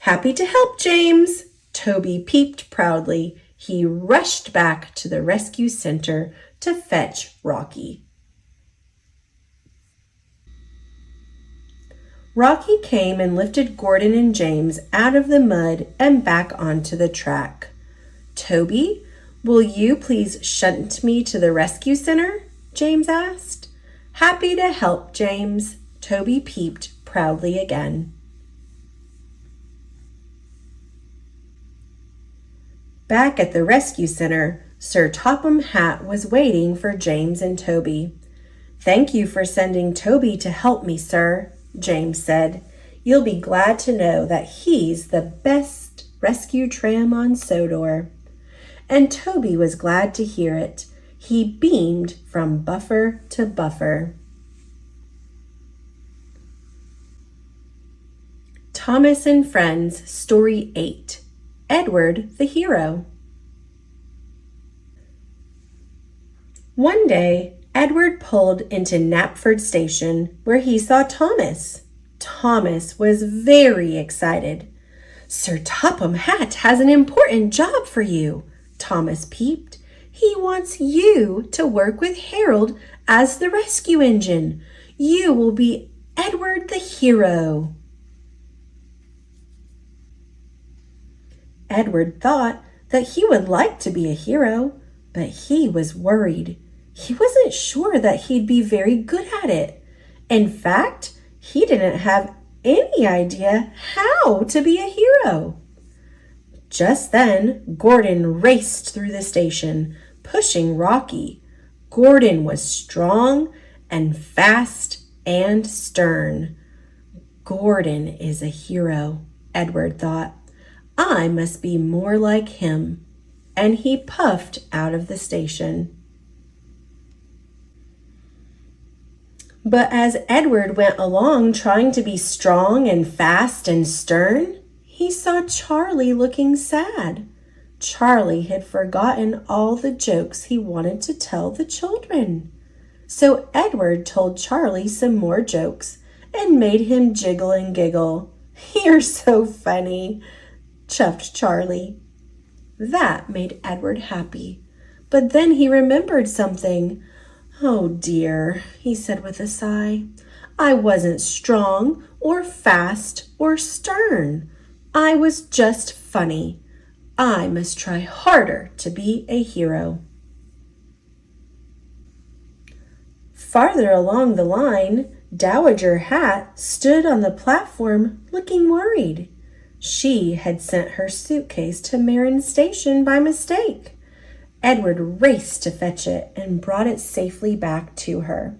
"Happy to help, James," Toby peeped proudly. He rushed back to the rescue center to fetch Rocky. Rocky came and lifted Gordon and James out of the mud and back onto the track. "Toby, will you please shunt me to the rescue center?" James asked. "Happy to help, James," Toby peeped proudly again. Back at the rescue center, Sir Topham Hatt was waiting for James and Toby. "Thank you for sending Toby to help me, sir," James said. "You'll be glad to know that he's the best rescue tram on Sodor." And Toby was glad to hear it. He beamed from buffer to buffer. Thomas and Friends, Story 8, Edward the Hero. One day, Edward pulled into Knapford Station, where he saw Thomas. Thomas was very excited. "Sir Topham Hatt has an important job for you," Thomas peeped. "He wants you to work with Harold as the rescue engine. You will be Edward the Hero." Edward thought that he would like to be a hero, but he was worried. He wasn't sure that he'd be very good at it. In fact, he didn't have any idea how to be a hero. Just then, Gordon raced through the station, pushing Rocky. Gordon was strong and fast and stern. "Gordon is a hero," Edward thought. "I must be more like him." And he puffed out of the station. But as Edward went along trying to be strong and fast and stern, he saw Charlie looking sad. Charlie had forgotten all the jokes he wanted to tell the children. So Edward told Charlie some more jokes and made him jiggle and giggle. "You're so funny," chuffed Charlie. That made Edward happy. But then he remembered something. "Oh dear," he said with a sigh. "I wasn't strong or fast or stern. I was just funny. I must try harder to be a hero." Farther along the line, Dowager Hat stood on the platform looking worried. She had sent her suitcase to Marin Station by mistake. Edward raced to fetch it and brought it safely back to her.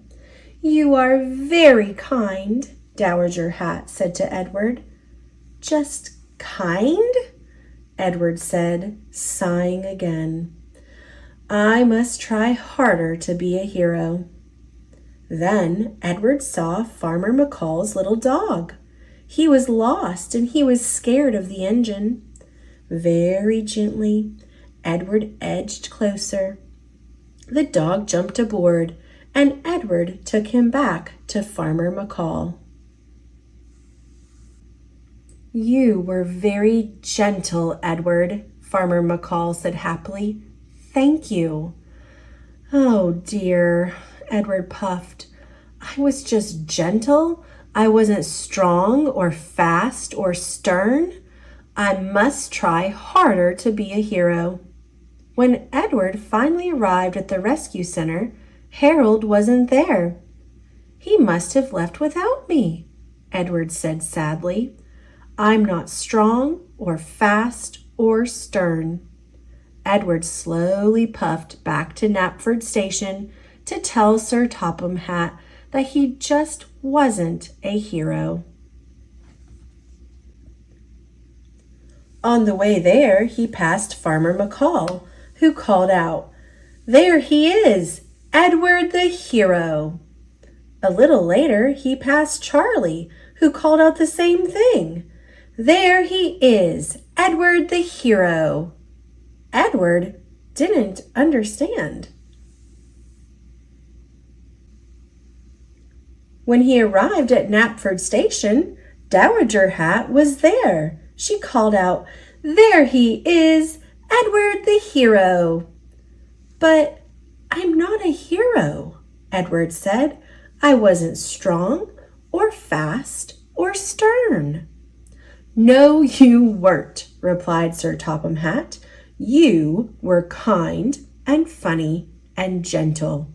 "You are very kind," Dowager Hat said to Edward. "Just kind?" Edward said, sighing again. "I must try harder to be a hero." Then Edward saw Farmer McCall's little dog. He was lost and he was scared of the engine. Very gently, Edward edged closer. The dog jumped aboard, and Edward took him back to Farmer McCall. "You were very gentle, Edward," Farmer McCall said happily. "Thank you." "Oh dear," Edward puffed. "I was just gentle. I wasn't strong or fast or stern. I must try harder to be a hero." When Edward finally arrived at the rescue center, Harold wasn't there. "He must have left without me," Edward said sadly. "I'm not strong or fast or stern." Edward slowly puffed back to Knapford Station to tell Sir Topham Hatt that he just wasn't a hero. On the way there, he passed Farmer McCall, who called out, "There he is, Edward the hero." A little later, he passed Charlie, who called out the same thing. "There he is, Edward the hero." Edward didn't understand. When he arrived at Knapford Station, Dowager Hat was there. She called out, "There he is, Edward the hero." "But I'm not a hero," Edward said. "I wasn't strong or fast or stern." "No, you weren't," replied Sir Topham Hatt. "You were kind and funny and gentle.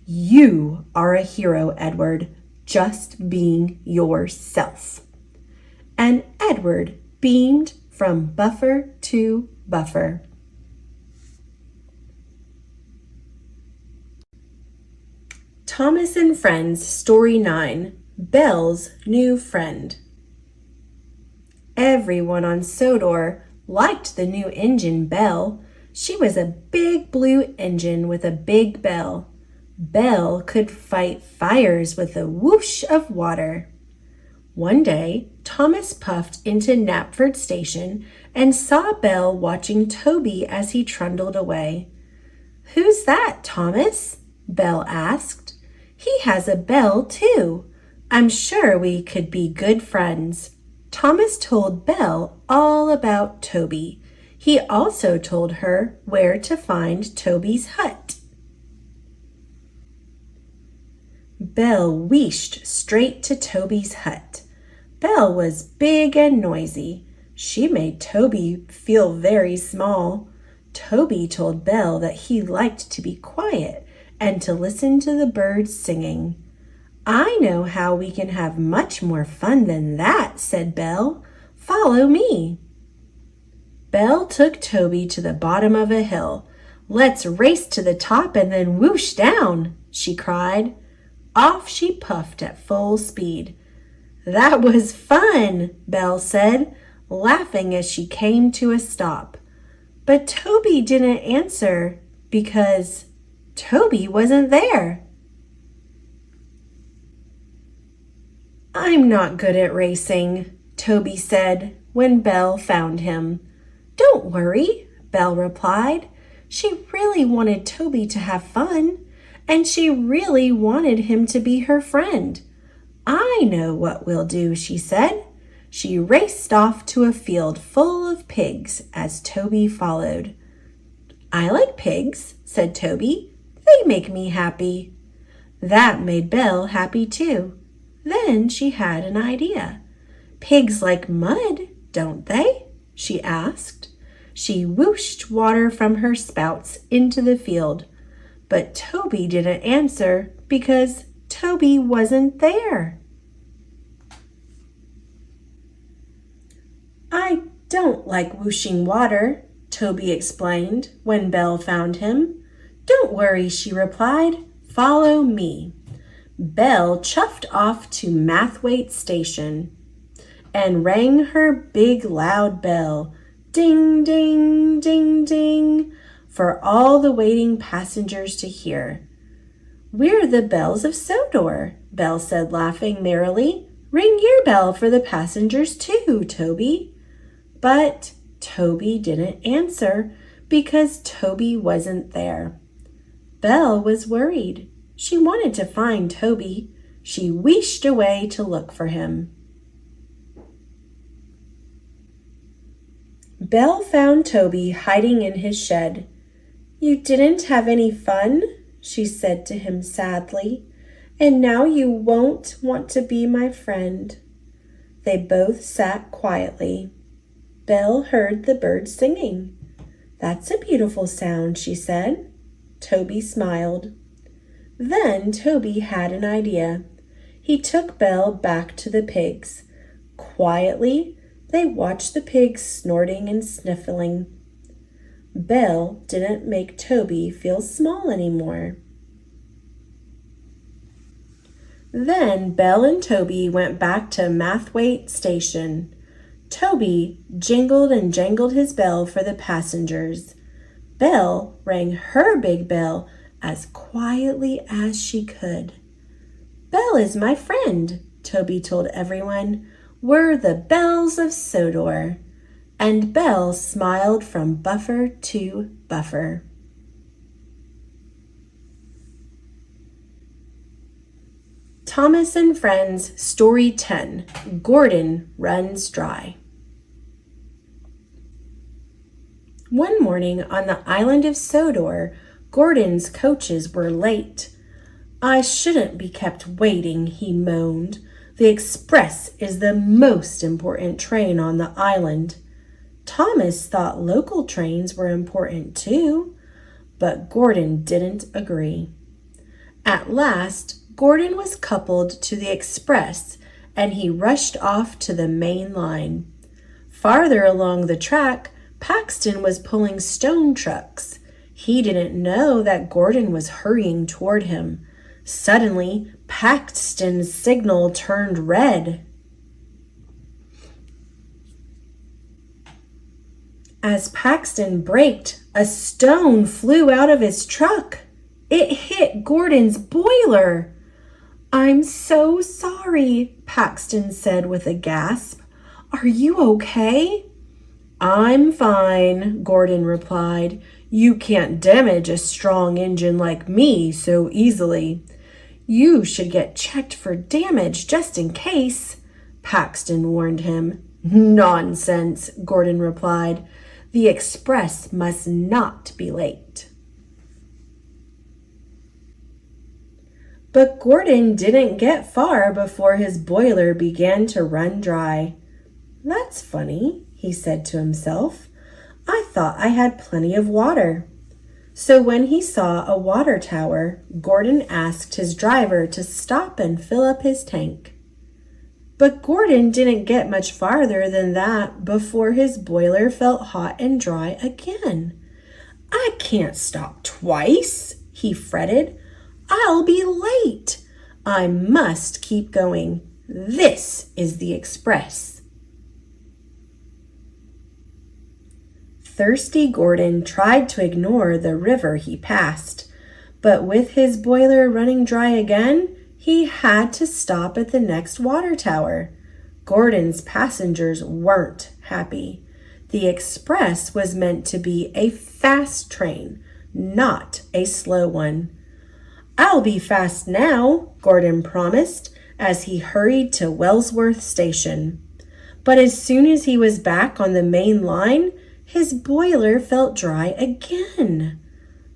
You are a hero, Edward, just being yourself." And Edward beamed from buffer to buffer. Thomas and Friends, Story 9, Belle's New Friend. Everyone on Sodor liked the new engine Belle. She was a big blue engine with a big bell. Belle could fight fires with a whoosh of water. One day, Thomas puffed into Knapford Station and saw Belle watching Toby as he trundled away. "Who's that, Thomas?" Belle asked. "He has a bell, too. I'm sure we could be good friends." Thomas told Belle all about Toby. He also told her where to find Toby's hut. Belle wheeshed straight to Toby's hut. Belle was big and noisy. She made Toby feel very small. Toby told Belle that he liked to be quiet and to listen to the birds singing. "I know how we can have much more fun than that," said Belle. "Follow me." Belle took Toby to the bottom of a hill. "Let's race to the top and then whoosh down," she cried. Off she puffed at full speed. "That was fun," Belle said, laughing as she came to a stop. But Toby didn't answer because Toby wasn't there. "I'm not good at racing," Toby said when Belle found him. "Don't worry," Belle replied. She really wanted Toby to have fun, and she really wanted him to be her friend. "I know what we'll do," she said. She raced off to a field full of pigs as Toby followed. "I like pigs," said Toby. "They make me happy." That made Belle happy too. Then she had an idea. "Pigs like mud, don't they?" she asked. She whooshed water from her spouts into the field. But Toby didn't answer because Toby wasn't there. "I don't like whooshing water," Toby explained when Belle found him. "Don't worry," she replied. "Follow me." Belle chuffed off to Mathwaite Station and rang her big loud bell, ding, ding, ding, ding, for all the waiting passengers to hear. "We're the bells of Sodor," Belle said, laughing merrily. "Ring your bell for the passengers too, Toby." But Toby didn't answer because Toby wasn't there. Belle was worried. She wanted to find Toby. She wheeshed away to look for him. Belle found Toby hiding in his shed. "You didn't have any fun?" she said to him sadly. "And now you won't want to be my friend." They both sat quietly. Belle heard the birds singing. "That's a beautiful sound," she said. Toby smiled. Then Toby had an idea. He took Belle back to the pigs. Quietly, they watched the pigs snorting and sniffling. Belle didn't make Toby feel small anymore. Then Belle and Toby went back to Mathwaite Station. Toby jingled and jangled his bell for the passengers. Belle rang her big bell as quietly as she could. "Belle is my friend," Toby told everyone. "We're the bells of Sodor." And Belle smiled from buffer to buffer. Thomas and Friends, Story 10, Gordon Runs Dry. One morning on the island of Sodor, Gordon's coaches were late. "I shouldn't be kept waiting," he moaned. "The express is the most important train on the island." Thomas thought local trains were important too, but Gordon didn't agree. At last, Gordon was coupled to the express and he rushed off to the main line. Farther along the track, Paxton was pulling stone trucks. He didn't know that Gordon was hurrying toward him. Suddenly, Paxton's signal turned red. As Paxton braked, a stone flew out of his truck. It hit Gordon's boiler. "I'm so sorry," Paxton said with a gasp. "Are you okay?" "I'm fine," Gordon replied. "You can't damage a strong engine like me so easily." "You should get checked for damage just in case," Paxton warned him. "Nonsense," Gordon replied. "The express must not be late." But Gordon didn't get far before his boiler began to run dry. "That's funny," he said to himself. "I thought I had plenty of water." So when he saw a water tower, Gordon asked his driver to stop and fill up his tank. But Gordon didn't get much farther than that before his boiler felt hot and dry again. "I can't stop twice," he fretted. "I'll be late. I must keep going. This is the express." Thirsty Gordon tried to ignore the river he passed, but with his boiler running dry again, he had to stop at the next water tower. Gordon's passengers weren't happy. The express was meant to be a fast train, not a slow one. "I'll be fast now," Gordon promised as he hurried to Wellsworth Station. But as soon as he was back on the main line, his boiler felt dry again.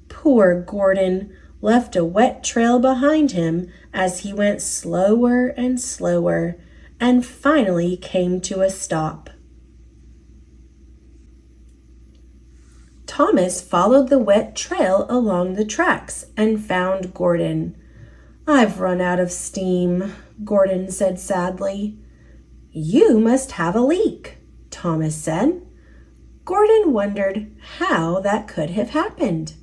Poor Gordon left a wet trail behind him as he went slower and slower and finally came to a stop. Thomas followed the wet trail along the tracks and found Gordon. "I've run out of steam," Gordon said sadly. "You must have a leak," Thomas said. Gordon wondered how that could have happened.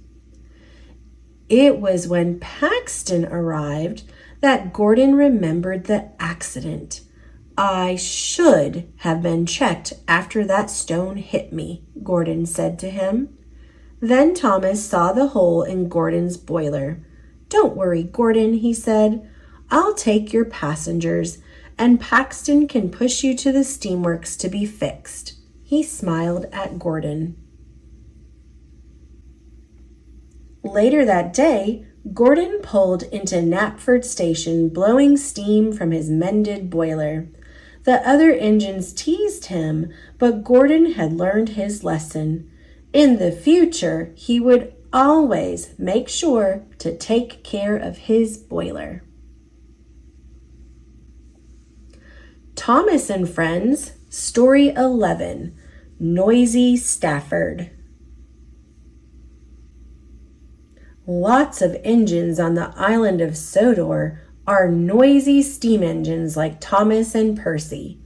It was when Paxton arrived that Gordon remembered the accident. "I should have been checked after that stone hit me," Gordon said to him. Then Thomas saw the hole in Gordon's boiler. "Don't worry, Gordon," he said. "I'll take your passengers, and Paxton can push you to the steamworks to be fixed." He smiled at Gordon. Later that day, Gordon pulled into Knapford Station, blowing steam from his mended boiler. The other engines teased him, but Gordon had learned his lesson. In the future, he would always make sure to take care of his boiler. Thomas and Friends, Story 11, Noisy Stafford. Lots of engines on the island of Sodor are noisy steam engines like Thomas and Percy.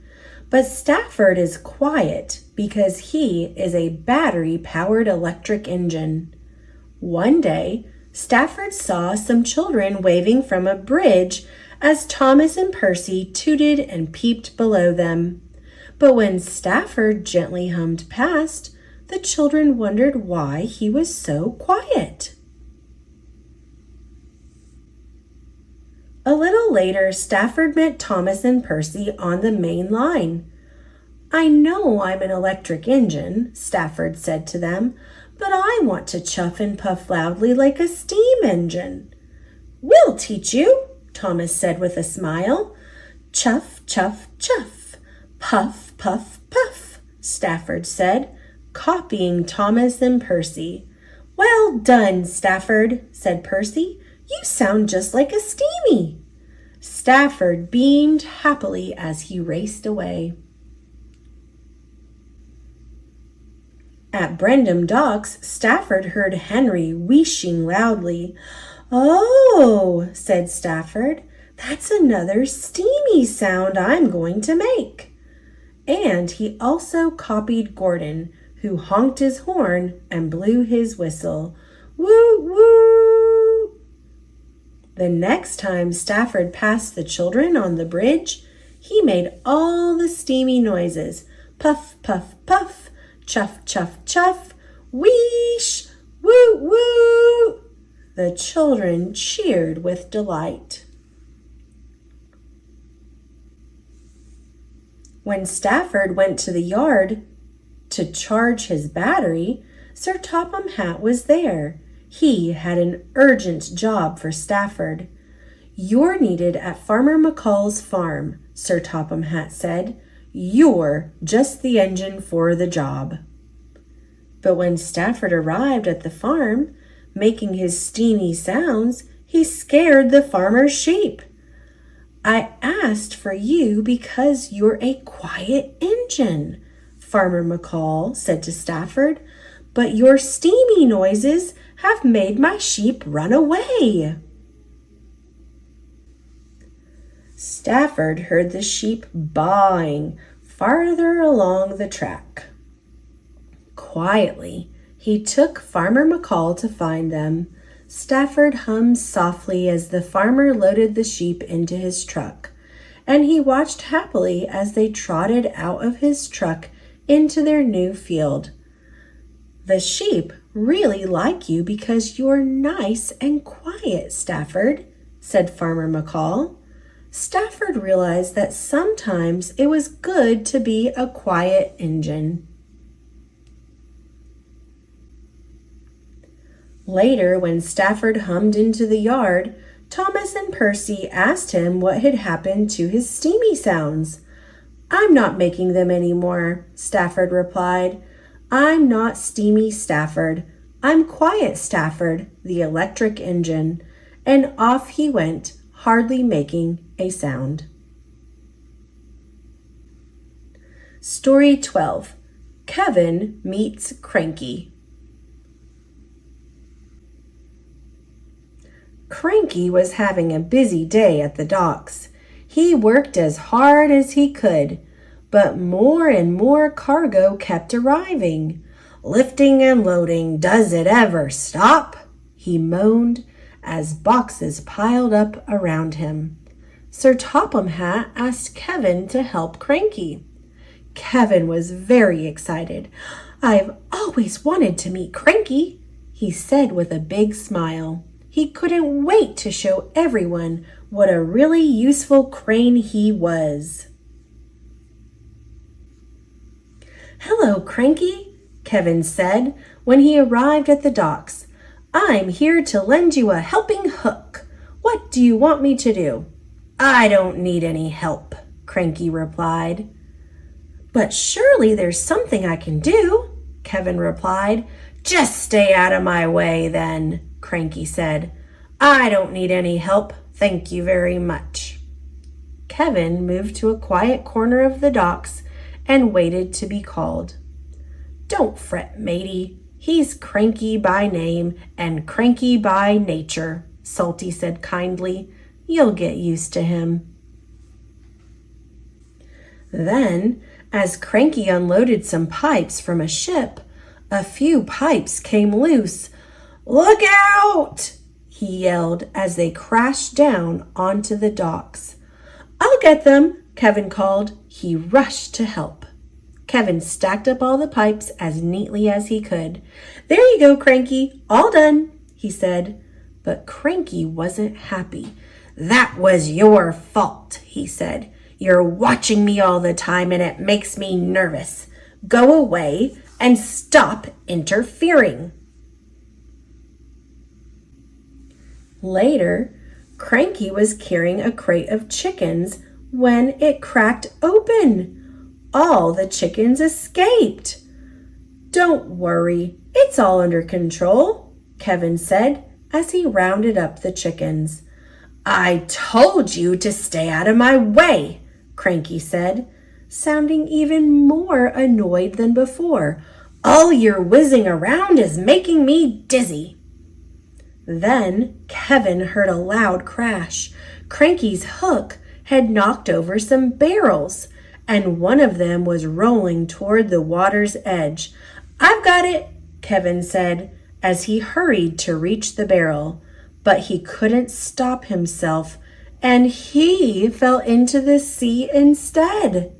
But Stafford is quiet because he is a battery-powered electric engine. One day, Stafford saw some children waving from a bridge as Thomas and Percy tooted and peeped below them. But when Stafford gently hummed past, the children wondered why he was so quiet. A little later, Stafford met Thomas and Percy on the main line. "I know I'm an electric engine," Stafford said to them, "but I want to chuff and puff loudly like a steam engine." "We'll teach you," Thomas said with a smile. "Chuff, chuff, chuff. Puff, puff, puff," Stafford said, copying Thomas and Percy. "Well done, Stafford," said Percy. "You sound just like a steamy." Stafford beamed happily as he raced away. At Brendam Docks, Stafford heard Henry wheeshing loudly. "Oh," said Stafford, "that's another steamy sound I'm going to make." And he also copied Gordon, who honked his horn and blew his whistle. "Woo, woo!" The next time Stafford passed the children on the bridge, he made all the steamy noises. Puff, puff, puff, chuff, chuff, chuff, wheesh, woot, woot. The children cheered with delight. When Stafford went to the yard to charge his battery, Sir Topham Hatt was there. He had an urgent job for Stafford. "You're needed at Farmer McCall's farm," Sir Topham Hatt said. "You're just the engine for the job." But when Stafford arrived at the farm, making his steamy sounds, he scared the farmer's sheep. "I asked for you because you're a quiet engine," Farmer McCall said to Stafford, "but your steamy noises have made my sheep run away." Stafford heard the sheep baaing farther along the track. Quietly, he took Farmer McCall to find them. Stafford hummed softly as the farmer loaded the sheep into his truck, and he watched happily as they trotted out of his truck into their new field. "The sheep really like you because you're nice and quiet, Stafford," said Farmer McCall. Stafford realized that sometimes it was good to be a quiet engine. Later, when Stafford hummed into the yard, Thomas and Percy asked him what had happened to his steamy sounds. "I'm not making them anymore," Stafford replied. "I'm not steamy Stafford. I'm quiet Stafford, the electric engine." And off he went, hardly making a sound. Story 12. Kevin Meets Cranky. Cranky was having a busy day at the docks. He worked as hard as he could, but more and more cargo kept arriving. "Lifting and loading, does it ever stop?" he moaned as boxes piled up around him. Sir Topham Hatt asked Kevin to help Cranky. Kevin was very excited. "I've always wanted to meet Cranky," he said with a big smile. He couldn't wait to show everyone what a really useful crane he was. "Hello, Cranky," Kevin said when he arrived at the docks. "I'm here to lend you a helping hook. What do you want me to do?" "I don't need any help," Cranky replied. "But surely there's something I can do," Kevin replied. "Just stay out of my way then," Cranky said. "I don't need any help, thank you very much." Kevin moved to a quiet corner of the docks and waited to be called. "Don't fret, matey. He's Cranky by name and cranky by nature," Salty said kindly. "You'll get used to him." Then, as Cranky unloaded some pipes from a ship, a few pipes came loose. "Look out!" he yelled as they crashed down onto the docks. "I'll get them," Kevin called. He rushed to help. Kevin stacked up all the pipes as neatly as he could. "There you go, Cranky, all done," he said. But Cranky wasn't happy. "That was your fault," he said. "You're watching me all the time and it makes me nervous. Go away and stop interfering." Later, Cranky was carrying a crate of chickens when it cracked open. All the chickens escaped. "Don't worry, it's all under control," Kevin said as he rounded up the chickens. "I told you to stay out of my way," Cranky said, sounding even more annoyed than before. "All your whizzing around is making me dizzy." Then Kevin heard a loud crash. Cranky's hook had knocked over some barrels, and one of them was rolling toward the water's edge. "I've got it," Kevin said as he hurried to reach the barrel. but he couldn't stop himself, and he fell into the sea instead.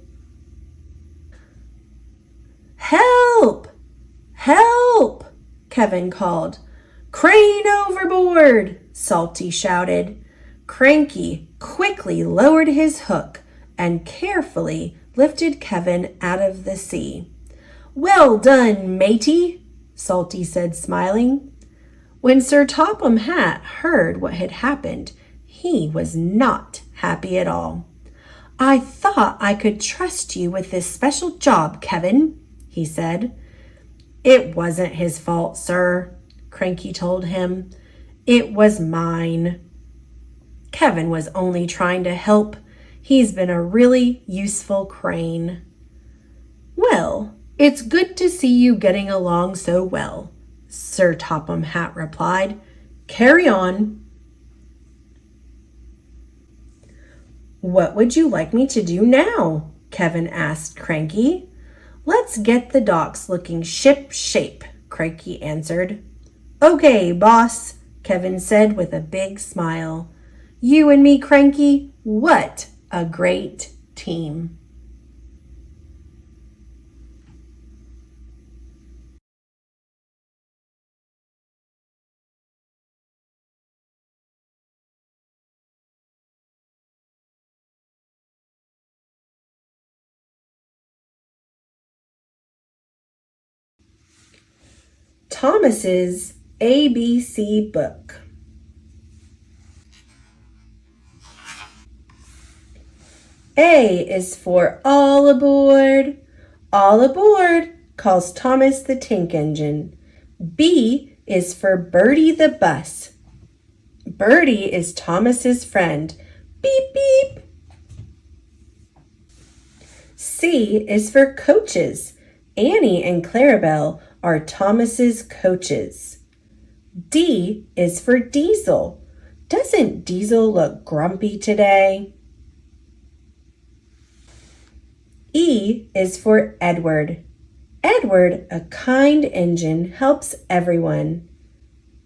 "Help! Help!" Kevin called. "Crane overboard!" Salty shouted. Cranky quickly lowered his hook and carefully lifted Kevin out of the sea. "Well done, matey," Salty said, smiling. When Sir Topham Hatt heard what had happened, he was not happy at all. "I thought I could trust you with this special job, Kevin," he said. "It wasn't his fault, sir," Cranky told him. "It was mine." Kevin was only trying to help. He's been a really useful crane. "Well, it's good to see you getting along so well," Sir Topham Hatt replied. "Carry on." "What would you like me to do now?" Kevin asked Cranky. "Let's get the docks looking ship-shape," Cranky answered. "Okay, boss," Kevin said with a big smile. "You and me, Cranky, what a great team." Thomas's ABC book. A is for all aboard. All aboard, calls Thomas the tank engine. B is for Bertie the bus. Bertie is Thomas's friend. Beep, beep. C is for coaches. Annie and Clarabelle are Thomas's coaches. D is for Diesel. Doesn't Diesel look grumpy today? E is for Edward. Edward, a kind engine, helps everyone.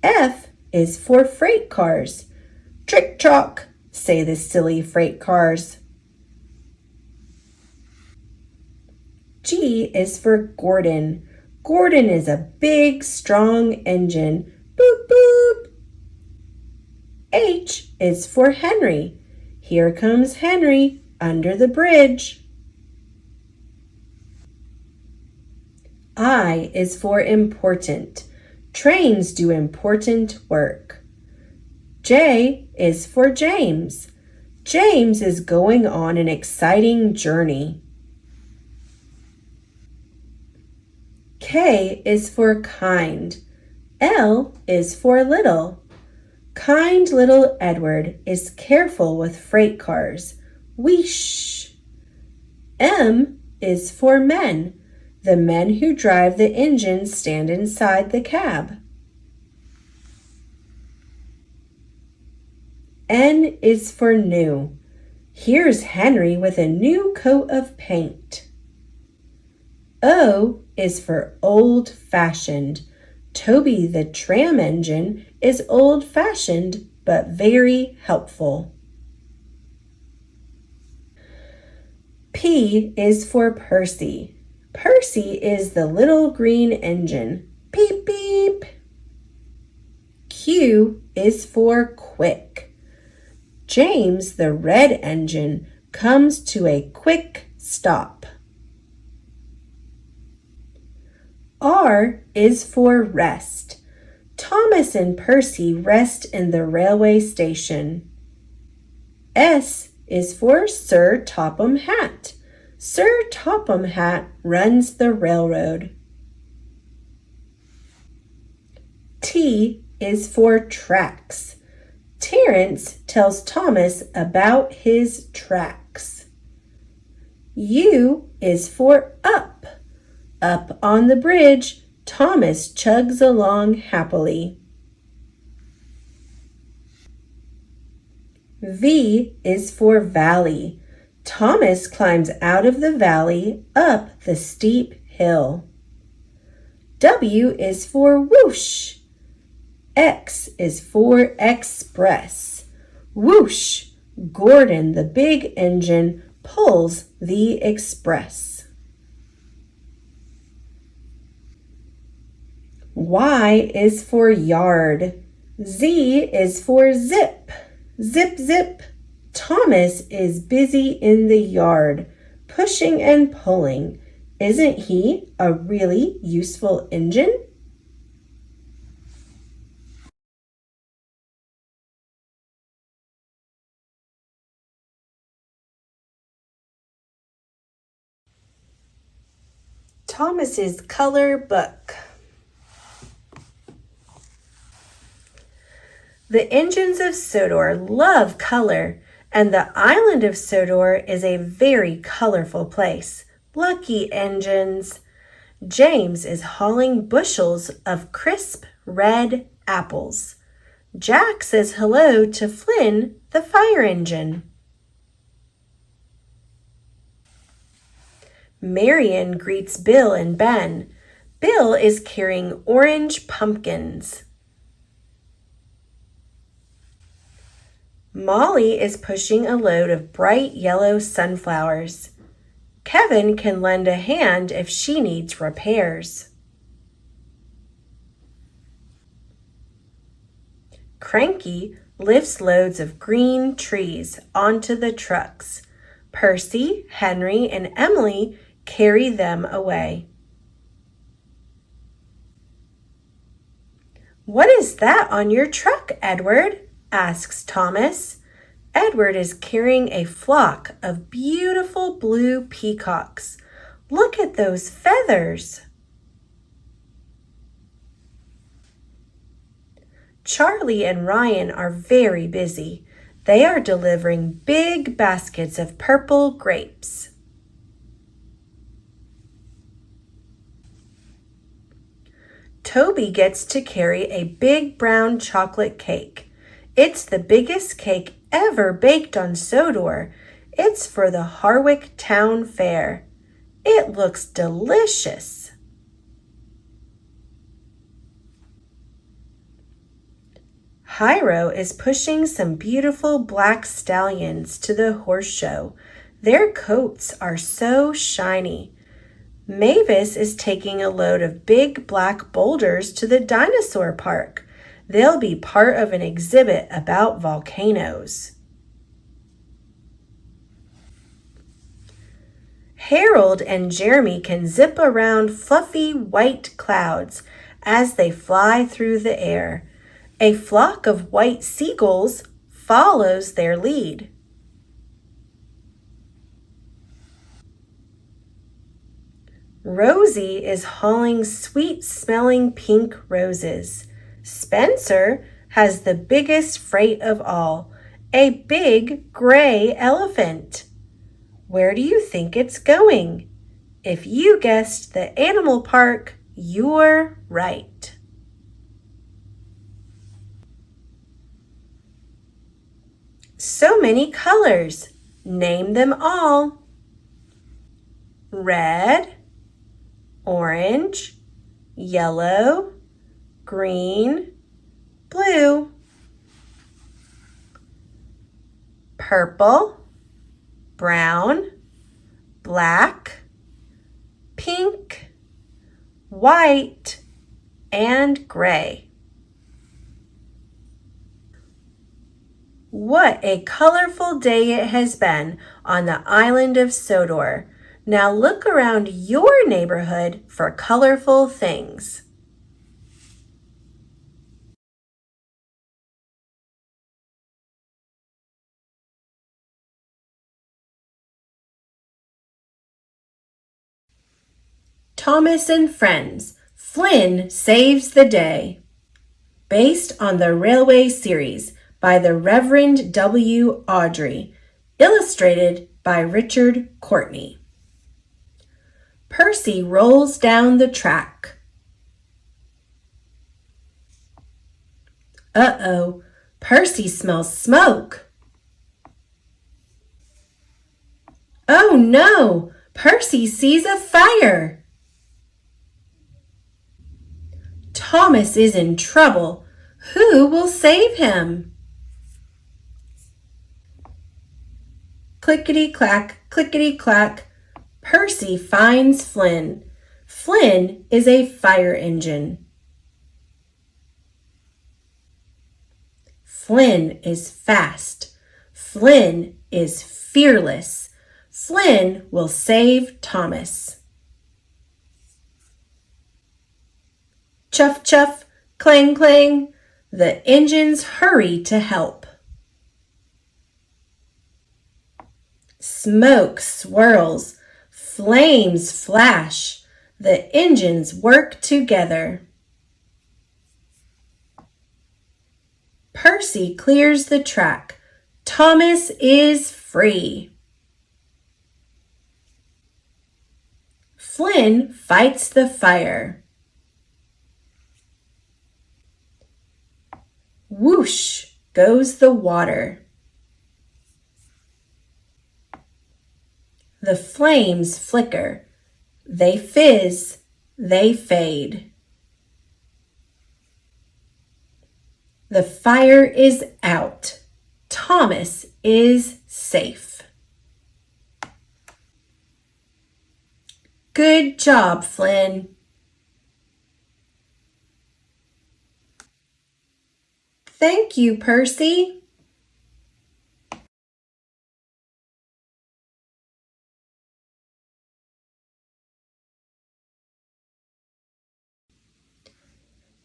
F is for freight cars. Trick-trock, say the silly freight cars. G is for Gordon. Gordon is a big, strong engine. Boop, boop. H is for Henry. Here comes Henry under the bridge. I is for important. Trains do important work. J is for James. James is going on an exciting journey. K is for kind. L is for little. Kind little Edward is careful with freight cars. Whoosh! M is for men. The men who drive the engine stand inside the cab. N is for new. Here's Henry with a new coat of paint. O is for old-fashioned. Toby the tram engine is old-fashioned but very helpful. P is for Percy. Percy is the little green engine. Beep, beep. Q is for quick. James, the red engine, comes to a quick stop. R is for rest. Thomas and Percy rest in the railway station. S is for Sir Topham Hatt. Sir Topham Hatt runs the railroad. T is for tracks. Terence tells Thomas about his tracks. U is for up. Up on the bridge, Thomas chugs along happily. V is for valley. Thomas climbs out of the valley up the steep hill. W is for whoosh. X is for express. Whoosh! Gordon, the big engine, pulls the express. Y is for yard. Z is for zip. Zip, zip. Thomas is busy in the yard, pushing and pulling. Isn't he a really useful engine? Thomas's color book. The engines of Sodor love color, and the island of Sodor is a very colorful place. Lucky engines! James is hauling bushels of crisp red apples. Jack says hello to Flynn, the fire engine. Marion greets Bill and Ben. Bill is carrying orange pumpkins. Molly is pushing a load of bright yellow sunflowers. Kevin can lend a hand if she needs repairs. Cranky lifts loads of green trees onto the trucks. Percy, Henry, and Emily carry them away. "What is that on your truck, Edward?" asks Thomas. Edward is carrying a flock of beautiful blue peacocks. Look at those feathers. Charlie and Ryan are very busy. They are delivering big baskets of purple grapes. Toby gets to carry a big brown chocolate cake. It's the biggest cake ever baked on Sodor. It's for the Harwick Town Fair. It looks delicious. Hiro is pushing some beautiful black stallions to the horse show. Their coats are so shiny. Mavis is taking a load of big black boulders to the dinosaur park. They'll be part of an exhibit about volcanoes. Harold and Jeremy can zip around fluffy white clouds as they fly through the air. A flock of white seagulls follows their lead. Rosie is hauling sweet-smelling pink roses. Spencer has the biggest freight of all, a big gray elephant. Where do you think it's going? If you guessed the animal park, you're right. So many colors. Name them all. Red, orange, yellow, green, blue, purple, brown, black, pink, white, and gray. What a colorful day it has been on the island of Sodor. Now look around your neighborhood for colorful things. Thomas and Friends, Flynn Saves the Day. Based on the Railway series by the Reverend W. Audrey. Illustrated by Richard Courtney. Percy rolls down the track. Uh-oh, Percy smells smoke. Oh no, Percy sees a fire. Thomas is in trouble. Who will save him? Clickety-clack, clickety-clack. Percy finds Flynn. Flynn is a fire engine. Flynn is fast. Flynn is fearless. Flynn will save Thomas. Chuff, chuff, clang, clang. The engines hurry to help. Smoke swirls. Flames flash. The engines work together. Percy clears the track. Thomas is free. Flynn fights the fire. Whoosh goes the water. The flames flicker. They fizz. They fade. The fire is out. Thomas is safe. Good job, Flynn. Thank you, Percy.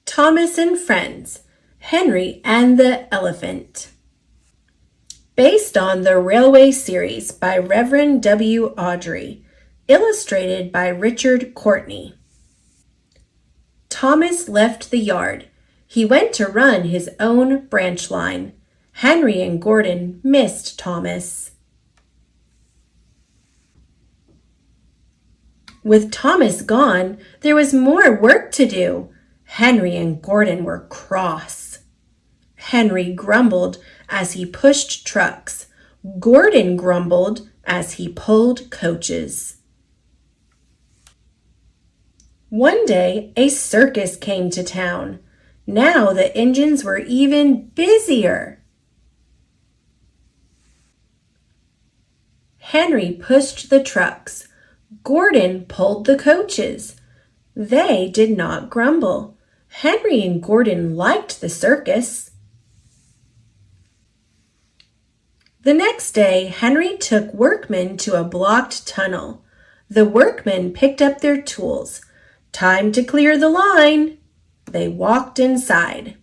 Thomas and Friends, Henry and the Elephant. Based on the Railway Series by Reverend W. Audrey, illustrated by Richard Courtney. Thomas left the yard. He went to run his own branch line. Henry and Gordon missed Thomas. With Thomas gone, there was more work to do. Henry and Gordon were cross. Henry grumbled as he pushed trucks. Gordon grumbled as he pulled coaches. One day, a circus came to town. Now the engines were even busier. Henry pushed the trucks. Gordon pulled the coaches. They did not grumble. Henry and Gordon liked the circus. The next day, Henry took workmen to a blocked tunnel. The workmen picked up their tools. Time to clear the line. They walked inside.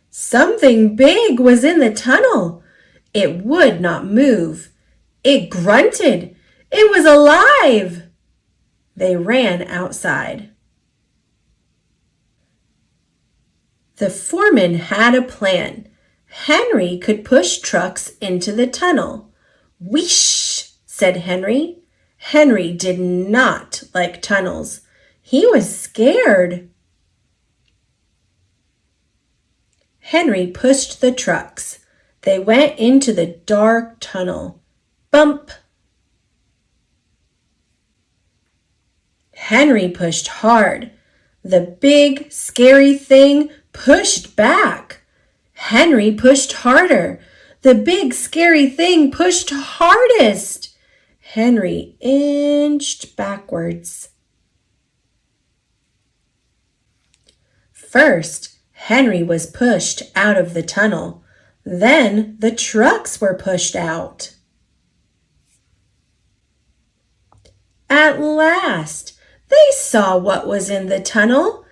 Something big was in the tunnel. It would not move. It grunted. It was alive. They ran outside. The foreman had a plan. Henry could push trucks into the tunnel. Whoosh, said Henry. Henry did not like tunnels. He was scared. Henry pushed the trucks. They went into the dark tunnel. Bump! Henry pushed hard. The big, scary thing pushed back. Henry pushed harder. The big, scary thing pushed hardest. Henry inched backwards. First, Henry was pushed out of the tunnel. Then the trucks were pushed out. At last, they saw what was in the tunnel.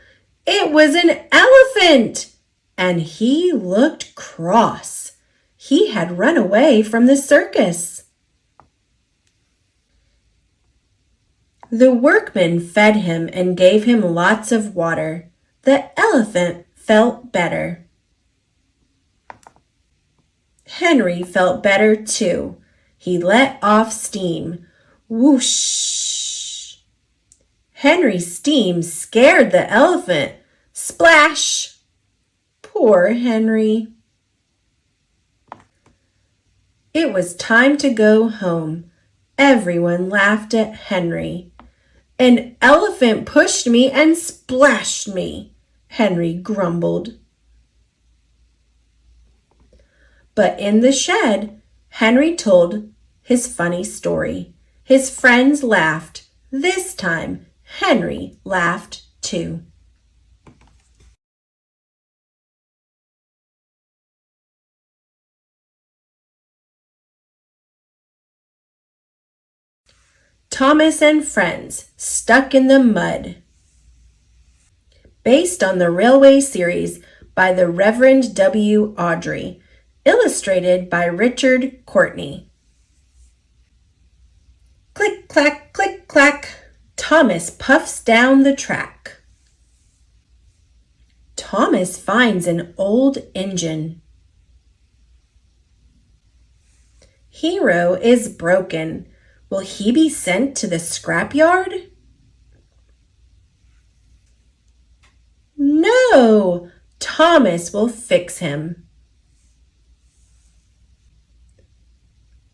It was an elephant, and he looked cross. He had run away from the circus. The workmen fed him and gave him lots of water. The elephant felt better. Henry felt better too. He let off steam. Whoosh! Henry's steam scared the elephant. Splash! Poor Henry. It was time to go home. Everyone laughed at Henry. An elephant pushed me and splashed me. Henry grumbled. But in the shed, Henry told his funny story. His friends laughed. This time, Henry laughed too. Thomas and Friends, Stuck in the Mud. Based on the Railway series by the Reverend W. Awdry. Illustrated by Richard Courtney. Click, clack, click, clack. Thomas puffs down the track. Thomas finds an old engine. Hero is broken. Will he be sent to the scrapyard? No, Thomas will fix him.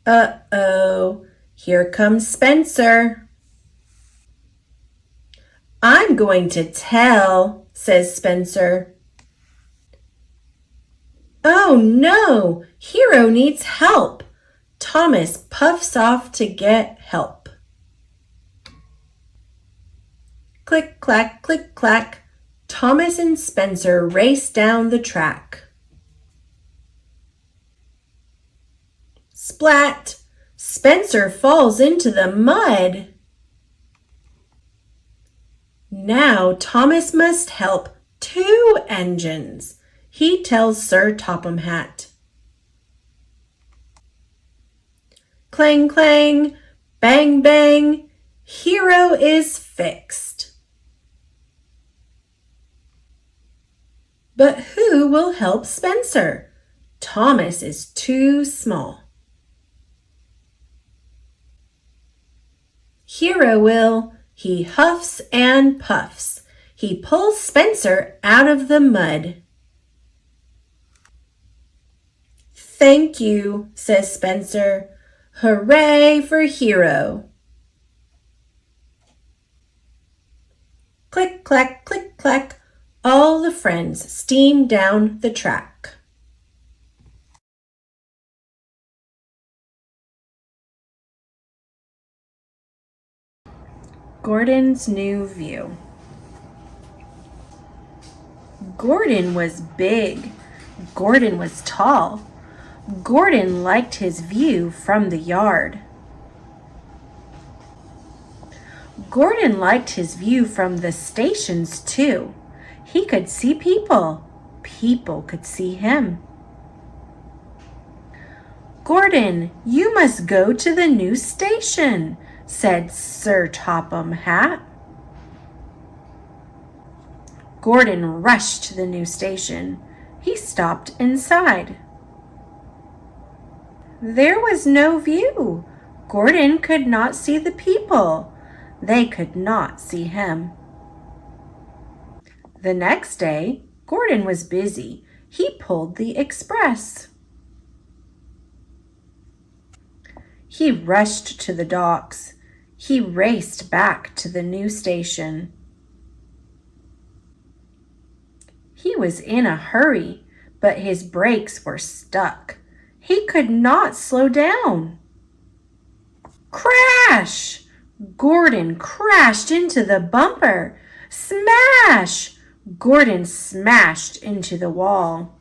Uh-oh, here comes Spencer. I'm going to tell, says Spencer. Oh no, Hero needs help. Thomas puffs off to get help. Click, clack, click, clack. Thomas and Spencer race down the track. Splat! Spencer falls into the mud. Now Thomas must help 2 engines. He tells Sir Topham Hatt. Clang, clang, bang, bang. Hero is fixed. But who will help Spencer? Thomas is too small. Hero will. He huffs and puffs. He pulls Spencer out of the mud. Thank you, says Spencer. Hooray for Hero. Click, clack, click, clack. All the friends steam down the track. Gordon's New View. Gordon was big. Gordon was tall. Gordon liked his view from the yard. Gordon liked his view from the stations too. He could see people. People could see him. Gordon, you must go to the new station, said Sir Topham Hatt. Gordon rushed to the new station. He stopped inside. There was no view. Gordon could not see the people. They could not see him. The next day, Gordon was busy. He pulled the express. He rushed to the docks. He raced back to the new station. He was in a hurry, but his brakes were stuck. He could not slow down. Crash! Gordon crashed into the bumper. Smash! Gordon smashed into the wall.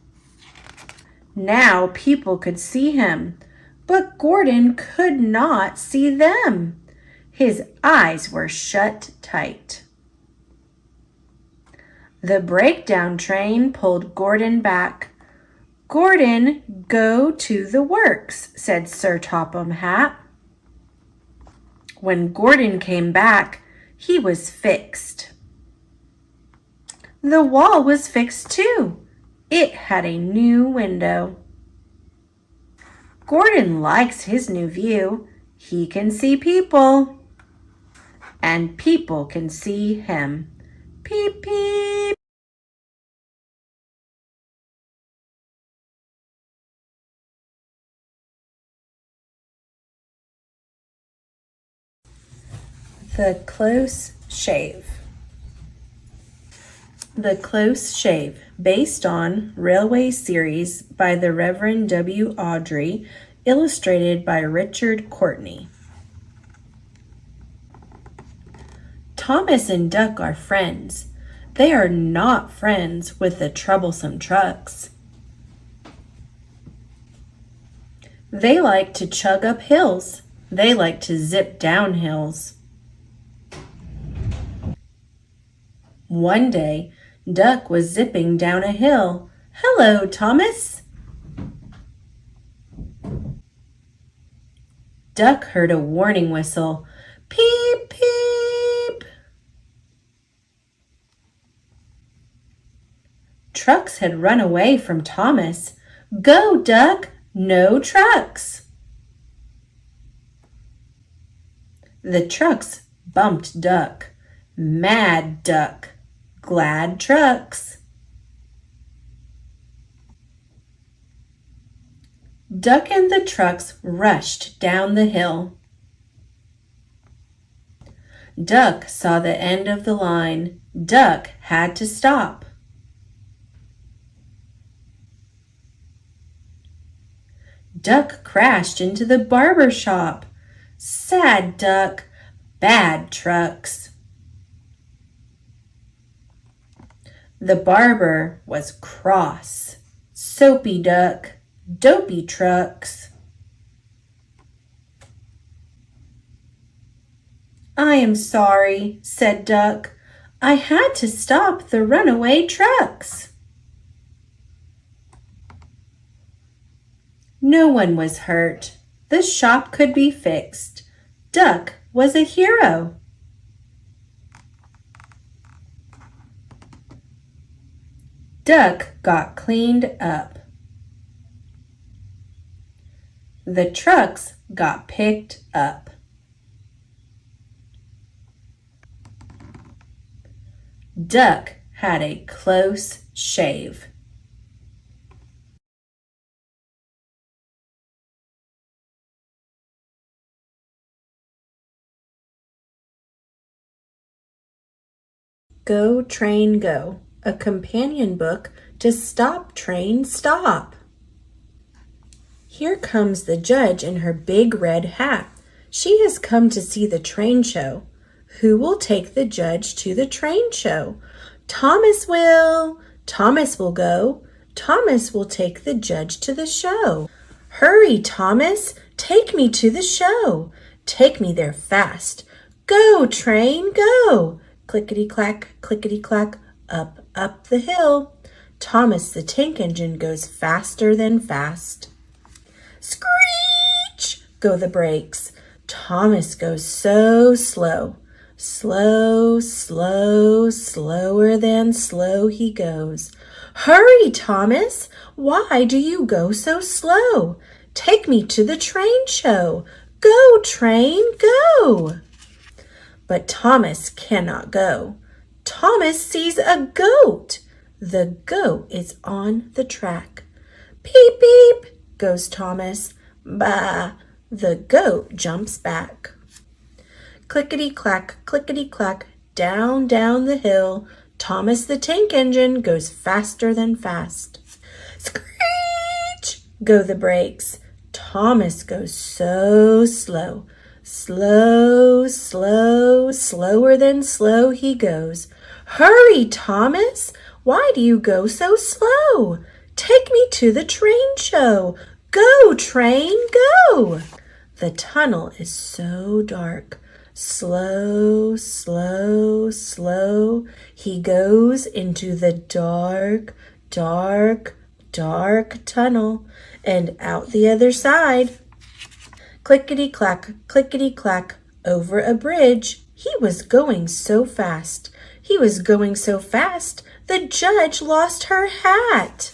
Now people could see him, but Gordon could not see them. His eyes were shut tight. The breakdown train pulled Gordon back. Gordon, go to the works, said Sir Topham Hatt. When Gordon came back, he was fixed. The wall was fixed too. It had a new window. Gordon likes his new view. He can see people. And people can see him. Peep, peep. The Close Shave. The Close Shave, based on Railway Series by the Reverend W. Awdry, illustrated by Richard Courtney. Thomas and Duck are friends. They are not friends with the troublesome trucks. They like to chug up hills. They like to zip down hills. One day, Duck was zipping down a hill. "Hello, Thomas." Duck heard a warning whistle. Peep, peep. Trucks had run away from Thomas. "Go, Duck, no trucks." The trucks bumped Duck. Mad Duck, glad trucks. Duck and the trucks rushed down the hill. Duck saw the end of the line. Duck had to stop. Duck crashed into the barber shop. Sad Duck, bad trucks. The barber was cross. Soapy Duck, dopey trucks. "I am sorry," said Duck. "I had to stop the runaway trucks." No one was hurt. The shop could be fixed. Duck was a hero. Duck got cleaned up. The trucks got picked up. Duck had a close shave. Go, Train, Go, a companion book to Stop, Train, Stop. Here comes the judge in her big red hat. She has come to see the train show. Who will take the judge to the train show? Thomas will. Thomas will go. Thomas will take the judge to the show. Hurry, Thomas, take me to the show. Take me there fast. Go, train, go. Clickety-clack, clickety-clack, up, up the hill. Thomas the tank engine goes faster than fast. Screech! Go the brakes. Thomas goes so slow. Slow, slow, slower than slow he goes. Hurry, Thomas! Why do you go so slow? Take me to the train show. Go, train, go! But Thomas cannot go. Thomas sees a goat. The goat is on the track. Peep, peep, goes Thomas. Bah, the goat jumps back. Clickety-clack, clickety-clack, down, down the hill. Thomas the tank engine goes faster than fast. Screech, go the brakes. Thomas goes so slow. Slow, slow, slower than slow he goes. Hurry, Thomas! Why do you go so slow? Take me to the train show. Go, train, go! The tunnel is so dark. Slow, slow, slow, he goes into the dark, dark, dark tunnel and out the other side. Clickety-clack, clickety-clack, over a bridge. He was going so fast. He was going so fast, the judge lost her hat.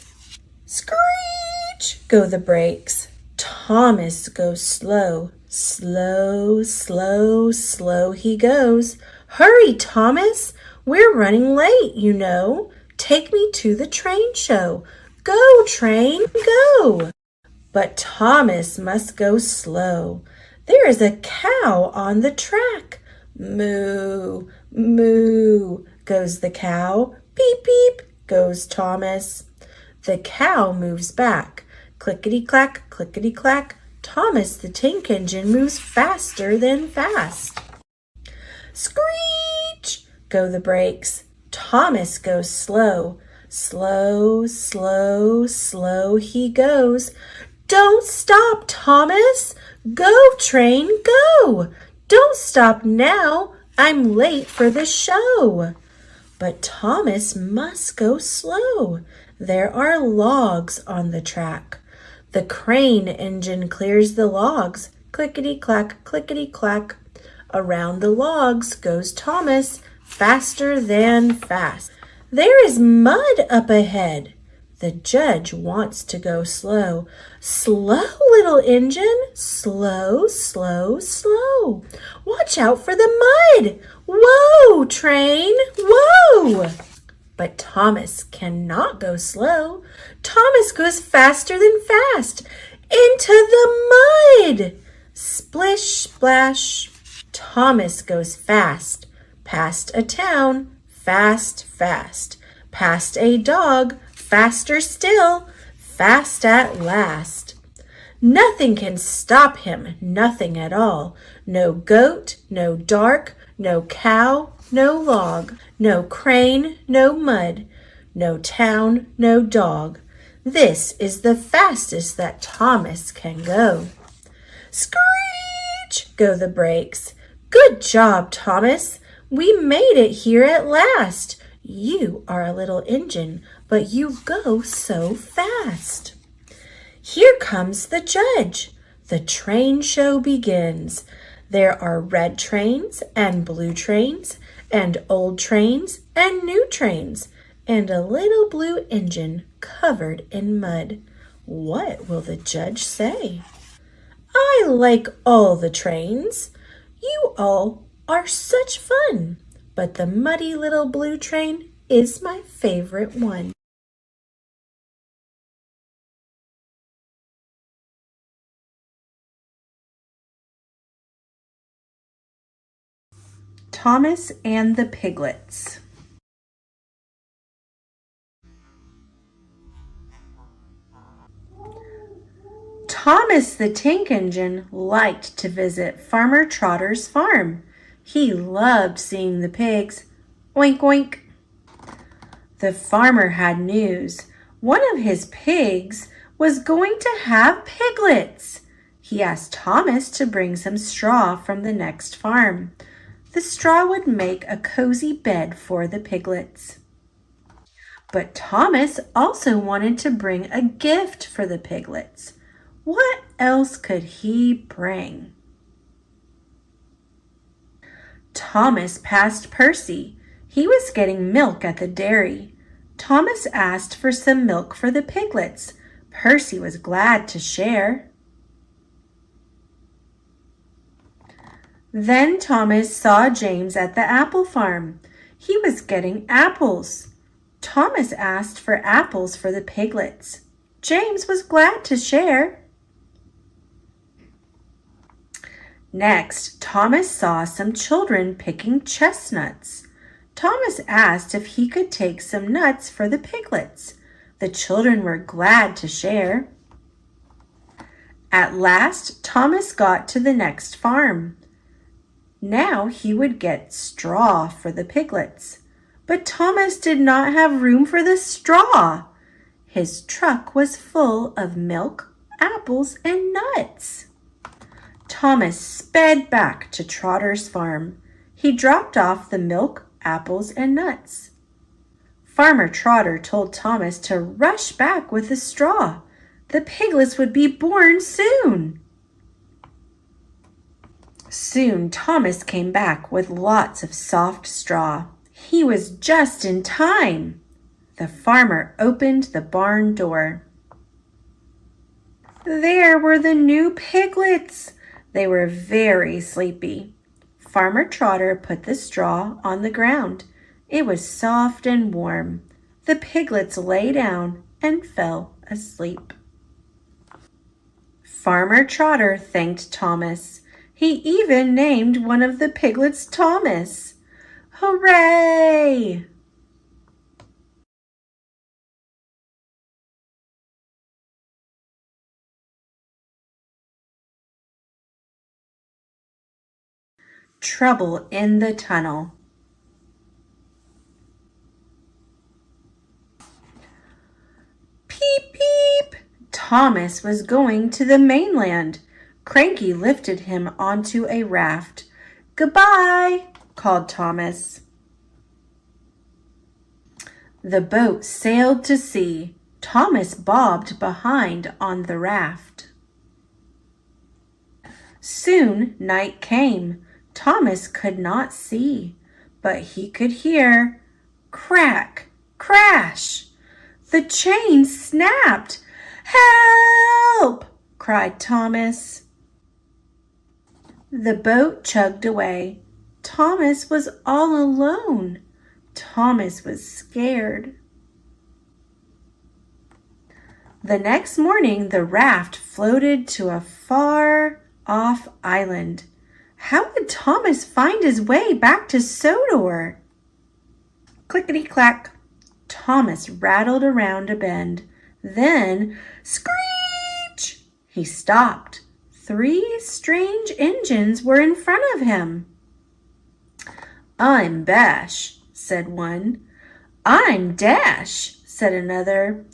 Screech, go the brakes. Thomas goes slow. Slow, slow, slow he goes. Hurry, Thomas! We're running late, you know. Take me to the train show. Go, train, go! But Thomas must go slow. There is a cow on the track. Moo, moo, goes the cow. Beep, beep, goes Thomas. The cow moves back. Clickety-clack, clickety-clack. Thomas the tank engine moves faster than fast. Screech, go the brakes. Thomas goes slow. Slow, slow, slow he goes. Don't stop, Thomas. Go, train, go. Don't stop now. I'm late for the show. But Thomas must go slow. There are logs on the track. The crane engine clears the logs. Clickety-clack, clickety-clack. Around the logs goes Thomas, faster than fast. There is mud up ahead. The judge wants to go slow. Slow, little engine. Slow, slow, slow. Watch out for the mud. Whoa, train. Whoa. But Thomas cannot go slow. Thomas goes faster than fast. Into the mud. Splish, splash. Thomas goes fast. Past a town. Fast, fast. Past a dog. Faster still. Fast at last. Nothing can stop him, nothing at all. No goat, no dark, no cow, no log, no crane, no mud, no town, no dog. This is the fastest that Thomas can go. Screech, go the brakes. Good job, Thomas. We made it here at last. You are a little engine, but you go so fast. Here comes the judge. The train show begins. There are red trains and blue trains and old trains and new trains and a little blue engine covered in mud. What will the judge say? I like all the trains. You all are such fun. But the muddy little blue train is my favorite one. Thomas and the Piglets. Thomas the tank engine liked to visit Farmer Trotter's farm. He loved seeing the pigs. Oink, oink. The farmer had news. One of his pigs was going to have piglets. He asked Thomas to bring some straw from the next farm. The straw would make a cozy bed for the piglets. But Thomas also wanted to bring a gift for the piglets. What else could he bring? Thomas passed Percy. He was getting milk at the dairy. Thomas asked for some milk for the piglets. Percy was glad to share. Then Thomas saw James at the apple farm. He was getting apples. Thomas asked for apples for the piglets. James was glad to share. Next, Thomas saw some children picking chestnuts. Thomas asked if he could take some nuts for the piglets. The children were glad to share. At last, Thomas got to the next farm. Now he would get straw for the piglets. But Thomas did not have room for the straw. His truck was full of milk, apples, and nuts. Thomas sped back to Trotter's farm. He dropped off the milk, apples, and nuts. Farmer Trotter told Thomas to rush back with the straw. The piglets would be born soon. Soon Thomas came back with lots of soft straw. He was just in time. The farmer opened the barn door. There were the new piglets. They were very sleepy. Farmer Trotter put the straw on the ground. It was soft and warm. The piglets lay down and fell asleep. Farmer Trotter thanked Thomas. He even named one of the piglets Thomas. Hooray! Trouble in the tunnel. Peep, peep! Thomas was going to the mainland. Cranky lifted him onto a raft. Goodbye, called Thomas. The boat sailed to sea. Thomas bobbed behind on the raft. Soon night came. Thomas could not see, but he could hear. Crack, crash! The chain snapped. Help! Cried Thomas. The boat chugged away. Thomas was all alone. Thomas was scared. The next morning, the raft floated to a far-off island. How would Thomas find his way back to Sodor? Clickety-clack. Thomas rattled around a bend. Then, screech! He stopped. 3 strange engines were in front of him. I'm Bash, said one. I'm Dash, said another.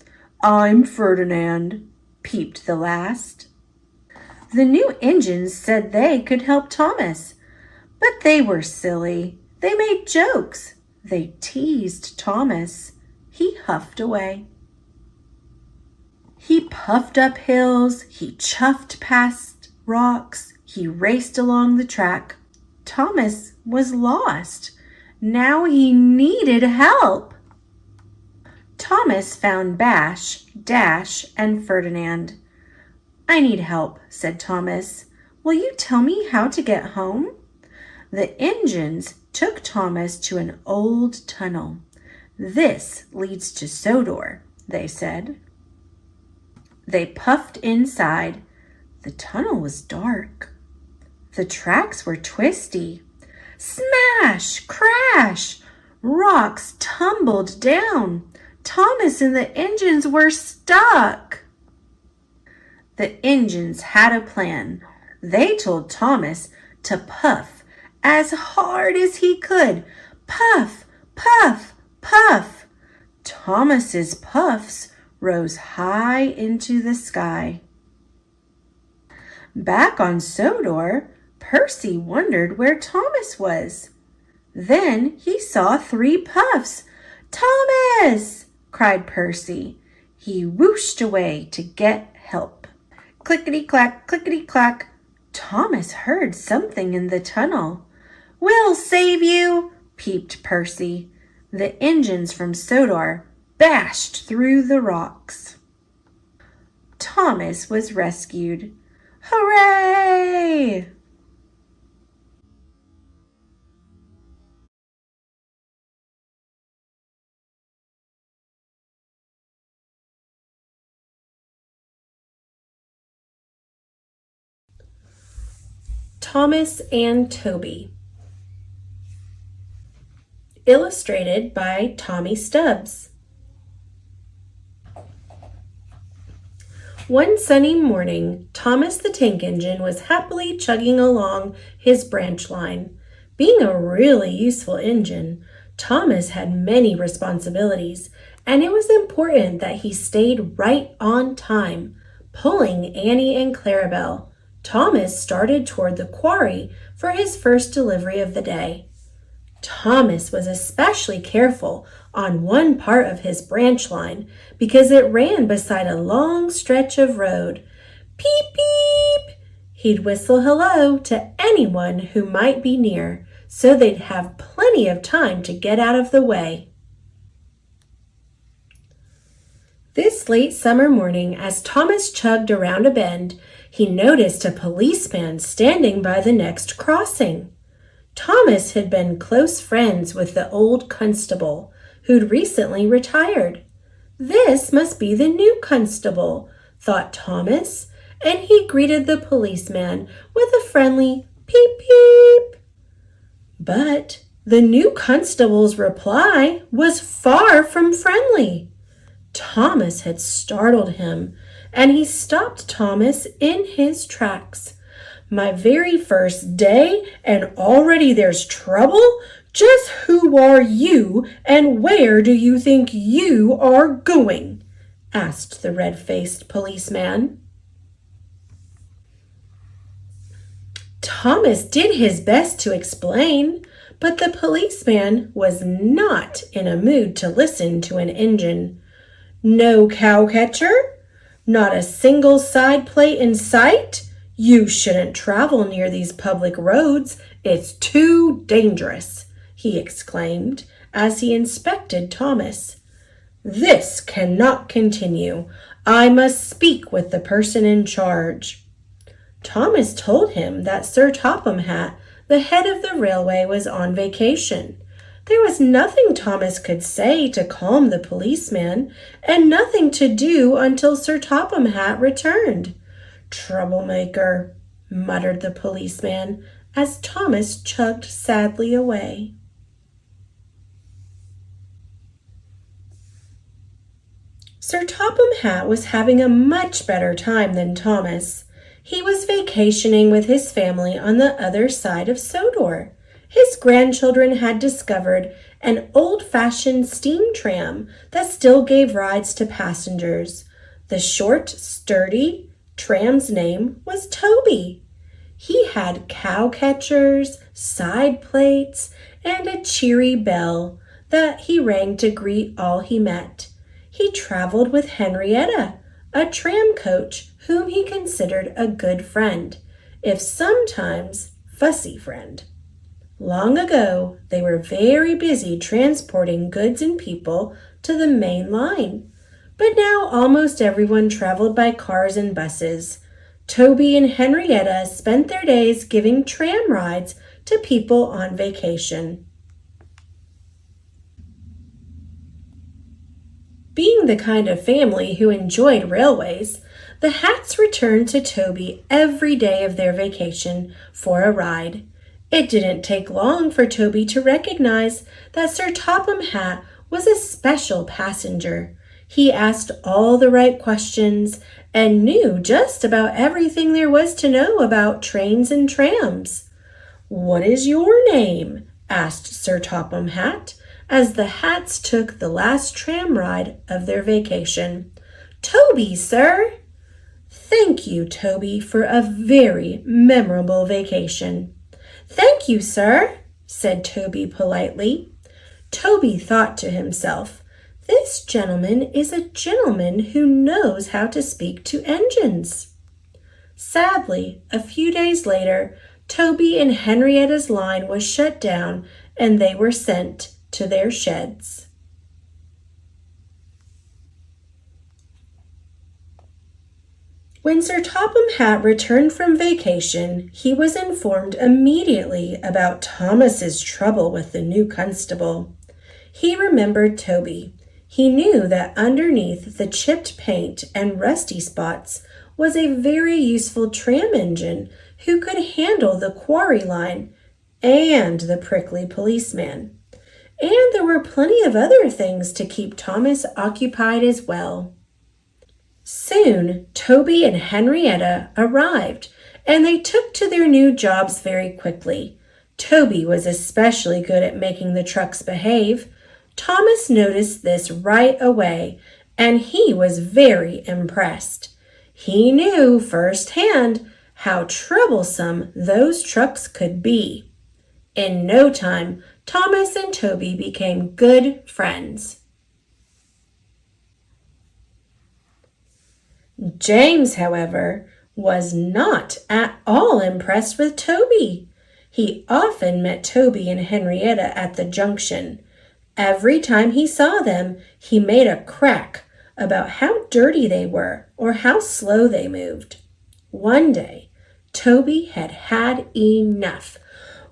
I'm Ferdinand, peeped the last. The new engines said they could help Thomas, but they were silly. They made jokes. They teased Thomas. He huffed away. He puffed up hills. He chuffed past rocks. He raced along the track. Thomas was lost. Now he needed help. Thomas found Bash, Dash, and Ferdinand. I need help, said Thomas. Will you tell me how to get home? The engines took Thomas to an old tunnel. This leads to Sodor, they said. They puffed inside. The tunnel was dark. The tracks were twisty. Smash! Crash! Rocks tumbled down. Thomas and the engines were stuck. The engines had a plan. They told Thomas to puff as hard as he could. Puff, puff, puff. Thomas's puffs rose high into the sky. Back on Sodor, Percy wondered where Thomas was. Then he saw 3 puffs. Thomas! Cried Percy. He whooshed away to get help. Clickety-clack, clickety-clack. Thomas heard something in the tunnel. We'll save you, peeped Percy. The engines from Sodor bashed through the rocks. Thomas was rescued. Hooray! Thomas and Toby. Illustrated by Tommy Stubbs. One sunny morning, Thomas the tank engine was happily chugging along his branch line. Being a really useful engine, Thomas had many responsibilities, and it was important that he stayed right on time. Pulling Annie and Clarabelle, Thomas started toward the quarry for his first delivery of the day. Thomas was especially careful on one part of his branch line because it ran beside a long stretch of road. Peep, peep! He'd whistle hello to anyone who might be near so they'd have plenty of time to get out of the way. This late summer morning, as Thomas chugged around a bend, he noticed a policeman standing by the next crossing. Thomas had been close friends with the old constable, who'd recently retired. This must be the new constable, thought Thomas, and he greeted the policeman with a friendly peep peep. But the new constable's reply was far from friendly. Thomas had startled him, and he stopped Thomas in his tracks. My very first day, and already there's trouble? Just who are you, and where do you think you are going?" asked the red-faced policeman. Thomas did his best to explain, but the policeman was not in a mood to listen to an Injun. "No cowcatcher? Not a single side plate in sight? You shouldn't travel near these public roads. It's too dangerous," he exclaimed as he inspected Thomas. "This cannot continue. I must speak with the person in charge." Thomas told him that Sir Topham Hatt, the head of the railway, was on vacation. There was nothing Thomas could say to calm the policeman, and nothing to do until Sir Topham Hatt returned. "Troublemaker," muttered the policeman as Thomas chugged sadly away. Sir Topham Hatt was having a much better time than Thomas. He was vacationing with his family on the other side of Sodor. His grandchildren had discovered an old-fashioned steam tram that still gave rides to passengers. The short, sturdy tram's name was Toby. He had cowcatchers, side plates, and a cheery bell that he rang to greet all he met. He traveled with Henrietta, a tram coach whom he considered a good friend, if sometimes fussy friend. Long ago, they were very busy transporting goods and people to the main line, but now almost everyone traveled by cars and buses. Toby and Henrietta spent their days giving tram rides to people on vacation. Being the kind of family who enjoyed railways, the Hatts returned to Toby every day of their vacation for a ride. It didn't take long for Toby to recognize that Sir Topham Hatt was a special passenger. He asked all the right questions and knew just about everything there was to know about trains and trams. "What is your name?" asked Sir Topham Hatt, as the Hatts took the last tram ride of their vacation. "Toby, sir." "Thank you, Toby, for a very memorable vacation." "Thank you, sir," said Toby politely. Toby thought to himself, "This gentleman is a gentleman who knows how to speak to engines." Sadly, a few days later, Toby and Henrietta's line was shut down and they were sent to their sheds. When Sir Topham Hatt returned from vacation, he was informed immediately about Thomas's trouble with the new constable. He remembered Toby. He knew that underneath the chipped paint and rusty spots was a very useful tram engine who could handle the quarry line and the prickly policeman. And there were plenty of other things to keep Thomas occupied as well. Soon, Toby and Henrietta arrived, and they took to their new jobs very quickly. Toby was especially good at making the trucks behave. Thomas noticed this right away, and he was very impressed. He knew firsthand how troublesome those trucks could be. In no time, Thomas and Toby became good friends. James, however, was not at all impressed with Toby. He often met Toby and Henrietta at the junction. Every time he saw them, he made a crack about how dirty they were or how slow they moved. One day, Toby had had enough.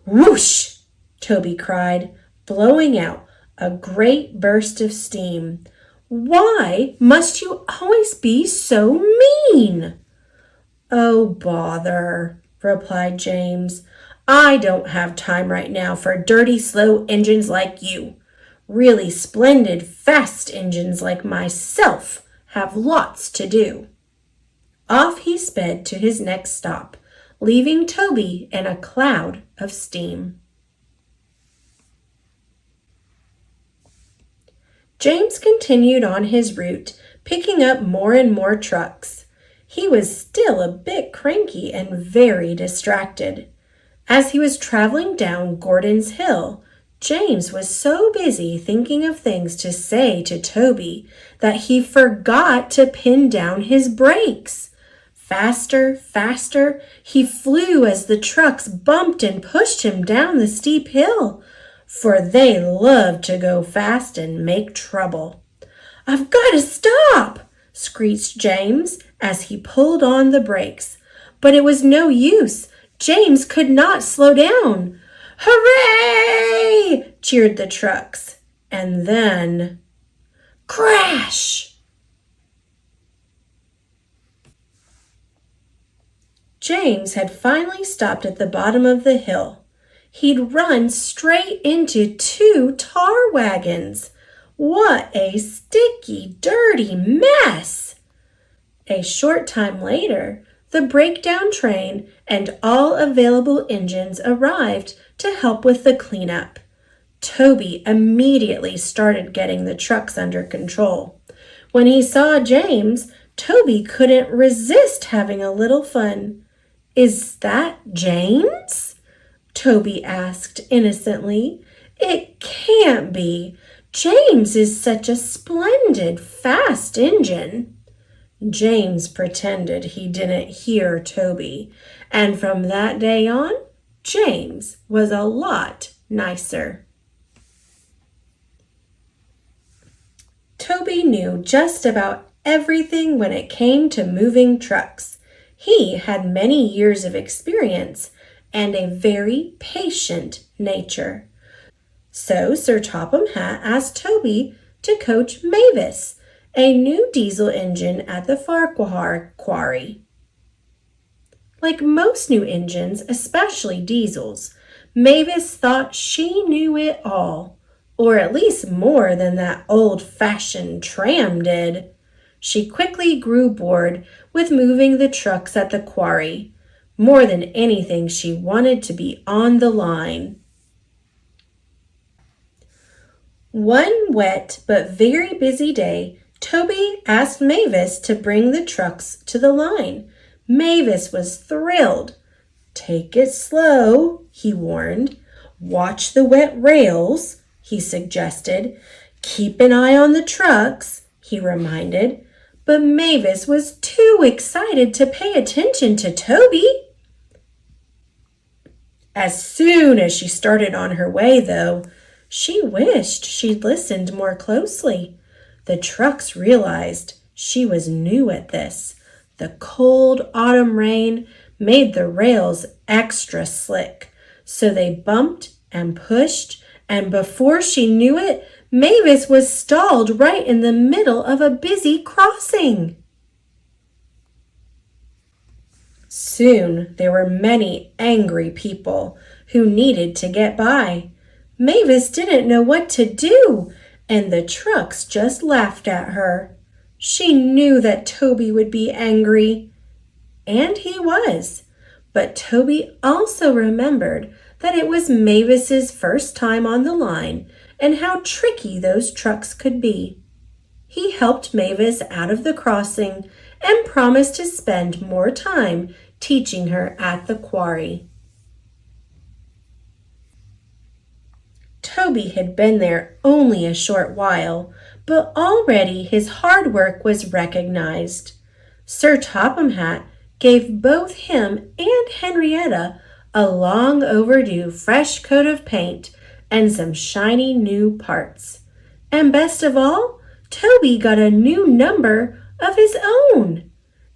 "Whoosh!" Toby cried, blowing out a great burst of steam. "Why must you always be so mean?" "Oh, bother," replied James. "I don't have time right now for dirty, slow engines like you. Really splendid, fast engines like myself have lots to do." Off he sped to his next stop, leaving Toby in a cloud of steam. James continued on his route, picking up more and more trucks. He was still a bit cranky and very distracted. As he was traveling down Gordon's Hill, James was so busy thinking of things to say to Toby that he forgot to pin down his brakes. Faster, faster, he flew as the trucks bumped and pushed him down the steep hill, for they loved to go fast and make trouble. "I've got to stop!" screeched James as he pulled on the brakes. But it was no use. James could not slow down. "Hooray!" cheered the trucks. And then, crash! James had finally stopped at the bottom of the hill. He'd run straight into two tar wagons. What a sticky, dirty mess! A short time later, the breakdown train and all available engines arrived to help with the cleanup. Toby immediately started getting the trucks under control. When he saw James, Toby couldn't resist having a little fun. "Is that James?" Toby asked innocently. "It can't be. James is such a splendid, fast engine." James pretended he didn't hear Toby, and from that day on, James was a lot nicer. Toby knew just about everything when it came to moving trucks. He had many years of experience and a very patient nature. So Sir Topham Hatt asked Toby to coach Mavis, a new diesel engine at the Farquhar quarry. Like most new engines, especially diesels, Mavis thought she knew it all, or at least more than that old-fashioned tram did. She quickly grew bored with moving the trucks at the quarry. More than anything, she wanted to be on the line. One wet but very busy day, Toby asked Mavis to bring the trucks to the line. Mavis was thrilled. "Take it slow," he warned. "Watch the wet rails," he suggested. "Keep an eye on the trucks," he reminded. But Mavis was too excited to pay attention to Toby. As soon as she started on her way, though, she wished she'd listened more closely. The trucks realized she was new at this. The cold autumn rain made the rails extra slick, so they bumped and pushed, and before she knew it, Mavis was stalled right in the middle of a busy crossing. Soon there were many angry people who needed to get by. Mavis didn't know what to do, and the trucks just laughed at her. She knew that Toby would be angry, and he was. But Toby also remembered that it was Mavis's first time on the line and how tricky those trucks could be. He helped Mavis out of the crossing and promised to spend more time teaching her at the quarry. Toby had been there only a short while, but already his hard work was recognized. Sir Topham Hatt gave both him and Henrietta a long overdue fresh coat of paint and some shiny new parts. And best of all, Toby got a new number of his own.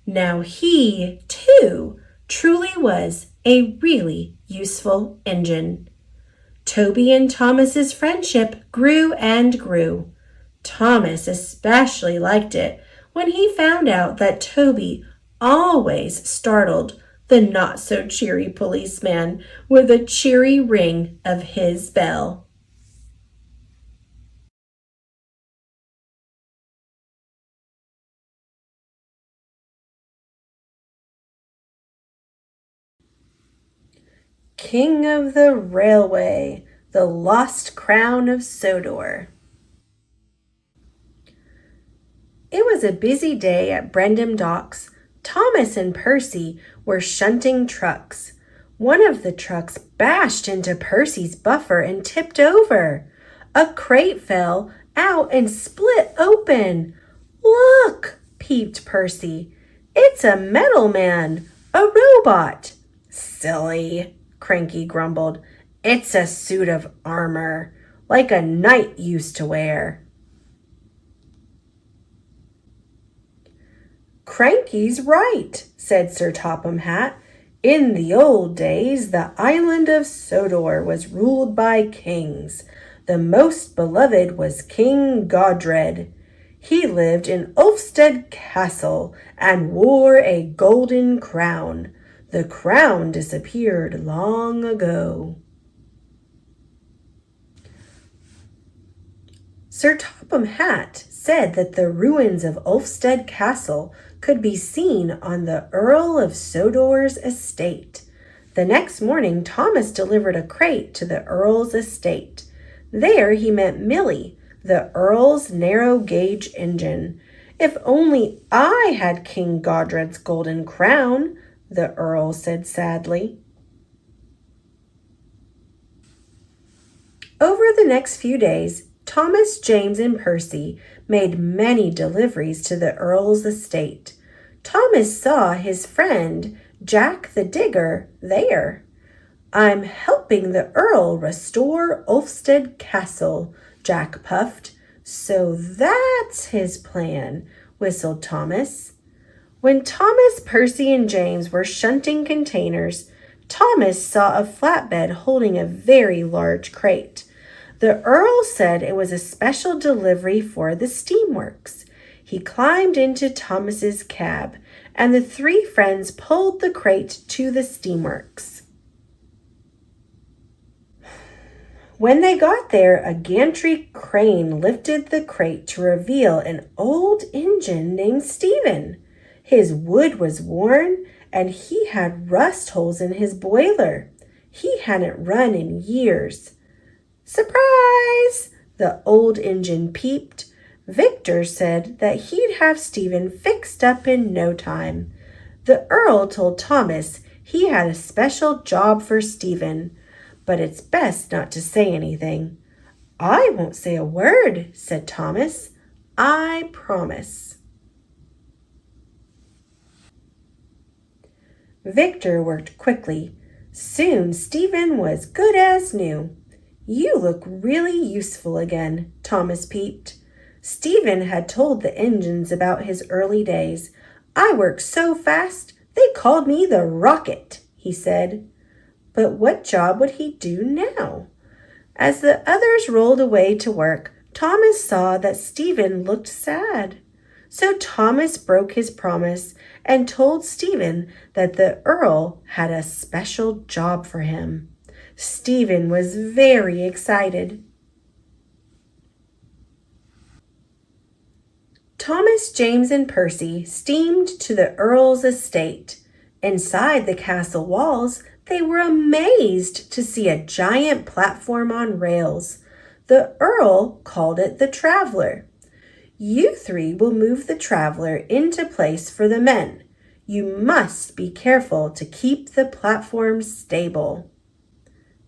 Now he, too, truly was a really useful engine. Toby and Thomas's friendship grew and grew. Thomas especially liked it when he found out that Toby always startled the not-so-cheery policeman with a cheery ring of his bell. King of the Railway, the Lost Crown of Sodor. It was a busy day at Brendam Docks. Thomas and Percy were shunting trucks. One of the trucks bashed into Percy's buffer and tipped over. A crate fell out and split open. Look, peeped Percy. It's a metal man, a robot. Silly, Cranky grumbled. It's a suit of armor, like a knight used to wear. Cranky's right, said Sir Topham Hatt. In the old days, the island of Sodor was ruled by kings. The most beloved was King Godred. He lived in Ulfstead Castle and wore a golden crown. The crown disappeared long ago. Sir Topham Hatt said that the ruins of Ulfstead Castle could be seen on the Earl of Sodor's estate. The next morning, Thomas delivered a crate to the Earl's estate. There he met Millie, the Earl's narrow-gauge engine. If only I had King Godred's golden crown, the Earl said sadly. Over the next few days, Thomas, James, and Percy made many deliveries to the Earl's estate. Thomas saw his friend, Jack the Digger, there. I'm helping the Earl restore Ulfstead Castle, Jack puffed. So that's his plan, whistled Thomas. When Thomas, Percy, and James were shunting containers, Thomas saw a flatbed holding a very large crate. The Earl said it was a special delivery for the steamworks. He climbed into Thomas's cab, and the three friends pulled the crate to the steamworks. When they got there, a gantry crane lifted the crate to reveal an old engine named Stephen. His wood was worn, and he had rust holes in his boiler. He hadn't run in years. Surprise! The old engine peeped. Victor said that he'd have Stephen fixed up in no time. The Earl told Thomas he had a special job for Stephen, but it's best not to say anything. I won't say a word, said Thomas. I promise. Victor worked quickly. Soon Stephen was good as new. You look really useful again, Thomas peeped. Stephen had told the engines about his early days. I worked so fast, they called me the Rocket, he said. But what job would he do now? As the others rolled away to work, Thomas saw that Stephen looked sad. So Thomas broke his promise and told Stephen that the Earl had a special job for him. Stephen was very excited. Thomas, James, and Percy steamed to the Earl's estate. Inside the castle walls, they were amazed to see a giant platform on rails. The Earl called it the Traveler. You three will move the Traveler into place for the men. You must be careful to keep the platform stable.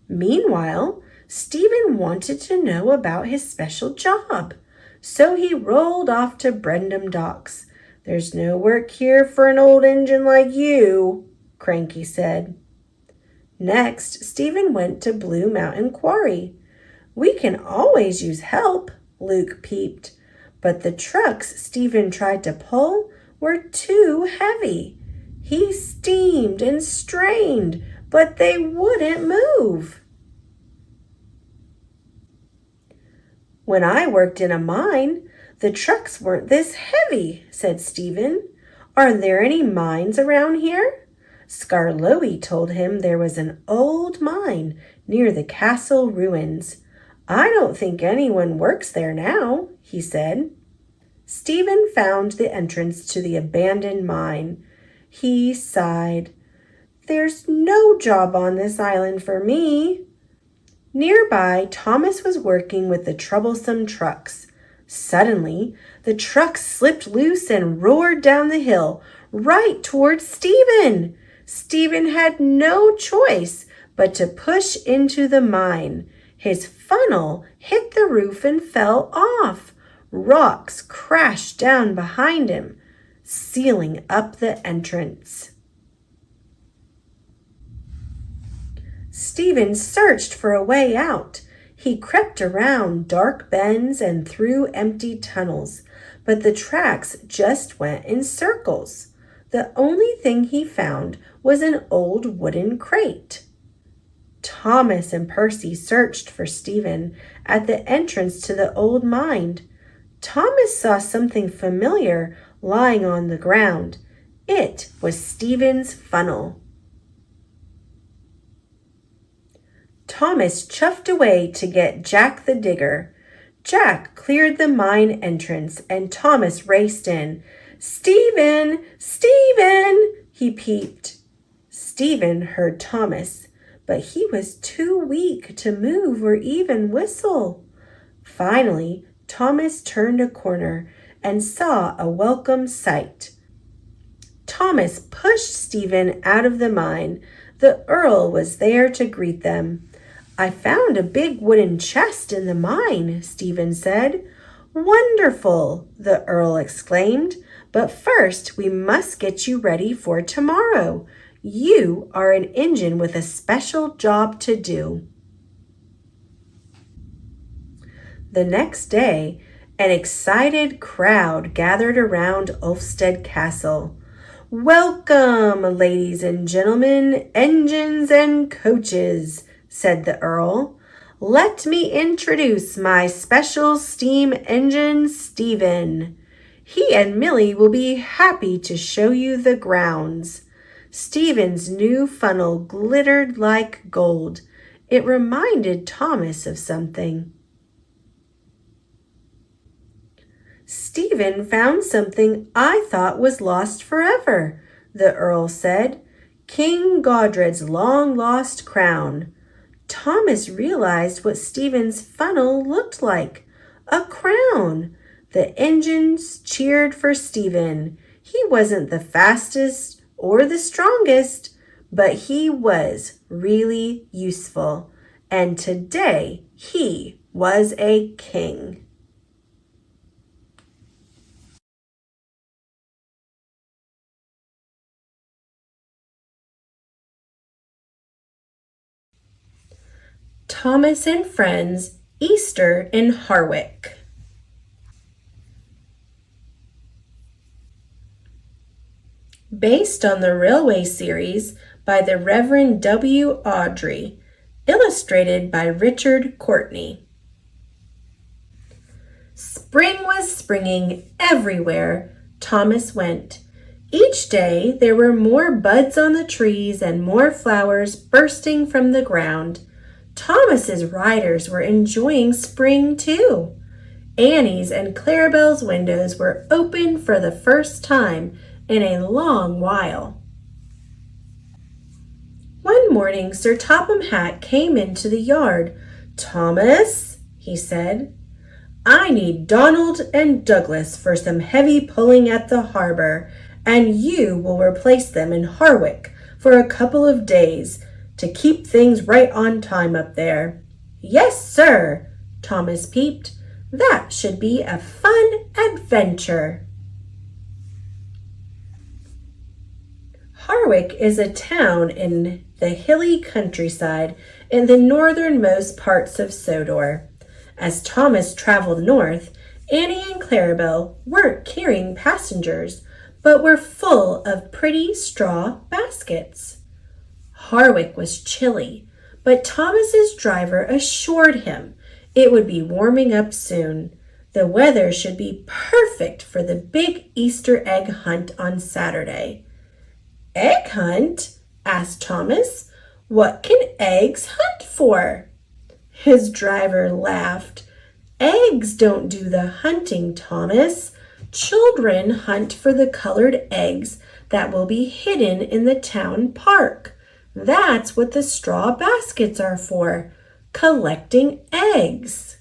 Meanwhile, Stephen wanted to know about his special job, so he rolled off to Brendam Docks. There's no work here for an old engine like you, Cranky said. Next, Stephen went to Blue Mountain Quarry. We can always use help, Luke peeped, but the trucks Stephen tried to pull were too heavy. He steamed and strained, but they wouldn't move. When I worked in a mine, the trucks weren't this heavy, said Stephen. Are there any mines around here? Skarloey told him there was an old mine near the castle ruins. I don't think anyone works there now, he said. Stephen found the entrance to the abandoned mine. He sighed. There's no job on this island for me. Nearby, Thomas was working with the troublesome trucks. Suddenly, the trucks slipped loose and roared down the hill, right towards Stephen. Stephen had no choice but to push into the mine. His funnel hit the roof and fell off. Rocks crashed down behind him, sealing up the entrance. Stephen searched for a way out. He crept around dark bends and through empty tunnels, but the tracks just went in circles. The only thing he found was an old wooden crate. Thomas and Percy searched for Stephen at the entrance to the old mine. Thomas saw something familiar lying on the ground. It was Stephen's funnel. Thomas chuffed away to get Jack the digger. Jack cleared the mine entrance and Thomas raced in. "Stephen! Stephen!" he peeped. Stephen heard Thomas, but he was too weak to move or even whistle. Finally, Thomas turned a corner and saw a welcome sight. Thomas pushed Stephen out of the mine. The Earl was there to greet them. "I found a big wooden chest in the mine," Stephen said. "Wonderful!" the Earl exclaimed. "But first we must get you ready for tomorrow. You are an engine with a special job to do." The next day, an excited crowd gathered around Ulfstead Castle. "Welcome, ladies and gentlemen, engines and coaches," said the Earl. "Let me introduce my special steam engine, Stephen. He and Millie will be happy to show you the grounds." Stephen's new funnel glittered like gold. It reminded Thomas of something. "Stephen found something I thought was lost forever," the Earl said. "King Godred's long-lost crown." Thomas realized what Stephen's funnel looked like. A crown. The engines cheered for Stephen. He wasn't the fastest or the strongest, but he was really useful. And today he was a king. Thomas and Friends, Easter in Harwick. Based on the railway series by the Reverend W. Awdry, illustrated by Richard Courtney. Spring was springing everywhere Thomas went. Each day there were more buds on the trees and more flowers bursting from the ground. Thomas's riders were enjoying spring too. Annie's and Clarabelle's windows were open for the first time in a long while. One morning Sir Topham Hatt came into the yard. "Thomas," he said, "I need Donald and Douglas for some heavy pulling at the harbor, and you will replace them in Harwick for a couple of days to keep things right on time up there." "Yes, sir," Thomas peeped. "That should be a fun adventure." Harwick is a town in the hilly countryside in the northernmost parts of Sodor. As Thomas traveled north, Annie and Clarabelle weren't carrying passengers, but were full of pretty straw baskets. Harwick was chilly, but Thomas's driver assured him it would be warming up soon. The weather should be perfect for the big Easter egg hunt on Saturday. "Egg hunt?" asked Thomas. "What can eggs hunt for?" His driver laughed. "Eggs don't do the hunting, Thomas. Children hunt for the colored eggs that will be hidden in the town park. That's what the straw baskets are for, collecting eggs.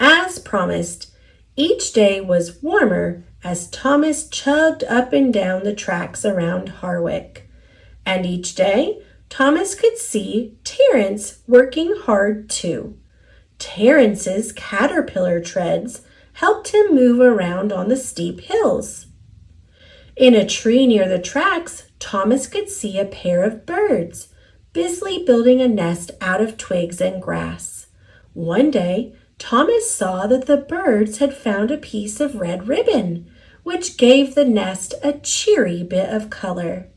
As promised, each day was warmer as Thomas chugged up and down the tracks around Harwick. And each day, Thomas could see Terence working hard too. Terence's caterpillar treads helped him move around on the steep hills. In a tree near the tracks, Thomas could see a pair of birds busily building a nest out of twigs and grass. One day, Thomas saw that the birds had found a piece of red ribbon, which gave the nest a cheery bit of color.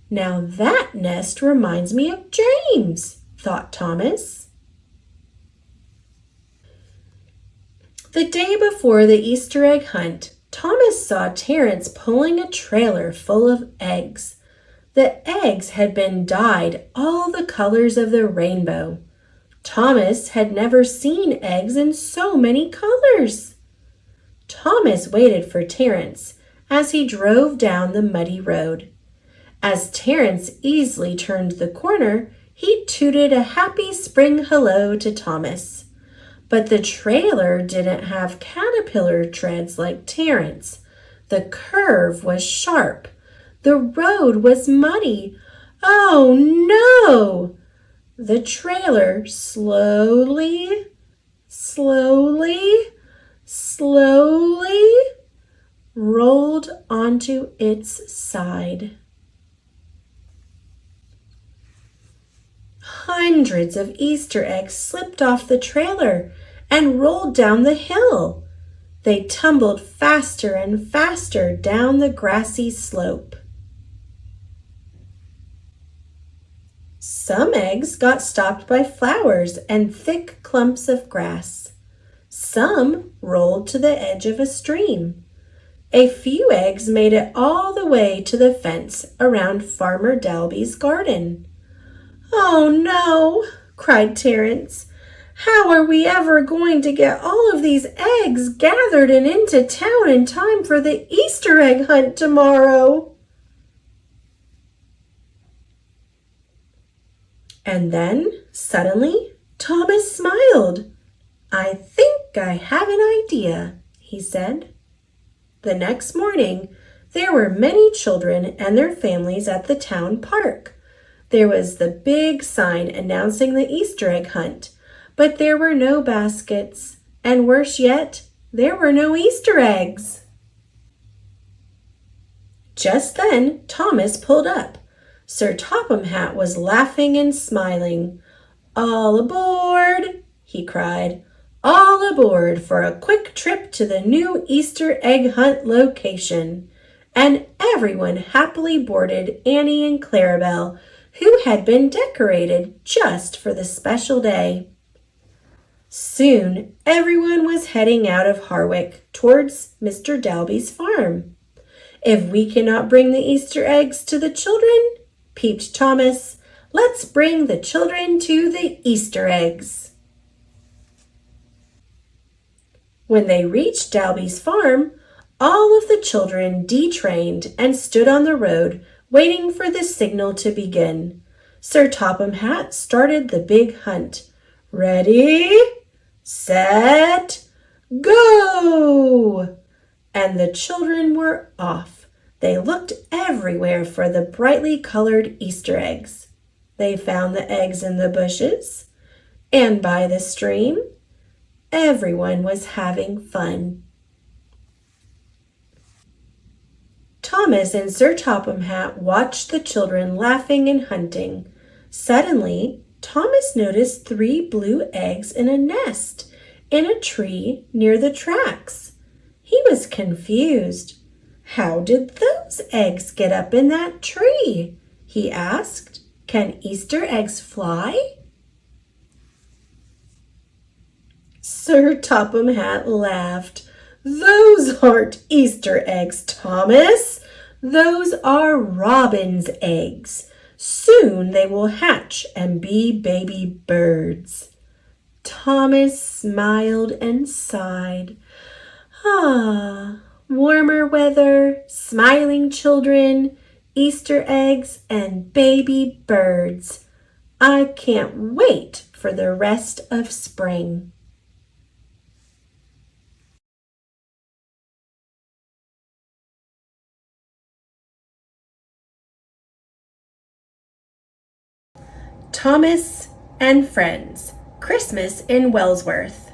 Now that nest reminds me of James, thought Thomas. The day before the Easter egg hunt, Thomas saw Terence pulling a trailer full of eggs. The eggs had been dyed all the colors of the rainbow. Thomas had never seen eggs in so many colors. Thomas waited for Terence as he drove down the muddy road. As Terence easily turned the corner, he tooted a happy spring hello to Thomas. But the trailer didn't have caterpillar treads like Terence. The curve was sharp. The road was muddy. Oh no! The trailer slowly rolled onto its side. Hundreds of Easter eggs slipped off the trailer and rolled down the hill. They tumbled faster and faster down the grassy slope. Some eggs got stopped by flowers and thick clumps of grass. Some rolled to the edge of a stream. A few eggs made it all the way to the fence around Farmer Dalby's garden. "Oh no," cried Terence. "How are we ever going to get all of these eggs gathered and into town in time for the Easter egg hunt tomorrow?" And then, suddenly, Thomas smiled. "I think I have an idea," he said. The next morning, there were many children and their families at the town park. There was the big sign announcing the Easter egg hunt, but there were no baskets, and worse yet, there were no Easter eggs. Just then, Thomas pulled up. Sir Topham Hatt was laughing and smiling. "All aboard!" he cried. "All aboard for a quick trip to the new Easter egg hunt location." And everyone happily boarded Annie and Clarabelle, who had been decorated just for the special day. Soon, everyone was heading out of Harwick towards Mr. Dalby's farm. "If we cannot bring the Easter eggs to the children," peeped Thomas, "let's bring the children to the Easter eggs." When they reached Dalby's farm, all of the children detrained and stood on the road waiting for the signal to begin. Sir Topham Hatt started the big hunt. "Ready, set, go!" And the children were off. They looked everywhere for the brightly colored Easter eggs. They found the eggs in the bushes and by the stream. Everyone was having fun. Thomas and Sir Topham Hatt watched the children laughing and hunting. Suddenly, Thomas noticed 3 blue eggs in a nest in a tree near the tracks. He was confused. "How did those eggs get up in that tree?" he asked. "Can Easter eggs fly?" Sir Topham Hatt laughed. "Those aren't Easter eggs, Thomas. Those are robin's eggs. Soon they will hatch and be baby birds." Thomas smiled and sighed. Warmer weather, smiling children, Easter eggs, and baby birds. I can't wait for the rest of spring. Thomas and Friends, Christmas in Wellsworth.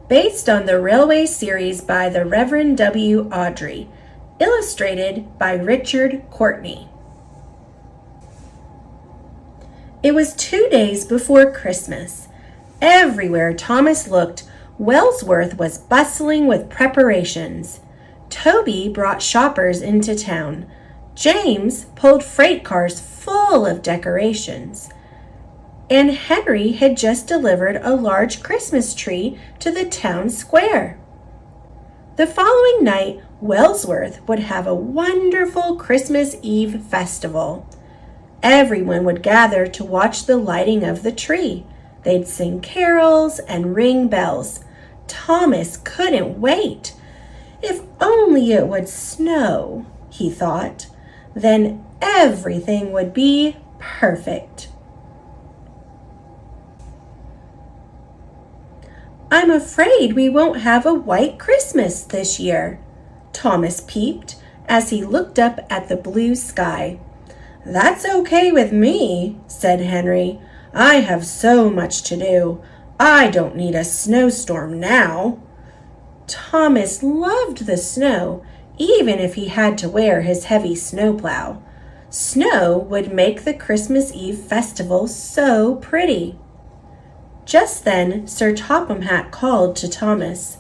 Based on the Railway series by the Reverend W. Awdry, illustrated by Richard Courtney. It was 2 days before Christmas. Everywhere Thomas looked, Wellsworth was bustling with preparations. Toby brought shoppers into town. James pulled freight cars full of decorations. And Henry had just delivered a large Christmas tree to the town square. The following night, Wellsworth would have a wonderful Christmas Eve festival. Everyone would gather to watch the lighting of the tree. They'd sing carols and ring bells. Thomas couldn't wait. If only it would snow, he thought. Then everything would be perfect. I'm afraid we won't have a white Christmas this year, Thomas peeped as he looked up at the blue sky. That's okay with me, said Henry. I have so much to do. I don't need a snowstorm now. Thomas loved the snow, even if he had to wear his heavy snowplow. Snow would make the Christmas Eve festival so pretty. Just then, Sir Topham Hatt called to Thomas.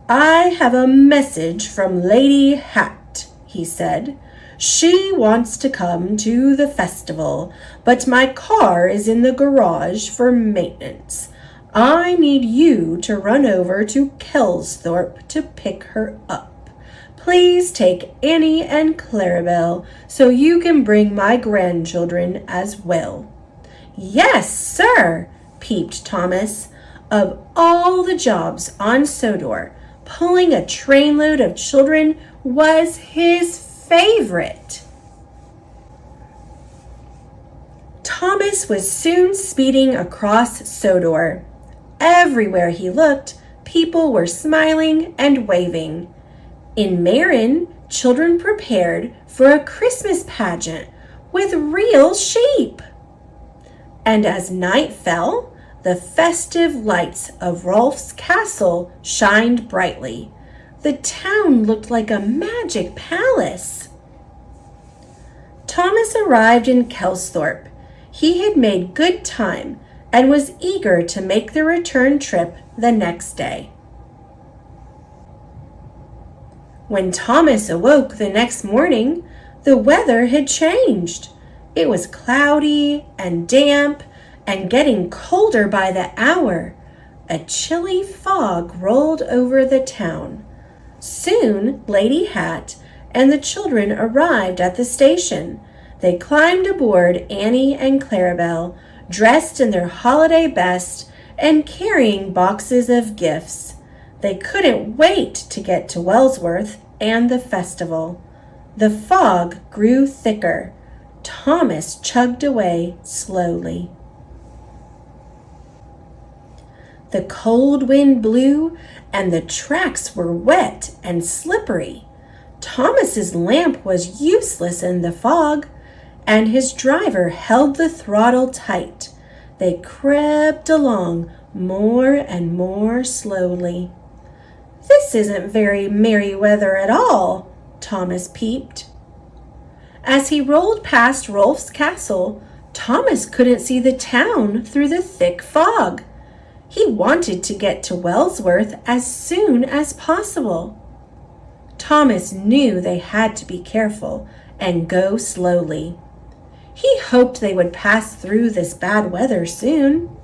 I have a message from Lady Hatt, he said. She wants to come to the festival, but my car is in the garage for maintenance. I need you to run over to Kelsthorpe to pick her up. Please take Annie and Clarabelle so you can bring my grandchildren as well. Yes, sir, peeped Thomas. Of all the jobs on Sodor, pulling a trainload of children was his favorite. Thomas was soon speeding across Sodor. Everywhere he looked, people were smiling and waving. In Marin, children prepared for a Christmas pageant with real sheep. And as night fell, the festive lights of Rolf's castle shined brightly. The town looked like a magic palace. Thomas arrived in Kelsthorpe. He had made good time and was eager to make the return trip the next day. When Thomas awoke the next morning, the weather had changed. It was cloudy and damp and getting colder by the hour. A chilly fog rolled over the town. Soon Lady Hatt and the children arrived at the station. They climbed aboard Annie and Clarabelle, dressed in their holiday best and carrying boxes of gifts. They couldn't wait to get to Wellsworth and the festival. The fog grew thicker. Thomas chugged away slowly. The cold wind blew, and the tracks were wet and slippery. Thomas's lamp was useless in the fog, and his driver held the throttle tight. They crept along more and more slowly. This isn't very merry weather at all, Thomas peeped. As he rolled past Rolf's castle, Thomas couldn't see the town through the thick fog. He wanted to get to Wellsworth as soon as possible. Thomas knew they had to be careful and go slowly. He hoped they would pass through this bad weather soon.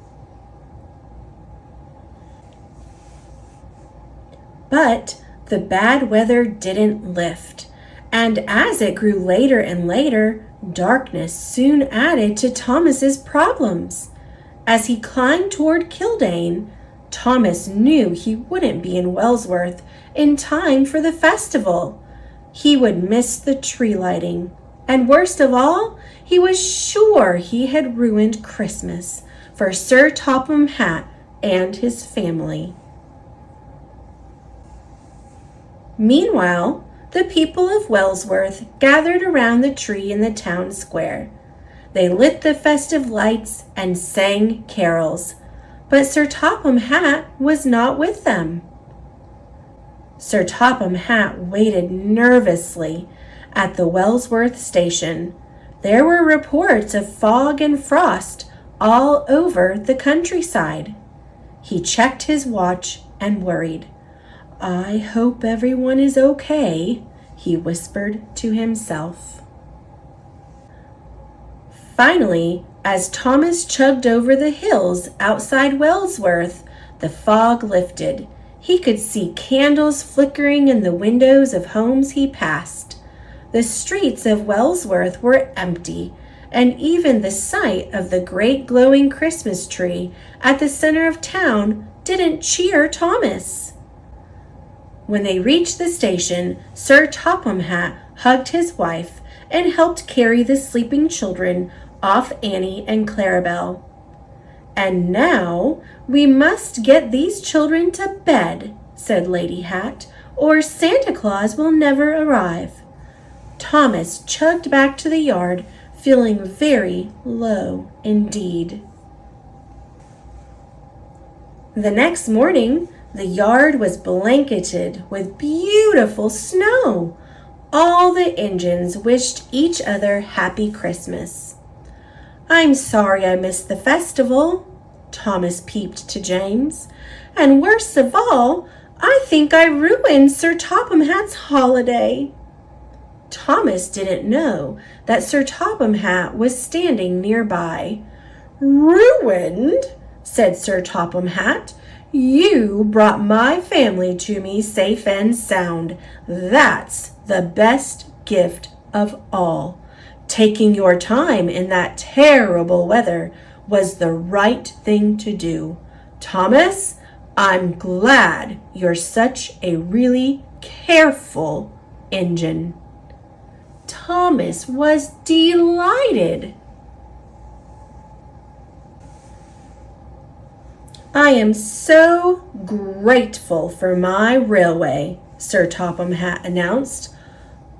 But the bad weather didn't lift, and as it grew later and later, darkness soon added to Thomas's problems. As he climbed toward Kildane, Thomas knew he wouldn't be in Wellsworth in time for the festival. He would miss the tree lighting, and worst of all, he was sure he had ruined Christmas for Sir Topham Hatt and his family. Meanwhile, the people of Wellsworth gathered around the tree in the town square. They lit the festive lights and sang carols, but Sir Topham Hatt was not with them. Sir Topham Hatt waited nervously at the Wellsworth station. There were reports of fog and frost all over the countryside. He checked his watch and worried. "I hope everyone is okay," he whispered to himself. Finally, as Thomas chugged over the hills outside Wellsworth, the fog lifted. He could see candles flickering in the windows of homes he passed. The streets of Wellsworth were empty, and even the sight of the great glowing Christmas tree at the center of town didn't cheer Thomas. When they reached the station, Sir Topham Hatt hugged his wife and helped carry the sleeping children off Annie and Clarabelle. "And now we must get these children to bed," said Lady Hatt, "or Santa Claus will never arrive." Thomas chugged back to the yard, feeling very low indeed. The next morning, the yard was blanketed with beautiful snow. All the engines wished each other happy Christmas. "I'm sorry I missed the festival," Thomas peeped to James. "And worst of all, I think I ruined Sir Topham Hatt's holiday." Thomas didn't know that Sir Topham Hatt was standing nearby. "Ruined?" said Sir Topham Hatt. "You brought my family to me safe and sound. That's the best gift of all. Taking your time in that terrible weather was the right thing to do. Thomas, I'm glad you're such a really careful engine." Thomas was delighted. "I am so grateful for my railway," Sir Topham Hatt announced.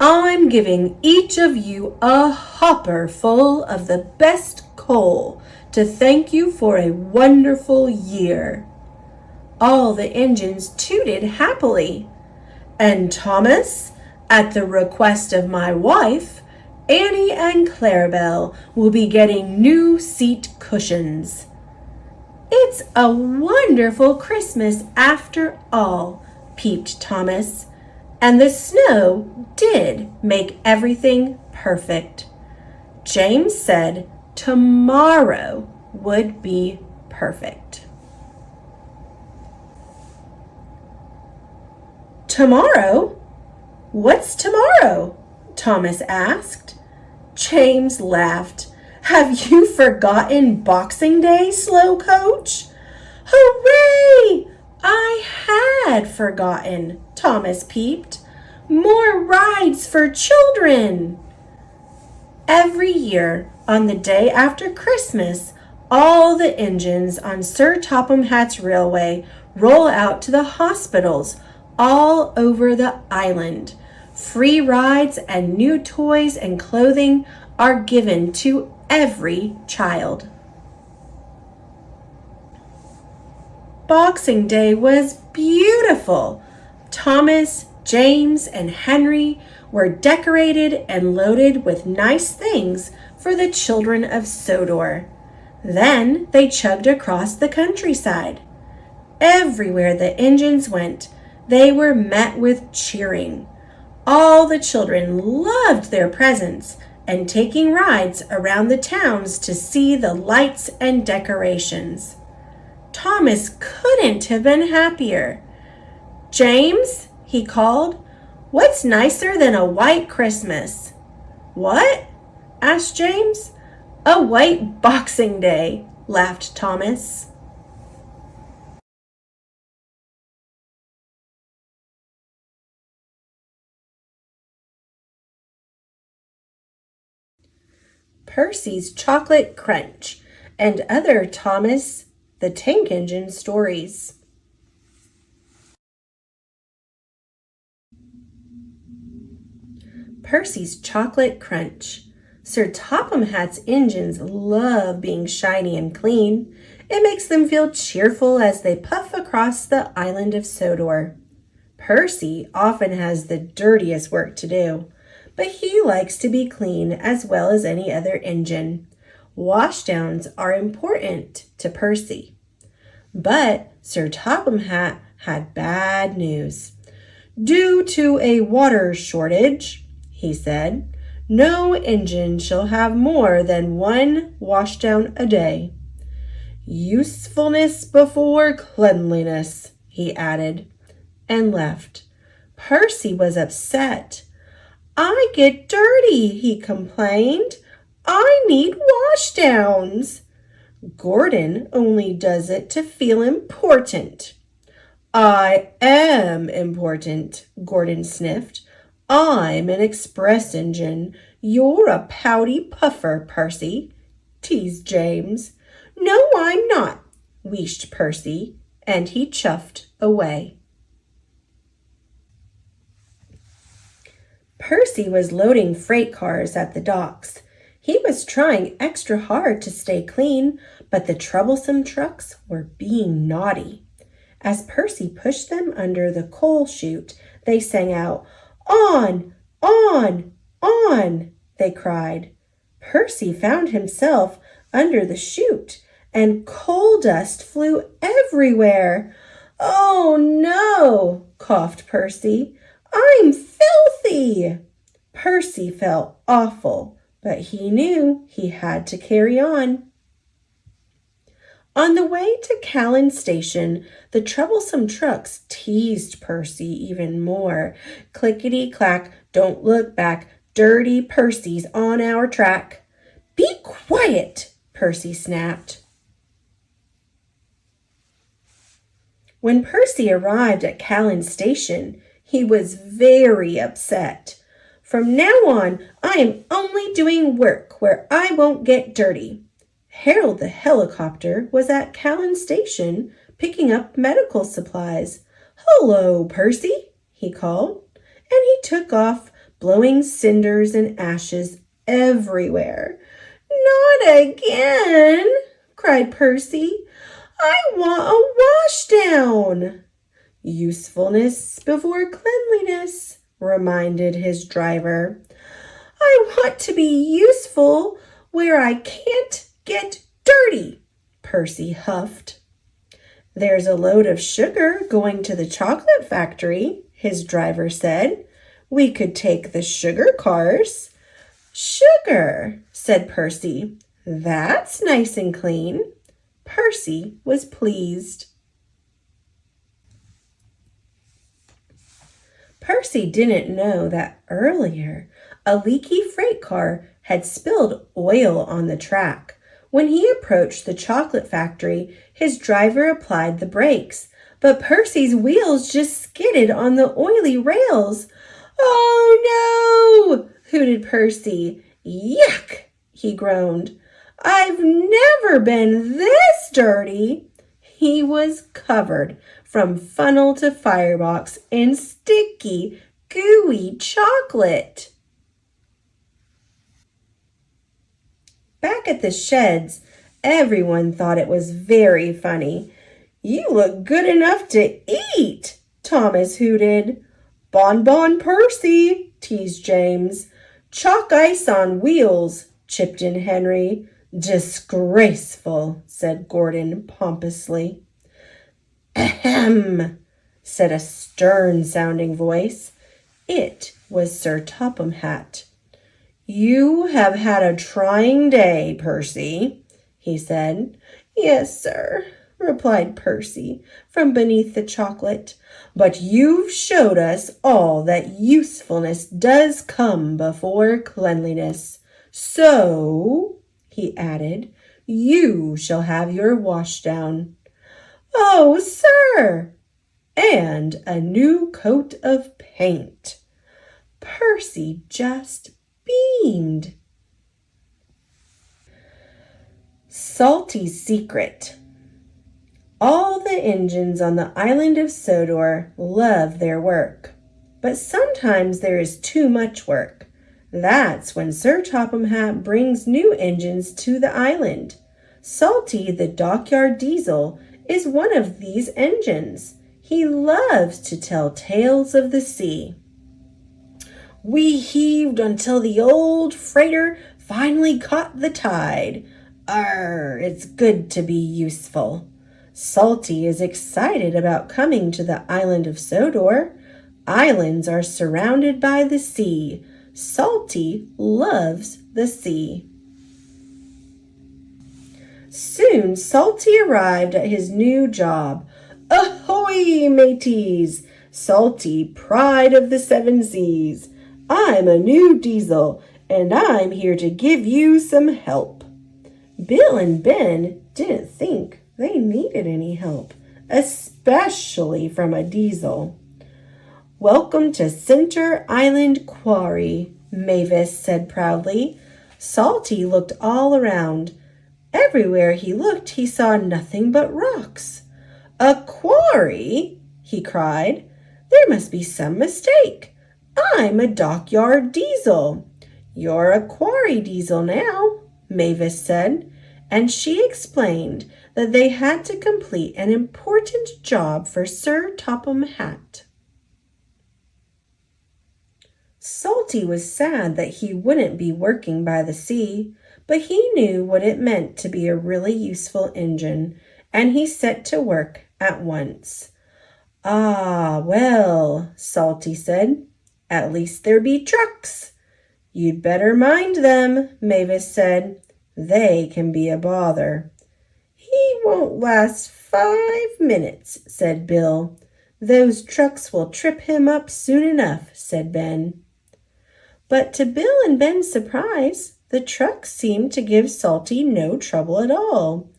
"I'm giving each of you a hopper full of the best coal to thank you for a wonderful year." All the engines tooted happily. "And Thomas, at the request of my wife, Annie and Clarabelle will be getting new seat cushions." "It's a wonderful Christmas after all," peeped Thomas. And the snow did make everything perfect. James said tomorrow would be perfect. "Tomorrow? What's tomorrow?" Thomas asked. James laughed. "Have you forgotten Boxing Day, slow coach?" "Hooray! I had forgotten," Thomas peeped. "More rides for children." Every year, on the day after Christmas, all the engines on Sir Topham Hatt's railway roll out to the hospitals all over the island. Free rides and new toys and clothing are given to every child. Boxing Day was beautiful. Thomas, James, and Henry were decorated and loaded with nice things for the children of Sodor. Then they chugged across the countryside. Everywhere the engines went, they were met with cheering. All the children loved their presents and taking rides around the towns to see the lights and decorations. Thomas couldn't have been happier. "James," he called, "what's nicer than a white Christmas?" "What?" asked James. "A white Boxing Day," laughed Thomas. Percy's Chocolate Crunch, and other Thomas the Tank Engine stories. Percy's Chocolate Crunch. Sir Topham Hatt's engines love being shiny and clean. It makes them feel cheerful as they puff across the island of Sodor. Percy often has the dirtiest work to do, but he likes to be clean as well as any other engine. Washdowns are important to Percy. But Sir Topham Hatt had bad news. Due to a water shortage, he said, no engine shall have more than one washdown a day. Usefulness before cleanliness, he added, and left. Percy was upset. I get dirty, he complained. I need washdowns. Gordon only does it to feel important. I am important, Gordon sniffed. I'm an express engine. You're a pouty puffer, Percy, teased James. No, I'm not, wheezed Percy, and he chuffed away. Percy was loading freight cars at the docks. He was trying extra hard to stay clean, but the troublesome trucks were being naughty. As Percy pushed them under the coal chute, they sang out, On, on, on, they cried. Percy found himself under the chute, and coal dust flew everywhere. Oh, no, coughed Percy. I'm filthy. Percy felt awful, but he knew he had to carry on. On the way to Callan Station, the troublesome trucks teased Percy even more. Clickety-clack, don't look back, dirty Percy's on our track. Be quiet, Percy snapped. When Percy arrived at Callan Station, he was very upset. From now on, I am only doing work where I won't get dirty. Harold the helicopter was at Callan Station picking up medical supplies. Hello, Percy, he called, and he took off, blowing cinders and ashes everywhere. Not again, cried Percy. I want a washdown. Usefulness before cleanliness, reminded his driver. I want to be useful where I can't get dirty, Percy huffed. There's a load of sugar going to the chocolate factory, his driver said. We could take the sugar cars. Sugar, said Percy. That's nice and clean. Percy was pleased. Percy didn't know that earlier a leaky freight car had spilled oil on the track. When he approached the chocolate factory, his driver applied the brakes, but Percy's wheels just skidded on the oily rails. Oh no! Hooted Percy. Yuck! He groaned. I've never been this dirty. He was covered from funnel to firebox in sticky, gooey chocolate. Back at the sheds, everyone thought it was very funny. You look good enough to eat, Thomas hooted. Bonbon Percy, teased James. Chalk ice on wheels, chipped in Henry. Disgraceful, said Gordon pompously. Ahem, said a stern-sounding voice. It was Sir Topham Hatt. You have had a trying day, Percy, he said. Yes, sir, replied Percy from beneath the chocolate. But you've showed us all that usefulness does come before cleanliness. So, he added, you shall have your washdown. Oh, sir! And a new coat of paint. Percy just beamed. Salty's secret. All the engines on the island of Sodor love their work, but sometimes there is too much work. That's when Sir Topham Hatt brings new engines to the island. Salty, the dockyard diesel, is one of these engines. He loves to tell tales of the sea. We heaved until the old freighter finally caught the tide. Arr, it's good to be useful. Salty is excited about coming to the island of Sodor. Islands are surrounded by the sea. Salty loves the sea. Soon Salty arrived at his new job. Ahoy, mateys! Salty, pride of the seven seas. I'm a new diesel, and I'm here to give you some help. Bill and Ben didn't think they needed any help, especially from a diesel. Welcome to Center Island Quarry, Mavis said proudly. Salty looked all around. Everywhere he looked, he saw nothing but rocks. A quarry? He cried. There must be some mistake. I'm a dockyard diesel. You're a quarry diesel now, Mavis said, and she explained that they had to complete an important job for Sir Topham Hatt. Salty was sad that he wouldn't be working by the sea, but he knew what it meant to be a really useful engine, and he set to work at once. Ah, well, Salty said, at least there be trucks. You'd better mind them, Mavis said. They can be a bother. He won't last 5 minutes, said Bill. Those trucks will trip him up soon enough, said Ben. But to Bill and Ben's surprise, the trucks seemed to give Salty no trouble at all.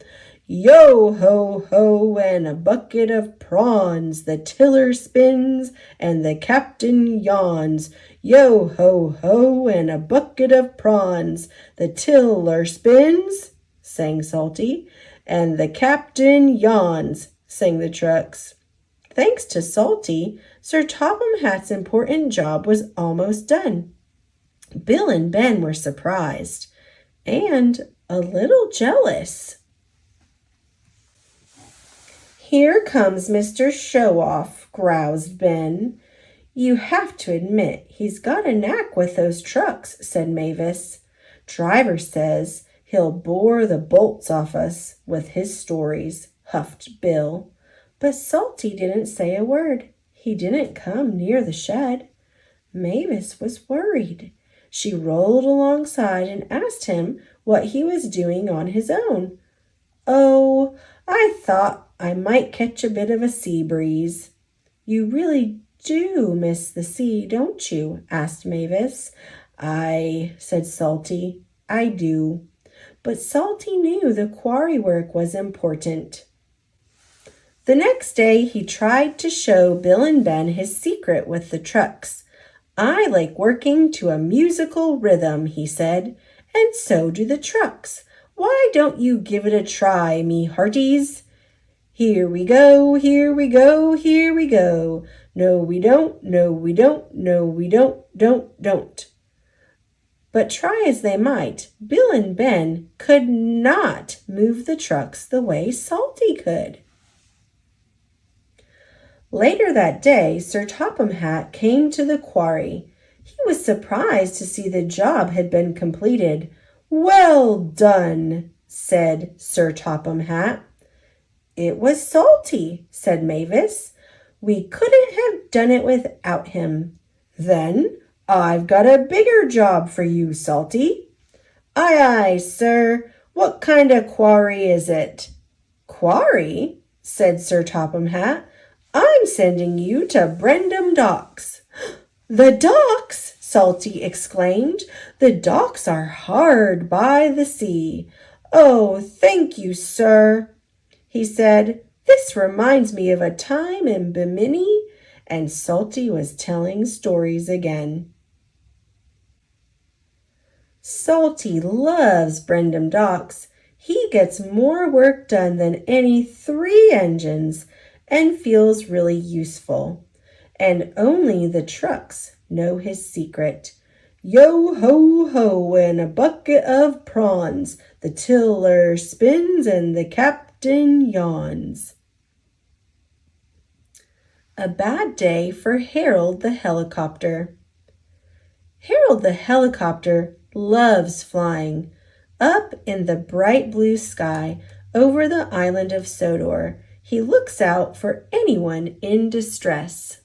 Yo ho ho and a bucket of prawns, the tiller spins and the captain yawns. Yo ho ho and a bucket of prawns, the tiller spins, sang Salty, and the captain yawns, sang the trucks. Thanks to Salty, Sir Topham Hatt's important job was almost done. Bill and Ben were surprised and a little jealous. Here comes Mr. Show-Off, groused Ben. You have to admit he's got a knack with those trucks, said Mavis. Driver says he'll bore the bolts off us with his stories, huffed Bill. But Salty didn't say a word. He didn't come near the shed. Mavis was worried. She rolled alongside and asked him what he was doing on his own. Oh, I thought I might catch a bit of a sea breeze. You really do miss the sea, don't you? Asked Mavis. Aye, said Salty. I do. But Salty knew the quarry work was important. The next day he tried to show Bill and Ben his secret with the trucks. I like working to a musical rhythm, he said, and so do the trucks. Why don't you give it a try, me hearties? Here we go, here we go, here we go. No, we don't, no, we don't, no, we don't. But try as they might, Bill and Ben could not move the trucks the way Salty could. Later that day, Sir Topham Hatt came to the quarry. He was surprised to see the job had been completed. Well done, said Sir Topham Hatt. It was Salty, said Mavis. We couldn't have done it without him. Then I've got a bigger job for you, Salty. Aye, aye, sir. What kind of quarry is it? Quarry? Said Sir Topham Hatt. I'm sending you to Brendam Docks. The docks? Salty exclaimed. The docks are hard by the sea. Oh, thank you, sir. He said, this reminds me of a time in Bimini, and Salty was telling stories again. Salty loves Brendam Docks. He gets more work done than any 3 engines and feels really useful. And only the trucks know his secret. Yo ho ho and a bucket of prawns. The tiller spins and the captain yawns. A bad day for Harold the helicopter. Harold the helicopter loves flying. Up in the bright blue sky over the island of Sodor, he looks out for anyone in distress.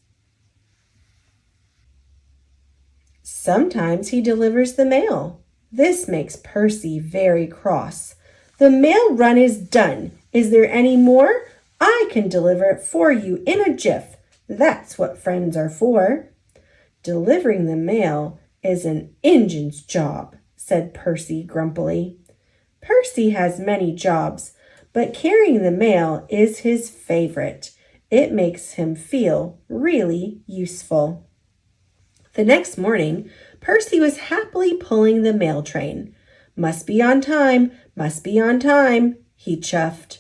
Sometimes he delivers the mail. This makes Percy very cross. The mail run is done. Is there any more? I can deliver it for you in a jiff. That's what friends are for. Delivering the mail is an engine's job, said Percy grumpily. Percy has many jobs, but carrying the mail is his favorite. It makes him feel really useful. The next morning, Percy was happily pulling the mail train. Must be on time, he chuffed.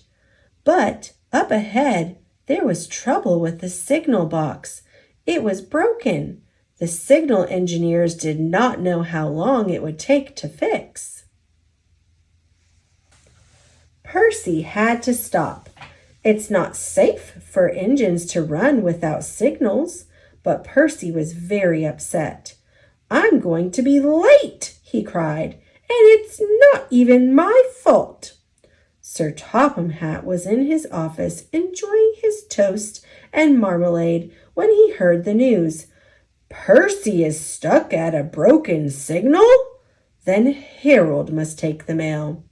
But up ahead, there was trouble with the signal box. It was broken. The signal engineers did not know how long it would take to fix. Percy had to stop. It's not safe for engines to run without signals, but Percy was very upset. I'm going to be late, he cried, and it's not even my fault. Sir Topham Hatt was in his office enjoying his toast and marmalade when he heard the news. Percy is stuck at a broken signal? Then Harold must take the mail.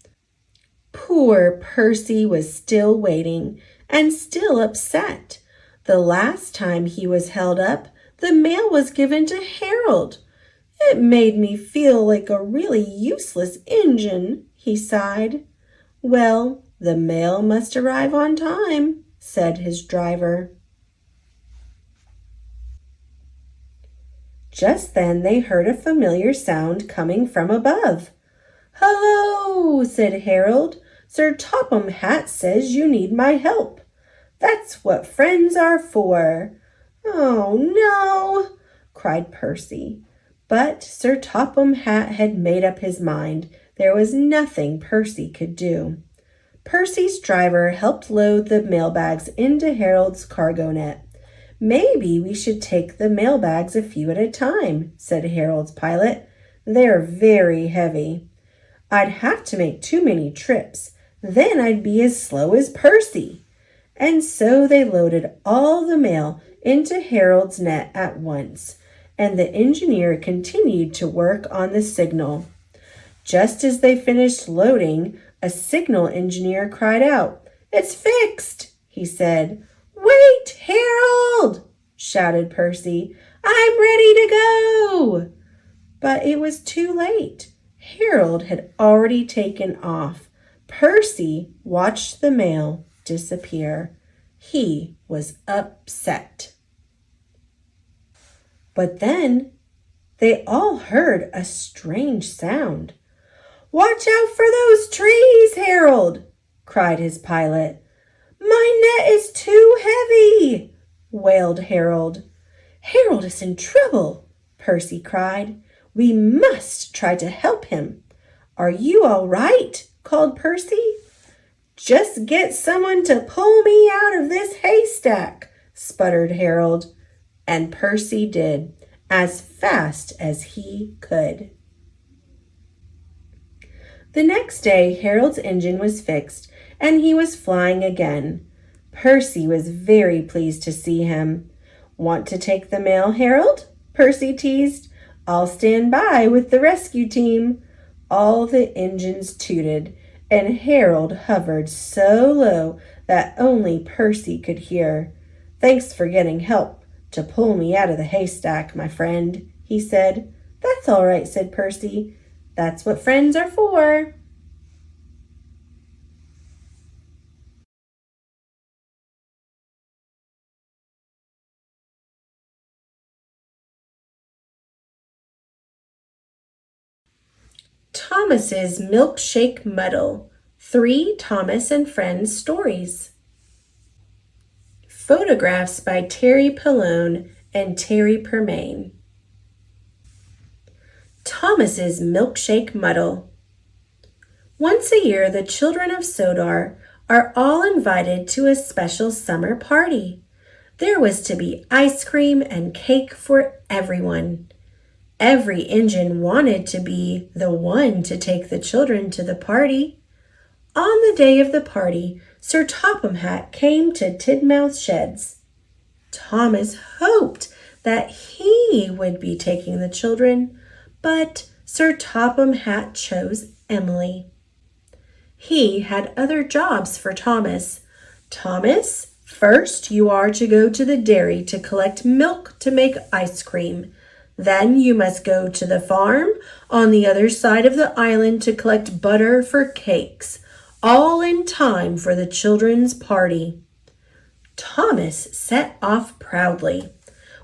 Poor Percy was still waiting and still upset. The last time he was held up, the mail was given to Harold. It made me feel like a really useless engine, he sighed. Well, the mail must arrive on time, said his driver. Just then they heard a familiar sound coming from above. Hello, said Harold. Sir Topham Hatt says you need my help. That's what friends are for. Oh, no, cried Percy. But Sir Topham Hatt had made up his mind. There was nothing Percy could do. Percy's driver helped load the mailbags into Harold's cargo net. Maybe we should take the mailbags a few at a time, said Harold's pilot. They're very heavy. I'd have to make too many trips. Then I'd be as slow as Percy. And so they loaded all the mail into Harold's net at once, and the engineer continued to work on the signal. Just as they finished loading, a signal engineer cried out, It's fixed, he said. Wait, Harold, shouted Percy. I'm ready to go. But it was too late. Harold had already taken off. Percy watched the mail disappear. He was upset. But then they all heard a strange sound. Watch out for those trees, Harold, cried his pilot. My net is too heavy, wailed Harold. Harold is in trouble, Percy cried. We must try to help him. Are you all right? Called Percy. Just get someone to pull me out of this haystack, sputtered Harold. And Percy did, as fast as he could. The next day, Harold's engine was fixed, and he was flying again. Percy was very pleased to see him. Want to take the mail, Harold? Percy teased. I'll stand by with the rescue team. All the engines tooted, and Harold hovered so low that only Percy could hear. Thanks for getting help to pull me out of the haystack, my friend, he said. That's all right, said Percy. That's what friends are for. Thomas's Milkshake Muddle, 3 Thomas and Friends stories. Photographs by Terry Pallone and Terry Permain. Thomas's Milkshake Muddle. Once a year, the children of Sodar are all invited to a special summer party. There was to be ice cream and cake for everyone. Every engine wanted to be the one to take the children to the party. On the day of the party, Sir Topham Hatt came to Tidmouth Sheds. Thomas hoped that he would be taking the children, but Sir Topham Hatt chose Emily. He had other jobs for Thomas. Thomas, first you are to go to the dairy to collect milk to make ice cream. Then you must go to the farm on the other side of the island to collect butter for cakes, all in time for the children's party. Thomas set off proudly.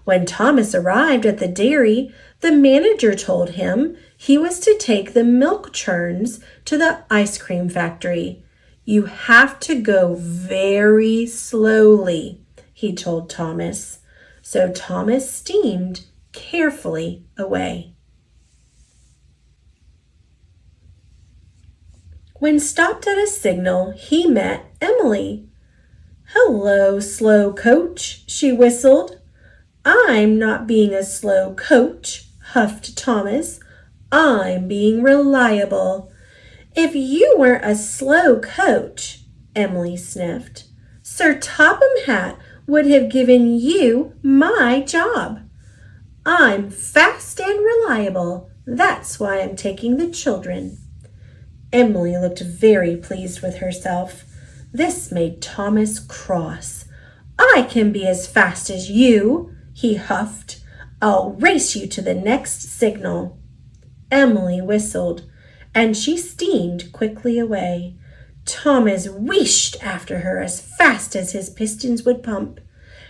When Thomas arrived at the dairy, the manager told him he was to take the milk churns to the ice cream factory. You have to go very slowly, he told Thomas. So Thomas steamed carefully away. When stopped at a signal, he met Emily. "Hello, slow coach," she whistled. "I'm not being a slow coach," huffed Thomas. "I'm being reliable." "If you weren't a slow coach," Emily sniffed, "Sir Topham Hatt would have given you my job. I'm fast and reliable. That's why I'm taking the children." Emily looked very pleased with herself. This made Thomas cross. "I can be as fast as you," he huffed. "I'll race you to the next signal." Emily whistled, and she steamed quickly away. Thomas wheeshed after her as fast as his pistons would pump.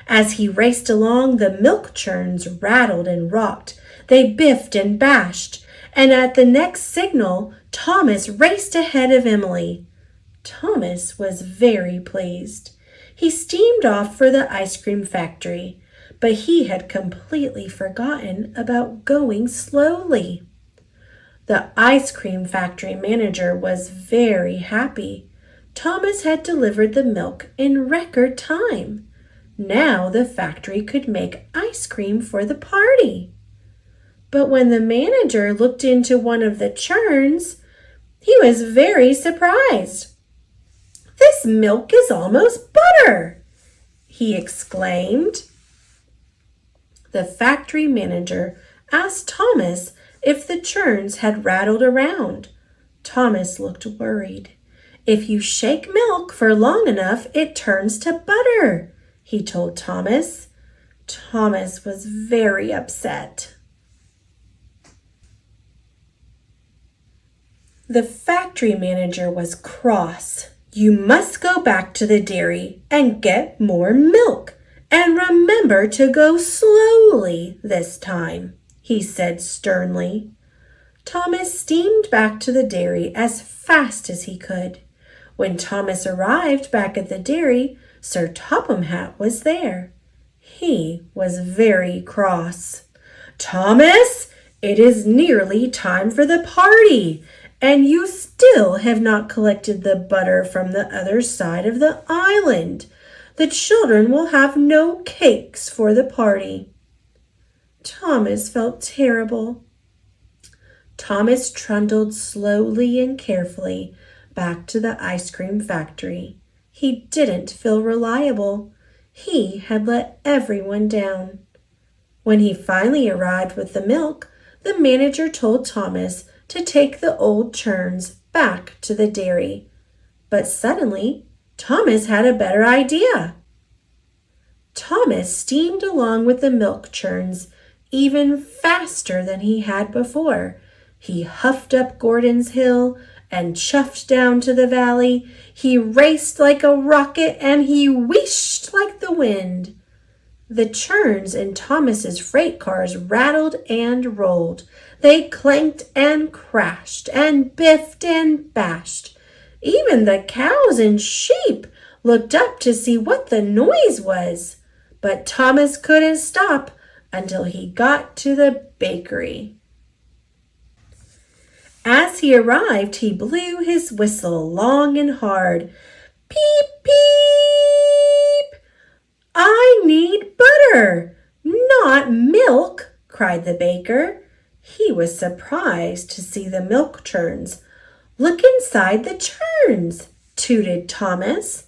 As he raced along, the milk churns rattled and rocked. They biffed and bashed, and at the next signal, Thomas raced ahead of Emily. Thomas was very pleased. He steamed off for the ice cream factory, but he had completely forgotten about going slowly. The ice cream factory manager was very happy. Thomas had delivered the milk in record time. Now the factory could make ice cream for the party. But when the manager looked into one of the churns, he was very surprised. "This milk is almost butter," he exclaimed. The factory manager asked Thomas if the churns had rattled around. Thomas looked worried. "If you shake milk for long enough, it turns to butter," he told Thomas. Thomas was very upset. The factory manager was cross. "You must go back to the dairy and get more milk. And remember to go slowly this time," he said sternly. Thomas steamed back to the dairy as fast as he could. When Thomas arrived back at the dairy, Sir Topham Hatt was there. He was very cross. "Thomas, it is nearly time for the party, and you still have not collected the butter from the other side of the island. The children will have no cakes for the party." Thomas felt terrible. Thomas trundled slowly and carefully back to the ice cream factory. He didn't feel reliable. He had let everyone down. When he finally arrived with the milk, the manager told Thomas to take the old churns back to the dairy. But suddenly, Thomas had a better idea. Thomas steamed along with the milk churns even faster than he had before. He huffed up Gordon's Hill and chuffed down to the valley. He raced like a rocket and he wheeshed like the wind. The churns in Thomas's freight cars rattled and rolled. They clanked and crashed and biffed and bashed. Even the cows and sheep looked up to see what the noise was. But Thomas couldn't stop until he got to the bakery. As he arrived, he blew his whistle long and hard. Peep, peep! I need butter, not milk, cried the baker. He was surprised to see the milk churns. Look inside the churns, tooted Thomas.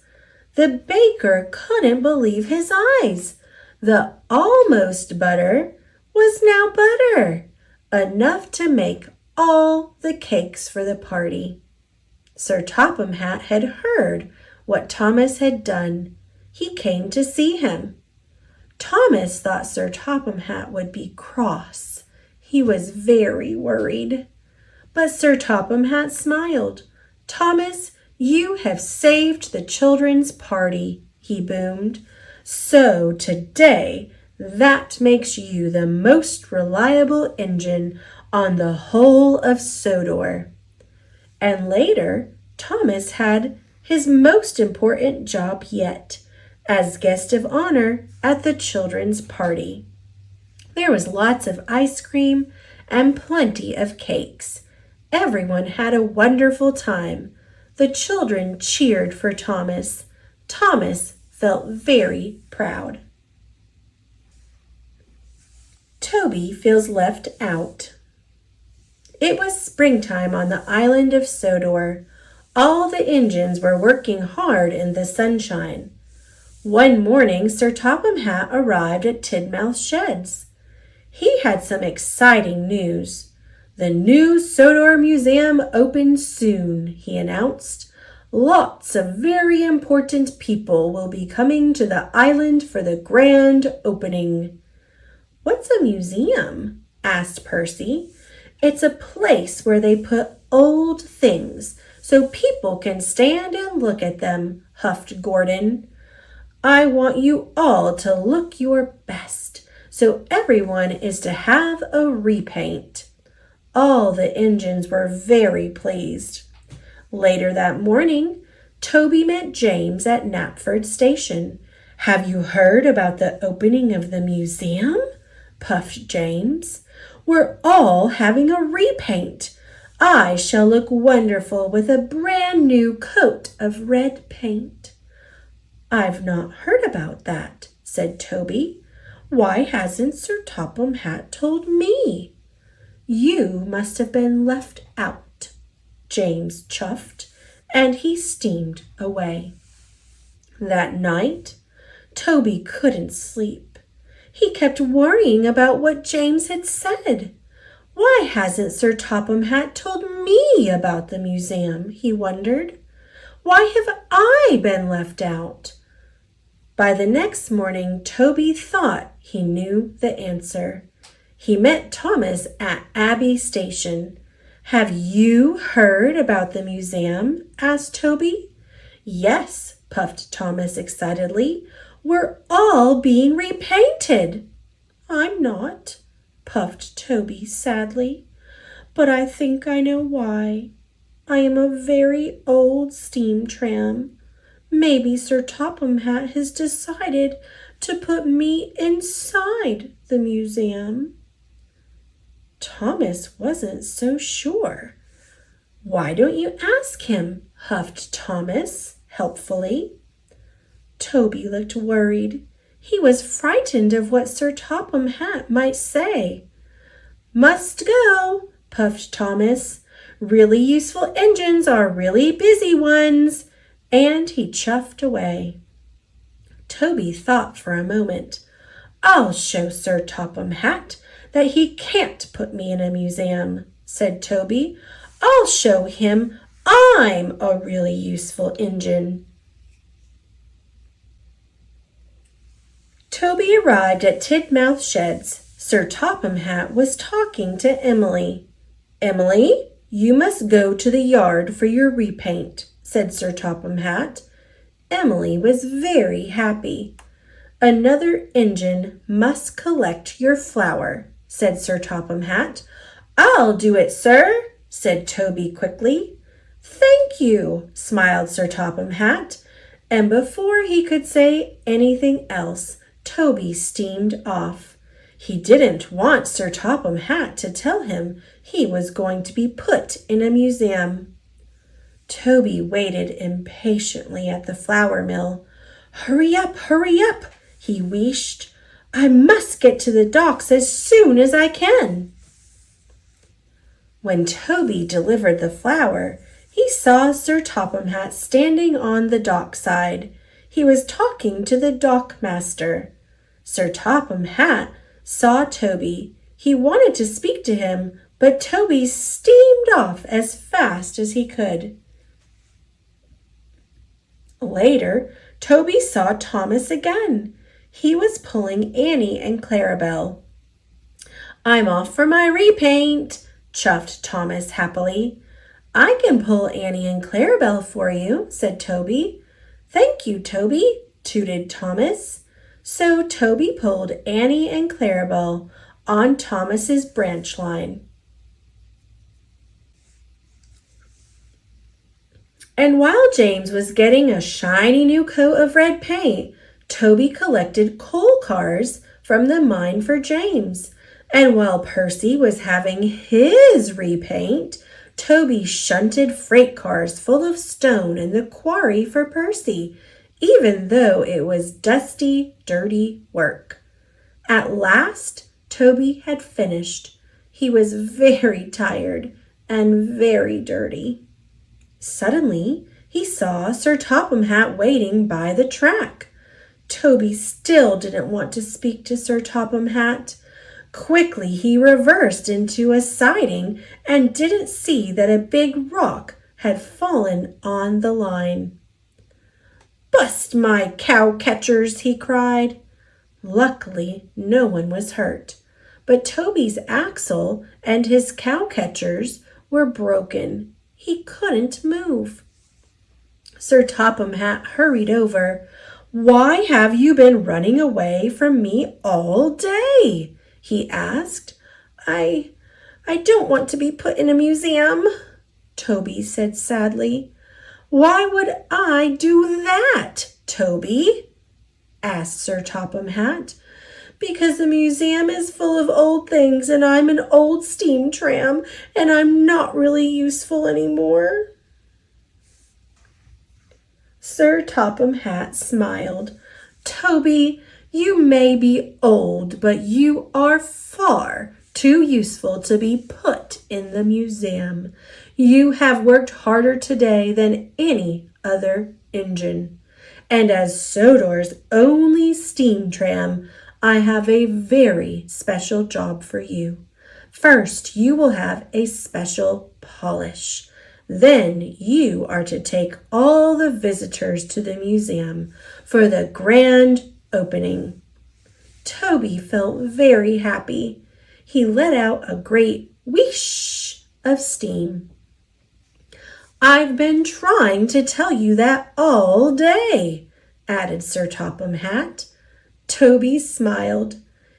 The baker couldn't believe his eyes. The almost butter was now butter, enough to make all the cakes for the party. Sir Topham Hatt had heard what Thomas had done. He came to see him. Thomas thought Sir Topham Hatt would be cross. He was very worried. But Sir Topham Hatt smiled. Thomas, you have saved the children's party, he boomed. So today, that makes you the most reliable engine on the whole of Sodor. And later, Thomas had his most important job yet, as guest of honor at the children's party. There was lots of ice cream and plenty of cakes. Everyone had a wonderful time. The children cheered for Thomas. Thomas felt very proud. Toby feels left out. It was springtime on the island of Sodor. All the engines were working hard in the sunshine. One morning, Sir Topham Hatt arrived at Tidmouth's sheds. He had some exciting news. The new Sodor Museum opens soon, he announced. Lots of very important people will be coming to the island for the grand opening. What's a museum? Asked Percy. It's a place where they put old things so people can stand and look at them, huffed Gordon. I want you all to look your best, so everyone is to have a repaint. All the engines were very pleased. Later that morning, Toby met James at Knapford Station. Have you heard about the opening of the museum? Puffed James. We're all having a repaint. I shall look wonderful with a brand new coat of red paint. I've not heard about that, said Toby. Why hasn't Sir Topham Hatt told me? You must have been left out, James chuffed, and he steamed away. That night, Toby couldn't sleep. He kept worrying about what James had said. Why hasn't Sir Topham Hatt told me about the museum, he wondered. Why have I been left out? By the next morning, Toby thought he knew the answer. He met Thomas at Abbey Station. Have you heard about the museum? Asked Toby. Yes, puffed Thomas excitedly. We're all being repainted. I'm not, puffed Toby sadly. But I think I know why. I am a very old steam tram. Maybe Sir Topham Hatt has decided to put me inside the museum. Thomas wasn't so sure. Why don't you ask him? Huffed Thomas helpfully. Toby looked worried. He was frightened of what Sir Topham Hatt might say. Must go, puffed Thomas. Really useful engines are really busy ones. And he chuffed away. Toby thought for a moment. I'll show Sir Topham Hatt that he can't put me in a museum, said Toby. I'll show him I'm a really useful engine. Toby arrived at Tidmouth Sheds. Sir Topham Hatt was talking to Emily. Emily, you must go to the yard for your repaint, said Sir Topham Hatt. Emily was very happy. Another engine must collect your flour, said Sir Topham Hatt. I'll do it, sir, said Toby quickly. "Thank you," smiled Sir Topham Hatt, and before he could say anything else, Toby steamed off. He didn't want Sir Topham Hatt to tell him he was going to be put in a museum. Toby waited impatiently at the flour mill. Hurry up, he wished. "I must get to the docks as soon as I can." When Toby delivered the flour, he saw Sir Topham Hatt standing on the dockside. He was talking to the dockmaster. Sir Topham Hatt saw Toby. He wanted to speak to him, but Toby steamed off as fast as he could. Later, Toby saw Thomas again. He was pulling Annie and Clarabelle. "I'm off for my repaint," chuffed Thomas happily. "I can pull Annie and Clarabelle for you," said Toby. "Thank you, Toby," tooted Thomas. So Toby pulled Annie and Clarabelle on Thomas's branch line. And while James was getting a shiny new coat of red paint, Toby collected coal cars from the mine for James. And while Percy was having his repaint, Toby shunted freight cars full of stone in the quarry for Percy, even though it was dusty, dirty work. At last, Toby had finished. He was very tired and very dirty. Suddenly, he saw Sir Topham Hatt waiting by the track. Toby still didn't want to speak to Sir Topham Hatt. Quickly, he reversed into a siding and didn't see that a big rock had fallen on the line. "Bust my cow catchers!" he cried. Luckily, no one was hurt, but Toby's axle and his cow catchers were broken. He couldn't move. Sir Topham Hatt hurried over. "Why have you been running away from me all day?" he asked. I don't want to be put in a museum," Toby said sadly. "Why would I do that, Toby?" asked Sir Topham Hatt. "Because the museum is full of old things and I'm an old steam tram and I'm not really useful anymore." Sir Topham Hatt smiled. "Toby, you may be old, but you are far too useful to be put in the museum. You have worked harder today than any other engine. And as Sodor's only steam tram, I have a very special job for you. First, you will have a special polish. Then you are to take all the visitors to the museum for the grand opening." Toby felt very happy. He let out a great whoosh of steam. "I've been trying to tell you that all day," added Sir Topham Hatt. Toby smiled.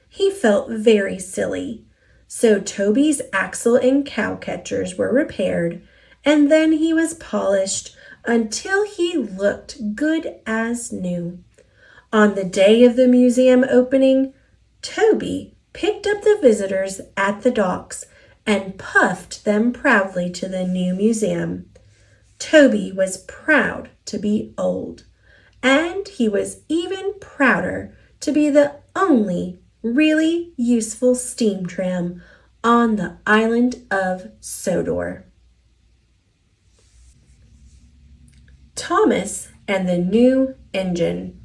He felt very silly. So Toby's axle and cow catchers were repaired, and then he was polished until he looked good as new. On the day of the museum opening, Toby picked up the visitors at the docks and puffed them proudly to the new museum. Toby was proud to be old, and he was even prouder to be the only really useful steam tram on the island of Sodor. Thomas and the new engine.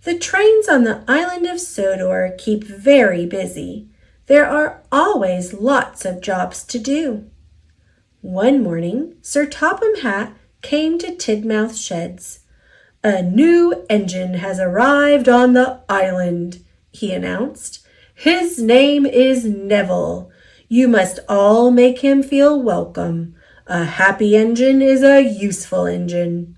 The trains on the island of Sodor keep very busy. There are always lots of jobs to do. One morning, Sir Topham Hatt came to Tidmouth Sheds. "A new engine has arrived on the island," he announced. "His name is Neville. You must all make him feel welcome. A happy engine is a useful engine."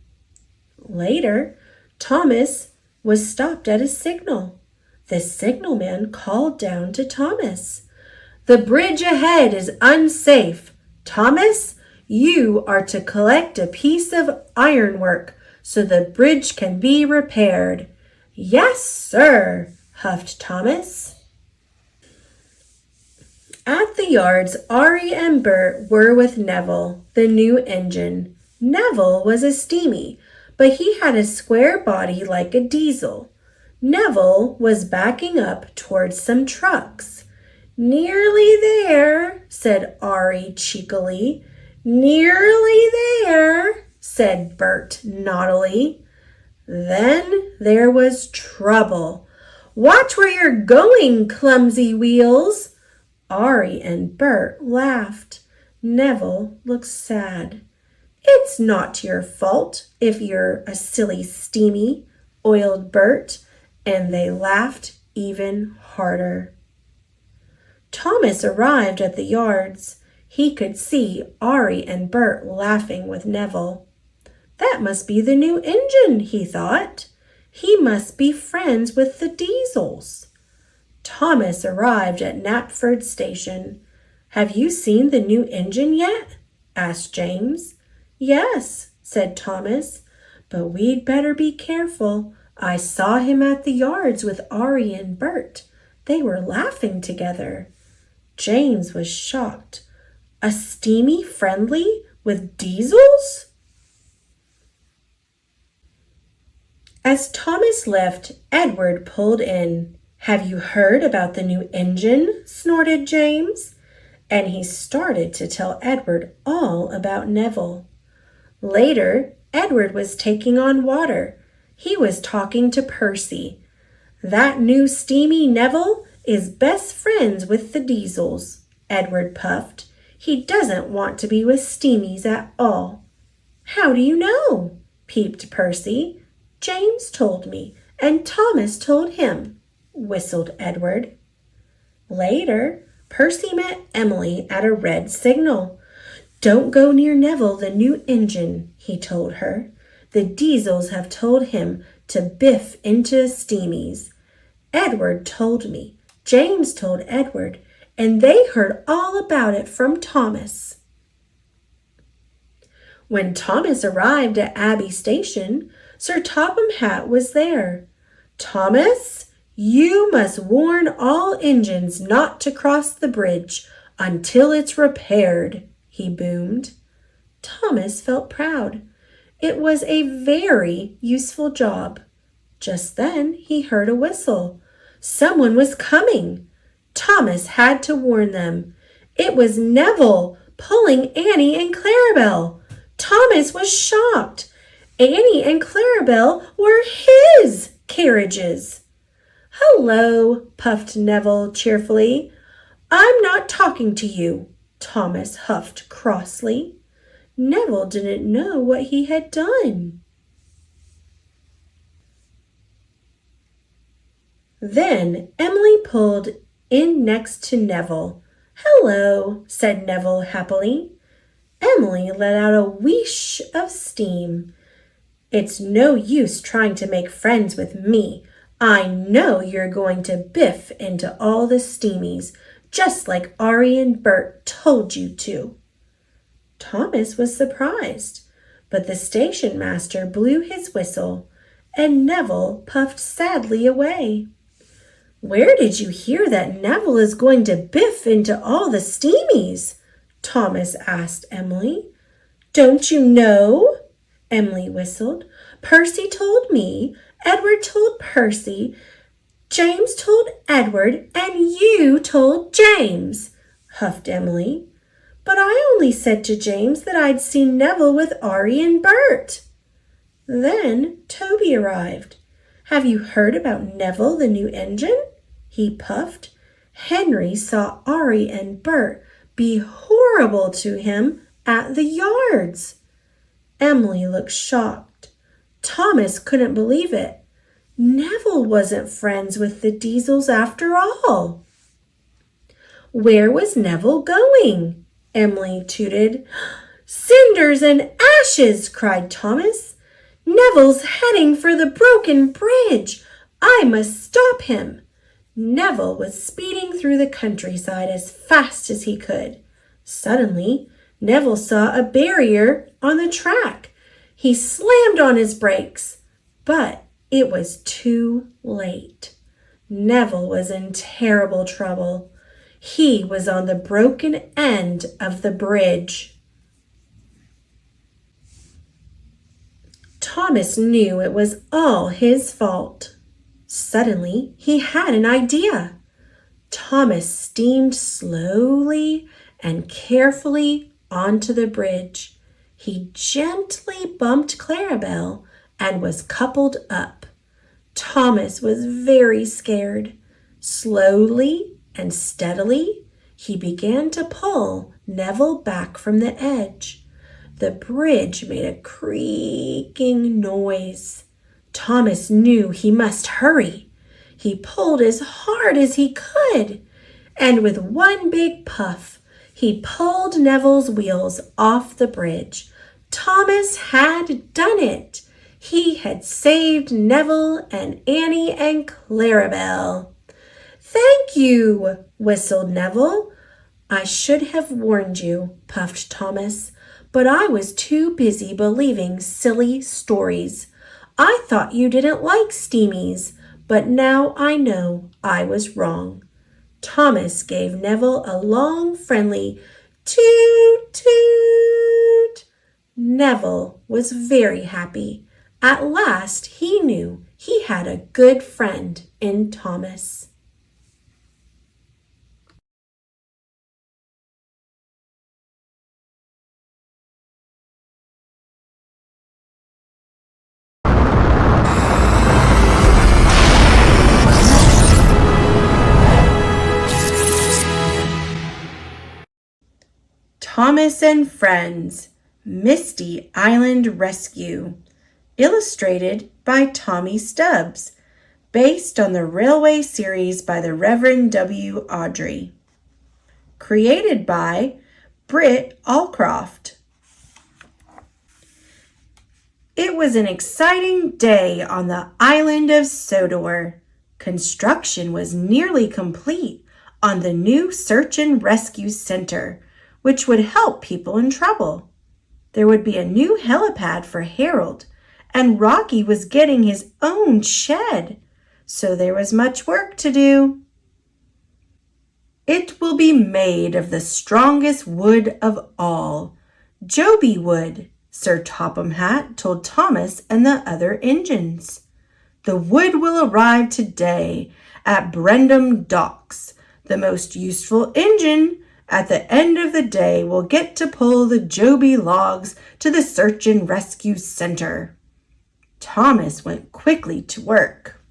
Later, Thomas was stopped at a signal. The signalman called down to Thomas. "The bridge ahead is unsafe. Thomas, You are to collect a piece of ironwork so the bridge can be repaired." "Yes, sir," huffed Thomas. At the yards, Ari and Bert were with Neville, the new engine. Neville was a steamy, but he had a square body like a diesel. Neville was backing up towards some trucks. "Nearly there," said Ari cheekily. "Nearly there," said Bert naughtily. Then there was trouble. "Watch where you're going, clumsy wheels." Ari and Bert laughed. Neville looked sad. "It's not your fault if you're a silly steamy," oiled Bert, and they laughed even harder. Thomas arrived at the yards. He could see Ari and Bert laughing with Neville. "That must be the new engine," he thought. "He must be friends with the Diesels." Thomas arrived at Knapford Station. "Have you seen the new engine yet?" asked James. "Yes," said Thomas, "but we'd better be careful. I saw him at the yards with Ari and Bert. They were laughing together." James was shocked. "A steamy friendly with Diesels?" As Thomas left, Edward pulled in. "Have you heard about the new engine?" snorted James. And he started to tell Edward all about Neville. Later, Edward was taking on water. He was talking to Percy. "That new steamy Neville is best friends with the Diesels," Edward puffed. "He doesn't want to be with steamies at all." "How do you know?" peeped Percy. "James told me, and Thomas told him," whistled Edward. Later, Percy met Emily at a red signal. "Don't go near Neville, the new engine," he told her. "The Diesels have told him to biff into steamies. Edward told me, James told Edward, and they heard all about it from Thomas." When Thomas arrived at Abbey Station, Sir Topham Hatt was there. "Thomas, you must warn all engines not to cross the bridge until it's repaired," he boomed. Thomas felt proud. It was a very useful job. Just then he heard a whistle. Someone was coming. Thomas had to warn them. It was Neville pulling Annie and Clarabelle. Thomas was shocked. Annie and Clarabelle were his carriages. "Hello," puffed Neville cheerfully. "I'm not talking to you," Thomas huffed crossly. Neville didn't know what he had done. Then Emily pulled in next to Neville. "Hello," said Neville happily. Emily let out a whoosh of steam. "It's no use trying to make friends with me. I know you're going to biff into all the steamies, just like Ari and Bert told you to." Thomas was surprised, but the station master blew his whistle, and Neville puffed sadly away. "Where did you hear that Neville is going to biff into all the steamies?" Thomas asked Emily. "Don't you know?" Emily whistled. "Percy told me, Edward told Percy, James told Edward, and you told James," huffed Emily. "But I only said to James that I'd seen Neville with Ari and Bert." Then Toby arrived. "Have you heard about Neville, the new engine?" he puffed. "Henry saw Ari and Bert be horrible to him at the yards." Emily looked shocked. Thomas couldn't believe it. Neville wasn't friends with the Diesels after all. "Where was Neville going?" Emily tooted. "Cinders and ashes!" cried Thomas. "Neville's heading for the broken bridge. I must stop him." Neville was speeding through the countryside as fast as he could. Suddenly, Neville saw a barrier on the track. He slammed on his brakes, but it was too late. Neville was in terrible trouble. He was on the broken end of the bridge. Thomas knew it was all his fault. Suddenly, he had an idea. Thomas steamed slowly and carefully onto the bridge. He gently bumped Clarabelle and was coupled up. Thomas was very scared. Slowly and steadily, he began to pull Neville back from the edge. The bridge made a creaking noise. Thomas knew he must hurry. He pulled as hard as he could, and with one big puff, he pulled Neville's wheels off the bridge. Thomas had done it. He had saved Neville and Annie and Clarabelle. "Thank you," whistled Neville. "I should have warned you," puffed Thomas, "but I was too busy believing silly stories. I thought you didn't like steamies, but now I know I was wrong." Thomas gave Neville a long, friendly toot toot. Neville was very happy. At last he knew he had a good friend in Thomas. Thomas and Friends, Misty Island Rescue. Illustrated by Tommy Stubbs. Based on the Railway series by the Reverend W. Awdry. Created by Britt Allcroft. It was an exciting day on the island of Sodor. Construction was nearly complete on the new Search and Rescue Center, which would help people in trouble. There would be a new helipad for Harold, and Rocky was getting his own shed, so there was much work to do. "It will be made of the strongest wood of all, Joby wood," Sir Topham Hatt told Thomas and the other engines. "The wood will arrive today at Brendam Docks. The most useful engine at the end of the day will get to pull the Joby logs to the Search and Rescue Center." Thomas went quickly to work.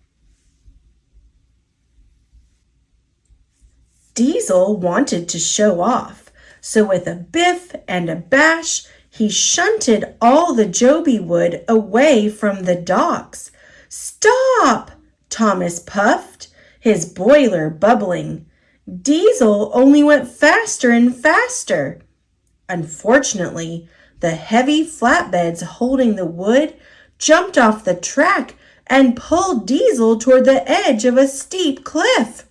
Diesel wanted to show off, so with a biff and a bash, he shunted all the Joby wood away from the docks. "Stop!" Thomas puffed, his boiler bubbling. Diesel only went faster and faster. Unfortunately, the heavy flatbeds holding the wood jumped off the track and pulled Diesel toward the edge of a steep cliff.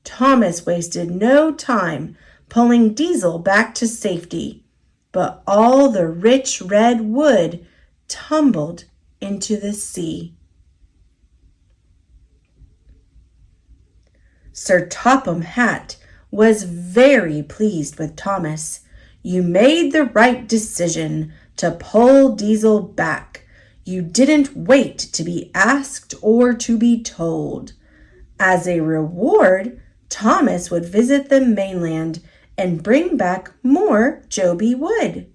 Thomas wasted no time pulling Diesel back to safety, but all the rich red wood tumbled into the sea. Sir Topham Hatt was very pleased with Thomas. "You made the right decision to pull Diesel back. You didn't wait to be asked or to be told." As a reward, Thomas would visit the mainland and bring back more Joby wood.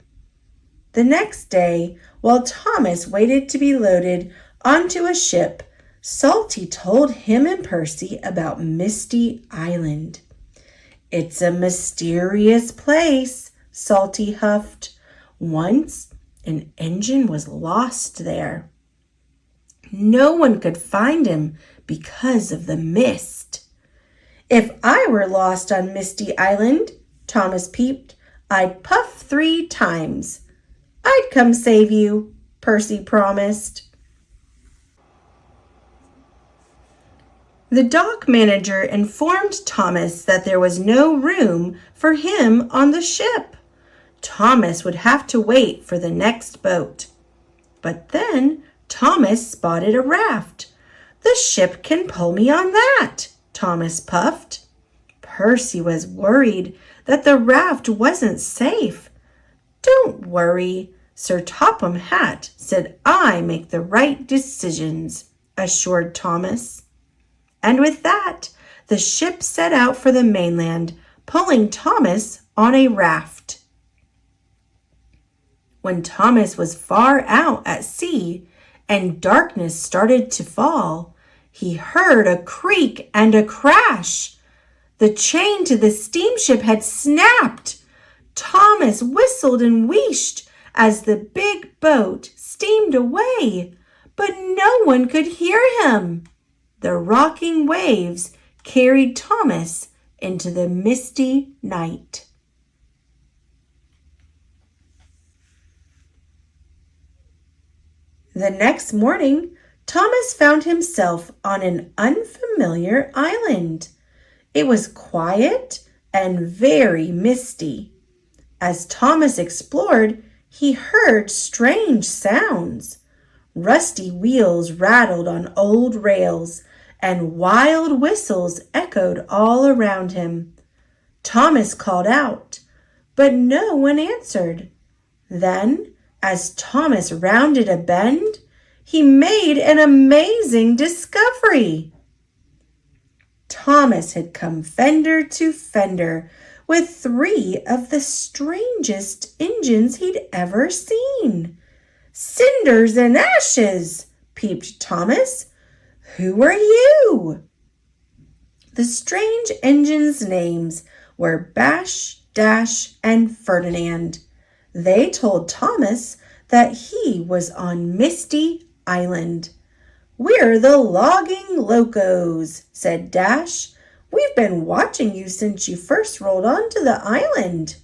The next day, while Thomas waited to be loaded onto a ship, Salty told him and Percy about Misty Island. "It's a mysterious place," Salty huffed. "Once, an engine was lost there. No one could find him because of the mist." "If I were lost on Misty Island," Thomas peeped, "I'd puff 3 times. "I'd come save you," Percy promised. The dock manager informed Thomas that there was no room for him on the ship. Thomas would have to wait for the next boat. But then Thomas spotted a raft. "The ship can pull me on that," Thomas puffed. Percy was worried that the raft wasn't safe. "Don't worry, Sir Topham Hatt said I make the right decisions," assured Thomas. And with that, the ship set out for the mainland, pulling Thomas on a raft. When Thomas was far out at sea and darkness started to fall, he heard a creak and a crash. The chain to the steamship had snapped. Thomas whistled and wheeshed as the big boat steamed away, but no one could hear him. The rocking waves carried Thomas into the misty night. The next morning, Thomas found himself on an unfamiliar island. It was quiet and very misty. As Thomas explored, he heard strange sounds. Rusty wheels rattled on old rails, and wild whistles echoed all around him. Thomas called out, but no one answered. Then, as Thomas rounded a bend, he made an amazing discovery. Thomas had come fender to fender with 3 of the strangest engines he'd ever seen. "Cinders and ashes," peeped Thomas. "Who are you?" The strange engines' names were Bash, Dash, and Ferdinand. They told Thomas that he was on Misty Island. "We're the logging locos," said Dash. "We've been watching you since you first rolled onto the island."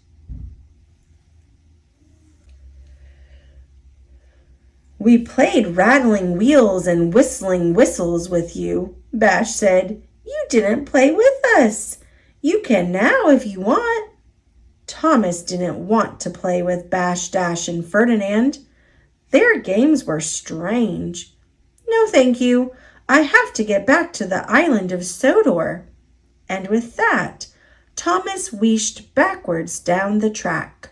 "We played rattling wheels and whistling whistles with you," Bash said. "You didn't play with us. You can now if you want." Thomas didn't want to play with Bash, Dash, and Ferdinand. Their games were strange. "No, thank you. I have to get back to the island of Sodor." And with that, Thomas wheeshed backwards down the track.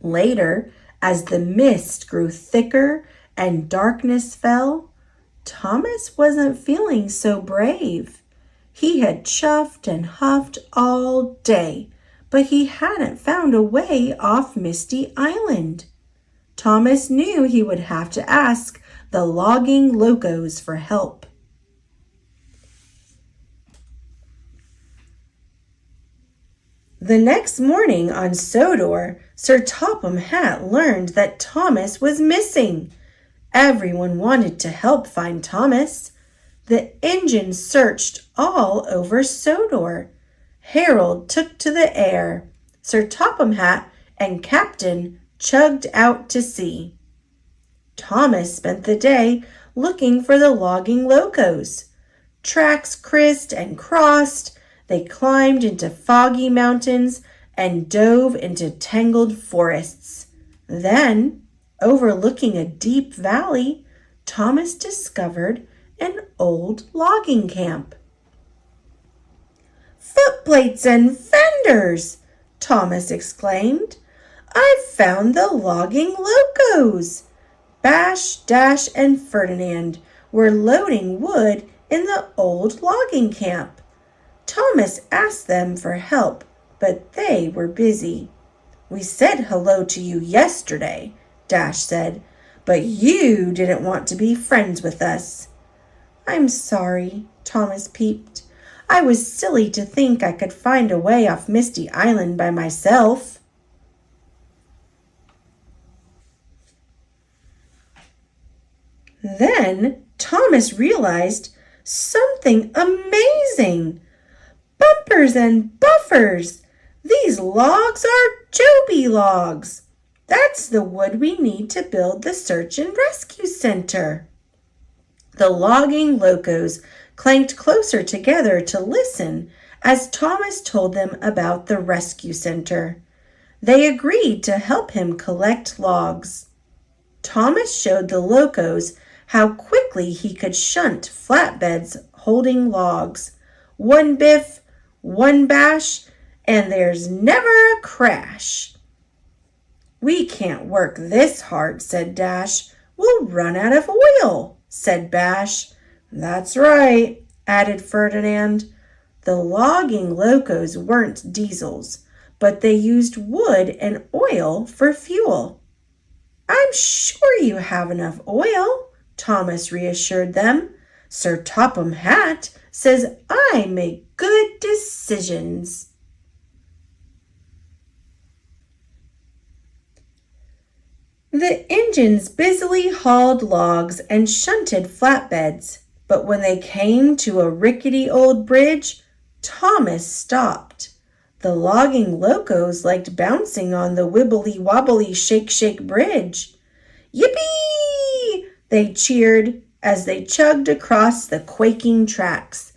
Later, as the mist grew thicker and darkness fell, Thomas wasn't feeling so brave. He had chuffed and huffed all day, but he hadn't found a way off Misty Island. Thomas knew he would have to ask the logging locos for help. The next morning on Sodor, Sir Topham Hatt learned that Thomas was missing. Everyone wanted to help find Thomas. The engine searched all over Sodor. Harold took to the air. Sir Topham Hatt and Captain chugged out to sea. Thomas spent the day looking for the logging locos. Tracks crissed and crossed. They climbed into foggy mountains and dove into tangled forests. Then, overlooking a deep valley, Thomas discovered an old logging camp. "Footplates and fenders!" Thomas exclaimed. "I've found the logging locos!" Bash, Dash, and Ferdinand were loading wood in the old logging camp. Thomas asked them for help, but they were busy. "We said hello to you yesterday," Dash said, "but you didn't want to be friends with us." "I'm sorry," Thomas peeped. "I was silly to think I could find a way off Misty Island by myself." Then Thomas realized something amazing. Bumpers and buffers! These logs are Joby logs. That's the wood we need to build the search and rescue center. The logging locos clanked closer together to listen as Thomas told them about the rescue center. They agreed to help him collect logs. Thomas showed the locos how quickly he could shunt flatbeds holding logs. One biff, one bash, and there's never a crash. We can't work this hard, said Dash. We'll run out of oil, said Bash. That's right, added Ferdinand. The logging locos weren't diesels, but they used wood and oil for fuel. I'm sure you have enough oil, Thomas reassured them. Sir Topham Hatt says I make good decisions. The engines busily hauled logs and shunted flatbeds, but when they came to a rickety old bridge, Thomas stopped. The logging locos liked bouncing on the wibbly-wobbly shake-shake bridge. Yippee! They cheered as they chugged across the quaking tracks.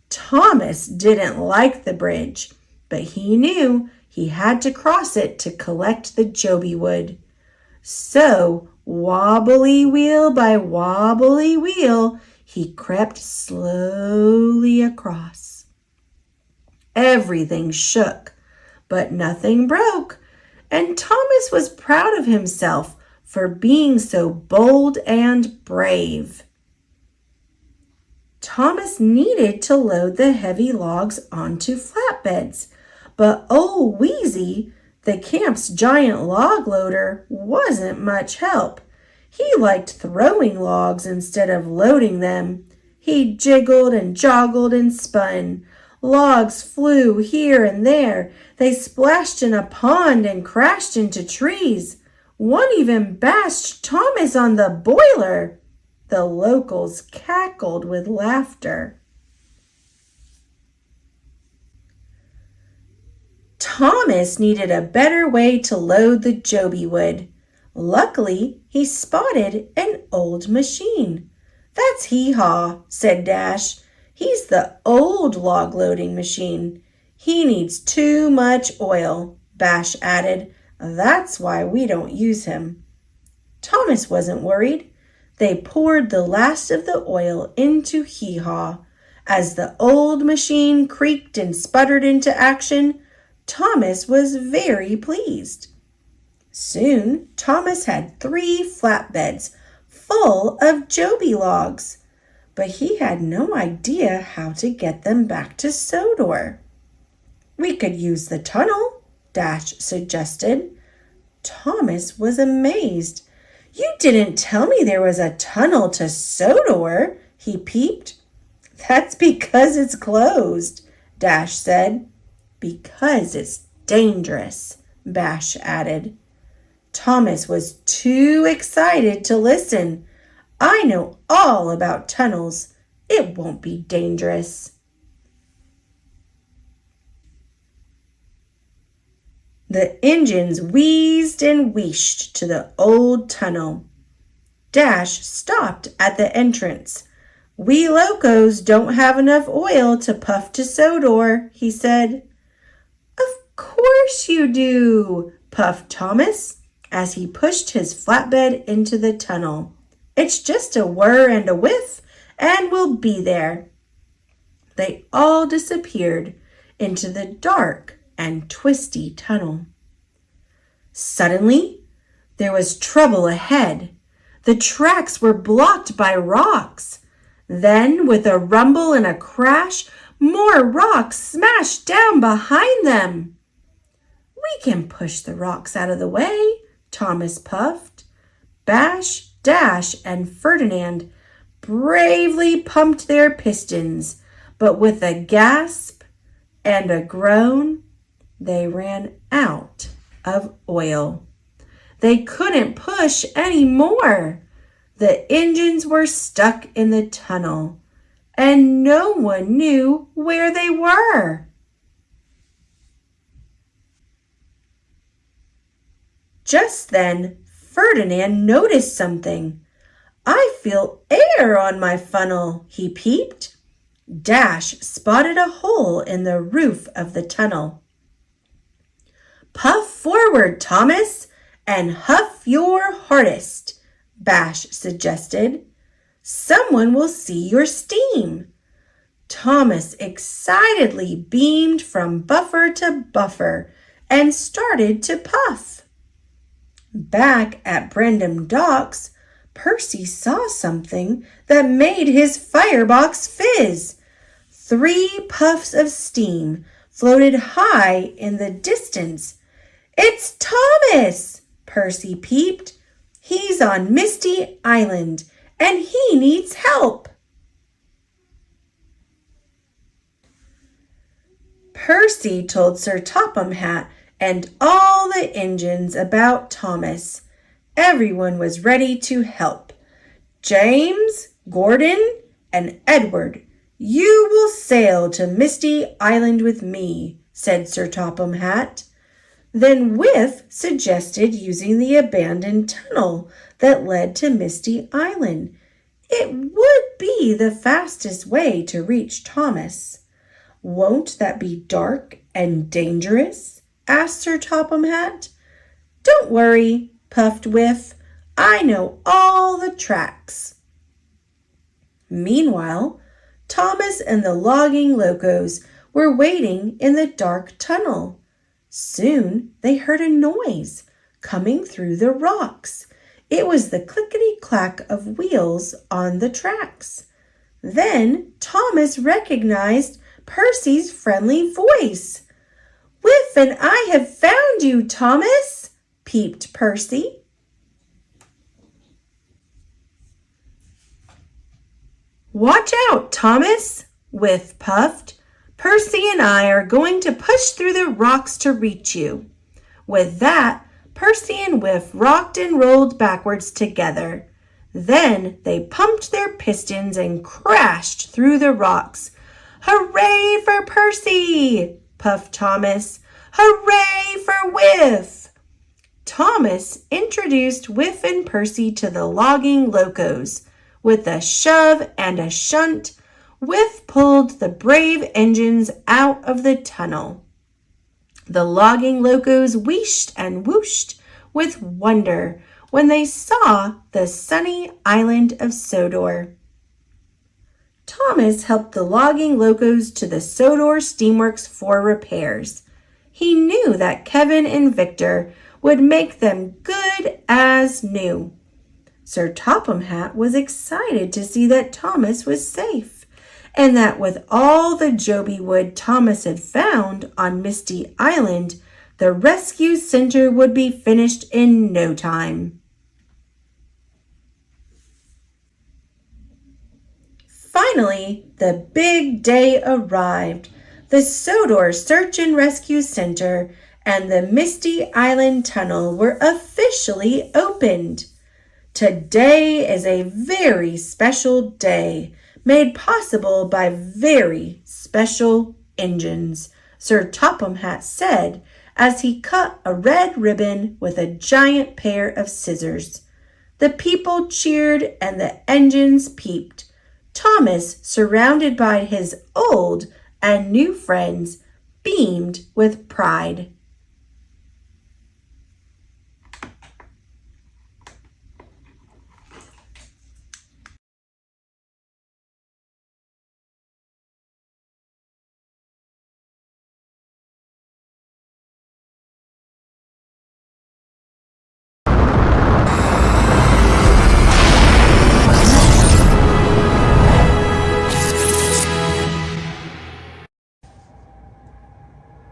Thomas didn't like the bridge, but he knew he had to cross it to collect the joby wood. So, wobbly wheel by wobbly wheel, he crept slowly across. Everything shook, but nothing broke, and Thomas was proud of himself for being so bold and brave. Thomas needed to load the heavy logs onto flatbeds, but old Wheezy, the camp's giant log loader, wasn't much help. He liked throwing logs instead of loading them. He jiggled and joggled and spun. Logs flew here and there. They splashed in a pond and crashed into trees. One even bashed Thomas on the boiler. The locals cackled with laughter. Thomas needed a better way to load the joby wood. Luckily, he spotted an old machine. That's Hee-Haw, said Dash. He's the old log loading machine. He needs too much oil, Bash added. That's why we don't use him. Thomas wasn't worried. They poured the last of the oil into Hee-Haw. As the old machine creaked and sputtered into action, Thomas was very pleased. Soon, Thomas had 3 flatbeds full of joby logs, but he had no idea how to get them back to Sodor. We could use the tunnel, Dash suggested. Thomas was amazed. You didn't tell me there was a tunnel to Sodor, he peeped. That's because it's closed, Dash said. Because it's dangerous, Bash added. Thomas was too excited to listen. I know all about tunnels. It won't be dangerous. The engines wheezed and wheeshed to the old tunnel. Dash stopped at the entrance. We locos don't have enough oil to puff to Sodor, he said. Of course you do, puffed Thomas as he pushed his flatbed into the tunnel. It's just a whir and a whiff, and we'll be there. They all disappeared into the dark and twisty tunnel. Suddenly, there was trouble ahead. The tracks were blocked by rocks. Then, with a rumble and a crash, more rocks smashed down behind them. We can push the rocks out of the way, Thomas puffed. Bash, Dash, and Ferdinand bravely pumped their pistons, but with a gasp and a groan, they ran out of oil. They couldn't push any more. The engines were stuck in the tunnel, and no one knew where they were. Just then, Ferdinand noticed something. I feel air on my funnel, he peeped. Dash spotted a hole in the roof of the tunnel. Puff forward, Thomas, and huff your hardest, Bash suggested. Someone will see your steam. Thomas excitedly beamed from buffer to buffer and started to puff. Back at Brendam Docks, Percy saw something that made his firebox fizz. 3 puffs of steam floated high in the distance. "It's Thomas!" Percy peeped. "He's on Misty Island, and he needs help." Percy told Sir Topham Hatt and all the engines about Thomas. Everyone was ready to help. "James, Gordon, and Edward, you will sail to Misty Island with me," said Sir Topham Hatt. Then Whiff suggested using the abandoned tunnel that led to Misty Island. It would be the fastest way to reach Thomas. "Won't that be dark and dangerous?" asked Sir Topham Hatt. "Don't worry," puffed Whiff. "I know all the tracks." Meanwhile, Thomas and the logging locos were waiting in the dark tunnel. Soon they heard a noise coming through the rocks. It was the clickety-clack of wheels on the tracks. Then Thomas recognized Percy's friendly voice. "Whiff and I have found you, Thomas," peeped Percy. "Watch out, Thomas," Whiff puffed. "Percy and I are going to push through the rocks to reach you." With that, Percy and Whiff rocked and rolled backwards together. Then they pumped their pistons and crashed through the rocks. "Hooray for Percy!" puffed Thomas. "Hooray for Whiff!" Thomas introduced Whiff and Percy to the logging locos. With a shove and a shunt, Whiff pulled the brave engines out of the tunnel. The logging locos wheeshed and whooshed with wonder when they saw the sunny island of Sodor. Thomas helped the logging locos to the Sodor steamworks for repairs. He knew that Kevin and Victor would make them good as new. Sir Topham Hatt was excited to see that Thomas was safe, and that with all the Joby wood Thomas had found on Misty Island, the rescue center would be finished in no time. Finally, the big day arrived. The Sodor Search and Rescue Center and the Misty Island Tunnel were officially opened. Today is a very special day, made possible by very special engines, Sir Topham Hatt said as he cut a red ribbon with a giant pair of scissors. The people cheered and the engines peeped. Thomas, surrounded by his old and new friends, beamed with pride.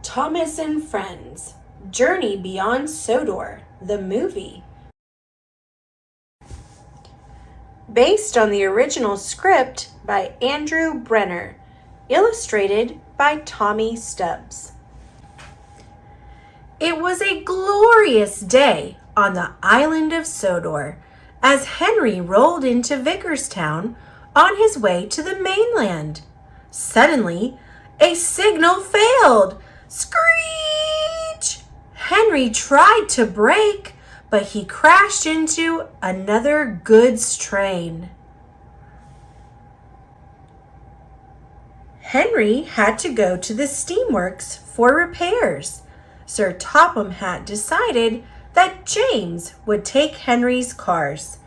Thomas and Friends, Journey Beyond Sodor, the movie. Based on the original script by Andrew Brenner, illustrated by Tommy Stubbs. It was a glorious day on the island of Sodor as Henry rolled into Vickerstown on his way to the mainland. Suddenly, a signal failed. Screech! Henry tried to brake, but he crashed into another goods train. Henry had to go to the steamworks for repairs. Sir Topham Hatt decided that James would take Henry's cars.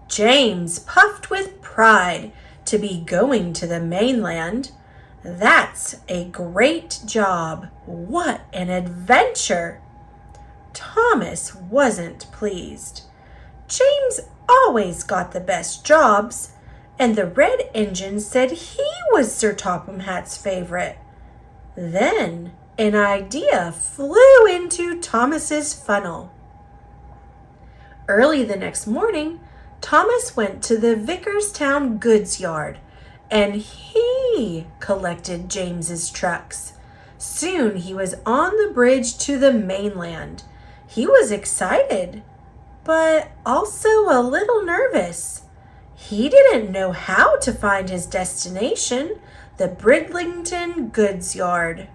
James puffed with pride to be going to the mainland. That's a great job. What an adventure! Thomas wasn't pleased. James always got the best jobs, and the red engine said he was Sir Topham Hatt's favorite. Then an idea flew into Thomas's funnel. Early the next morning, Thomas went to the Vicarstown goods yard, and he collected James's trucks. Soon he was on the bridge to the mainland. He was excited, but also a little nervous. He didn't know how to find his destination, the Bridlington goods yard.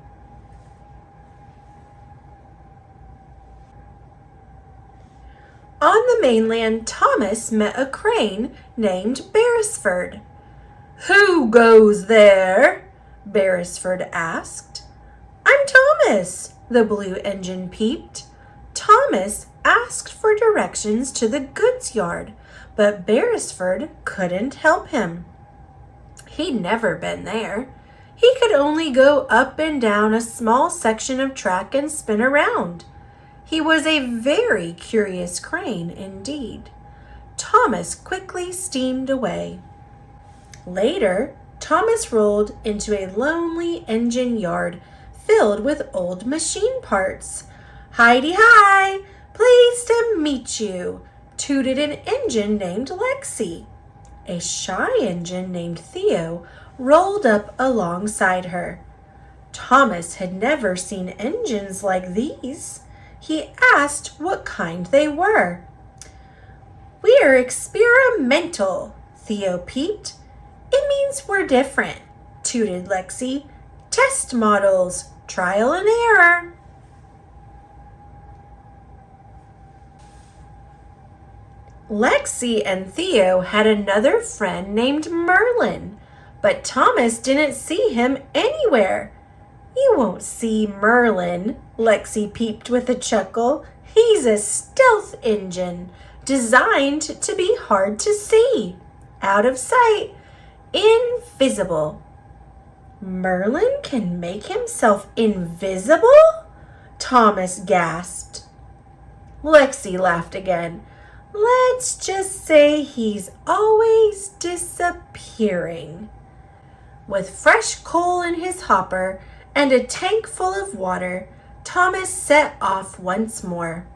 On the mainland, Thomas met a crane named Beresford. "Who goes there?" Beresford asked. "I'm Thomas," the blue engine peeped. Thomas asked for directions to the goods yard, but Beresford couldn't help him. He'd never been there. He could only go up and down a small section of track and spin around. He was a very curious crane indeed. Thomas quickly steamed away. Later, Thomas rolled into a lonely engine yard filled with old machine parts. "Hi-de-hi! Pleased to meet you," tooted an engine named Lexi. A shy engine named Theo rolled up alongside her. Thomas had never seen engines like these. He asked what kind they were. "We're experimental," Theo peeped. "It means we're different," tooted Lexi. "Test models, trial and error." Lexi and Theo had another friend named Merlin, but Thomas didn't see him anywhere. "You won't see Merlin," Lexi peeped with a chuckle. "He's a stealth engine, designed to be hard to see, out of sight, invisible." "Merlin can make himself invisible?" Thomas gasped. Lexi laughed again. "Let's just say he's always disappearing." With fresh coal in his hopper and a tank full of water, Thomas set off once more.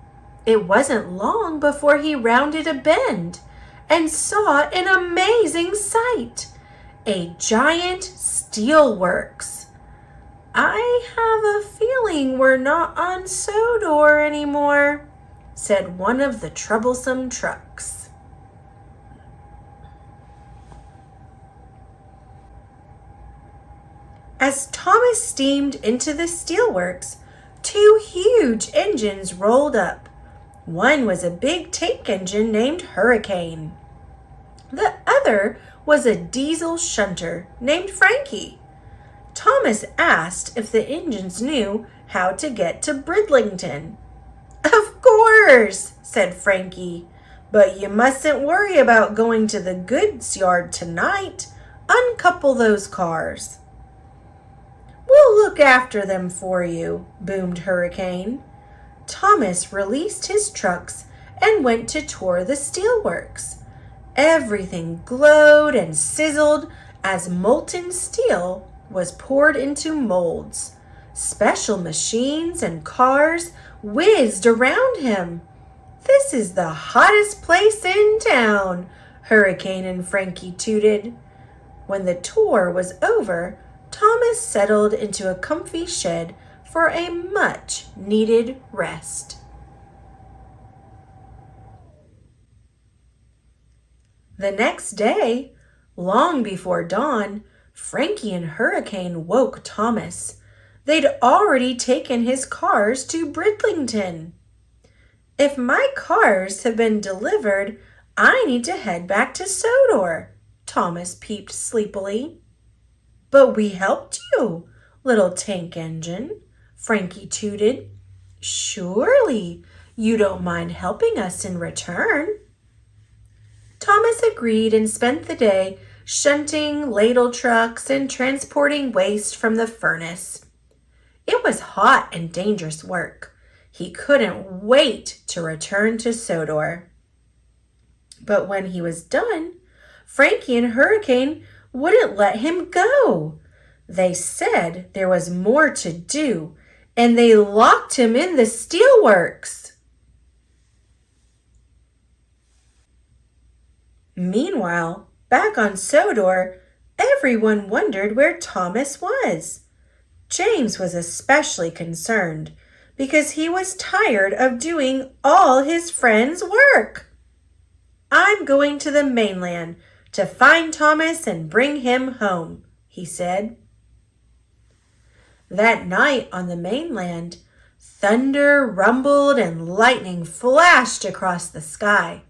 It wasn't long before he rounded a bend and saw an amazing sight, a giant steelworks. "I have a feeling we're not on Sodor anymore," said one of the troublesome trucks. As Thomas steamed into the steelworks, two huge engines rolled up. One was a big tank engine named Hurricane. The other was a diesel shunter named Frankie. Thomas asked if the engines knew how to get to Bridlington. "Of course," said Frankie, "but you mustn't worry about going to the goods yard tonight. Uncouple those cars." "We'll look after them for you," boomed Hurricane. Thomas released his trucks and went to tour the steelworks. Everything glowed and sizzled as molten steel was poured into molds. Special machines and cars whizzed around him. "This is the hottest place in town," Hurricane and Frankie tooted. When the tour was over, Thomas settled into a comfy shed for a much-needed rest. The next day, long before dawn, Frankie and Hurricane woke Thomas. They'd already taken his cars to Bridlington. "If my cars have been delivered, I need to head back to Sodor," Thomas peeped sleepily. "But we helped you, little tank engine," Frankie tooted. Surely you don't mind helping us in return. Thomas agreed and spent the day shunting ladle trucks and transporting waste from the furnace. It was hot and dangerous work. He couldn't wait to return to Sodor. But when he was done, Frankie and Hurricane wouldn't let him go. They said there was more to do, and they locked him in the steelworks. Meanwhile, back on Sodor, everyone wondered where Thomas was. James was especially concerned because he was tired of doing all his friends' work. I'm going to the mainland to find Thomas and bring him home, he said. That night on the mainland, thunder rumbled and lightning flashed across the sky.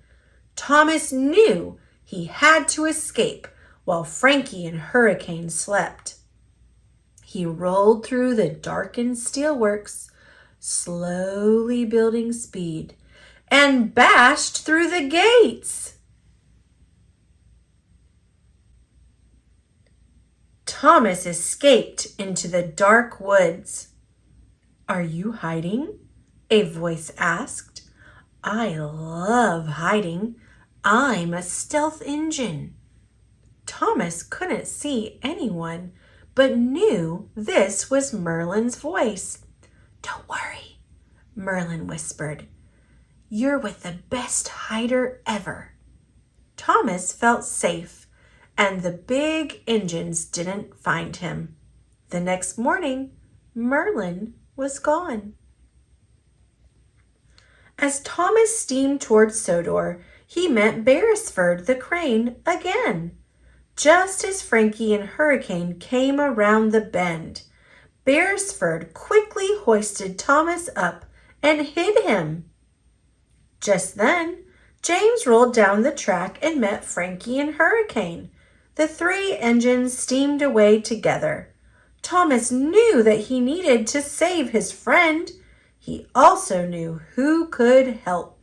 Thomas knew he had to escape while Frankie and Hurricane slept. He rolled through the darkened steelworks, slowly building speed, and bashed through the gates. Thomas escaped into the dark woods. Are you hiding? A voice asked. I love hiding. I'm a stealth engine. Thomas couldn't see anyone, but knew this was Merlin's voice. Don't worry, Merlin whispered. You're with the best hider ever. Thomas felt safe, and the big engines didn't find him. The next morning, Merlin was gone. As Thomas steamed toward Sodor, he met Beresford the crane again. Just as Frankie and Hurricane came around the bend, Beresford quickly hoisted Thomas up and hid him. Just then, James rolled down the track and met Frankie and Hurricane. The three engines steamed away together. Thomas knew that he needed to save his friend. He also knew who could help.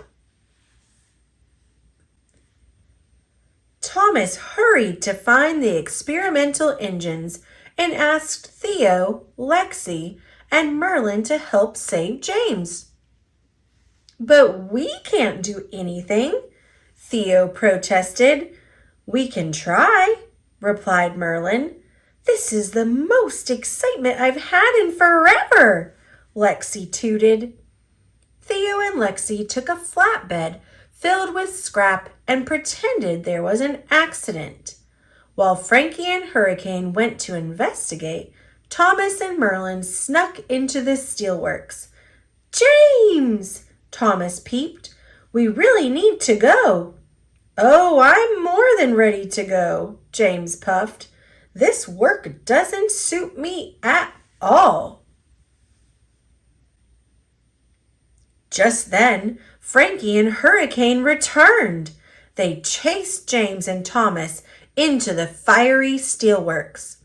Thomas hurried to find the experimental engines and asked Theo, Lexi, and Merlin to help save James. But we can't do anything, Theo protested. We can try, replied Merlin. This is the most excitement I've had in forever, Lexi tooted. Theo and Lexi took a flatbed filled with scrap and pretended there was an accident. While Frankie and Hurricane went to investigate, Thomas and Merlin snuck into the steelworks. James! Thomas peeped. We really need to go. Oh, I'm more than ready to go, James puffed. This work doesn't suit me at all. Just then, Frankie and Hurricane returned. They chased James and Thomas into the fiery steelworks.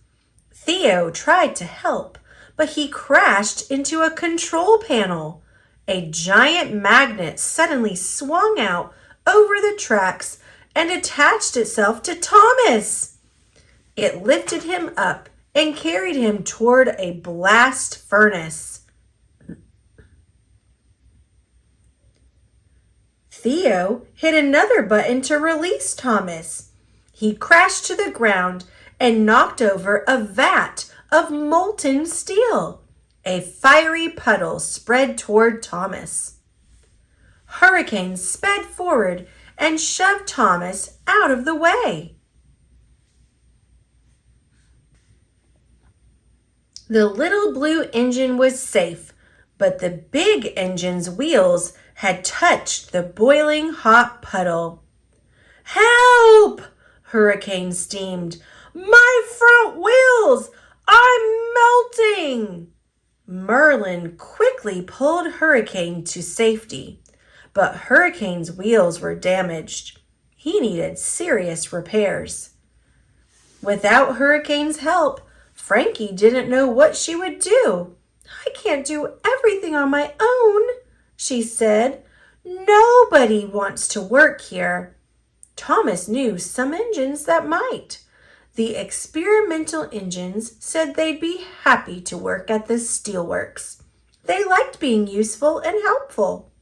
Theo tried to help, but he crashed into a control panel. A giant magnet suddenly swung out over the tracks and attached itself to Thomas. It lifted him up and carried him toward a blast furnace. Theo hit another button to release Thomas. He crashed to the ground and knocked over a vat of molten steel. A fiery puddle spread toward Thomas. Hurricane sped forward and shoved Thomas out of the way. The little blue engine was safe, but the big engine's wheels had touched the boiling hot puddle. Help! Hurricane steamed. My front wheels! I'm melting! Merlin quickly pulled Hurricane to safety, but Hurricane's wheels were damaged. He needed serious repairs. Without Hurricane's help, Frankie didn't know what she would do. I can't do everything on my own, she said. Nobody wants to work here. Thomas knew some engines that might. The experimental engines said they'd be happy to work at the steelworks. They liked being useful and helpful.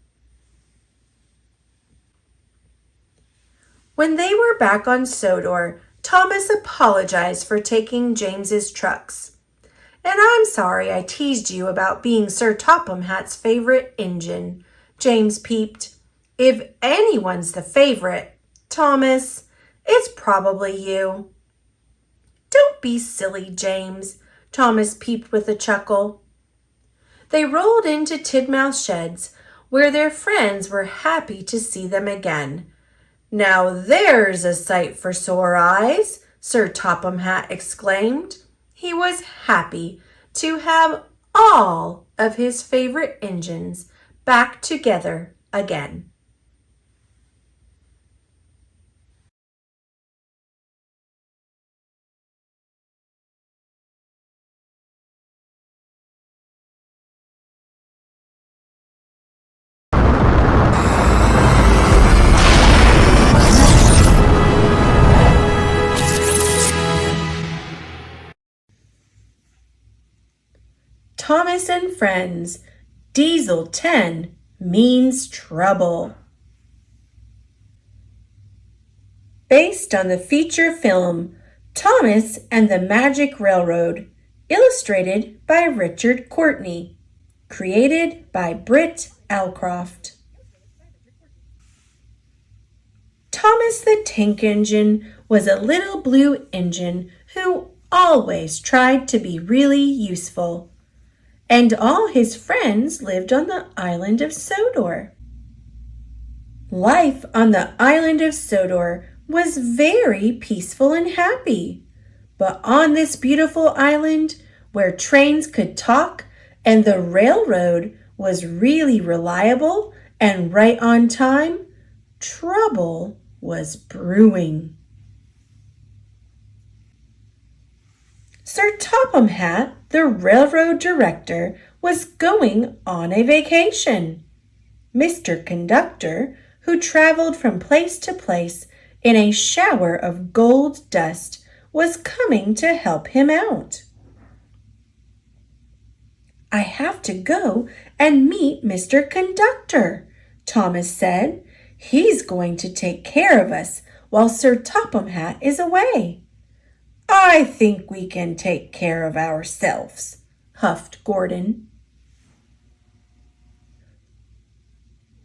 When they were back on Sodor, Thomas apologized for taking James's trucks. And I'm sorry I teased you about being Sir Topham Hatt's favorite engine, James peeped. If anyone's the favorite, Thomas, it's probably you. Don't be silly, James, Thomas peeped with a chuckle. They rolled into Tidmouth Sheds, where their friends were happy to see them again. Now there's a sight for sore eyes, Sir Topham Hatt exclaimed. He was happy to have all of his favorite engines back together again. Thomas and Friends, Diesel 10 means trouble. Based on the feature film Thomas and the Magic Railroad, illustrated by Richard Courtney, created by Britt Alcroft. Thomas the Tank Engine was a little blue engine who always tried to be really useful. And all his friends lived on the island of Sodor. Life on the island of Sodor was very peaceful and happy. But on this beautiful island, where trains could talk and the railroad was really reliable and right on time, trouble was brewing. Sir Topham Hatt, the railroad director, was going on a vacation. Mr. Conductor, who traveled from place to place in a shower of gold dust, was coming to help him out. I have to go and meet Mr. Conductor, Thomas said. He's going to take care of us while Sir Topham Hatt is away. I think we can take care of ourselves, huffed Gordon.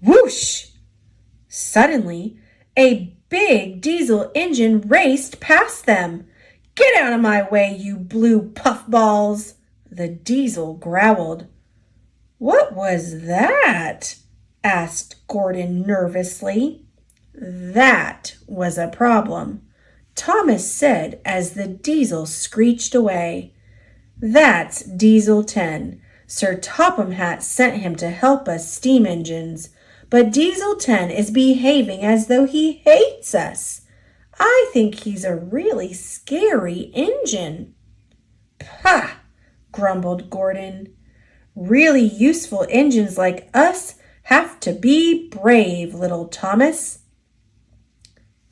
Whoosh! Suddenly, a big diesel engine raced past them. Get out of my way, you blue puffballs, the diesel growled. What was that? Asked Gordon nervously. That was a problem, Thomas said as the diesel screeched away. That's Diesel 10. Sir Topham Hatt sent him to help us steam engines, but Diesel 10 is behaving as though he hates us. I think he's a really scary engine. Pah! Grumbled Gordon. Really useful engines like us have to be brave, little Thomas.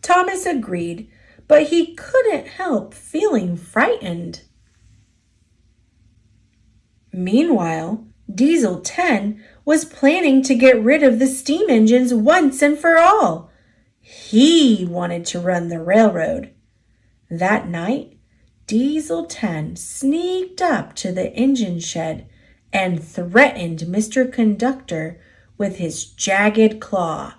Thomas agreed, but he couldn't help feeling frightened. Meanwhile, Diesel 10 was planning to get rid of the steam engines once and for all. He wanted to run the railroad. That night, Diesel 10 sneaked up to the engine shed and threatened Mr. Conductor with his jagged claw.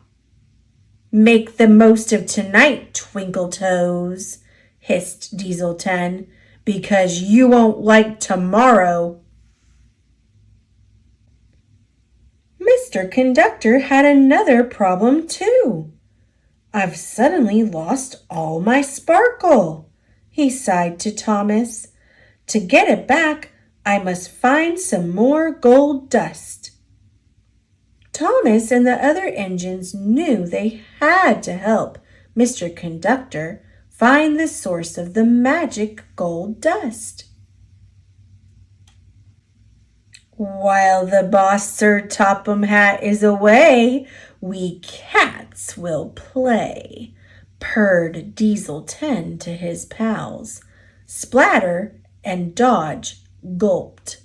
Make the most of tonight, Twinkle Toes, hissed Diesel 10, because you won't like tomorrow. Mr. Conductor had another problem too. I've suddenly lost all my sparkle, he sighed to Thomas. To get it back, I must find some more gold dust. Thomas and the other engines knew they had to help Mr. Conductor find the source of the magic gold dust. While the boss Sir Topham Hat is away, we cats will play, purred Diesel 10 to his pals. Splatter and Dodge gulped.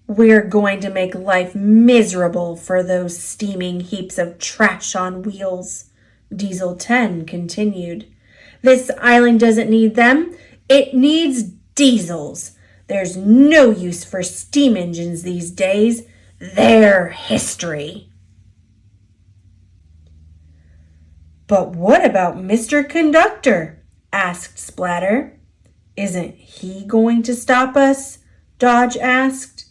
We're going to make life miserable for those steaming heaps of trash on wheels, Diesel 10 continued. This island doesn't need them. It needs diesels. There's no use for steam engines these days. They're history. But what about Mr. Conductor? Asked Splatter. Isn't he going to stop us? Dodge asked.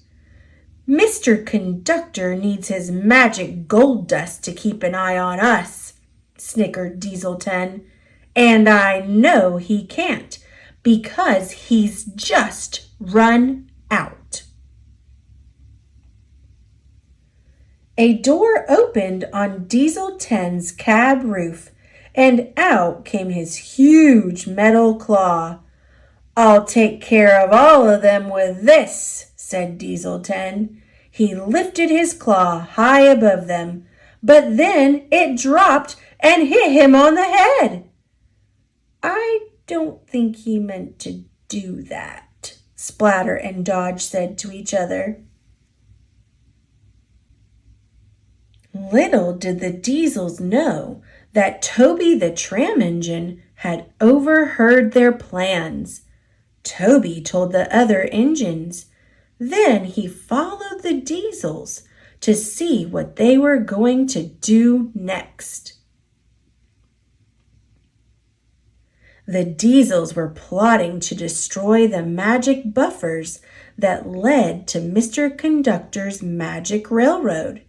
Mr. Conductor needs his magic gold dust to keep an eye on us, snickered Diesel 10. And I know he can't, because he's just run out. A door opened on Diesel 10's cab roof, and out came his huge metal claw. I'll take care of all of them with this, said Diesel 10. He lifted his claw high above them, but then it dropped and hit him on the head. I don't think he meant to do that, Splatter and Dodge said to each other. Little did the Diesels know that Toby the tram engine had overheard their plans. Toby told the other engines. Then he followed the Diesels to see what they were going to do next. The Diesels were plotting to destroy the magic buffers that led to Mr. Conductor's magic railroad.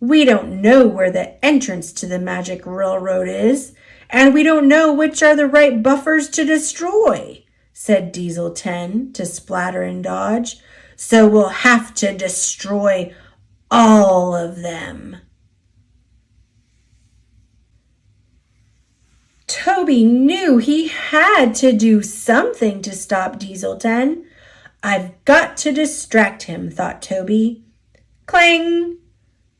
We don't know where the entrance to the magic railroad is, and we don't know which are the right buffers to destroy, said Diesel 10 to Splatter and Dodge. So we'll have to destroy all of them. Toby knew he had to do something to stop Diesel 10. I've got to distract him, thought Toby. Clang!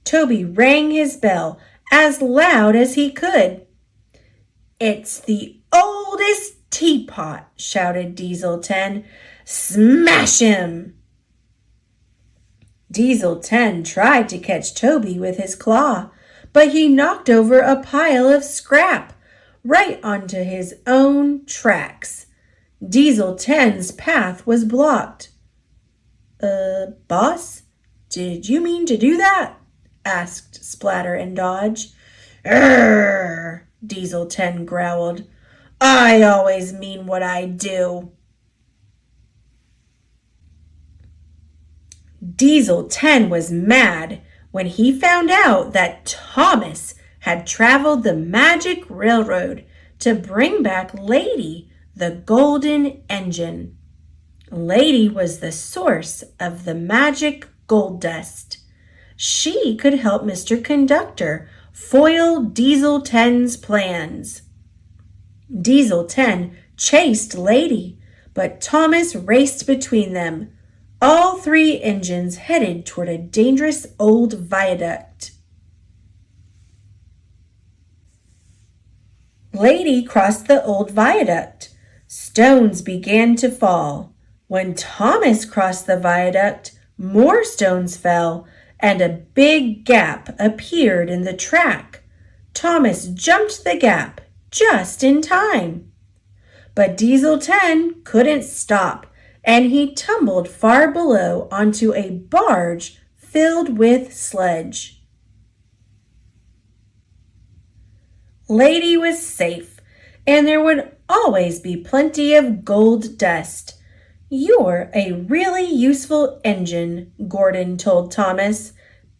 Toby rang his bell as loud as he could. It's the oldest teapot, shouted Diesel 10. Smash him! Diesel 10 tried to catch Toby with his claw, but he knocked over a pile of scrap right onto his own tracks. Diesel 10's path was blocked. Boss, did you mean to do that? Asked Splatter and Dodge. Err, Diesel 10 growled. I always mean what I do. Diesel 10 was mad when he found out that Thomas had traveled the magic railroad to bring back Lady, the golden engine. Lady was the source of the magic gold dust. She could help Mr. Conductor foil Diesel 10's plans. Diesel 10 chased Lady, but Thomas raced between them. All three engines headed toward a dangerous old viaduct. Lady crossed the old viaduct. Stones began to fall. When Thomas crossed the viaduct, more stones fell, and a big gap appeared in the track. Thomas jumped the gap just in time. But Diesel 10 couldn't stop, and he tumbled far below onto a barge filled with sludge. Lady was safe, and there would always be plenty of gold dust. You're a really useful engine, Gordon told Thomas.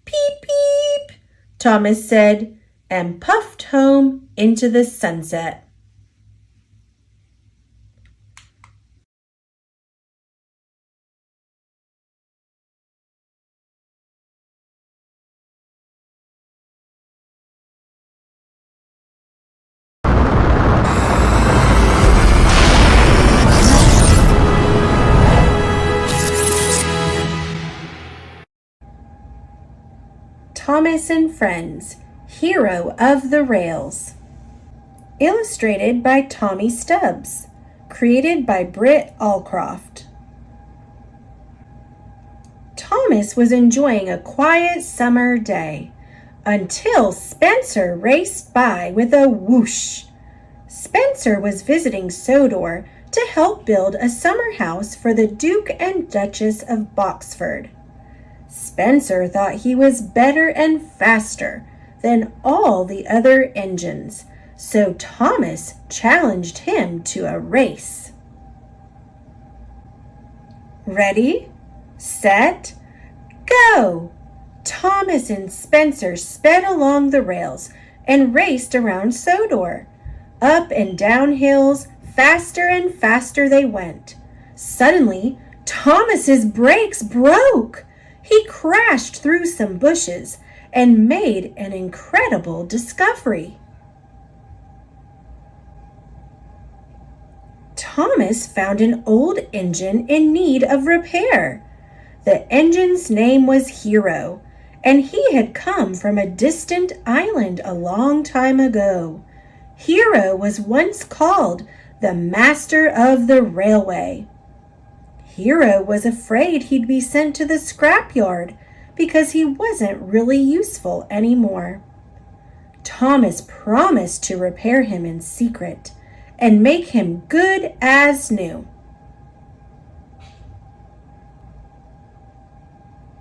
Peep, peep, Thomas said, and puffed home into the sunset. Thomas and Friends, Hero of the Rails. Illustrated by Tommy Stubbs. Created by Britt Allcroft. Thomas was enjoying a quiet summer day until Spencer raced by with a whoosh. Spencer was visiting Sodor to help build a summer house for the Duke and Duchess of Boxford. Spencer thought he was better and faster than all the other engines, so Thomas challenged him to a race. Ready, set, go! Thomas and Spencer sped along the rails and raced around Sodor. Up and down hills, faster and faster they went. Suddenly, Thomas's brakes broke. He crashed through some bushes and made an incredible discovery. Thomas found an old engine in need of repair. The engine's name was Hero, and he had come from a distant island a long time ago. Hero was once called the master of the railway. Hero was afraid he'd be sent to the scrapyard because he wasn't really useful anymore. Thomas promised to repair him in secret and make him good as new.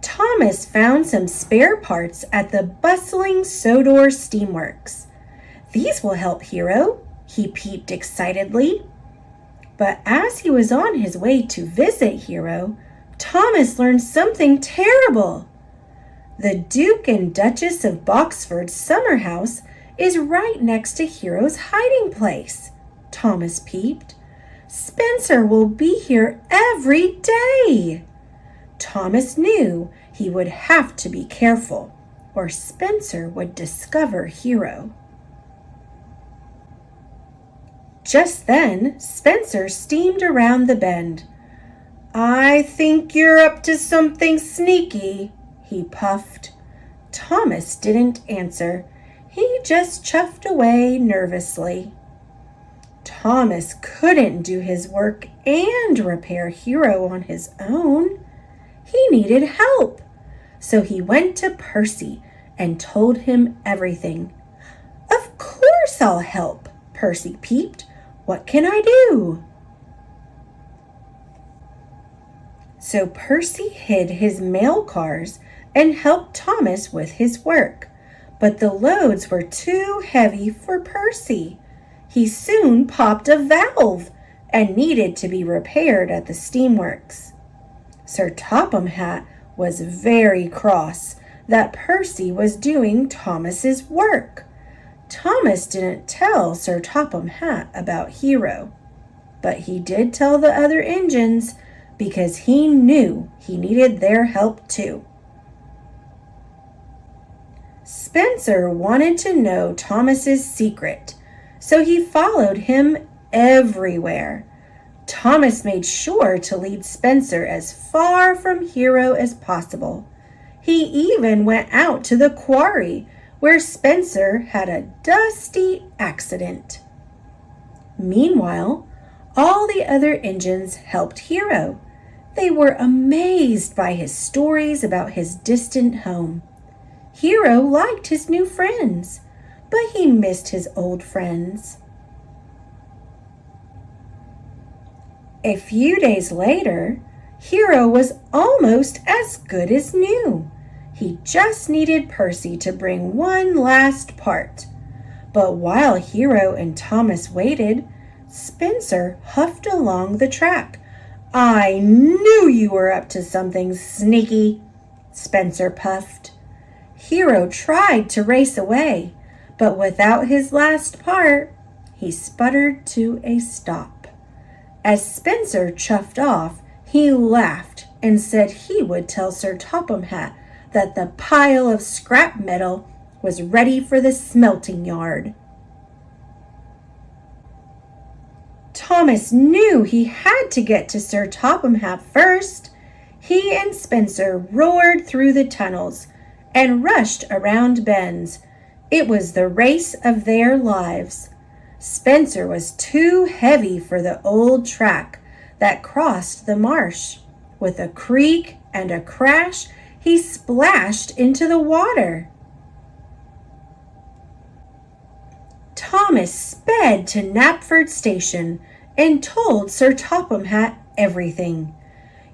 Thomas found some spare parts at the bustling Sodor steamworks. These will help Hero, he peeped excitedly. But as he was on his way to visit Hero, Thomas learned something terrible. The Duke and Duchess of Boxford's summer house is right next to Hero's hiding place, Thomas peeped. Spencer will be here every day. Thomas knew he would have to be careful, or Spencer would discover Hero. Just then, Spencer steamed around the bend. "I think you're up to something sneaky," he puffed. Thomas didn't answer. He just chuffed away nervously. Thomas couldn't do his work and repair Hero on his own. He needed help. So he went to Percy and told him everything. "Of course I'll help," Percy peeped. "What can I do?" So Percy hid his mail cars and helped Thomas with his work. But the loads were too heavy for Percy. He soon popped a valve and needed to be repaired at the steamworks. Sir Topham Hatt was very cross that Percy was doing Thomas's work. Thomas didn't tell Sir Topham Hatt about Hero, but he did tell the other engines because he knew he needed their help too. Spencer wanted to know Thomas's secret, so he followed him everywhere. Thomas made sure to lead Spencer as far from Hero as possible. He even went out to the quarry where Spencer had a dusty accident. Meanwhile, all the other engines helped Hero. They were amazed by his stories about his distant home. Hero liked his new friends, but he missed his old friends. A few days later, Hero was almost as good as new. He just needed Percy to bring one last part. But while Hero and Thomas waited, Spencer huffed along the track. "I knew you were up to something sneaky," Spencer puffed. Hero tried to race away, but without his last part, he sputtered to a stop. As Spencer chuffed off, he laughed and said he would tell Sir Topham Hatt that the pile of scrap metal was ready for the smelting yard. Thomas knew he had to get to Sir Topham Hatt first. He and Spencer roared through the tunnels and rushed around bends. It was the race of their lives. Spencer was too heavy for the old track that crossed the marsh. With a creak and a crash, he splashed into the water. Thomas sped to Knapford Station and told Sir Topham Hatt everything.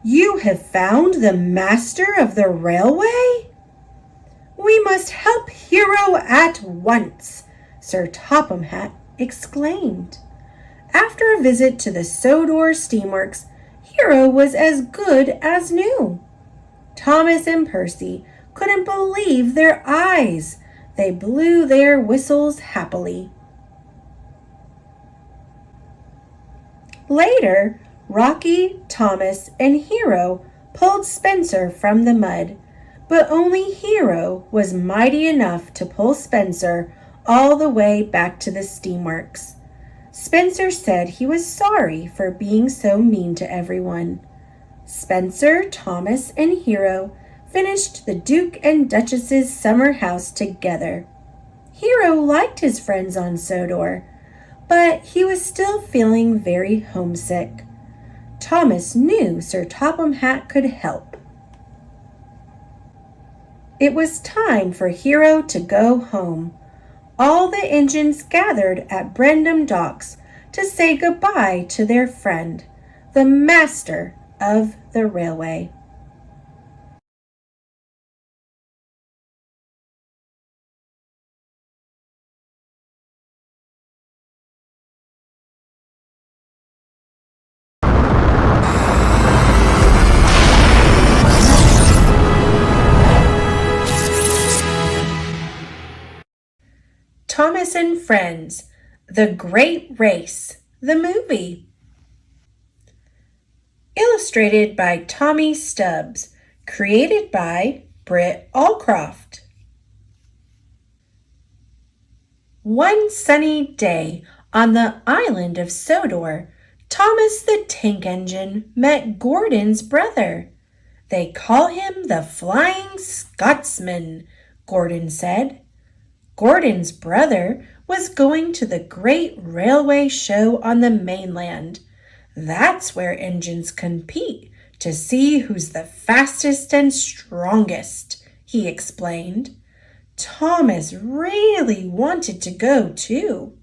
"You have found the master of the railway?" "We must help Hero at once," Sir Topham Hatt exclaimed. After a visit to the Sodor steamworks, Hero was as good as new. Thomas and Percy couldn't believe their eyes. They blew their whistles happily. Later, Rocky, Thomas, and Hero pulled Spencer from the mud, but only Hero was mighty enough to pull Spencer all the way back to the steamworks. Spencer said he was sorry for being so mean to everyone. Spencer, Thomas, and Hero finished the Duke and Duchess's summer house together. Hero liked his friends on Sodor, but he was still feeling very homesick. Thomas knew Sir Topham Hatt could help. It was time for Hero to go home. All the engines gathered at Brendam Docks to say goodbye to their friend, the master of the railway. Thomas and Friends, The Great Race, the movie. Illustrated by Tommy Stubbs, created by Britt Allcroft. One sunny day on the island of Sodor, Thomas the Tank Engine met Gordon's brother. "They call him the Flying Scotsman," Gordon said. Gordon's brother was going to the great railway show on the mainland. That's where engines compete to see who's the fastest and strongest, he explained. Thomas really wanted to go too.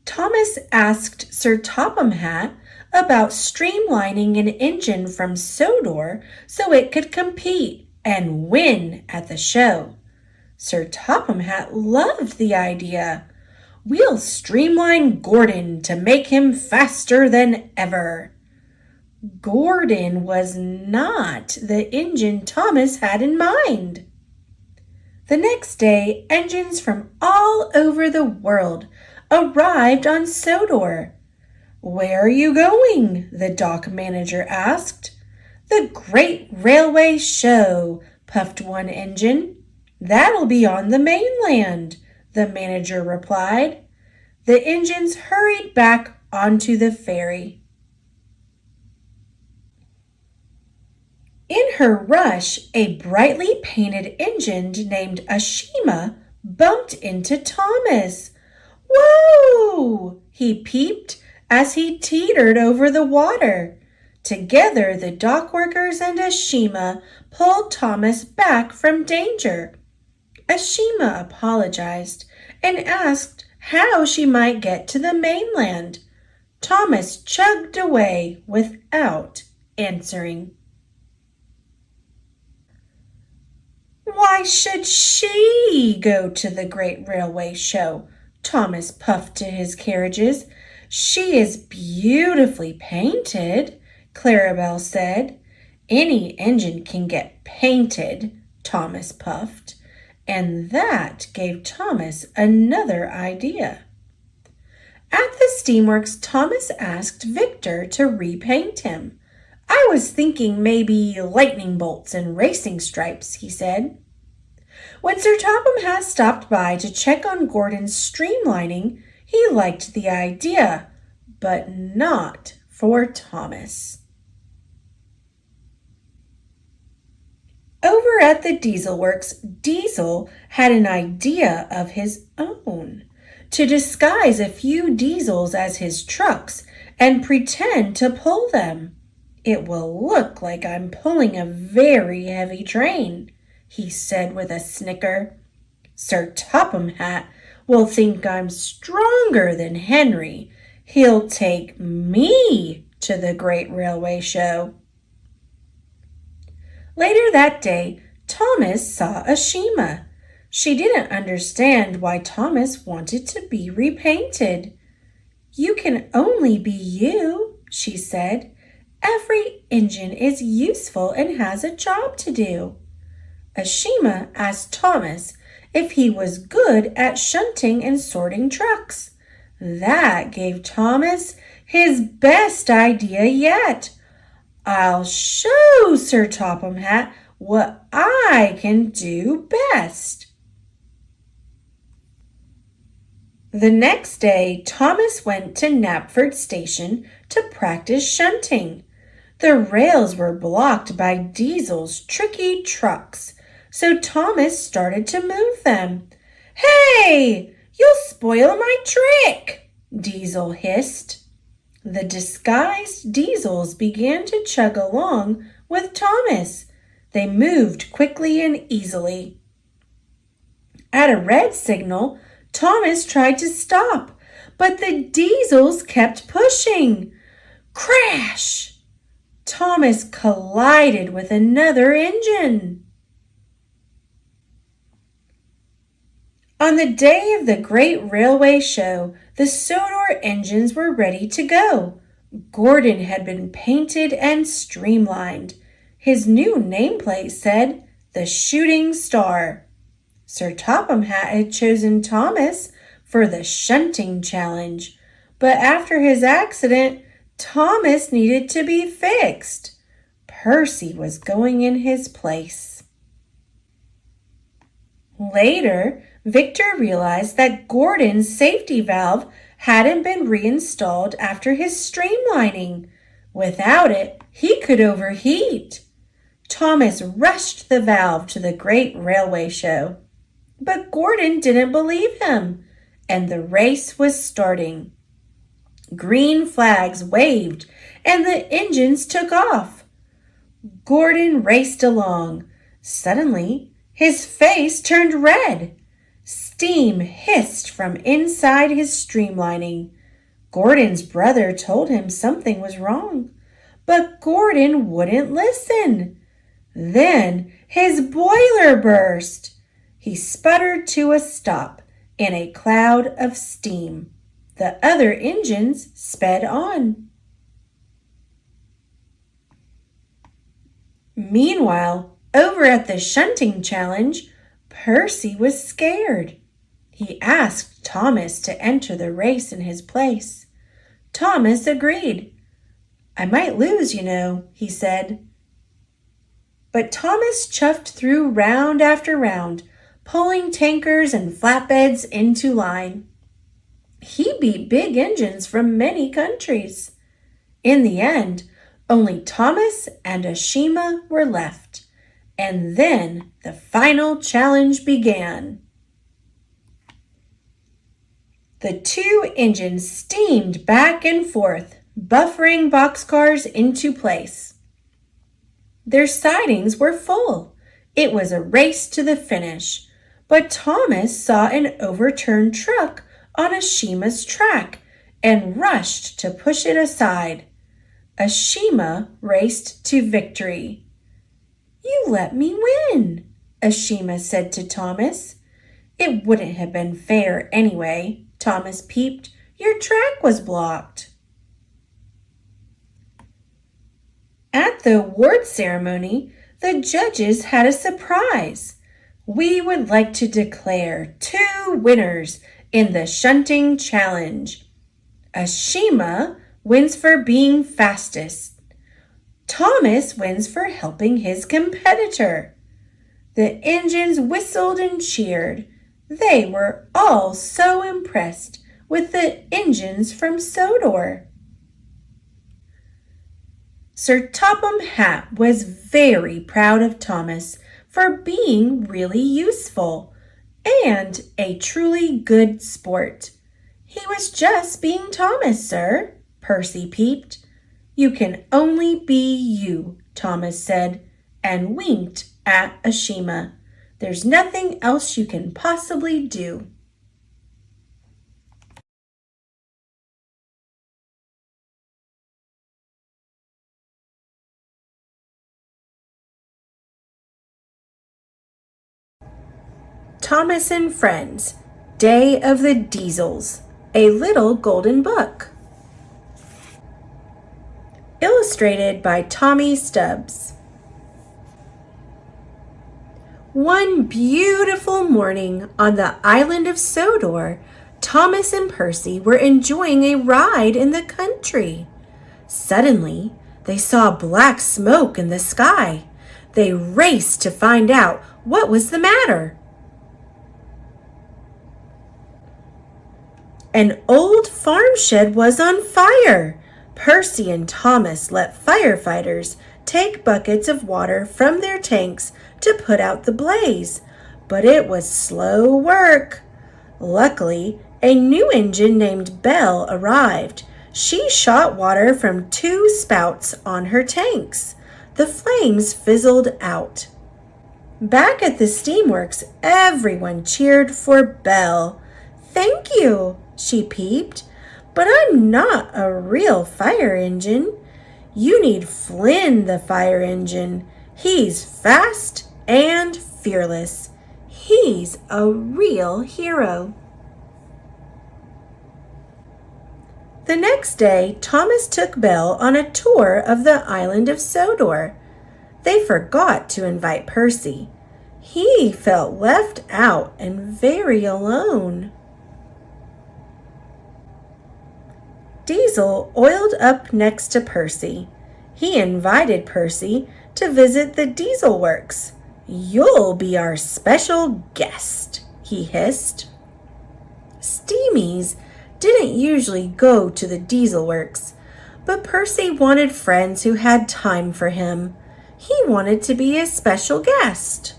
Thomas asked Sir Topham Hatt about streamlining an engine from Sodor so it could compete and win at the show. Sir Topham Hatt loved the idea. "We'll streamline Gordon to make him faster than ever." Gordon was not the engine Thomas had in mind. The next day, engines from all over the world arrived on Sodor. "Where are you going?" the dock manager asked. "The Great Railway Show," puffed one engine. "That'll be on the mainland," the manager replied. The engines hurried back onto the ferry. In her rush, a brightly painted engine named Ashima bumped into Thomas. "Whoa!" he peeped as he teetered over the water. Together, the dock workers and Ashima pulled Thomas back from danger. Ashima apologized and asked how she might get to the mainland. Thomas chugged away without answering. "Why should she go to the Great Railway Show?" Thomas puffed to his carriages. "She is beautifully painted," Clarabelle said. "Any engine can get painted," Thomas puffed. And that gave Thomas another idea. At the steamworks, Thomas asked Victor to repaint him. "I was thinking maybe lightning bolts and racing stripes," he said. When Sir Topham Hatt stopped by to check on Gordon's streamlining, he liked the idea, but not for Thomas. Over at the Diesel Works, Diesel had an idea of his own to disguise a few diesels as his trucks and pretend to pull them. It will look like I'm pulling a very heavy train, he said with a snicker. Sir Topham Hatt will think I'm stronger than Henry. He'll take me to the great railway show. Later that day, Thomas saw Ashima. She didn't understand why Thomas wanted to be repainted. You can only be you, she said. Every engine is useful and has a job to do. Ashima asked Thomas if he was good at shunting and sorting trucks. That gave Thomas his best idea yet. I'll show Sir Topham Hatt what I can do best. The next day, Thomas went to Knapford Station to practice shunting. The rails were blocked by Diesel's tricky trucks, so Thomas started to move them. Hey, you'll spoil my trick, Diesel hissed. The disguised Diesels began to chug along with Thomas. They moved quickly and easily. At a red signal, Thomas tried to stop, but the Diesels kept pushing. Crash! Thomas collided with another engine. On the day of the great railway show, the Sodor engines were ready to go. Gordon had been painted and streamlined. His new nameplate said, "The Shooting Star." Sir Topham Hatt had chosen Thomas for the shunting challenge, but after his accident, Thomas needed to be fixed. Percy was going in his place. Later, Victor realized that Gordon's safety valve hadn't been reinstalled after his streamlining. Without it, he could overheat. Thomas rushed the valve to the great railway show. But Gordon didn't believe him, and the race was starting. Green flags waved, and the engines took off. Gordon raced along. Suddenly, his face turned red. Steam hissed from inside his streamlining. Gordon's brother told him something was wrong, but Gordon wouldn't listen. Then his boiler burst. He sputtered to a stop in a cloud of steam. The other engines sped on. Meanwhile, over at the shunting challenge, Percy was scared. He asked Thomas to enter the race in his place. Thomas agreed. "I might lose, you know," he said. But Thomas chuffed through round after round, pulling tankers and flatbeds into line. He beat big engines from many countries. In the end, only Thomas and Ashima were left, and then the final challenge began. The two engines steamed back and forth, buffering boxcars into place. Their sidings were full. It was a race to the finish, but Thomas saw an overturned truck on Ashima's track and rushed to push it aside. Ashima raced to victory. "You let me win," Ashima said to Thomas. "It wouldn't have been fair anyway," Thomas peeped. "Your track was blocked." At the award ceremony, the judges had a surprise. "We would like to declare 2 winners in the shunting challenge. Ashima wins for being fastest. Thomas wins for helping his competitor." The engines whistled and cheered. They were all so impressed with the engines from Sodor. Sir Topham Hatt was very proud of Thomas for being really useful and a truly good sport. He was just being Thomas, sir, Percy peeped. You can only be you, Thomas said, and winked at Ashima. There's nothing else you can possibly do. Thomas and Friends, Day of the Diesels, a Little Golden Book. Illustrated by Tommy Stubbs. One beautiful morning on the island of Sodor, Thomas and Percy were enjoying a ride in the country. Suddenly, they saw black smoke in the sky. They raced to find out what was the matter. An old farm shed was on fire. Percy and Thomas let firefighters take buckets of water from their tanks to put out the blaze, but it was slow work. Luckily, a new engine named Belle arrived. She shot water from 2 spouts on her tanks. The flames fizzled out. Back at the steamworks, everyone cheered for Belle. "Thank you," she peeped, "but I'm not a real fire engine. You need Flynn the fire engine. He's fast and fearless. He's a real hero." The next day, Thomas took Belle on a tour of the island of Sodor. They forgot to invite Percy. He felt left out and very alone. Diesel oiled up next to Percy. He invited Percy to visit the diesel works. "You'll be our special guest," he hissed. Steamies didn't usually go to the diesel works, but Percy wanted friends who had time for him. He wanted to be a special guest.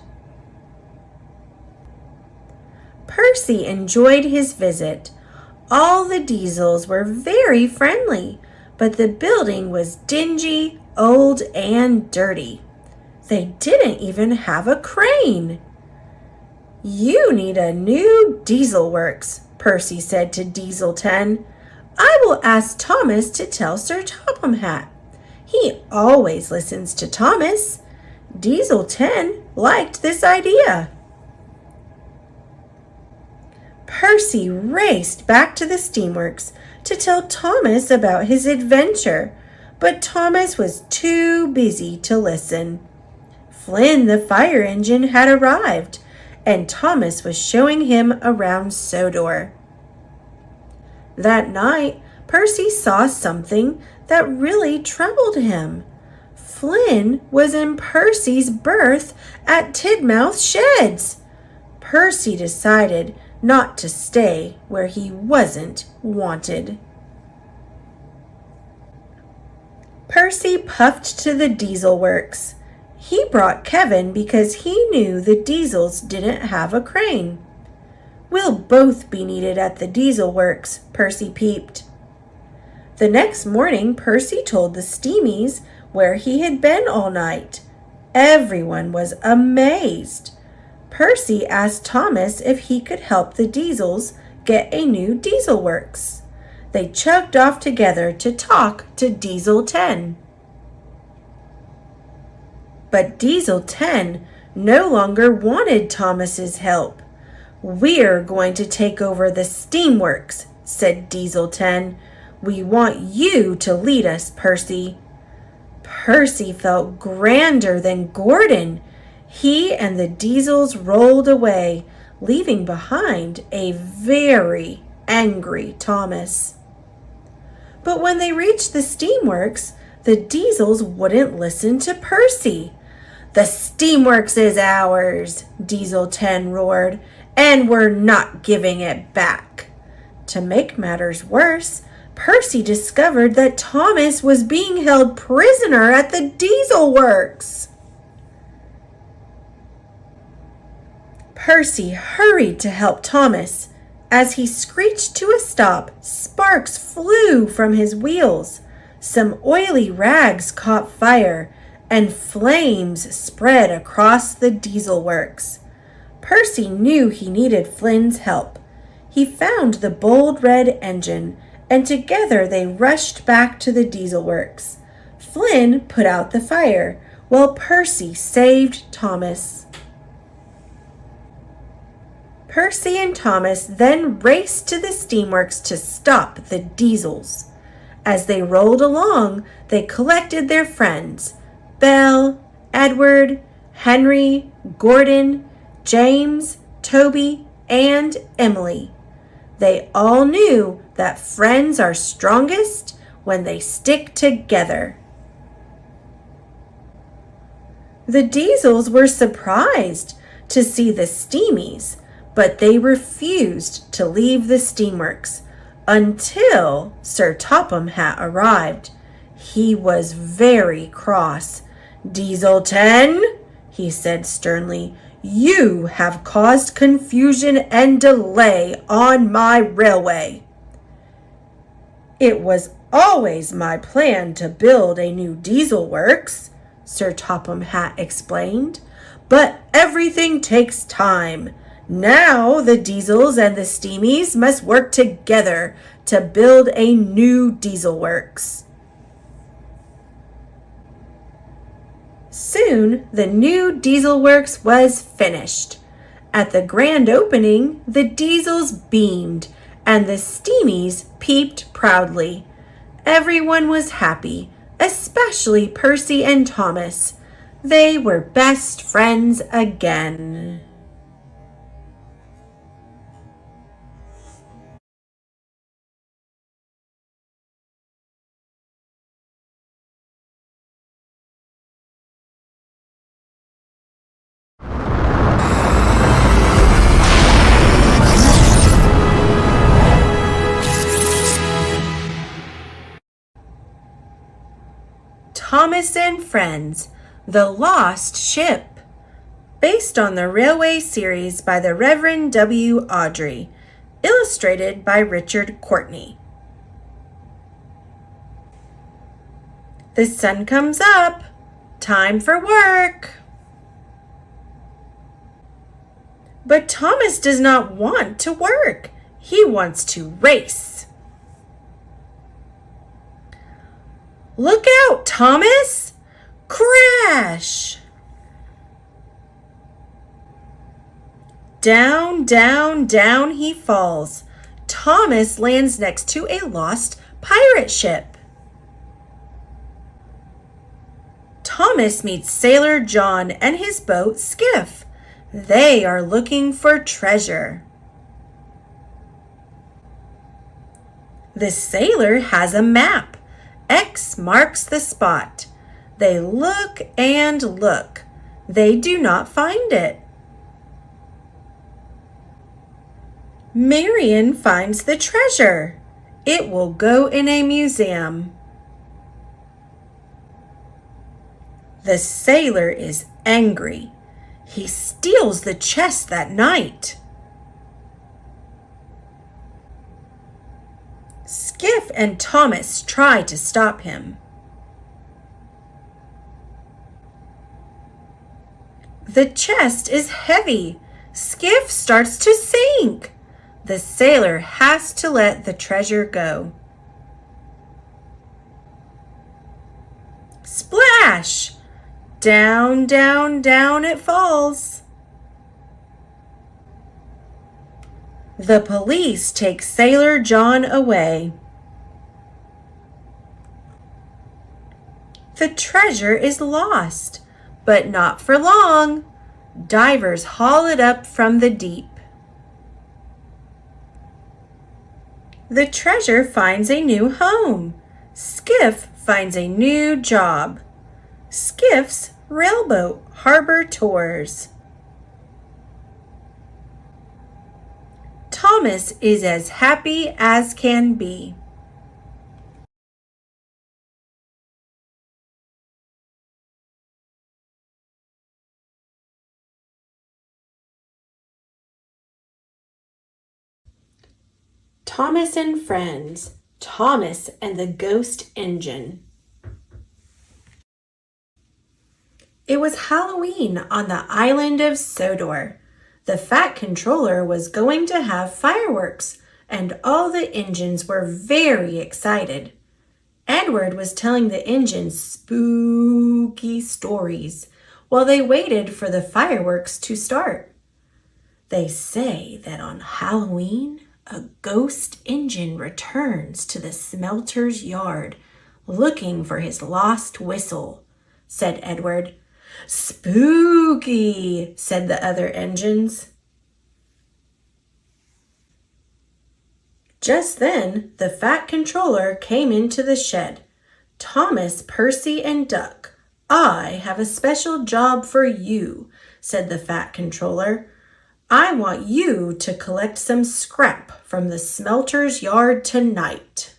Percy enjoyed his visit. All the diesels were very friendly, but the building was dingy, old, and dirty. They didn't even have a crane. "You need a new diesel works," Percy said to Diesel 10. "I will ask Thomas to tell Sir Topham Hatt. He always listens to Thomas." Diesel 10 liked this idea. Percy raced back to the steamworks to tell Thomas about his adventure, but Thomas was too busy to listen. Flynn the fire engine had arrived, and Thomas was showing him around Sodor. That night, Percy saw something that really troubled him. Flynn was in Percy's berth at Tidmouth Sheds. Percy decided not to stay where he wasn't wanted. Percy puffed to the diesel works. He brought Kevin because he knew the diesels didn't have a crane. "We'll both be needed at the diesel works," Percy peeped. The next morning, Percy told the Steamies where he had been all night. Everyone was amazed. Percy asked Thomas if he could help the diesels get a new diesel works. They chugged off together to talk to Diesel 10. But Diesel 10 no longer wanted Thomas's help. "We're going to take over the steamworks," said Diesel 10. "We want you to lead us, Percy." Percy felt grander than Gordon. He and the diesels rolled away, leaving behind a very angry Thomas. But when they reached the steamworks, the diesels wouldn't listen to Percy. "The steamworks is ours," Diesel 10 roared, "and we're not giving it back." To make matters worse, Percy discovered that Thomas was being held prisoner at the diesel works. Percy hurried to help Thomas. As he screeched to a stop, sparks flew from his wheels. Some oily rags caught fire, and flames spread across the diesel works. Percy knew he needed Flynn's help. He found the bold red engine, and together they rushed back to the diesel works. Flynn put out the fire, while Percy saved Thomas. Percy and Thomas then raced to the steamworks to stop the diesels. As they rolled along, they collected their friends, Belle, Edward, Henry, Gordon, James, Toby, and Emily. They all knew that friends are strongest when they stick together. The Diesels were surprised to see the Steamies, but they refused to leave the steamworks until Sir Topham Hatt arrived. He was very cross. "Diesel-10," he said sternly, "you have caused confusion and delay on my railway." "It was always my plan to build a new diesel works," Sir Topham Hatt explained, "but everything takes time. Now the Diesels and the Steamies must work together to build a new diesel works." Soon the new diesel works was finished. At the grand opening, the Diesels beamed and the Steamies peeped proudly. Everyone was happy, especially Percy and Thomas. They were best friends again. Thomas and Friends, The Lost Ship, based on the railway series by the Reverend W. Awdry, illustrated by Richard Courtney. The sun comes up. Time for work. But Thomas does not want to work. He wants to race. "Look out, Thomas!" Crash! Down, down, down he falls. Thomas lands next to a lost pirate ship. Thomas meets Sailor John and his boat Skiff. They are looking for treasure. The sailor has a map. X marks the spot. They look and look. They do not find it. Marion finds the treasure. It will go in a museum. The sailor is angry. He steals the chest that night. Skiff and Thomas try to stop him. The chest is heavy. Skiff starts to sink. The sailor has to let the treasure go. Splash! Down, down, down it falls. The police take Sailor John away. The treasure is lost, but not for long. Divers haul it up from the deep. The treasure finds a new home. Skiff finds a new job. Skiff's railboat harbor tours. Thomas is as happy as can be. Thomas and Friends, Thomas and the Ghost Engine. It was Halloween on the island of Sodor. The Fat Controller was going to have fireworks, and all the engines were very excited. Edward was telling the engines spooky stories while they waited for the fireworks to start. They say that on Halloween, a ghost engine returns to the smelter's yard looking for his lost whistle, said Edward. Spooky, said the other engines. Just then, the Fat Controller came into the shed. Thomas, Percy, and Duck, I have a special job for you, said the Fat Controller. I want you to collect some scrap from the smelter's yard tonight.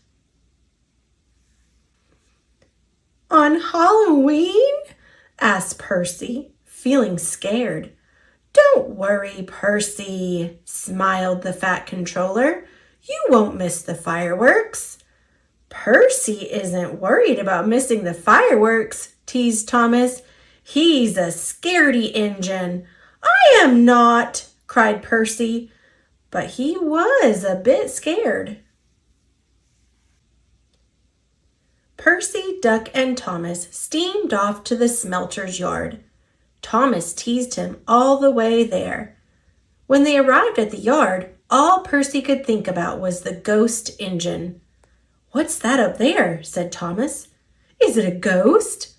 On Halloween? Asked Percy, feeling scared. Don't worry, Percy, smiled the Fat Controller. You won't miss the fireworks. Percy isn't worried about missing the fireworks, teased Thomas. He's a scaredy engine. I am not, cried Percy, but he was a bit scared. Percy, Duck, and Thomas steamed off to the smelter's yard. Thomas teased him all the way there. When they arrived at the yard, all Percy could think about was the ghost engine. What's that up there? Said Thomas. Is it a ghost?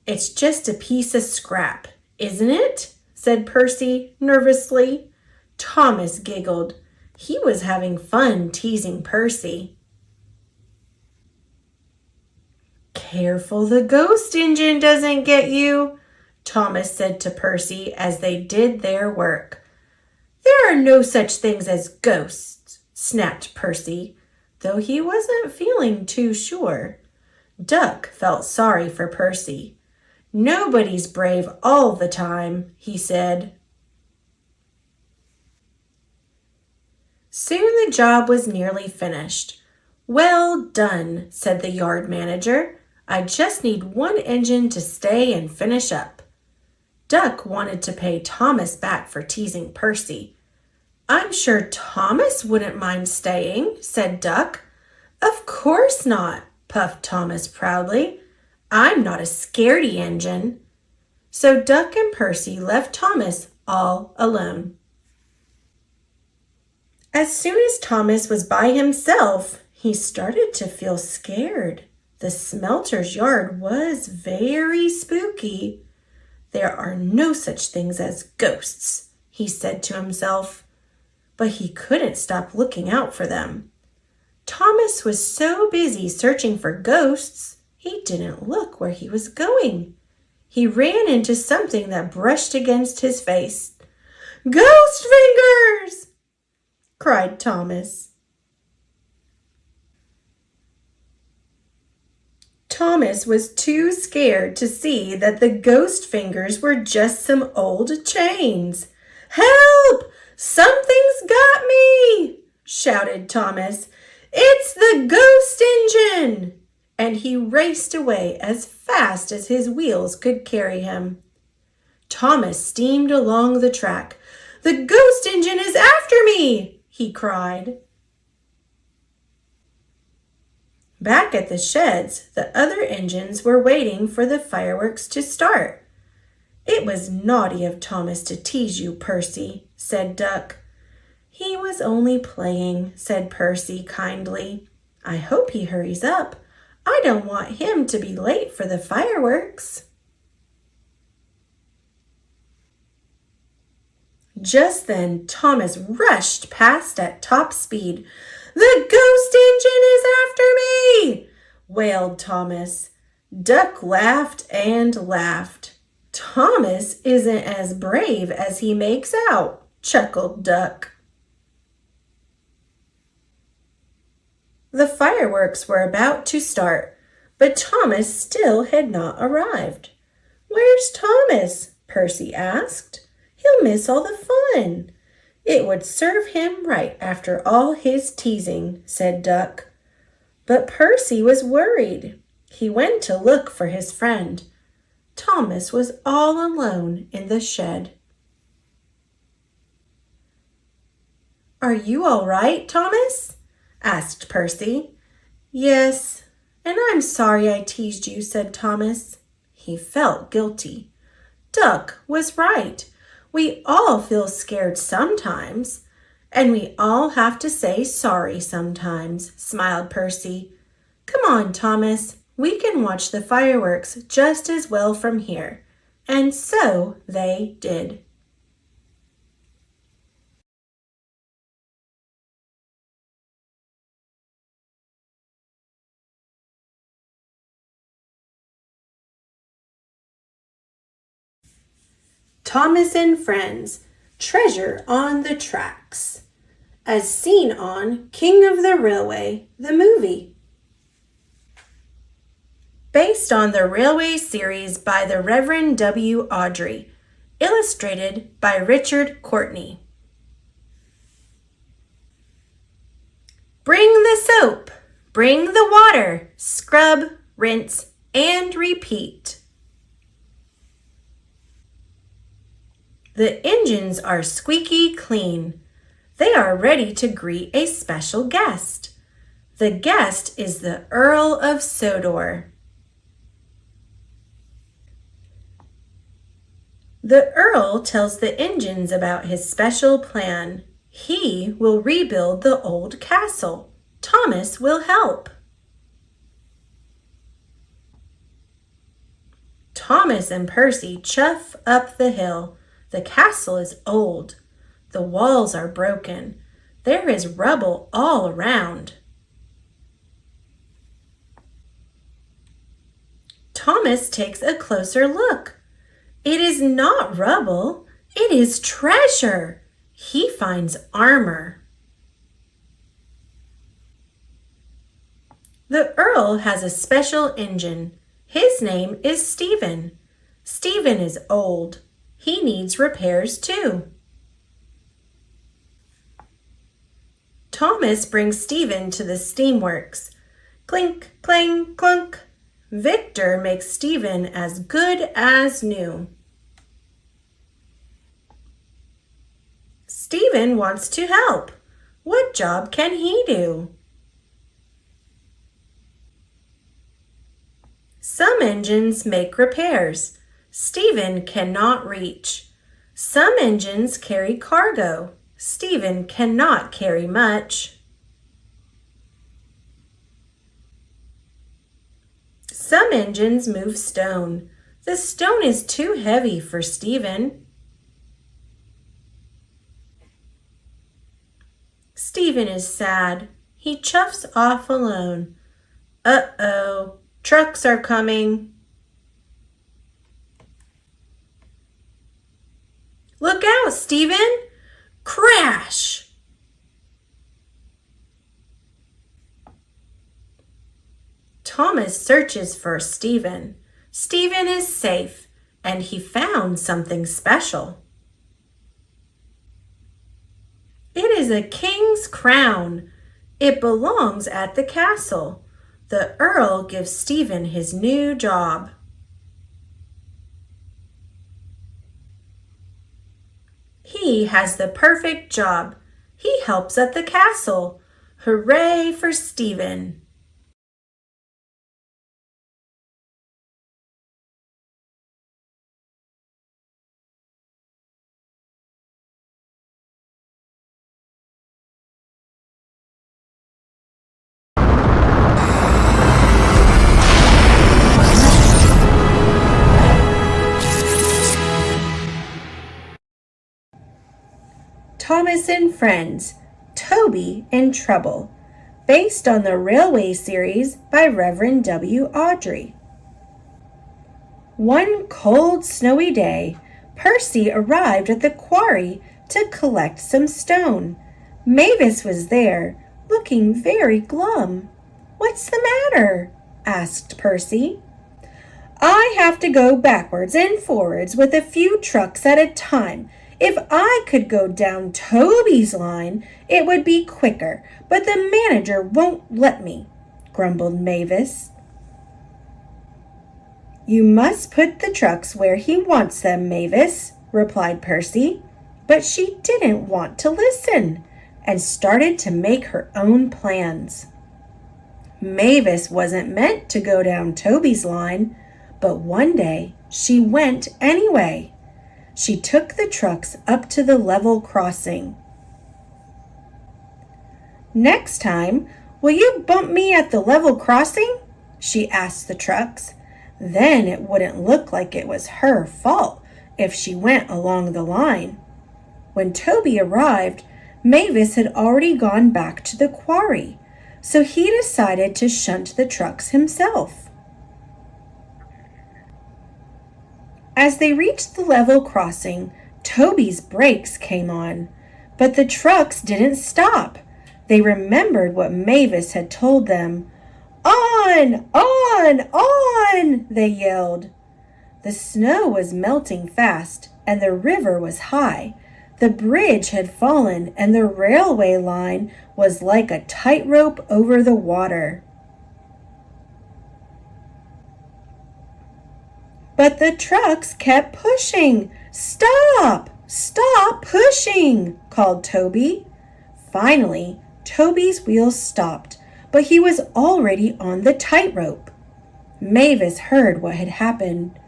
It's just a piece of scrap, isn't it? Said Percy nervously. Thomas giggled. He was having fun teasing Percy. Careful the ghost engine doesn't get you, Thomas said to Percy as they did their work. There are no such things as ghosts, snapped Percy, though he wasn't feeling too sure. Duck felt sorry for Percy. Nobody's brave all the time, he said. Soon the job was nearly finished. Well done, said the yard manager. I just need one engine to stay and finish up. Duck wanted to pay Thomas back for teasing Percy. I'm sure Thomas wouldn't mind staying, said Duck. Of course not, puffed Thomas proudly. I'm not a scaredy engine. So Duck and Percy left Thomas all alone. As soon as Thomas was by himself, he started to feel scared. The smelter's yard was very spooky. There are no such things as ghosts, he said to himself. But he couldn't stop looking out for them. Thomas was so busy searching for ghosts, he didn't look where he was going. He ran into something that brushed against his face. Ghost fingers! Cried Thomas. Thomas was too scared to see that the ghost fingers were just some old chains. Help! Something's got me! Shouted Thomas. It's the ghost engine! And he raced away as fast as his wheels could carry him. Thomas steamed along the track. The ghost engine is after me! He cried. Back at the sheds, the other engines were waiting for the fireworks to start. It was naughty of Thomas to tease you, Percy, said Duck. He was only playing, said Percy kindly. I hope he hurries up. I don't want him to be late for the fireworks. Just then, Thomas rushed past at top speed. The ghost engine is after me! Wailed Thomas. Duck laughed and laughed. Thomas isn't as brave as he makes out, chuckled Duck. The fireworks were about to start, but Thomas still had not arrived. Where's Thomas? Percy asked. He'll miss all the fun. "It would serve him right after all his teasing," said Duck. But Percy was worried. He went to look for his friend. Thomas was all alone in the shed. "Are you all right, Thomas?" asked Percy. "Yes, and I'm sorry I teased you," said Thomas. He felt guilty. Duck was right. We all feel scared sometimes, and we all have to say sorry sometimes, smiled Percy. "Come on, Thomas. We can watch the fireworks just as well from here." And so they did. Thomas and Friends, Treasure on the Tracks, as seen on King of the Railway, the movie. Based on the Railway series by the Reverend W. Awdry, illustrated by Richard Courtney. Bring the soap, bring the water, scrub, rinse, and repeat. The engines are squeaky clean. They are ready to greet a special guest. The guest is the Earl of Sodor. The Earl tells the engines about his special plan. He will rebuild the old castle. Thomas will help. Thomas and Percy chuff up the hill. The castle is old. The walls are broken. There is rubble all around. Thomas takes a closer look. It is not rubble. It is treasure. He finds armor. The Earl has a special engine. His name is Stephen. Stephen is old. He needs repairs too. Thomas brings Stephen to the steamworks. Clink, clang, clunk. Victor makes Stephen as good as new. Stephen wants to help. What job can he do? Some engines make repairs. Stephen cannot reach. Some engines carry cargo. Stephen cannot carry much. Some engines move stone. The stone is too heavy for Stephen. Stephen is sad. He chuffs off alone. Uh-oh, trucks are coming. Look out, Stephen! Crash! Thomas searches for Stephen. Stephen is safe, and he found something special. It is a king's crown. It belongs at the castle. The Earl gives Stephen his new job. He has the perfect job. He helps at the castle. Hooray for Stephen! Thomas and Friends, Toby in Trouble, based on the Railway series by Reverend W. Awdry. One cold, snowy day, Percy arrived at the quarry to collect some stone. Mavis was there, looking very glum. "What's the matter?" asked Percy. "I have to go backwards and forwards with a few trucks at a time. If I could go down Toby's line, it would be quicker, but the manager won't let me," grumbled Mavis. "You must put the trucks where he wants them, Mavis," replied Percy. But she didn't want to listen and started to make her own plans. Mavis wasn't meant to go down Toby's line, but one day she went anyway. She took the trucks up to the level crossing. "Next time, will you bump me at the level crossing?" she asked the trucks. Then it wouldn't look like it was her fault if she went along the line. When Toby arrived, Mavis had already gone back to the quarry, so he decided to shunt the trucks himself. As they reached the level crossing, Toby's brakes came on, but the trucks didn't stop. They remembered what Mavis had told them. "On! On! On!" they yelled. The snow was melting fast, and the river was high. The bridge had fallen, and the railway line was like a tightrope over the water. But the trucks kept pushing. "Stop! Stop pushing!" called Toby. Finally, Toby's wheels stopped, but he was already on the tightrope. Mavis heard what had happened.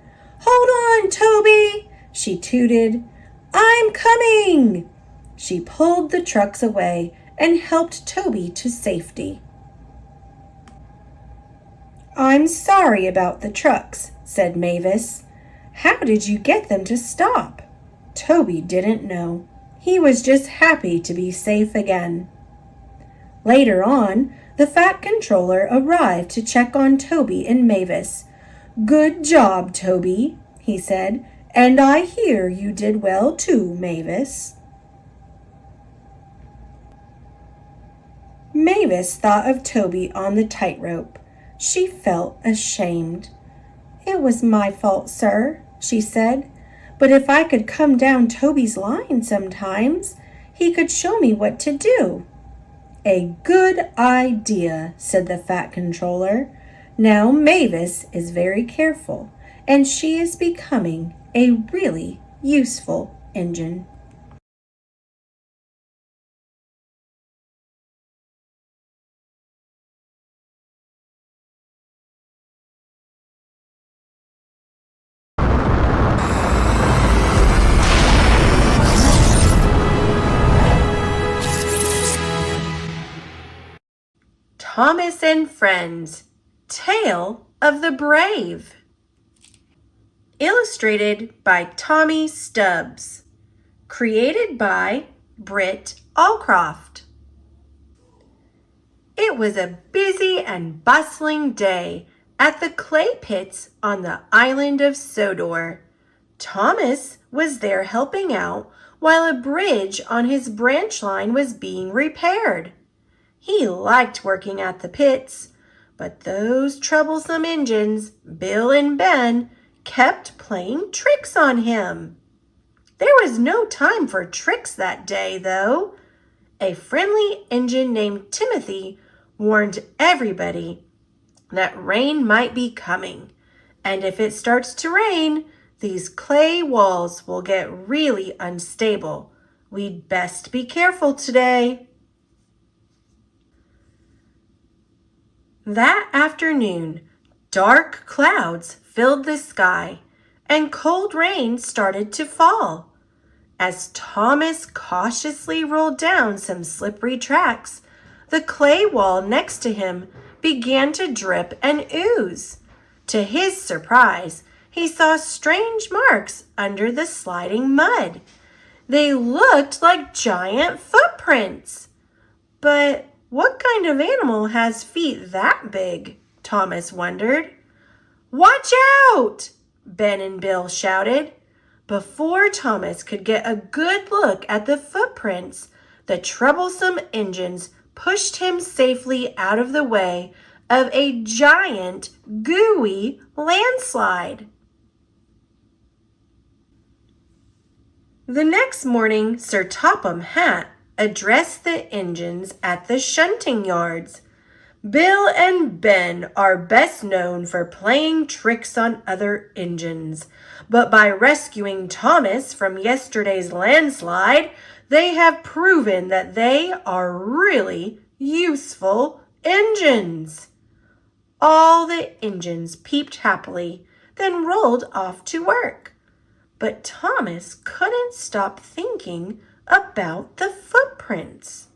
"Hold on, Toby!" she tooted. "I'm coming!" She pulled the trucks away and helped Toby to safety. "I'm sorry about the trucks," said Mavis. "How did you get them to stop?" Toby didn't know. He was just happy to be safe again. Later on, the Fat Controller arrived to check on Toby and Mavis. "Good job, Toby," he said. "And I hear you did well too, Mavis." Mavis thought of Toby on the tightrope. She felt ashamed. "It was my fault, sir," she said. "But if I could come down Toby's line sometimes, he could show me what to do." "A good idea," said the Fat Controller. "Now Mavis is very careful, and she is becoming a really useful engine." Thomas and Friends, Tale of the Brave. Illustrated by Tommy Stubbs. Created by Britt Allcroft. It was a busy and bustling day at the clay pits on the island of Sodor. Thomas was there helping out while a bridge on his branch line was being repaired. He liked working at the pits, but those troublesome engines, Bill and Ben, kept playing tricks on him. There was no time for tricks that day, though. A friendly engine named Timothy warned everybody that rain might be coming, and if it starts to rain, these clay walls will get really unstable. We'd best be careful today. That afternoon, dark clouds filled the sky, and cold rain started to fall. As Thomas cautiously rolled down some slippery tracks, the clay wall next to him began to drip and ooze. To his surprise, he saw strange marks under the sliding mud. They looked like giant footprints. But what kind of animal has feet that big? Thomas wondered. "Watch out!" Ben and Bill shouted. Before Thomas could get a good look at the footprints, the troublesome engines pushed him safely out of the way of a giant, gooey landslide. The next morning, Sir Topham Hatt addressed the engines at the shunting yards. Bill and Ben are best known for playing tricks on other engines, but by rescuing Thomas from yesterday's landslide, they have proven that they are really useful engines. All the engines peeped happily, then rolled off to work. But Thomas couldn't stop thinking about the footprints.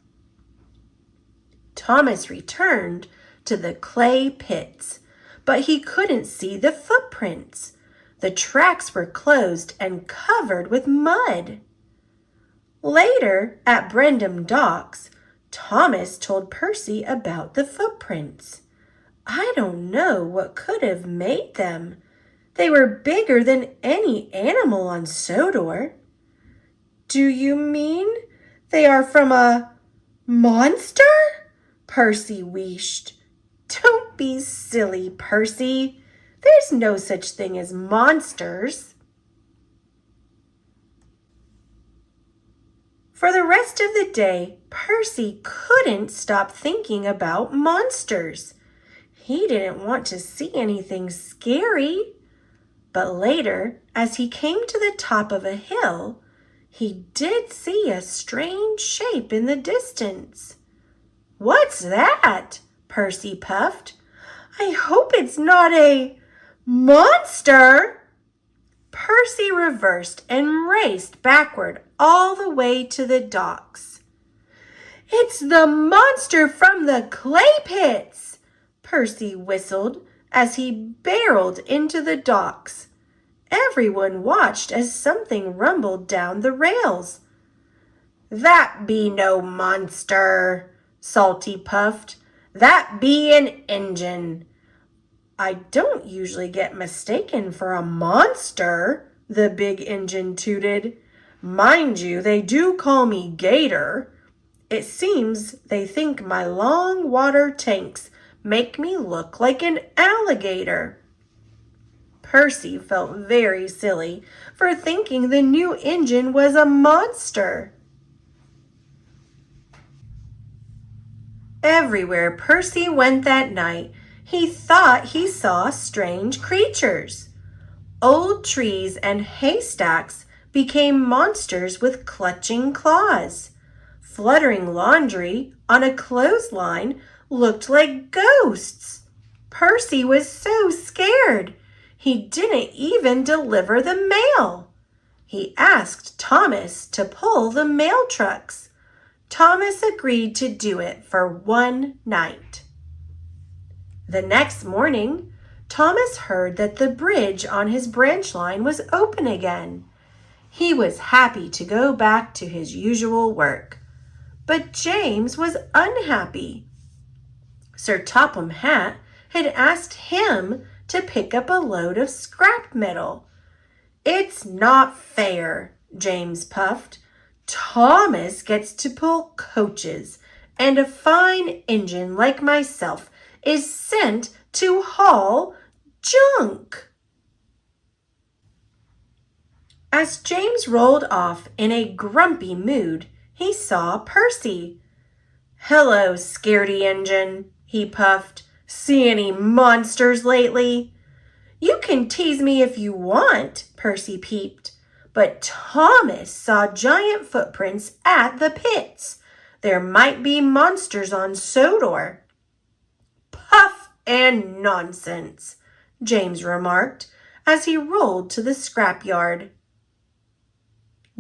Thomas returned to the clay pits, but he couldn't see the footprints. The tracks were closed and covered with mud. Later, at Brendam Docks, Thomas told Percy about the footprints. I don't know what could have made them. They were bigger than any animal on Sodor. Do you mean they are from a monster? Percy wheezed. Don't be silly, Percy. There's no such thing as monsters. For the rest of the day, Percy couldn't stop thinking about monsters. He didn't want to see anything scary. But later, as he came to the top of a hill, he did see a strange shape in the distance. What's that? Percy puffed. I hope it's not a monster. Percy reversed and raced backward all the way to the docks. It's the monster from the clay pits, Percy whistled as he barreled into the docks. Everyone watched as something rumbled down the rails. That be no monster, Salty puffed. That be an engine. I don't usually get mistaken for a monster, the big engine tooted. Mind you, they do call me Gator. It seems they think my long water tanks make me look like an alligator. Percy felt very silly for thinking the new engine was a monster. Everywhere Percy went that night, he thought he saw strange creatures. Old trees and haystacks became monsters with clutching claws. Fluttering laundry on a clothesline looked like ghosts. Percy was so scared, he didn't even deliver the mail. He asked Thomas to pull the mail trucks. Thomas agreed to do it for one night. The next morning, Thomas heard that the bridge on his branch line was open again. He was happy to go back to his usual work. But James was unhappy. Sir Topham Hatt had asked him to pick up a load of scrap metal. It's not fair, James puffed. Thomas gets to pull coaches, and a fine engine like myself is sent to haul junk. As James rolled off in a grumpy mood, he saw Percy. Hello, scaredy engine, he puffed. See any monsters lately? You can tease me if you want, Percy peeped. But Thomas saw giant footprints at the pits. There might be monsters on Sodor. Puff and nonsense, James remarked as he rolled to the scrapyard.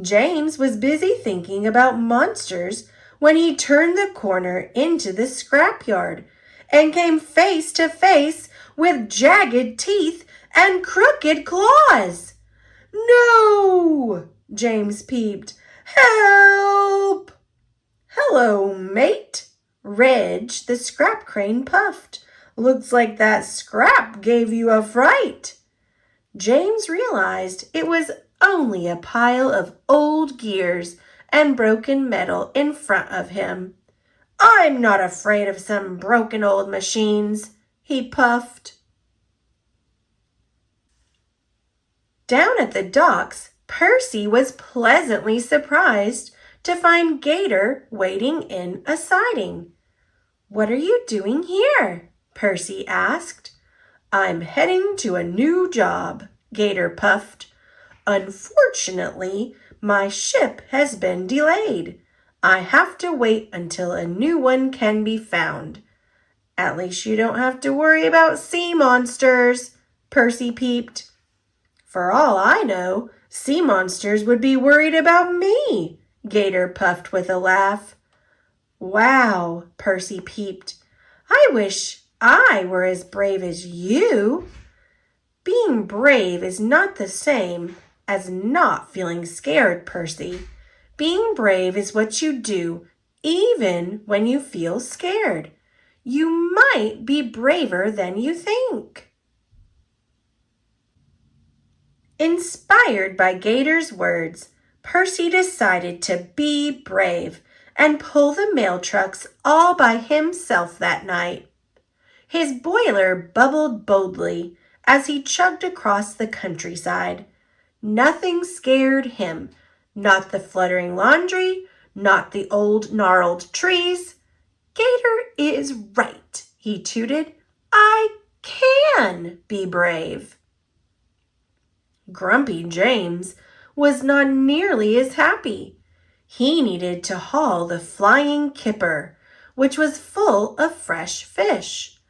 James was busy thinking about monsters when he turned the corner into the scrapyard and came face to face with jagged teeth and crooked claws. No! James peeped. Help! Hello, mate. Reg, the scrap crane, puffed. Looks like that scrap gave you a fright. James realized it was only a pile of old gears and broken metal in front of him. I'm not afraid of some broken old machines, he puffed. Down at the docks, Percy was pleasantly surprised to find Gator waiting in a siding. "What are you doing here?" Percy asked. "I'm heading to a new job," Gator puffed. "Unfortunately, my ship has been delayed. I have to wait until a new one can be found." "At least you don't have to worry about sea monsters," Percy peeped. "For all I know, sea monsters would be worried about me," Gator puffed with a laugh. "Wow," Percy peeped. "I wish I were as brave as you." "Being brave is not the same as not feeling scared, Percy. Being brave is what you do even when you feel scared. You might be braver than you think." Inspired by Gator's words, Percy decided to be brave and pull the mail trucks all by himself that night. His boiler bubbled boldly as he chugged across the countryside. Nothing scared him, not the fluttering laundry, not the old gnarled trees. "Gator is right," he tooted. "I can be brave." Grumpy James was not nearly as happy. He needed to haul the flying kipper, which was full of fresh fish.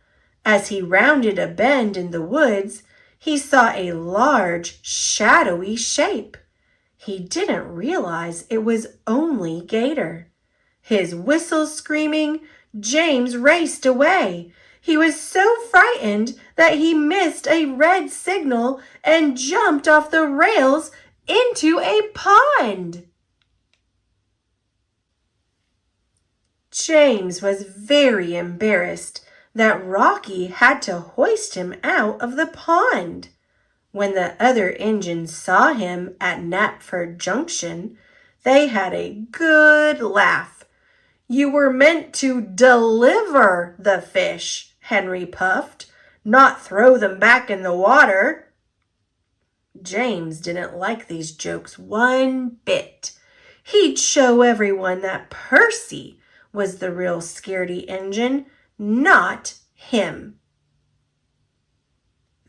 As he rounded a bend in the woods, he saw a large, shadowy shape. He didn't realize it was only Gator. His whistle screaming, James raced away. He was so frightened that he missed a red signal and jumped off the rails into a pond. James was very embarrassed that Rocky had to hoist him out of the pond. When the other engines saw him at Knapford Junction, they had a good laugh. "You were meant to deliver the fish," Henry puffed, "not throw them back in the water." James didn't like these jokes one bit. He'd show everyone that Percy was the real scaredy engine, not him.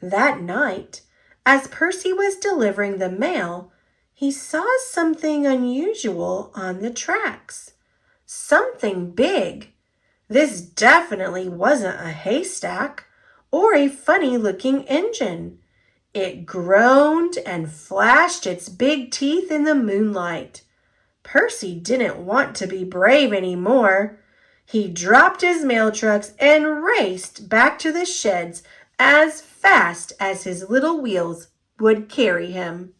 That night, as Percy was delivering the mail, he saw something unusual on the tracks. Something big. This definitely wasn't a haystack or a funny-looking engine. It groaned and flashed its big teeth in the moonlight. Percy didn't want to be brave anymore. He dropped his mail trucks and raced back to the sheds as fast as his little wheels would carry him.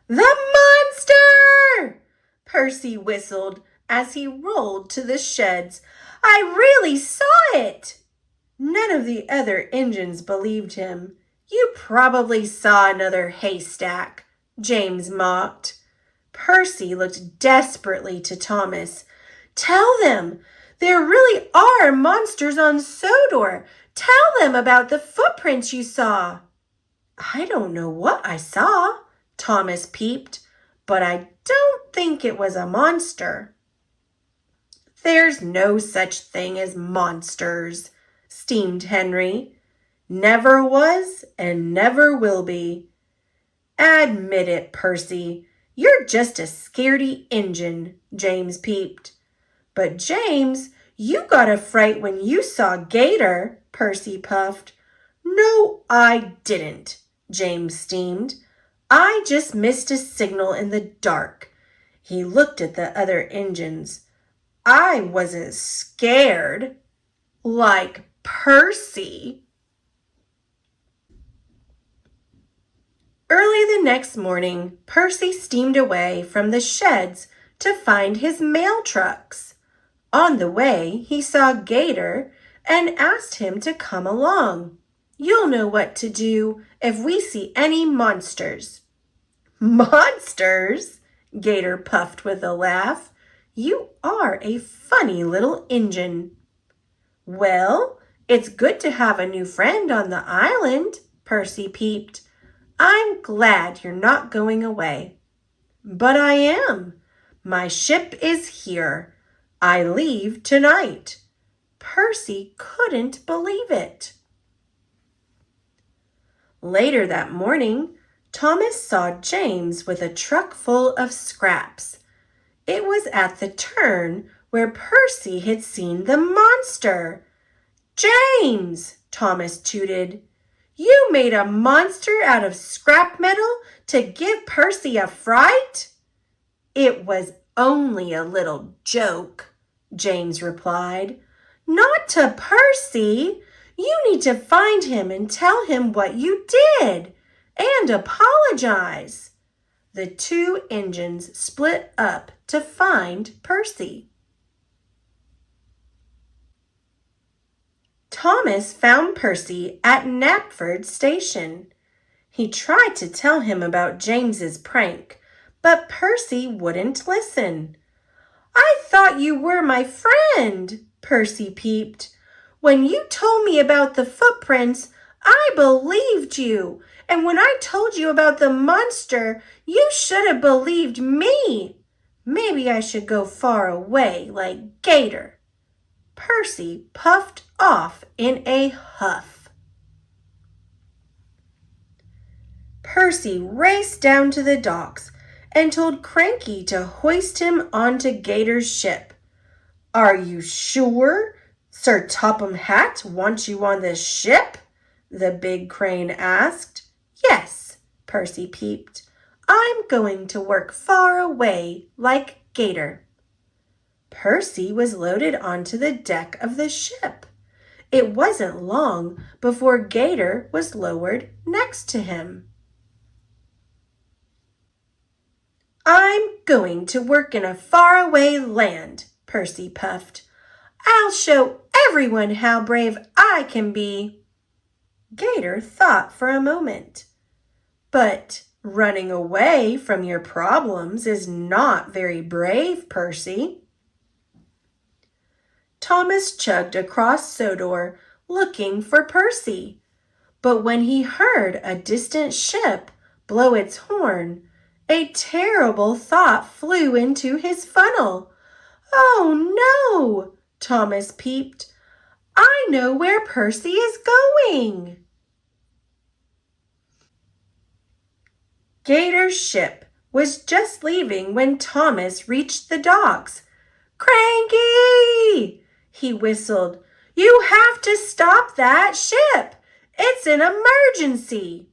"The monster!" Percy whistled as he rolled to the sheds. "I really saw it!" None of the other engines believed him. "You probably saw another haystack," James mocked. Percy looked desperately to Thomas. "Tell them! There really are monsters on Sodor! Tell them about the footprints you saw!" "I don't know what I saw," Thomas peeped, "but I don't think it was a monster." "There's no such thing as monsters," steamed Henry. "Never was and never will be." "Admit it, Percy. You're just a scaredy engine," James peeped. "But James, you got a fright when you saw Gator," Percy puffed. "No, I didn't," James steamed. "I just missed a signal in the dark." He looked at the other engines. "I wasn't scared like Percy." Early the next morning, Percy steamed away from the sheds to find his mail trucks. On the way, he saw Gator and asked him to come along. "You'll know what to do if we see any monsters." "Monsters?" Gator puffed with a laugh. "You are a funny little engine." "Well, it's good to have a new friend on the island," Percy peeped. I'm glad you're not going away." "But I am. My ship is here. I leave tonight." Percy couldn't believe it. Later that morning, Thomas saw James with a truck full of scraps. It was at the turn where Percy had seen the monster. "James!" Thomas tooted. "You made a monster out of scrap metal to give Percy a fright?" "It was only a little joke," James replied. "Not to Percy. You need to find him and tell him what you did, and apologize." The two engines split up to find Percy. Thomas found Percy at Knapford Station. He tried to tell him about James's prank, but Percy wouldn't listen. "I thought you were my friend," Percy peeped. "When you told me about the footprints, I believed you. And when I told you about the monster, you should have believed me. Maybe I should go far away like Gator." Percy puffed off in a huff. Percy raced down to the docks and told Cranky to hoist him onto Gator's ship. "Are you sure Sir Topham Hatt wants you on this ship?" the big crane asked. "Yes," Percy peeped. "I'm going to work far away like Gator." Percy was loaded onto the deck of the ship. It wasn't long before Gator was lowered next to him. "I'm going to work in a faraway land," Percy puffed. "I'll show everyone how brave I can be." Gator thought for a moment. "But running away from your problems is not very brave, Percy." Thomas chugged across Sodor looking for Percy. But when he heard a distant ship blow its horn, a terrible thought flew into his funnel. "Oh no!" Thomas peeped. "I know where Percy is going." Gator's ship was just leaving when Thomas reached the docks. "Cranky!" he whistled. "You have to stop that ship. It's an emergency."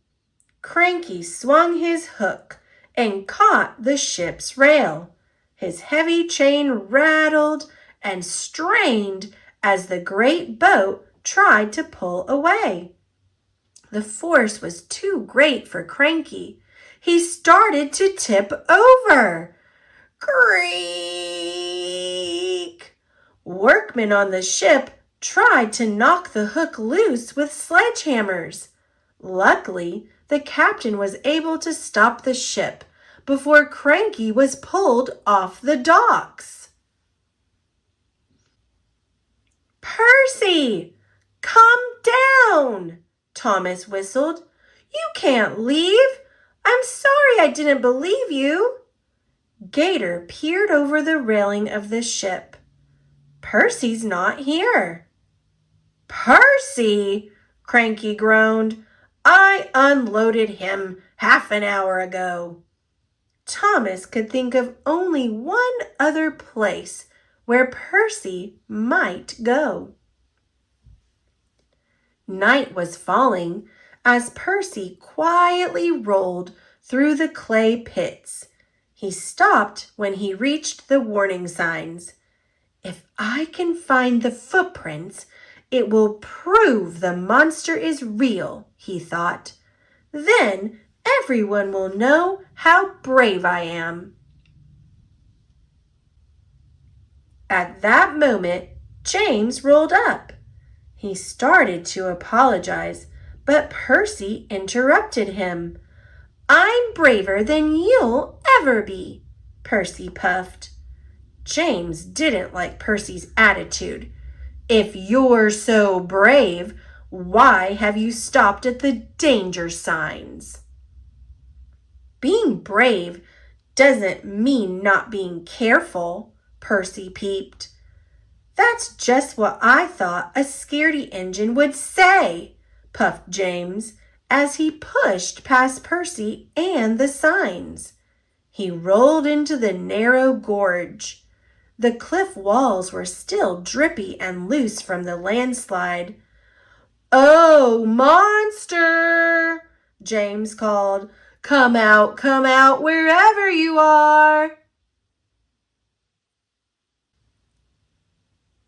Cranky swung his hook and caught the ship's rail. His heavy chain rattled and strained as the great boat tried to pull away. The force was too great for Cranky. He started to tip over. Creak! Workmen on the ship tried to knock the hook loose with sledgehammers. Luckily, the captain was able to stop the ship before Cranky was pulled off the docks. "Percy, come down!" Thomas whistled. "You can't leave. I'm sorry I didn't believe you." Gator peered over the railing of the ship. "Percy's not here." "Percy!" Cranky groaned. "I unloaded him half an hour ago." Thomas could think of only one other place where Percy might go. Night was falling as Percy quietly rolled through the clay pits. He stopped when he reached the warning signs. "If I can find the footprints, it will prove the monster is real," he thought. "Then everyone will know how brave I am." At that moment, James rolled up. He started to apologize, but Percy interrupted him. "I'm braver than you'll ever be," Percy puffed. James didn't like Percy's attitude. "If you're so brave, why have you stopped at the danger signs?" Being brave doesn't mean not being careful, Percy peeped. That's just what I thought a scaredy engine would say, puffed James as he pushed past Percy and the signs. He rolled into the narrow gorge. The cliff walls were still drippy and loose from the landslide. "Oh, monster!" James called. Come out, wherever you are."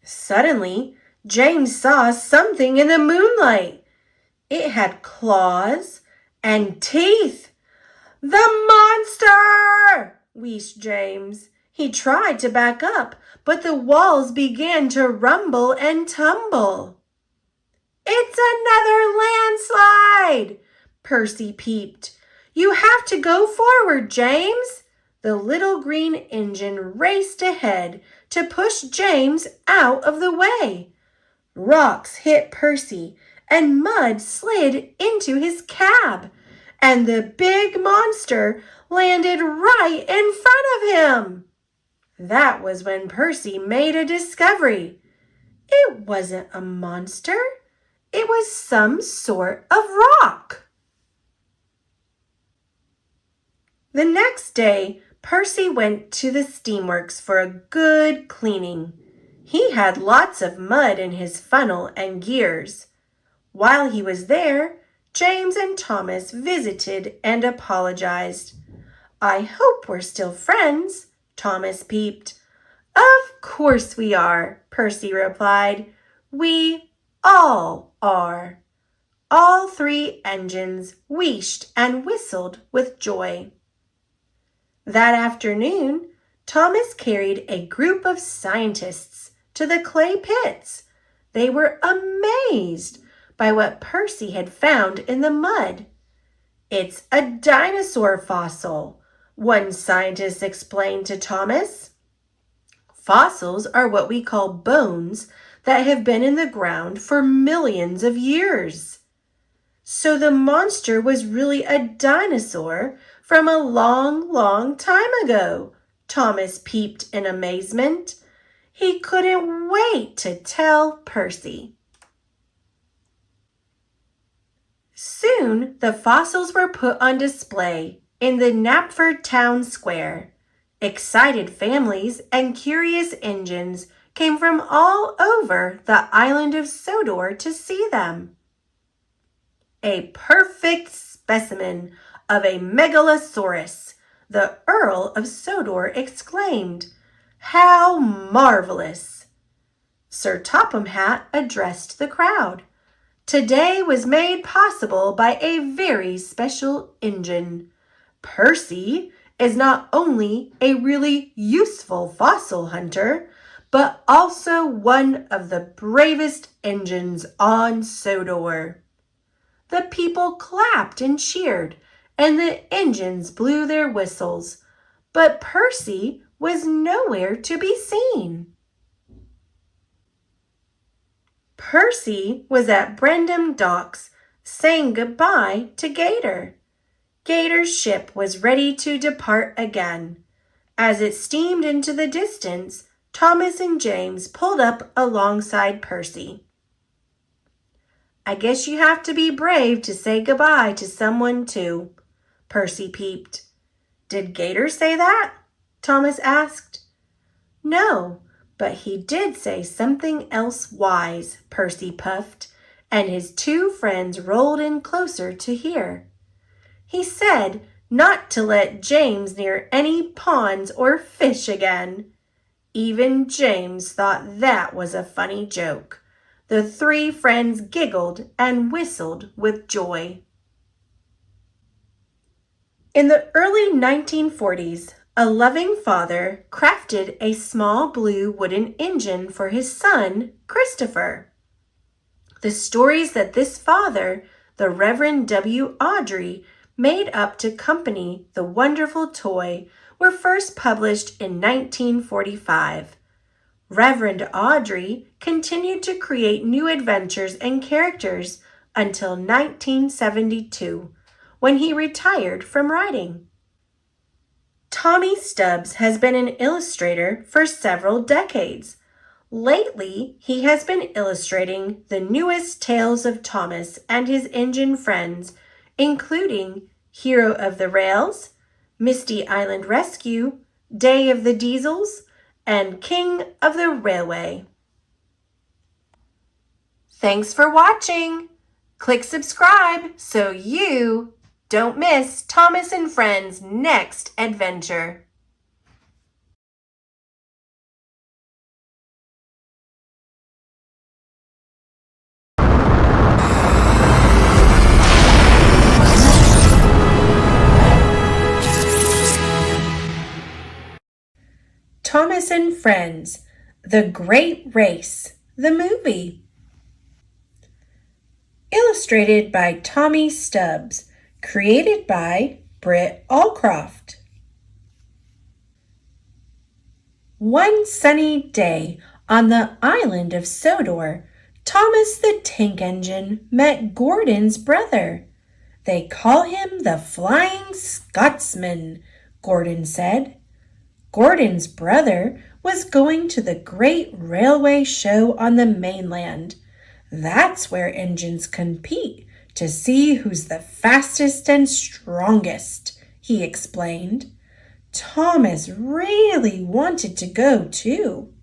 Suddenly, James saw something in the moonlight. It had claws and teeth. "The monster!" wheezed James. He tried to back up, but the walls began to rumble and tumble. "It's another landslide!" Percy peeped. "You have to go forward, James." The little green engine raced ahead to push James out of the way. Rocks hit Percy and mud slid into his cab, and the big monster landed right in front of him. That was when Percy made a discovery. It wasn't a monster. It was some sort of rock. The next day, Percy went to the steamworks for a good cleaning. He had lots of mud in his funnel and gears. While he was there, James and Thomas visited and apologized. "I hope we're still friends," Thomas peeped. "Of course we are," Percy replied. "We all are." All three engines wheeshed and whistled with joy. That afternoon, Thomas carried a group of scientists to the clay pits. They were amazed by what Percy had found in the mud. "It's a dinosaur fossil," one scientist explained to Thomas. "Fossils are what we call bones that have been in the ground for millions of years." So the monster was really a dinosaur from a long time ago, Thomas peeped in amazement. He couldn't wait to tell Percy. Soon the fossils were put on display in the Knapford town square. Excited families and curious engines came from all over the island of Sodor to see them. "A perfect specimen of a megalosaurus," the Earl of Sodor exclaimed. "How marvelous!" Sir Topham Hatt addressed the crowd. "Today was made possible by a very special engine. Percy is not only a really useful fossil hunter, but also one of the bravest engines on Sodor." The people clapped and cheered, and the engines blew their whistles, but Percy was nowhere to be seen. Percy was at Brendam Docks, saying goodbye to Gator. Gator's ship was ready to depart again. As it steamed into the distance, Thomas and James pulled up alongside Percy. "I guess you have to be brave to say goodbye to someone too," Percy peeped. "Did Gator say that?" Thomas asked. "No, but he did say something else wise," Percy puffed, and his two friends rolled in closer to hear. "He said not to let James near any ponds or fish again." Even James thought that was a funny joke. The three friends giggled and whistled with joy. In the early 1940s, a loving father crafted a small blue wooden engine for his son, Christopher. The stories that this father, the Reverend W. Audrey, made up to accompany the wonderful toy were first published in 1945. Reverend Audrey continued to create new adventures and characters until 1972, when he retired from writing. Tommy Stubbs has been an illustrator for several decades. Lately, he has been illustrating the newest tales of Thomas and his engine friends, including Hero of the Rails, Misty Island Rescue, Day of the Diesels, and King of the Railway. Thanks for watching. Click subscribe so you don't miss Thomas and Friends' next adventure. Thomas and Friends, The Great Race, the movie. Illustrated by Tommy Stubbs, created by Britt Allcroft. One sunny day on the island of Sodor, Thomas the Tank Engine met Gordon's brother. They call him the Flying Scotsman, Gordon said. Gordon's brother was going to the great railway show on the mainland. That's where engines compete to see who's the fastest and strongest, he explained. Thomas really wanted to go too.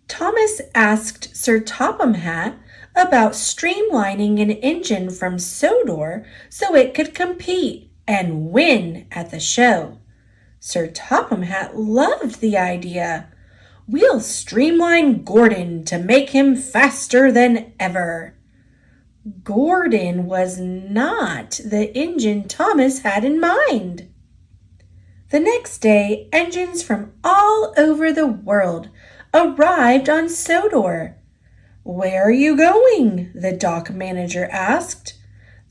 Thomas asked Sir Topham Hatt about streamlining an engine from Sodor so it could compete and win at the show. Sir Topham Hatt loved the idea. We'll streamline Gordon to make him faster than ever. Gordon was not the engine Thomas had in mind. The next day, engines from all over the world arrived on Sodor. Where are you going? The dock manager asked.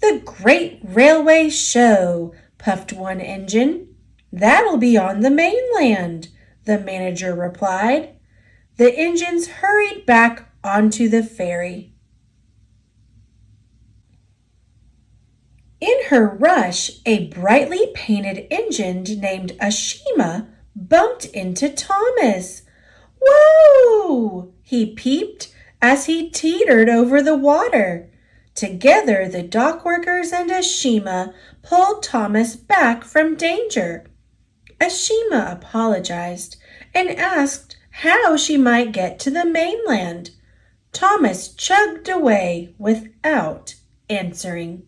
The Great Railway Show, puffed one engine. That'll be on the mainland, the manager replied. The engines hurried back onto the ferry. In her rush, a brightly painted engine named Ashima bumped into Thomas. Whoa! He peeped as he teetered over the water. Together, the dock workers and Ashima pulled Thomas back from danger. Ashima apologized and asked how she might get to the mainland. Thomas chugged away without answering.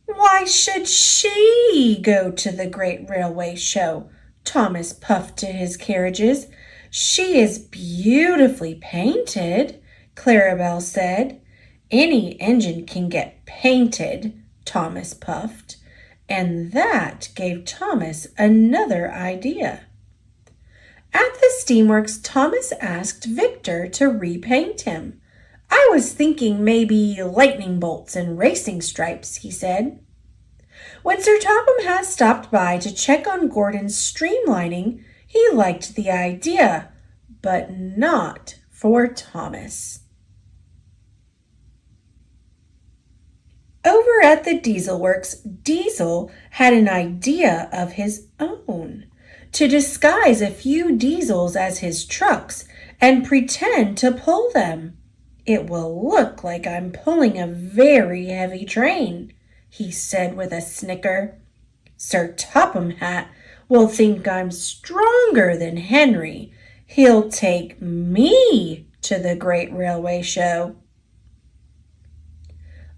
Why should she go to the Great Railway Show? Thomas puffed to his carriages. She is beautifully painted, Clarabelle said. Any engine can get painted, Thomas puffed, and that gave Thomas another idea. At the steamworks, Thomas asked Victor to repaint him. I was thinking maybe lightning bolts and racing stripes, he said. When Sir Topham Hatt stopped by to check on Gordon's streamlining, he liked the idea, but not for Thomas. Over at the Diesel Works, Diesel had an idea of his own: to disguise a few diesels as his trucks and pretend to pull them. It will look like I'm pulling a very heavy train, he said with a snicker. Sir Topham Hatt will think I'm stronger than Henry. He'll take me to the Great Railway Show.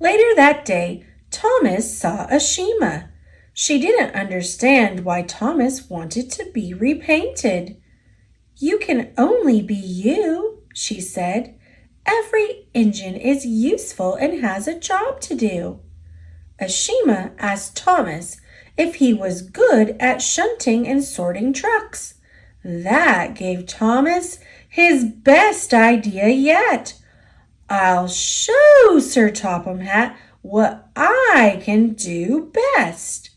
Later that day, Thomas saw Ashima. She didn't understand why Thomas wanted to be repainted. You can only be you, she said. Every engine is useful and has a job to do. Ashima asked Thomas if he was good at shunting and sorting trucks. That gave Thomas his best idea yet. I'll show Sir Topham Hatt what I can do best.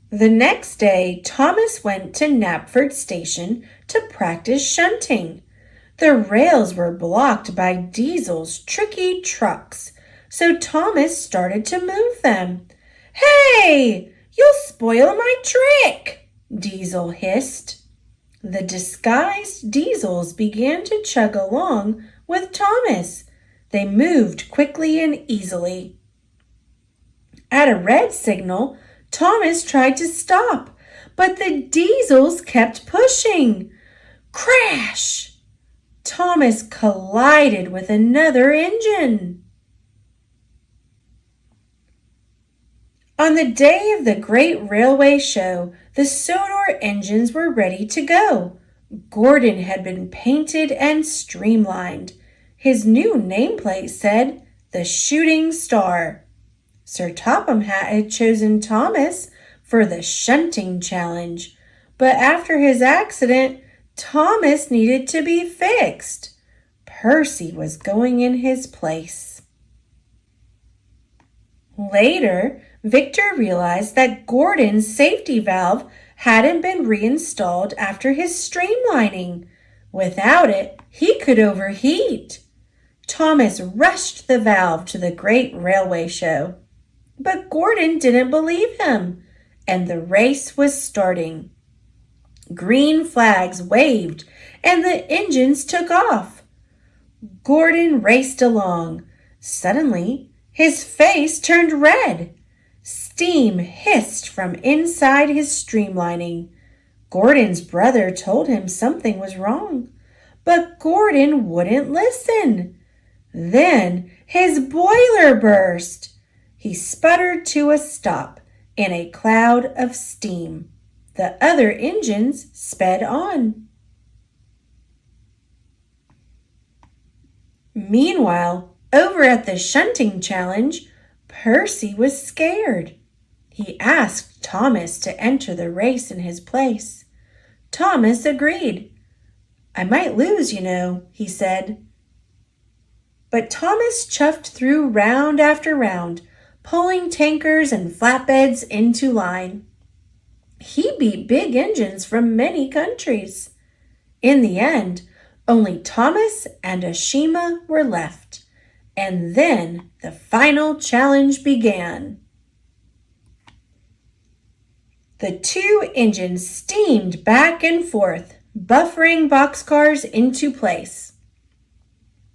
The next day, Thomas went to Knapford Station to practice shunting. The rails were blocked by Diesel's tricky trucks, so Thomas started to move them. "Hey! You'll spoil my trick!" Diesel hissed. The disguised Diesels began to chug along with Thomas. They moved quickly and easily. At a red signal, Thomas tried to stop, but the Diesels kept pushing. Crash! Thomas collided with another engine. On the day of the great railway show, the Sodor engines were ready to go. Gordon had been painted and streamlined. His new nameplate said, "The Shooting Star." Sir Topham Hatt had chosen Thomas for the shunting challenge, but after his accident, Thomas needed to be fixed. Percy was going in his place. Later, Victor realized that Gordon's safety valve hadn't been reinstalled after his streamlining. Without it, he could overheat. Thomas rushed the valve to the great railway show. But Gordon didn't believe him, and the race was starting. Green flags waved, and the engines took off. Gordon raced along. Suddenly, his face turned red. Steam hissed from inside his streamlining. Gordon's brother told him something was wrong, but Gordon wouldn't listen. Then his boiler burst. He sputtered to a stop in a cloud of steam. The other engines sped on. Meanwhile, over at the shunting challenge, Percy was scared. He asked Thomas to enter the race in his place. Thomas agreed. "I might lose, you know," he said. But Thomas chuffed through round after round, pulling tankers and flatbeds into line. He beat big engines from many countries. In the end, only Thomas and Ashima were left, and then the final challenge began. The two engines steamed back and forth, buffering boxcars into place.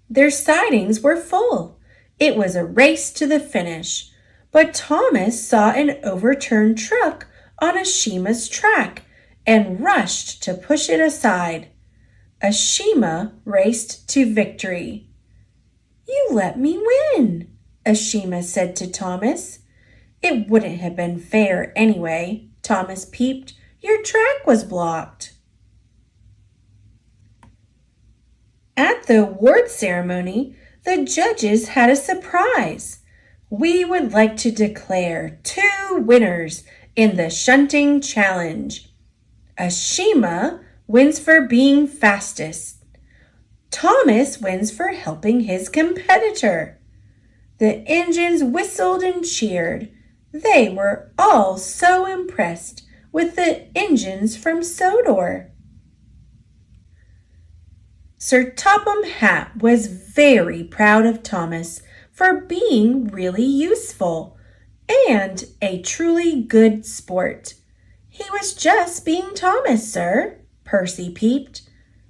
Their sidings were full. It was a race to the finish, but Thomas saw an overturned truck on Ashima's track and rushed to push it aside. Ashima raced to victory. "You let me win," Ashima said to Thomas. "It wouldn't have been fair anyway," Thomas peeped. "Your track was blocked." At the award ceremony, the judges had a surprise. "We would like to declare 2 winners in the shunting challenge. Ashima wins for being fastest. Thomas wins for helping his competitor." The engines whistled and cheered. They were all so impressed with the engines from Sodor. Sir Topham Hatt was very proud of Thomas for being really useful and a truly good sport. "He was just being Thomas, sir," Percy peeped.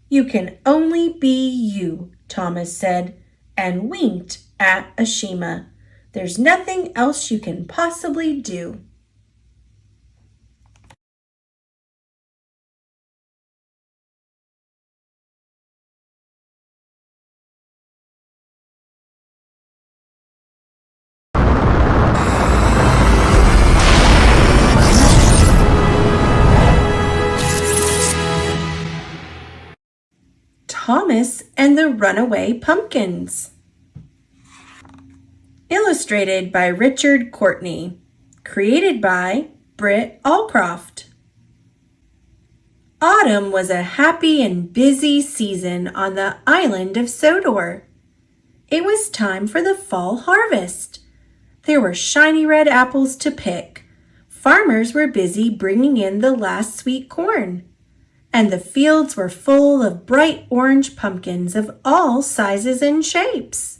"You can only be you," Thomas said, and winked at Ashima. "There's nothing else you can possibly do." Thomas and the Runaway Pumpkins. Illustrated by Richard Courtney. Created by Britt Allcroft. Autumn was a happy and busy season on the island of Sodor. It was time for the fall harvest. There were shiny red apples to pick. Farmers were busy bringing in the last sweet corn. and the fields were full of bright orange pumpkins of all sizes and shapes.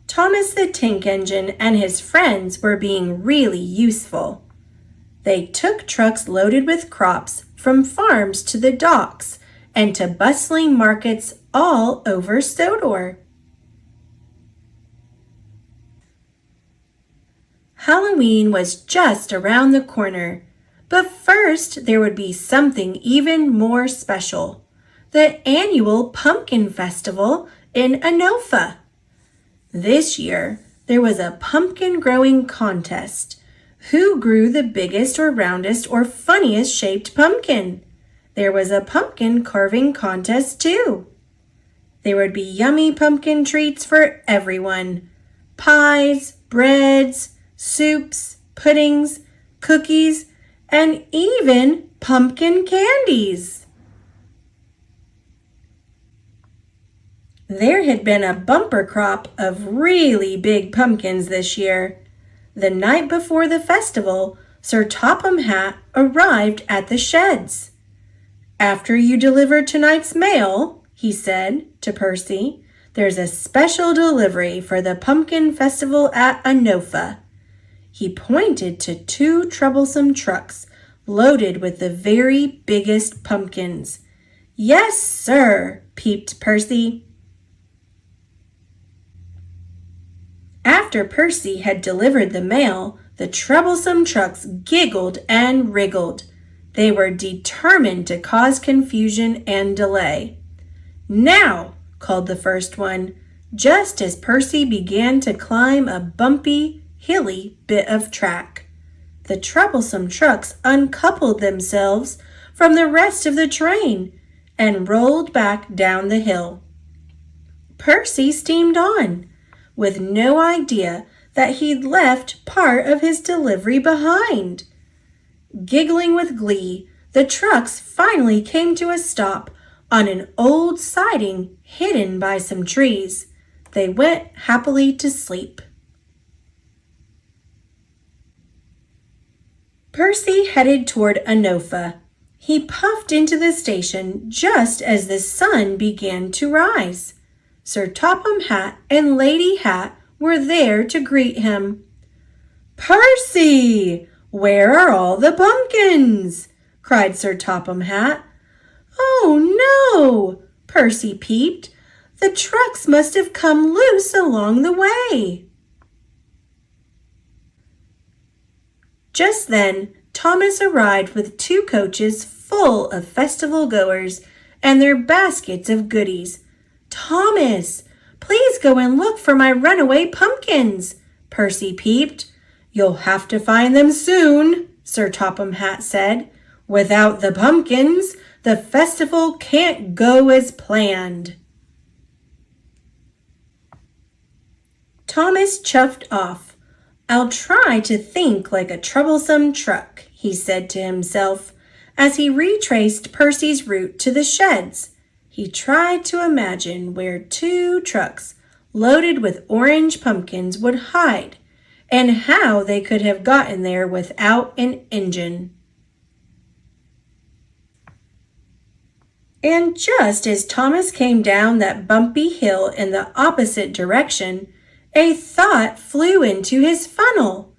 Thomas the Tank Engine and his friends were being really useful. They took trucks loaded with crops from farms to the docks and to bustling markets all over Sodor. Halloween was just around the corner, but first there would be something even more special: the annual Pumpkin Festival in Anofa. This year, there was a pumpkin growing contest. Who grew the biggest or roundest or funniest shaped pumpkin? There was a pumpkin carving contest too. There would be yummy pumpkin treats for everyone: pies, breads, soups, puddings, cookies, and even pumpkin candies. There had been a bumper crop of really big pumpkins this year. The night before the festival, Sir Topham Hatt arrived at the sheds. "After you deliver tonight's mail," he said to Percy, "there's a special delivery for the Pumpkin Festival at Anofa." He pointed to 2 troublesome trucks loaded with the very biggest pumpkins. "Yes, sir," peeped Percy. After Percy had delivered the mail, the troublesome trucks giggled and wriggled. They were determined to cause confusion and delay. "Now," called the first one, just as Percy began to climb a bumpy, hilly bit of track. The troublesome trucks uncoupled themselves from the rest of the train and rolled back down the hill. Percy steamed on, with no idea that he'd left part of his delivery behind. Giggling with glee, the trucks finally came to a stop on an old siding hidden by some trees. They went happily to sleep. Percy headed toward Anofa. He puffed into the station just as the sun began to rise. Sir Topham Hatt and Lady Hat were there to greet him. "Percy, where are all the pumpkins?" cried Sir Topham Hatt. "Oh, no," Percy peeped. "The trucks must have come loose along the way." Just then, Thomas arrived with 2 coaches full of festival goers and their baskets of goodies. "Thomas, please go and look for my runaway pumpkins," Percy peeped. "You'll have to find them soon," Sir Topham Hatt said. "Without the pumpkins, the festival can't go as planned." Thomas chuffed off. "I'll try to think like a troublesome truck," he said to himself, as he retraced Percy's route to the sheds. He tried to imagine where 2 trucks loaded with orange pumpkins would hide and how they could have gotten there without an engine. And just as Thomas came down that bumpy hill in the opposite direction, a thought flew into his funnel.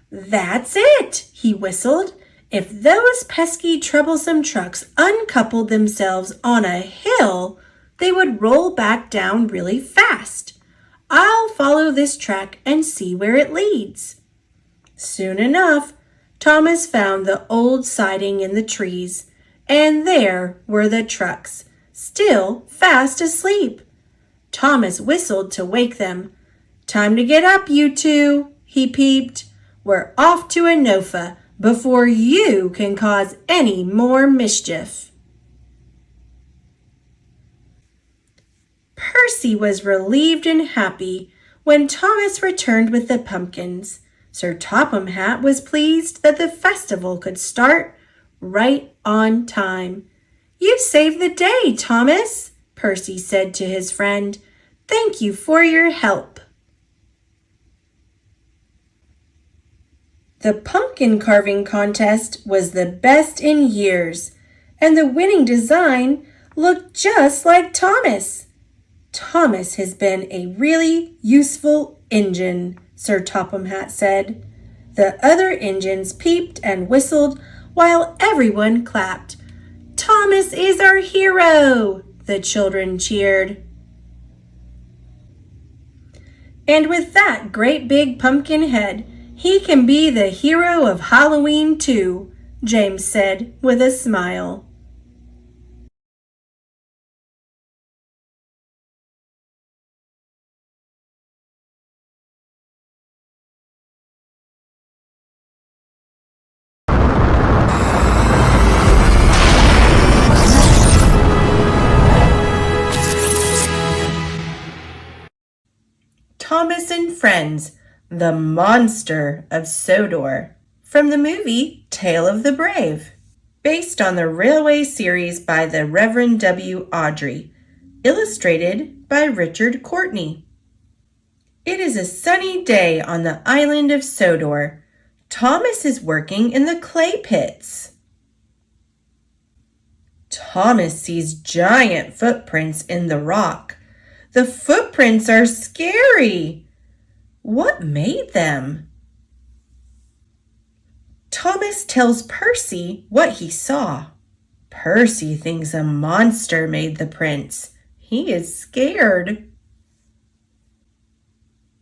"That's it," he whistled. "If those pesky troublesome trucks uncoupled themselves on a hill, they would roll back down really fast. I'll follow this track and see where it leads." Soon enough, Thomas found the old siding in the trees, and there were the trucks, still fast asleep. Thomas whistled to wake them. "Time to get up, you 2, he peeped. "We're off to Anofa before you can cause any more mischief." Percy was relieved and happy when Thomas returned with the pumpkins. Sir Topham Hatt was pleased that the festival could start right on time. "You saved the day, Thomas," Percy said to his friend. "Thank you for your help." The pumpkin carving contest was the best in years, and the winning design looked just like Thomas. Thomas has been a really useful engine, Sir Topham Hatt said. The other engines peeped and whistled while everyone clapped. Thomas is our hero, the children cheered. And with that great big pumpkin head, he can be the hero of Halloween too, James said with a smile. Thomas and Friends, The Monster of Sodor, from the movie Tale of the Brave, based on the railway series by the Reverend W. Awdry, illustrated by Richard Courtney. It is a sunny day on the island of Sodor. Thomas is working in the clay pits. Thomas sees giant footprints in the rock. The footprints are scary. What made them? Thomas tells Percy what he saw. Percy thinks a monster made the prints. He is scared.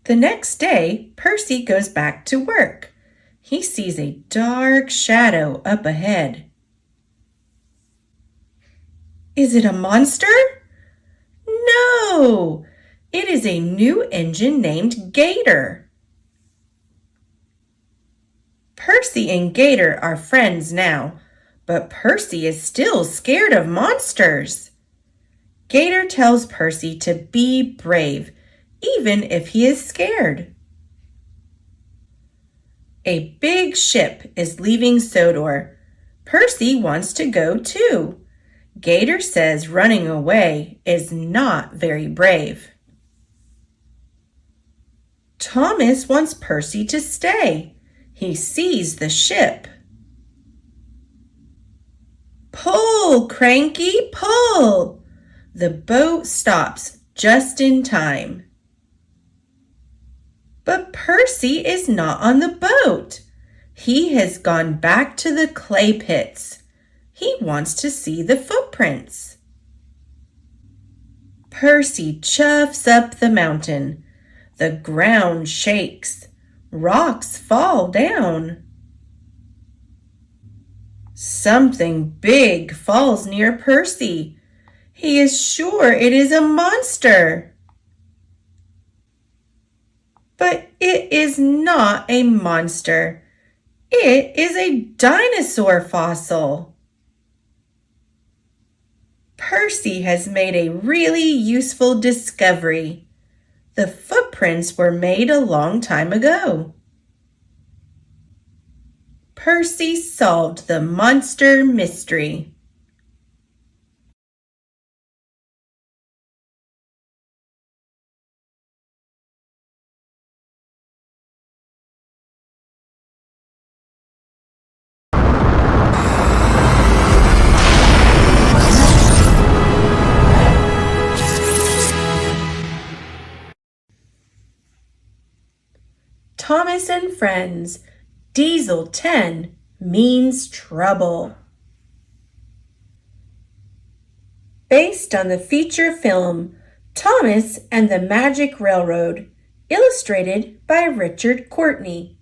The next day, Percy goes back to work. He sees a dark shadow up ahead. Is it a monster? No, it is a new engine named Gator. Percy and Gator are friends now, but Percy is still scared of monsters. Gator tells Percy to be brave, even if he is scared. A big ship is leaving Sodor. Percy wants to go too. Gator says running away is not very brave. Thomas wants Percy to stay. He sees the ship. Pull, Cranky, pull! The boat stops just in time. But Percy is not on the boat. He has gone back to the clay pits. He wants to see the footprints. Percy chuffs up the mountain. The ground shakes. Rocks fall down. Something big falls near Percy. He is sure it is a monster. But it is not a monster. It is a dinosaur fossil. Percy has made a really useful discovery. The footprints were made a long time ago. Percy solved the monster mystery. Thomas and Friends, Diesel 10 means trouble. Based on the feature film Thomas and the Magic Railroad, illustrated by Richard Courtney,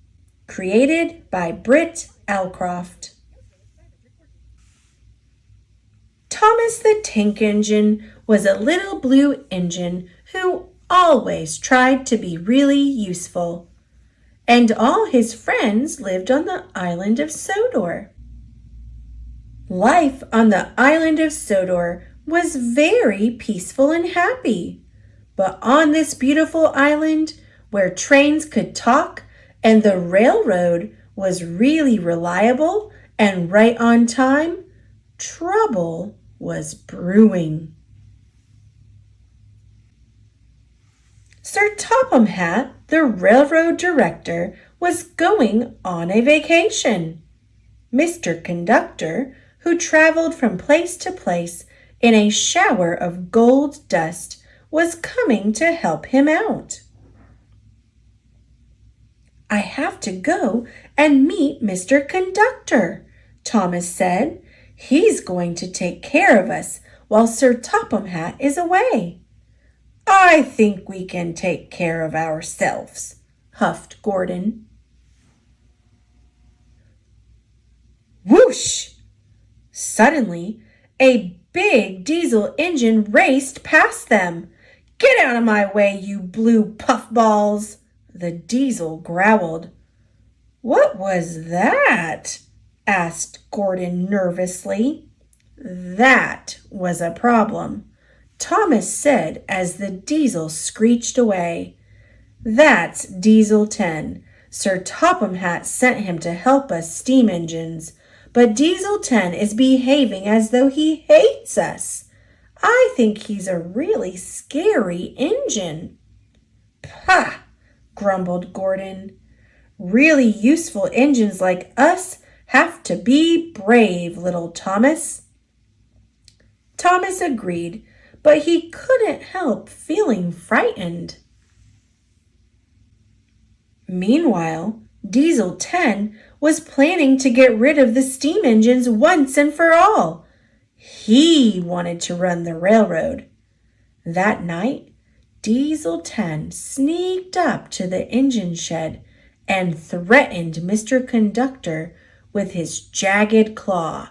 created by Britt Alcroft. Thomas the Tank Engine was a little blue engine who always tried to be really useful. And all his friends lived on the island of Sodor. Life on the island of Sodor was very peaceful and happy. But on this beautiful island, where trains could talk and the railroad was really reliable and right on time, trouble was brewing. Sir Topham Hatt, the railroad director, was going on a vacation. Mr. Conductor, who traveled from place to place in a shower of gold dust, was coming to help him out. "I have to go and meet Mr. Conductor," Thomas said. "He's going to take care of us while Sir Topham Hatt is away." "I think we can take care of ourselves," huffed Gordon. Whoosh! Suddenly, a big diesel engine raced past them. "Get out of my way, you blue puffballs!" the diesel growled. "What was that?" asked Gordon nervously. That was a problem, Thomas said as the diesel screeched away. "That's Diesel 10. Sir Topham Hatt sent him to help us steam engines, but Diesel 10 is behaving as though he hates us. I think he's a really scary engine." "Pah!" grumbled Gordon. "Really useful engines like us have to be brave, little Thomas." Thomas agreed, but he couldn't help feeling frightened. Meanwhile, Diesel 10 was planning to get rid of the steam engines once and for all. He wanted to run the railroad. That night, Diesel 10 sneaked up to the engine shed and threatened Mr. Conductor with his jagged claw.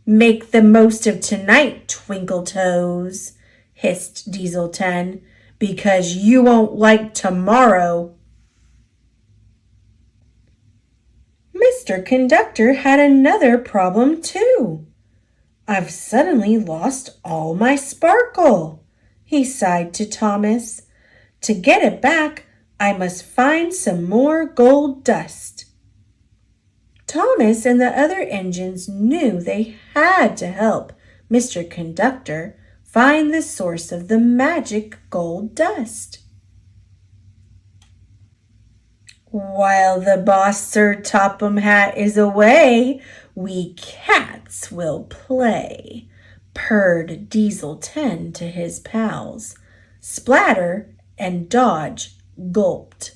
"Make the most of tonight, Twinkle Toes," hissed Diesel 10, "because you won't like tomorrow." Mr. Conductor had another problem too. "I've suddenly lost all my sparkle," he sighed to Thomas. "To get it back, I must find some more gold dust." Thomas and the other engines knew they had to help Mr. Conductor find the source of the magic gold dust. "While the boss Sir Topham Hatt is away, we cats will play," purred Diesel 10 to his pals. Splatter and Dodge gulped.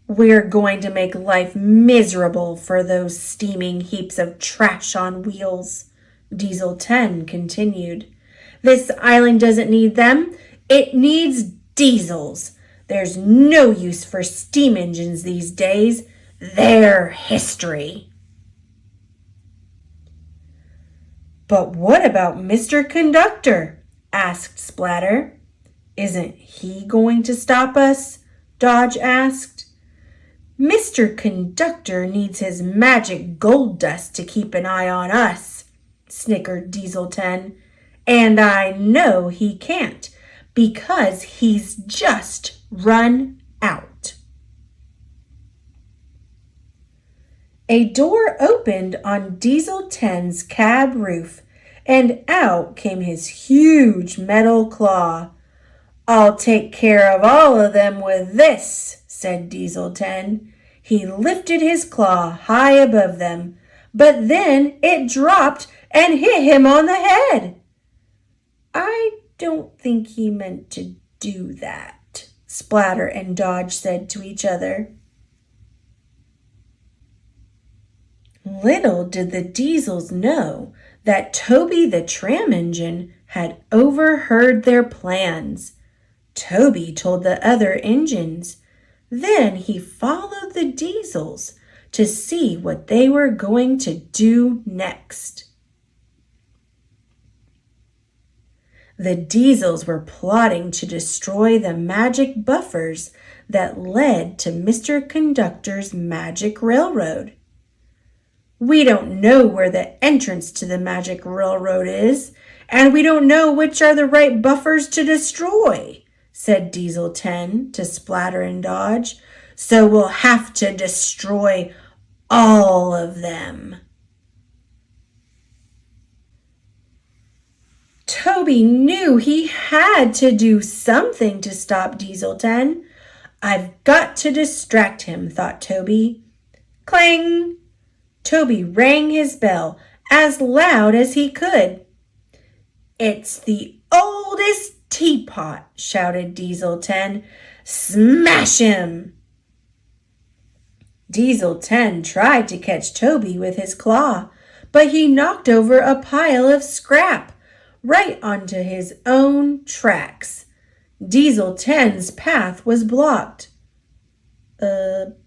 "We're going to make life miserable for those steaming heaps of trash on wheels," Diesel 10 continued. "This island doesn't need them. It needs diesels. There's no use for steam engines these days. They're history." "But what about Mr. Conductor?" asked Splatter. "Isn't he going to stop us?" Dodge asked. "Mr. Conductor needs his magic gold dust to keep an eye on us," snickered Diesel 10. "And I know he can't, because he's just run out." A door opened on Diesel 10's cab roof, and out came his huge metal claw. "I'll take care of all of them with this," said Diesel 10. He lifted his claw high above them, but then it dropped and hit him on the head. "I don't think he meant to do that," Splatter and Dodge said to each other. Little did the Diesels know that Toby the tram engine had overheard their plans. Toby told the other engines. Then he followed the Diesels to see what they were going to do next. The Diesels were plotting to destroy the magic buffers that led to Mr. Conductor's magic railroad. "We don't know where the entrance to the magic railroad is, and we don't know which are the right buffers to destroy," said Diesel 10 to Splatter and Dodge. "So we'll have to destroy all of them." Toby knew he had to do something to stop Diesel 10. I've got to distract him, thought Toby. Clang! Toby rang his bell as loud as he could. It's the oldest teapot, shouted Diesel 10. Smash him! Diesel 10 tried to catch Toby with his claw, but he knocked over a pile of scrap right onto his own tracks. Diesel 10's path was blocked.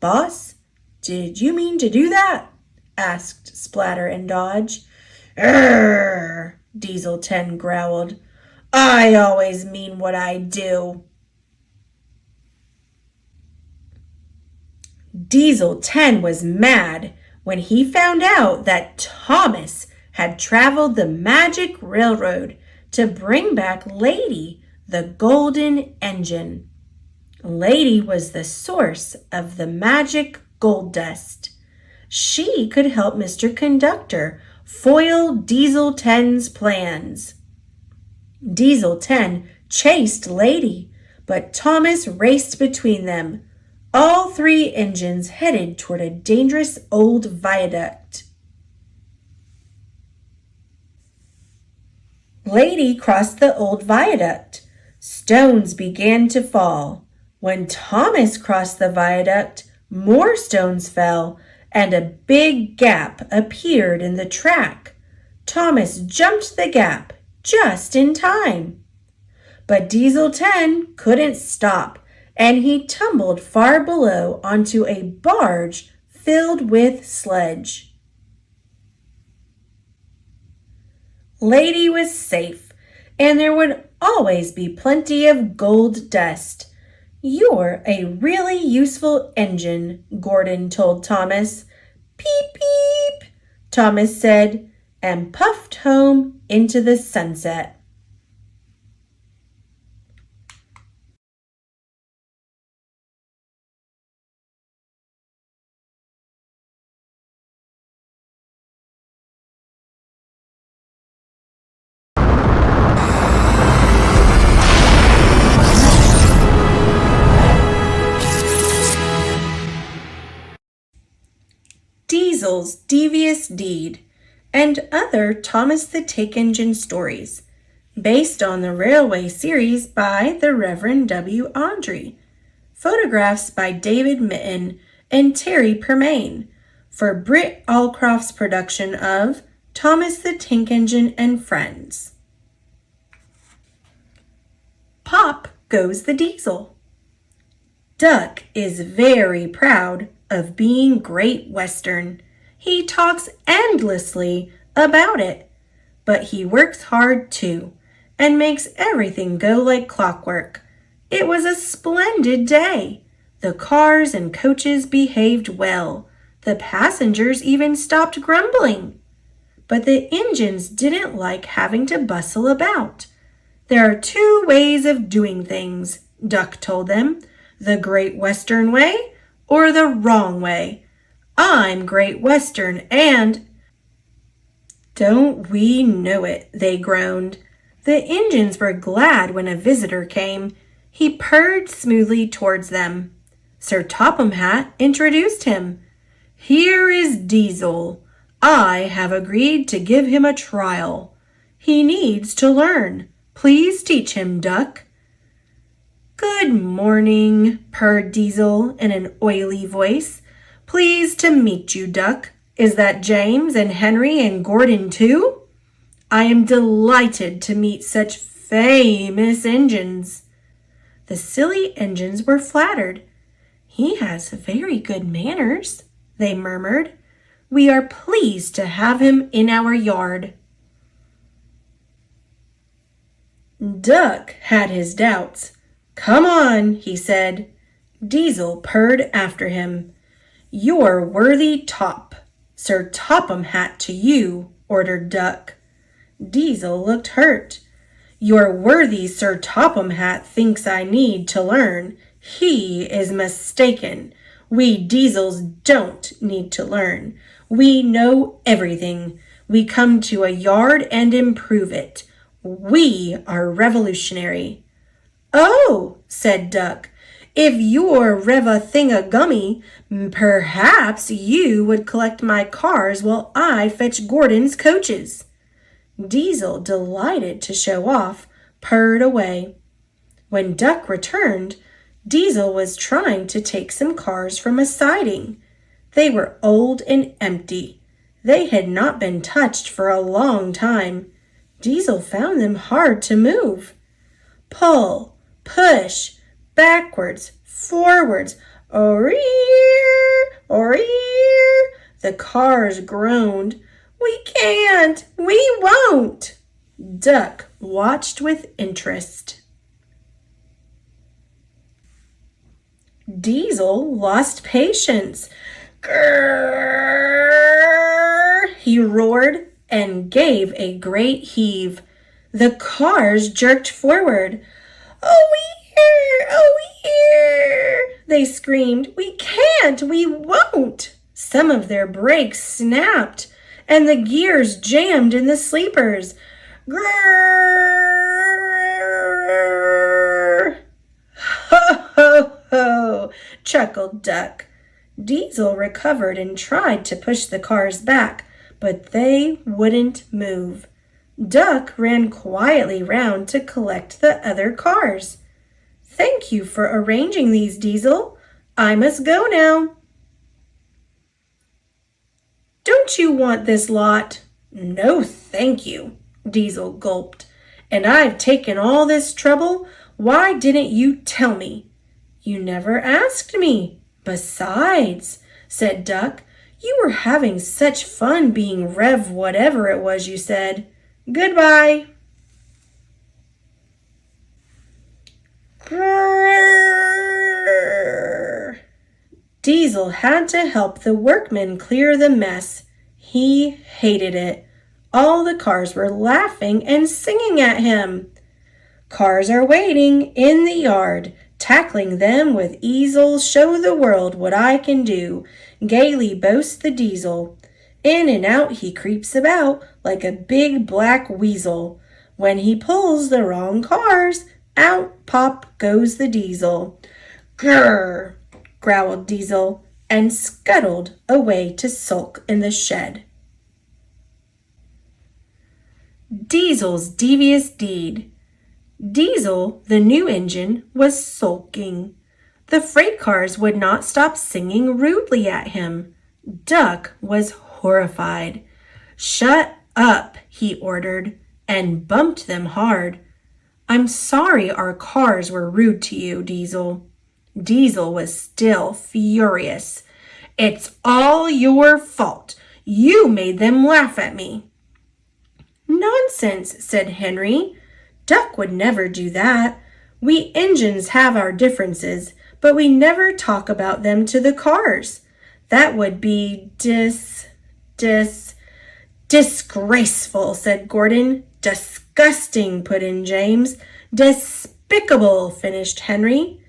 Boss, did you mean to do that? Asked Splatter and Dodge. Urgh, Diesel 10 growled. I always mean what I do. Diesel 10 was mad when he found out that Thomas had traveled the magic railroad to bring back Lady, the golden engine. Lady was the source of the magic gold dust. She could help Mr. Conductor foil Diesel 10's plans. Diesel 10 chased Lady, but Thomas raced between them. All three engines headed toward a dangerous old viaduct. Lady crossed the old viaduct. Stones began to fall. When Thomas crossed the viaduct, more stones fell, and a big gap appeared in the track. Thomas jumped the gap just in time. But Diesel 10 couldn't stop, and he tumbled far below onto a barge filled with sludge. Lady was safe, and there would always be plenty of gold dust. You're a really useful engine, Gordon told Thomas. Peep, peep, Thomas said, and puffed home into the sunset. Diesel's Devious Deed, and other Thomas the Tank Engine stories, based on the Railway series by the Reverend W. Awdry. Photographs by David Mitten and Terry Permain, for Britt Allcroft's production of Thomas the Tank Engine and Friends. Pop goes the Diesel. Duck is very proud of being Great Western. He talks endlessly about it, but he works hard too and makes everything go like clockwork. It was a splendid day. The cars and coaches behaved well. The passengers even stopped grumbling. But the engines didn't like having to bustle about. There are two ways of doing things, Duck told them. The Great Western way or the wrong way. I'm Great Western and... Don't we know it, they groaned. The engines were glad when a visitor came. He purred smoothly towards them. Sir Topham Hatt introduced him. Here is Diesel. I have agreed to give him a trial. He needs to learn. Please teach him, Duck. Good morning, purred Diesel in an oily voice. Pleased to meet you, Duck. Is that James and Henry and Gordon too? I am delighted to meet such famous engines. The silly engines were flattered. He has very good manners, they murmured. We are pleased to have him in our yard. Duck had his doubts. Come on, he said. Diesel purred after him. You're worthy top. Sir Topham Hatt to you, ordered Duck. Diesel looked hurt. Your worthy Sir Topham Hatt thinks I need to learn. He is mistaken. We Diesels don't need to learn. We know everything. We come to a yard and improve it. We are revolutionary. Oh, said Duck, If you're Reva-Thingagummy, perhaps you would collect my cars while I fetch Gordon's coaches." Diesel, delighted to show off, purred away. When Duck returned, Diesel was trying to take some cars from a siding. They were old and empty. They had not been touched for a long time. Diesel found them hard to move. Pull, push, backwards, forwards, "Orear, orear," the cars groaned. "We can't, we won't." Duck watched with interest. Diesel lost patience. "Grrr!" he roared and gave a great heave. The cars jerked forward. "Oh, here!" They screamed. "We can't! We won't!" Some of their brakes snapped, and the gears jammed in the sleepers. "Grrr! Ho, ho, ho!" chuckled Duck. Diesel recovered and tried to push the cars back, but they wouldn't move. Duck ran quietly round to collect the other cars. "Thank you for arranging these, Diesel. I must go now." "Don't you want this lot?" "No, thank you," Diesel gulped. "And I've taken all this trouble. Why didn't you tell me?" "You never asked me. Besides," said Duck, "you were having such fun being Rev whatever it was you said. Goodbye." Grrr. Diesel had to help the workmen clear the mess. He hated it. All the cars were laughing and singing at him. "Cars are waiting in the yard. Tackling them with easel, show the world what I can do," gaily boasts the Diesel. In and out he creeps about like a big black weasel. When he pulls the wrong cars, out pop goes the Diesel. "Grrr!" growled Diesel, and scuttled away to sulk in the shed. Diesel's devious deed. Diesel, the new engine, was sulking. The freight cars would not stop singing rudely at him. Duck was horrified. "Shut up," he ordered, and bumped them hard. "I'm sorry our cars were rude to you, Diesel." Diesel was still furious. "It's all your fault. You made them laugh at me." "Nonsense," said Henry. "Duck would never do that. We engines have our differences, but we never talk about them to the cars. That would be disgraceful," said Gordon. "Disgusting," put in James. "Despicable," finished Henry.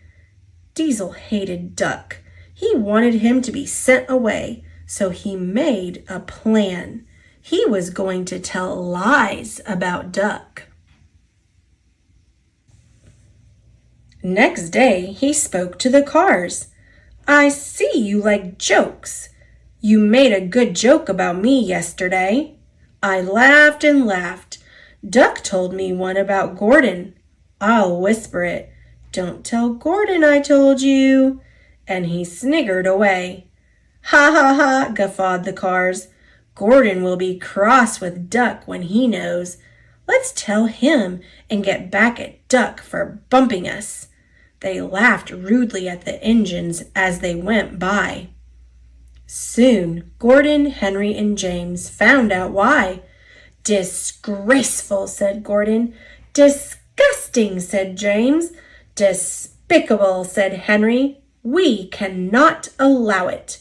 Diesel hated Duck. He wanted him to be sent away, so he made a plan. He was going to tell lies about Duck. Next day, he spoke to the cars. "I see you like jokes. You made a good joke about me yesterday." I laughed and laughed. "Duck told me one about Gordon." "I'll whisper it. Don't tell Gordon I told you." And he sniggered away. "Ha ha ha," guffawed the cars. "Gordon will be cross with Duck when he knows. Let's tell him and get back at Duck for bumping us." They laughed rudely at the engines as they went by. Soon Gordon, Henry, and James found out why. "Disgraceful," said Gordon. "Disgusting," said James. "Despicable," said Henry. "We cannot allow it."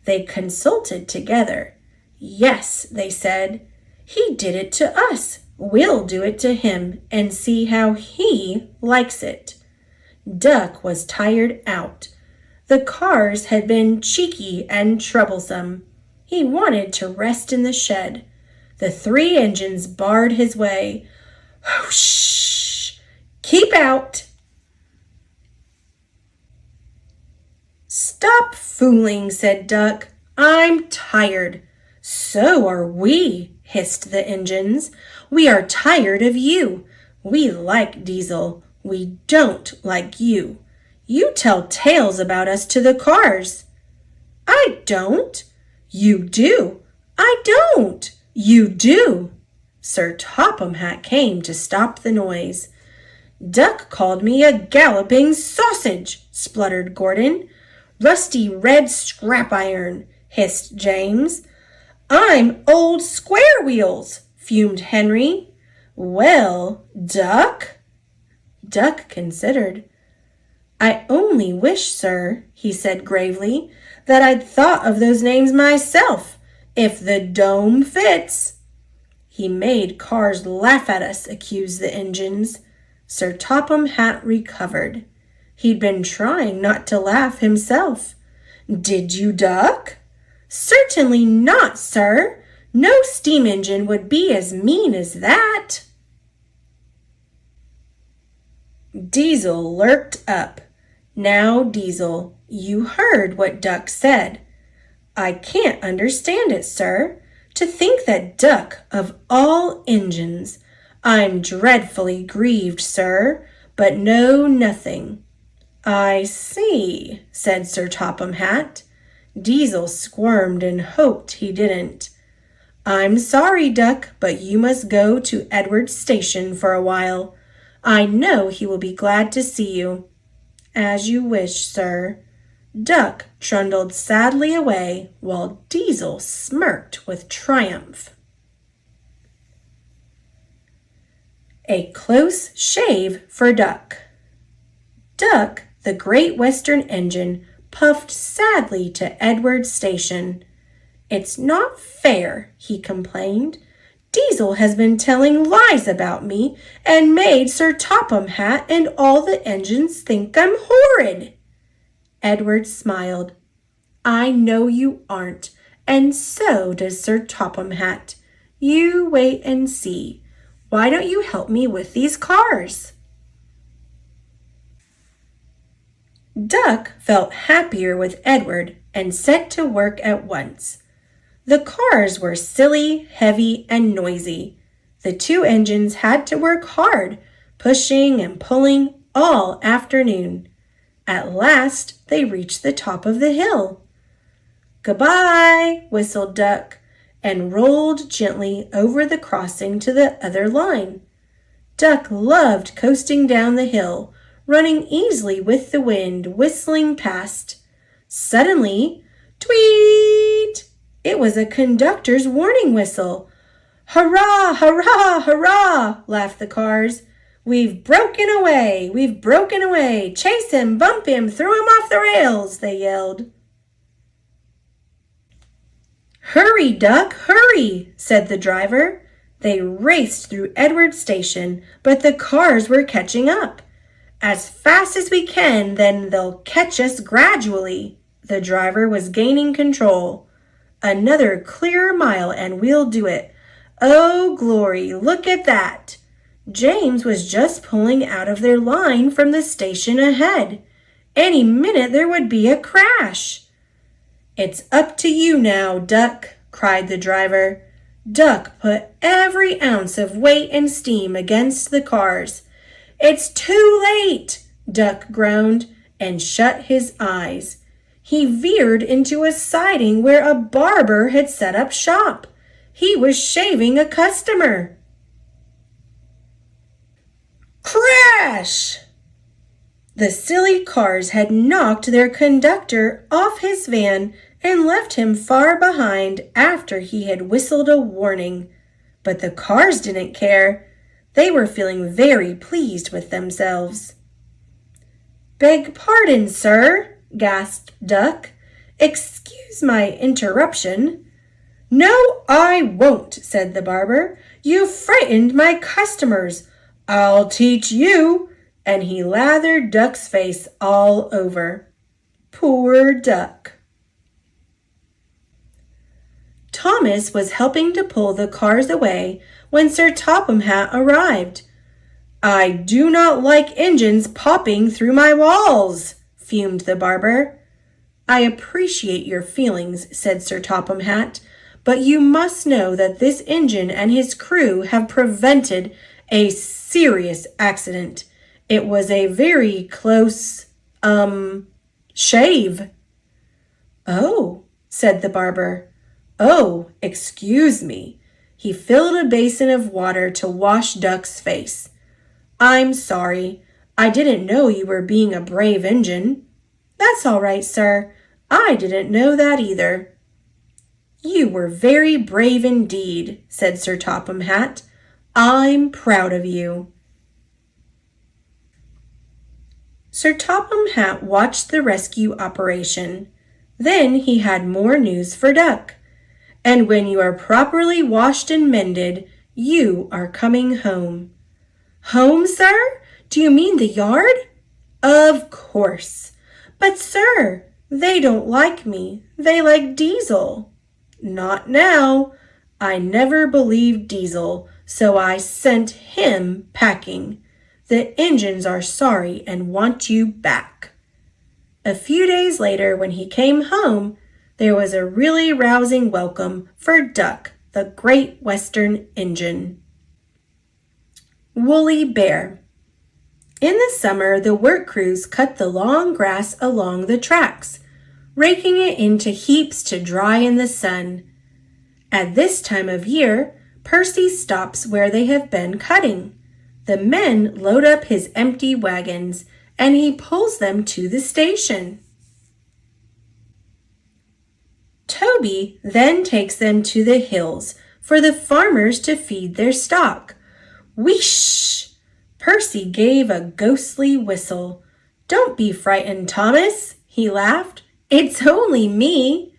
They consulted together. "Yes," they said, "he did it to us. We'll do it to him and see how he likes it." Duck was tired out. The cars had been cheeky and troublesome. He wanted to rest in the shed. The 3 engines barred his way. "Whoosh! Keep out!" "Stop fooling," said Duck. "I'm tired." "So are we," hissed the engines. "We are tired of you. We like Diesel. We don't like you. You tell tales about us to the cars." "I don't." "You do." "I don't." "You do." Sir Topham Hatt came to stop the noise. "Duck called me a galloping sausage," spluttered Gordon. "Rusty red scrap iron," hissed James. "I'm old Square Wheels," fumed Henry. "Well, Duck?" Duck considered. "I only wish, sir," he said gravely, "that I'd thought of those names myself, if the dome fits." "He made cars laugh at us," accused the engines. Sir Topham Hatt recovered. He'd been trying not to laugh himself. "Did you, Duck?" "Certainly not, sir. No steam engine would be as mean as that." Diesel lurked up. "Now, Diesel, you heard what Duck said." "I can't understand it, sir. To think that Duck, of all engines—" "I'm dreadfully grieved, sir, but know nothing." "I see," said Sir Topham Hatt. Diesel squirmed and hoped he didn't. "I'm sorry, Duck, but you must go to Edward's station for a while. I know he will be glad to see you." "As you wish, sir." Duck trundled sadly away while Diesel smirked with triumph. A close shave for Duck. Duck, the Great Western engine, puffed sadly to Edward's station. "It's not fair," he complained. "Diesel has been telling lies about me and made Sir Topham Hatt and all the engines think I'm horrid." Edward smiled. "I know you aren't, and so does Sir Topham Hatt. You wait and see. Why don't you help me with these cars?" Duck felt happier with Edward and set to work at once. The cars were silly, heavy, and noisy. The two engines had to work hard, pushing and pulling all afternoon. At last they reached the top of the hill. "Goodbye," whistled Duck, and rolled gently over the crossing to the other line. Duck loved coasting down the hill, running easily with the wind whistling past. Suddenly, tweet! It was a conductor's warning whistle. "Hurrah, hurrah, hurrah!" laughed the cars. "We've broken away! We've broken away! Chase him, bump him, throw him off the rails!" they yelled. "Hurry, Duck, hurry!" said the driver. They raced through Edward Station, but the cars were catching up. "As fast as we can, then they'll catch us gradually." The driver was gaining control. "Another clear mile and we'll do it. Oh, glory, look at that!" James was just pulling out of their line from the station ahead. Any minute there would be a crash. "It's up to you now, Duck," cried the driver. Duck put every ounce of weight and steam against the cars. "It's too late," Duck groaned and shut his eyes. He veered into a siding where a barber had set up shop. He was shaving a customer. Crash! The silly cars had knocked their conductor off his van and left him far behind after he had whistled a warning. But the cars didn't care. They were feeling very pleased with themselves. "Beg pardon, sir," gasped Duck. "Excuse my interruption." "No, I won't," said the barber. "You frightened my customers. I'll teach you." And he lathered Duck's face all over. Poor Duck. Thomas was helping to pull the cars away when Sir Topham Hatt arrived. "I do not like engines popping through my walls," fumed the barber. I appreciate your feelings, said Sir Topham Hatt, but you must know that this engine and his crew have prevented a serious accident. It was a very close, shave. Oh, said the barber. Oh, excuse me. He filled a basin of water to wash Duck's face. I'm sorry. I didn't know you were being a brave engine. That's all right, sir. I didn't know that either. You were very brave indeed, said Sir Topham Hatt. I'm proud of you. Sir Topham Hatt watched the rescue operation. Then he had more news for Duck. And when you are properly washed and mended, you are coming home. Home, sir? Do you mean the yard? Of course. But, sir, they don't like me. They like Diesel. Not now. I never believed Diesel, so I sent him packing. The engines are sorry and want you back. A few days later, when he came home, there was a really rousing welcome for Duck, the Great Western Engine. Woolly Bear. In the summer, the work crews cut the long grass along the tracks, raking it into heaps to dry in the sun. At this time of year, Percy stops where they have been cutting. The men load up his empty wagons, and he pulls them to the station. Toby then takes them to the hills for the farmers to feed their stock. Wheesh! Percy gave a ghostly whistle. Don't be frightened, Thomas, he laughed. It's only me.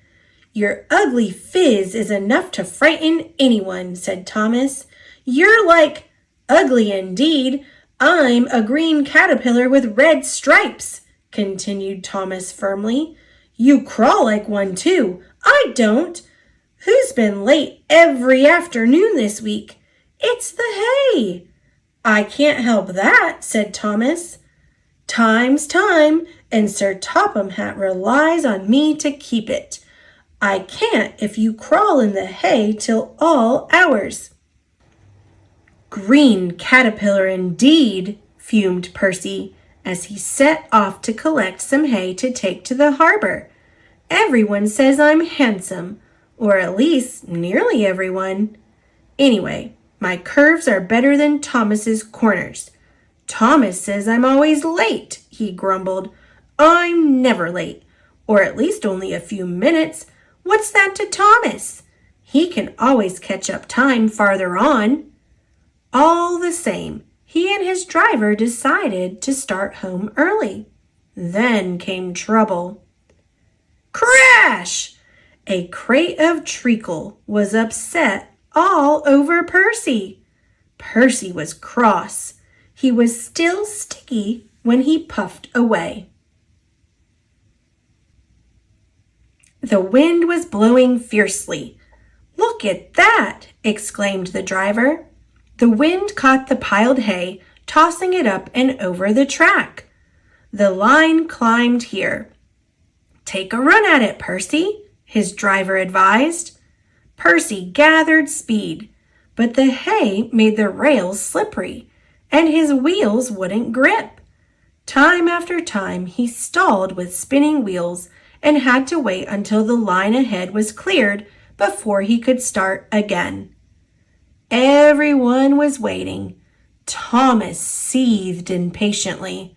Your ugly phiz is enough to frighten anyone, said Thomas. You're like ugly indeed. I'm a green caterpillar with red stripes, continued Thomas firmly. You crawl like one too. I don't. Who's been late every afternoon this week? It's the hay. I can't help that, said Thomas. Time's time, and Sir Topham Hatt relies on me to keep it. I can't if you crawl in the hay till all hours. Green caterpillar indeed, fumed Percy, as he set off to collect some hay to take to the harbor. Everyone says I'm handsome, or at least nearly everyone. Anyway, my curves are better than Thomas's corners. Thomas says I'm always late, he grumbled. I'm never late, or at least only a few minutes. What's that to Thomas? He can always catch up time farther on. All the same, he and his driver decided to start home early. Then came trouble. Crash! A crate of treacle was upset all over Percy. Percy was cross. He was still sticky when he puffed away. The wind was blowing fiercely. Look at that, exclaimed the driver. The wind caught the piled hay, tossing it up and over the track. The line climbed here. Take a run at it, Percy, his driver advised. Percy gathered speed, but the hay made the rails slippery, and his wheels wouldn't grip. Time after time he stalled with spinning wheels and had to wait until the line ahead was cleared before he could start again. Everyone was waiting. Thomas seethed impatiently.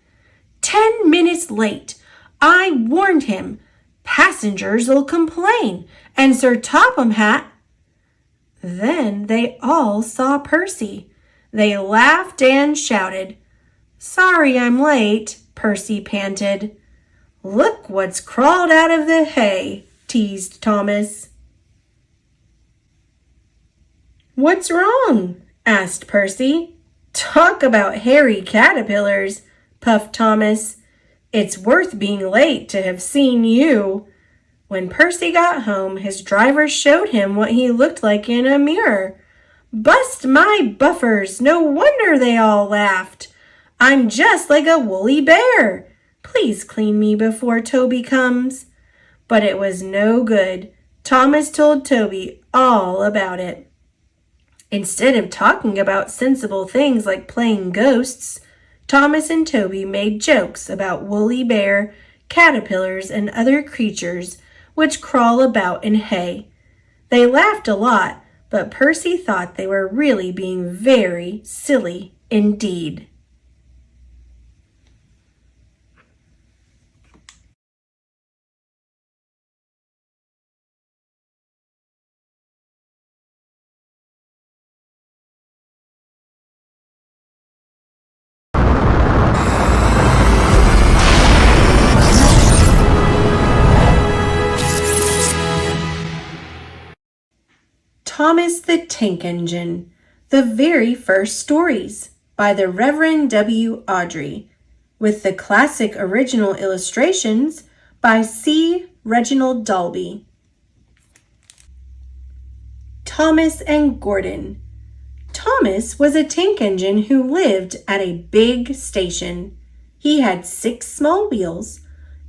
10 minutes late. I warned him. Passengers'll complain, and Sir Topham Hatt. Then they all saw Percy. They laughed and shouted. Sorry I'm late, Percy panted. Look what's crawled out of the hay, teased Thomas. What's wrong? Asked Percy. Talk about hairy caterpillars, puffed Thomas. It's worth being late to have seen you. When Percy got home, his driver showed him what he looked like in a mirror. Bust my buffers! No wonder they all laughed. I'm just like a woolly bear. Please clean me before Toby comes. But it was no good. Thomas told Toby all about it. Instead of talking about sensible things like playing ghosts, Thomas and Toby made jokes about woolly bear, caterpillars, and other creatures which crawl about in hay. They laughed a lot, but Percy thought they were really being very silly indeed. Thomas the Tank Engine, the very first stories, by the Reverend W. Awdry, with the classic original illustrations by C. Reginald Dalby. Thomas and Gordon. Thomas was a tank engine who lived at a big station. He had 6 small wheels,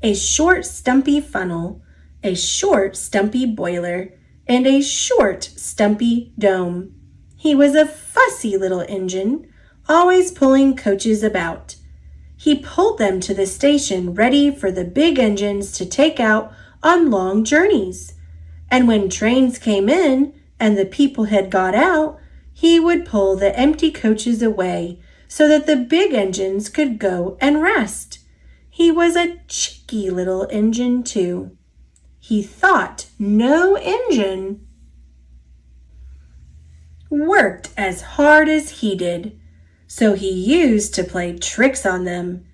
a short stumpy funnel, a short stumpy boiler, and a short stumpy dome. He was a fussy little engine, always pulling coaches about. He pulled them to the station ready for the big engines to take out on long journeys. And when trains came in and the people had got out, he would pull the empty coaches away so that the big engines could go and rest. He was a cheeky little engine too. He thought no engine worked as hard as he did, so he used to play tricks on them.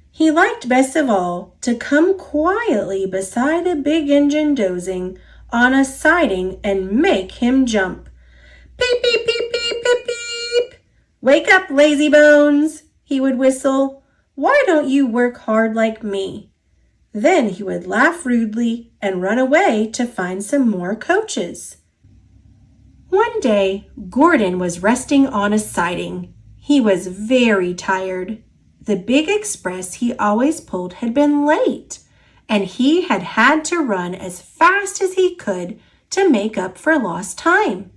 He liked best of all to come quietly beside a big engine dozing on a siding and make him jump. Beep, beep, beep, beep, beep, beep. Wake up, lazy bones, he would whistle. Why don't you work hard like me? Then he would laugh rudely and run away to find some more coaches. One day, Gordon was resting on a siding. He was very tired. The big express he always pulled had been late, and he had had to run as fast as he could to make up for lost time.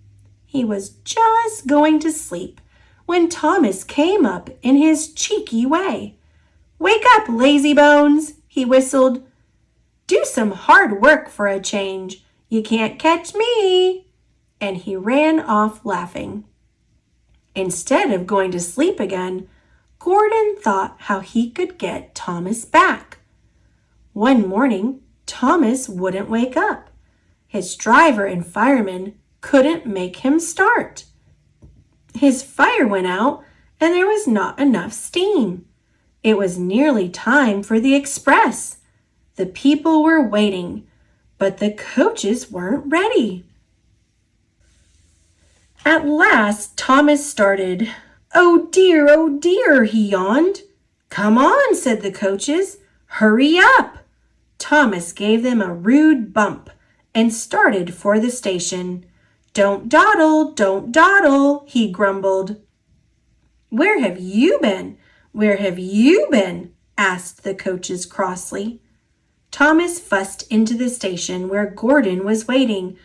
He was just going to sleep when Thomas came up in his cheeky way. Wake up, lazy bones, he whistled. Do some hard work for a change. You can't catch me. And he ran off laughing. Instead of going to sleep again, Gordon thought how he could get Thomas back. One morning, Thomas wouldn't wake up. His driver and fireman couldn't make him start. His fire went out and there was not enough steam. It was nearly time for the express. The people were waiting, but the coaches weren't ready. At last, Thomas started. Oh dear, he yawned. Come on, said the coaches. Hurry up. Thomas gave them a rude bump and started for the station. Don't dawdle, he grumbled. Where have you been? Where have you been? Asked the coaches crossly. Thomas fussed into the station where Gordon was waiting.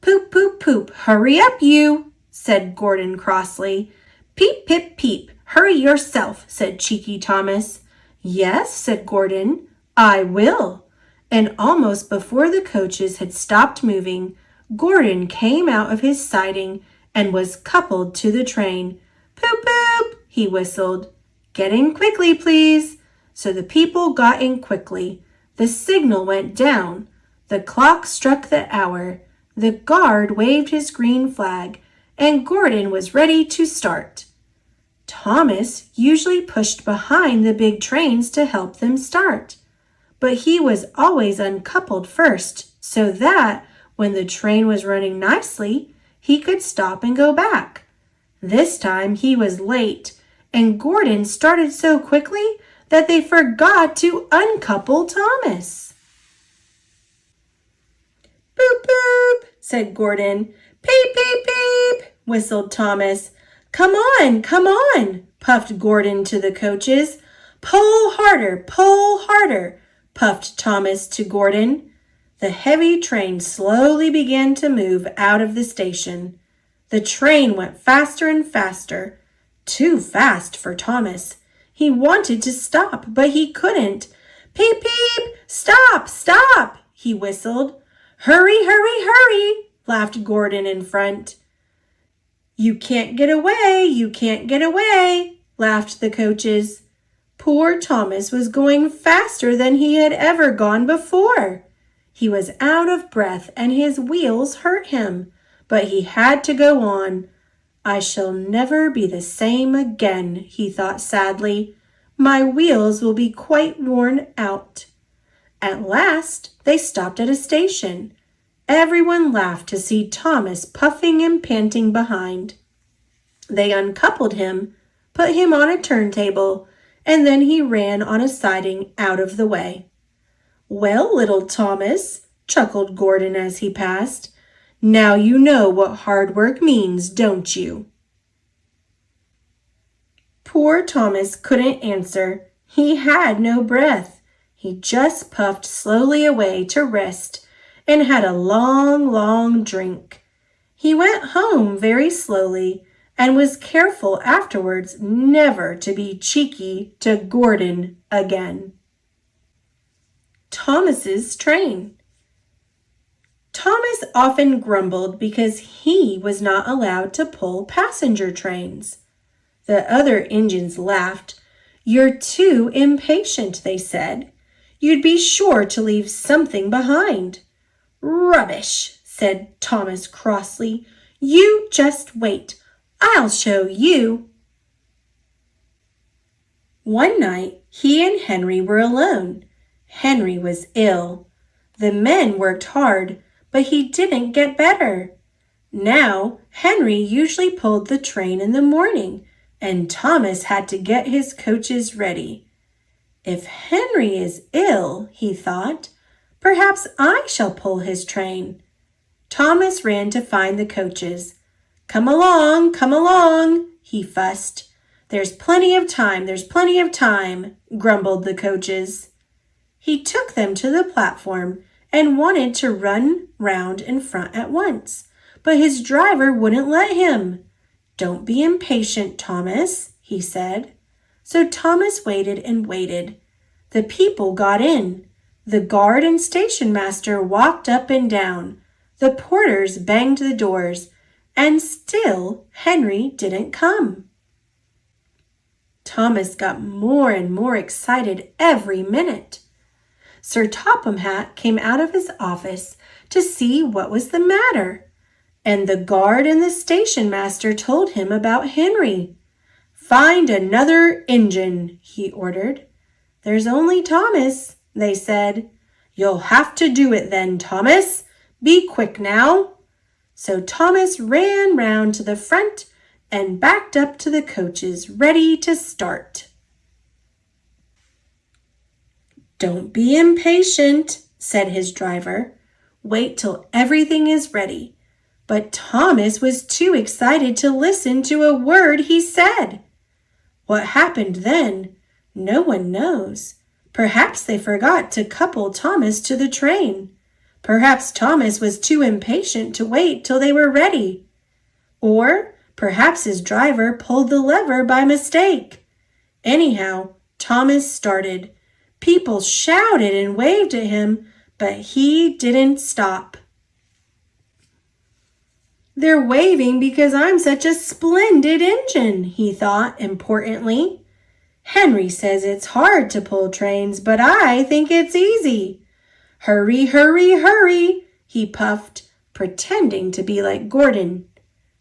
Poop, poop, poop, hurry up you, said Gordon crossly. Peep, pip, peep, hurry yourself, said cheeky Thomas. Yes, said Gordon, I will. And almost before the coaches had stopped moving, Gordon came out of his siding and was coupled to the train. Poop, poop, he whistled. Get in quickly, please. So the people got in quickly. The signal went down. The clock struck the hour. The guard waved his green flag, and Gordon was ready to start. Thomas usually pushed behind the big trains to help them start, but he was always uncoupled first, so that when the train was running nicely, he could stop and go back. This time he was late, and Gordon started so quickly that they forgot to uncouple Thomas. Boop, boop, said Gordon. Peep, peep, peep, whistled Thomas. Come on, puffed Gordon to the coaches. Pull harder, puffed Thomas to Gordon. The heavy train slowly began to move out of the station. The train went faster and faster, too fast for Thomas. He wanted to stop, but he couldn't. "Peep, peep! Stop, stop!" he whistled. "Hurry, hurry, hurry!" laughed Gordon in front. "You can't get away, you can't get away," laughed the coaches. Poor Thomas was going faster than he had ever gone before. He was out of breath and his wheels hurt him, but he had to go on. "I shall never be the same again," he thought sadly. "My wheels will be quite worn out." At last they stopped at a station. Everyone laughed to see Thomas puffing and panting behind. They uncoupled him, put him on a turntable, and then he ran on a siding out of the way. "Well, little Thomas," chuckled Gordon as he passed, "now you know what hard work means, don't you?" Poor Thomas couldn't answer. He had no breath. He just puffed slowly away to rest and had a long, long drink. He went home very slowly and was careful afterwards never to be cheeky to Gordon again. Thomas's train. Thomas often grumbled because he was not allowed to pull passenger trains. The other engines laughed. "You're too impatient," they said. "You'd be sure to leave something behind." "Rubbish," said Thomas crossly. "You just wait. I'll show you." One night, he and Henry were alone. Henry was ill. The men worked hard, but he didn't get better. Now, Henry usually pulled the train in the morning, and Thomas had to get his coaches ready. "If Henry is ill," he thought, "perhaps I shall pull his train." Thomas ran to find the coaches. Come along," he fussed. There's plenty of time," grumbled the coaches. He took them to the platform and wanted to run round in front at once, but his driver wouldn't let him. "Don't be impatient, Thomas," he said. So Thomas waited and waited. The people got in. The guard and station master walked up and down. The porters banged the doors, and still Henry didn't come. Thomas got more and more excited every minute. Sir Topham Hatt came out of his office to see what was the matter, and the guard and the station master told him about Henry. "Find another engine," he ordered. "There's only Thomas," they said. "You'll have to do it then, Thomas. Be quick now." So Thomas ran round to the front and backed up to the coaches, ready to start. "Don't be impatient," said his driver. "Wait till everything is ready." But Thomas was too excited to listen to a word he said. What happened then, no one knows. Perhaps they forgot to couple Thomas to the train. Perhaps Thomas was too impatient to wait till they were ready. Or perhaps his driver pulled the lever by mistake. Anyhow, Thomas started. People shouted and waved at him, but he didn't stop. "They're waving because I'm such a splendid engine," he thought importantly. "Henry says it's hard to pull trains, but I think it's easy. Hurry, hurry, hurry," he puffed, pretending to be like Gordon.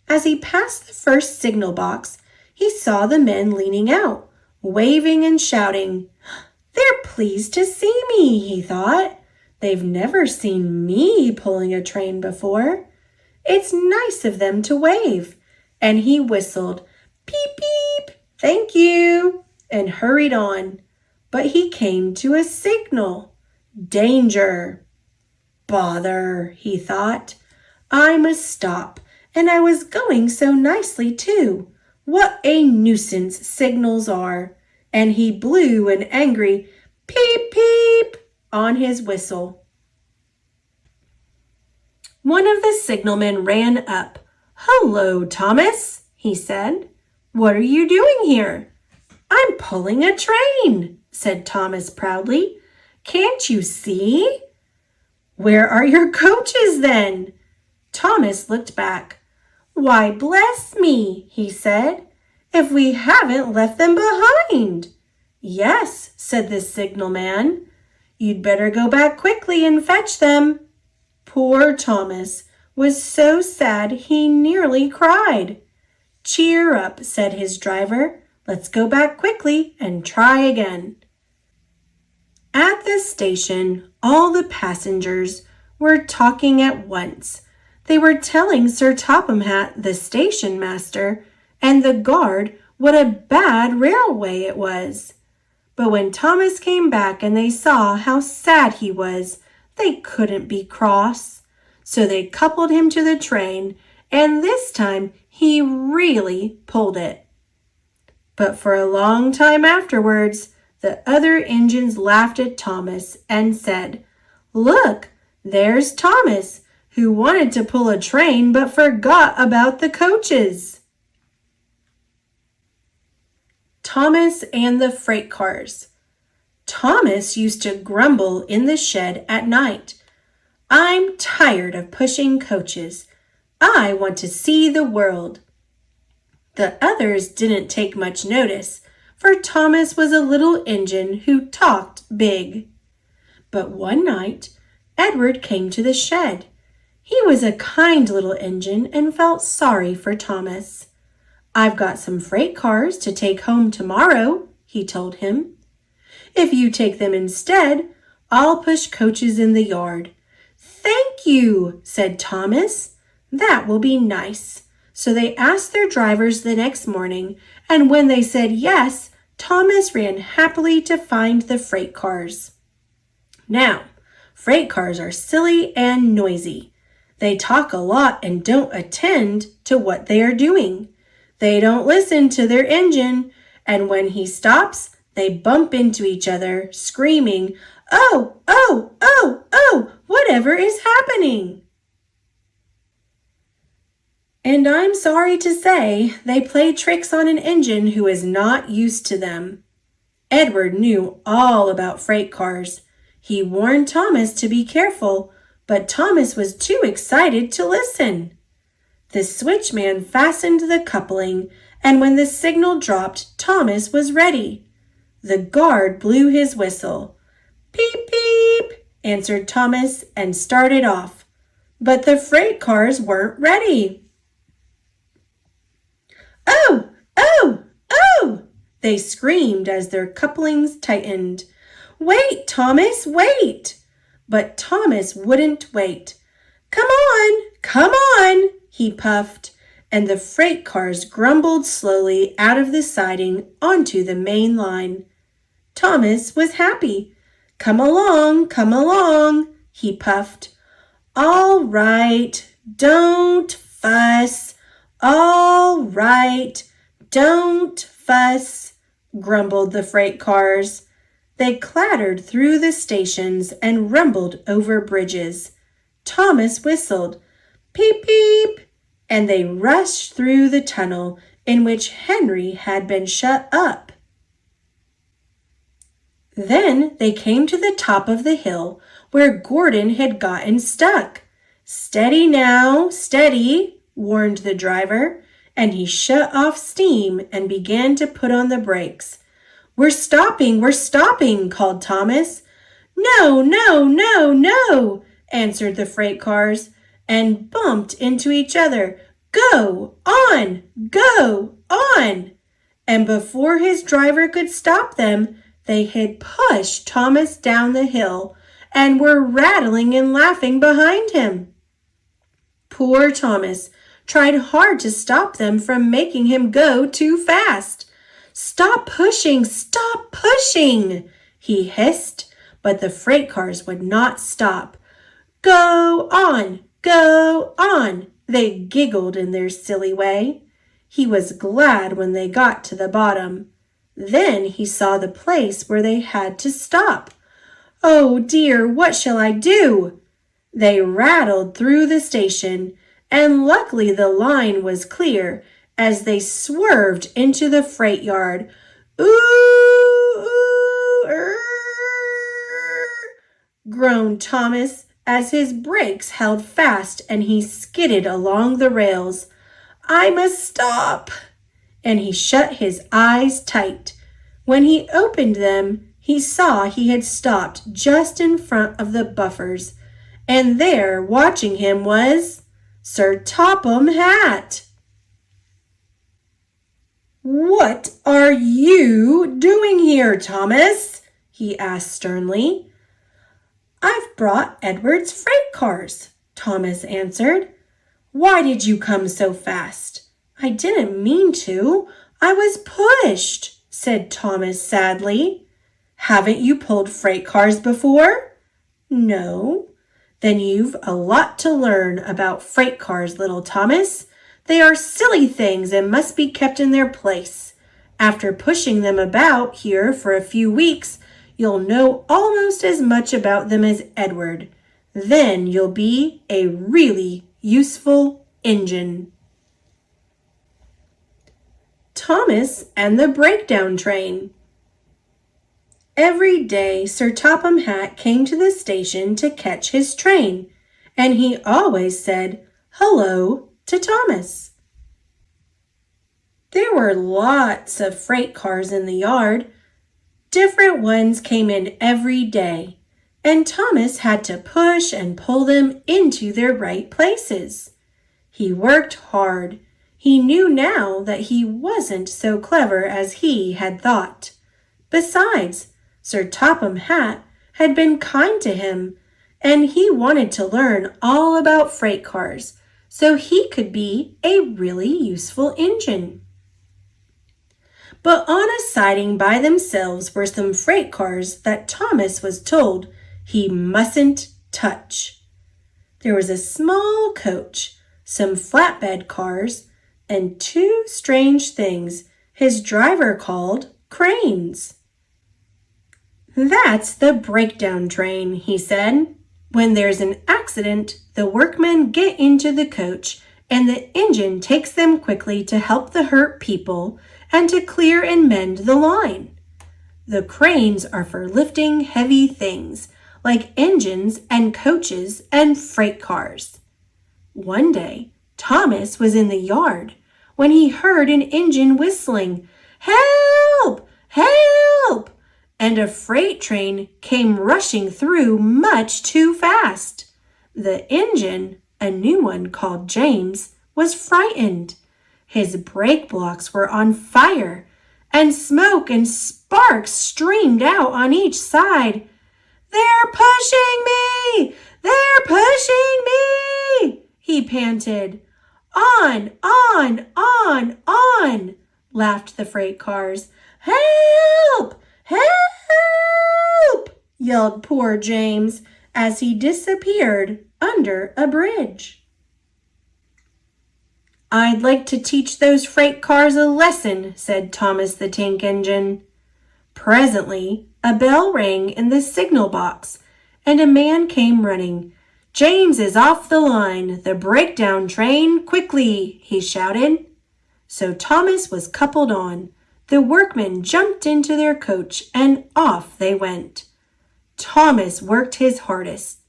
As he passed the first signal box, he saw the men leaning out, waving and shouting. "They're pleased to see me," he thought. "They've never seen me pulling a train before. It's nice of them to wave." And he whistled, "Beep, beep, thank you," and hurried on. But he came to a signal. Danger. Bother, he thought. I must stop, and I was going so nicely too. What a nuisance signals are. And he blew an angry peep, peep on his whistle. One of the signalmen ran up. "Hello, Thomas," he said. "What are you doing here?" "I'm pulling a train," said Thomas proudly. "Can't you see?" "Where are your coaches then?" Thomas looked back. "Why, bless me," he said, "if we haven't left them behind." "Yes," said the signalman. "You'd better go back quickly and fetch them." Poor Thomas was so sad he nearly cried. "Cheer up," said his driver. "Let's go back quickly and try again." At the station, all the passengers were talking at once. They were telling Sir Topham Hatt, the station master, and the guard what a bad railway it was. But when Thomas came back and they saw how sad he was, they couldn't be cross. So they coupled him to the train, and this time he really pulled it. But for a long time afterwards, the other engines laughed at Thomas and said, "Look, there's Thomas, who wanted to pull a train but forgot about the coaches." Thomas and the freight cars. Thomas used to grumble in the shed at night. "I'm tired of pushing coaches. I want to see the world." The others didn't take much notice, for Thomas was a little engine who talked big. But one night, Edward came to the shed. He was a kind little engine and felt sorry for Thomas. "I've got some freight cars to take home tomorrow," he told him. "If you take them instead, I'll push coaches in the yard." "Thank you," said Thomas. "That will be nice." So they asked their drivers the next morning, and when they said yes, Thomas ran happily to find the freight cars. Now, freight cars are silly and noisy. They talk a lot and don't attend to what they are doing. They don't listen to their engine, and when he stops, they bump into each other, screaming, "Oh, oh, oh, oh, whatever is happening?" And I'm sorry to say, they play tricks on an engine who is not used to them. Edward knew all about freight cars. He warned Thomas to be careful, but Thomas was too excited to listen. The switchman fastened the coupling, and when the signal dropped, Thomas was ready. The guard blew his whistle. "Peep, peep," answered Thomas and started off. But the freight cars weren't ready. "Oh, oh, oh!" they screamed as their couplings tightened. "Wait, Thomas, wait!" But Thomas wouldn't wait. Come on, he puffed, and the freight cars grumbled slowly out of the siding onto the main line. Thomas was happy. Come along, he puffed. "All right, don't fuss. All right, don't fuss," grumbled the freight cars. They clattered through the stations and rumbled over bridges. Thomas whistled, "Peep, peep," and they rushed through the tunnel in which Henry had been shut up. Then they came to the top of the hill where Gordon had gotten stuck. "Steady now, steady," warned the driver, and he shut off steam and began to put on the brakes. We're stopping, called Thomas. No, no, no, no, answered the freight cars, and bumped into each other. Go on, go on. And before his driver could stop them, they had pushed Thomas down the hill and were rattling and laughing behind him. Poor Thomas tried hard to stop them from making him go too fast. Stop pushing, he hissed, but the freight cars would not stop. Go on, they giggled in their silly way. He was glad when they got to the bottom. Then he saw the place where they had to stop. Oh dear, what shall I do? They rattled through the station, and luckily the line was clear as they swerved into the freight yard. Ooh, ooh, groaned Thomas as his brakes held fast and he skidded along the rails. I must stop! And he shut his eyes tight. When he opened them, he saw he had stopped just in front of the buffers, and there, watching him, was Sir Topham Hatt. What are you doing here, Thomas? He asked sternly. I've brought Edward's freight cars, Thomas answered. Why did you come so fast? I didn't mean to. I was pushed, said Thomas sadly. Haven't you pulled freight cars before? No. Then you've a lot to learn about freight cars, little Thomas. They are silly things and must be kept in their place. After pushing them about here for a few weeks, you'll know almost as much about them as Edward. Then you'll be a really useful engine. Thomas and the Breakdown Train. Every day Sir Topham Hatt came to the station to catch his train, and he always said hello to Thomas. There were lots of freight cars in the yard. Different ones came in every day, and Thomas had to push and pull them into their right places. He worked hard. He knew now that he wasn't so clever as he had thought. Besides, Sir Topham Hatt had been kind to him, and he wanted to learn all about freight cars so he could be a really useful engine. But on a siding by themselves were some freight cars that Thomas was told he mustn't touch. There was a small coach, some flatbed cars, and two strange things his driver called cranes. That's the breakdown train, he said. When there's an accident, the workmen get into the coach and the engine takes them quickly to help the hurt people and to clear and mend the line. The cranes are for lifting heavy things like engines and coaches and freight cars. One day, Thomas was in the yard when he heard an engine whistling, "Help! Help!" and a freight train came rushing through much too fast. The engine, a new one called James, was frightened. His brake blocks were on fire, and smoke and sparks streamed out on each side. "They're pushing me! They're pushing me!" he panted. "On, on, laughed the freight cars. "Help! Help!" yelled poor James as he disappeared under a bridge. "I'd like to teach those freight cars a lesson," said Thomas the Tank Engine. Presently, a bell rang in the signal box, and a man came running. "James is off the line. The breakdown train, quickly!" he shouted. So Thomas was coupled on. The workmen jumped into their coach, and off they went. Thomas worked his hardest.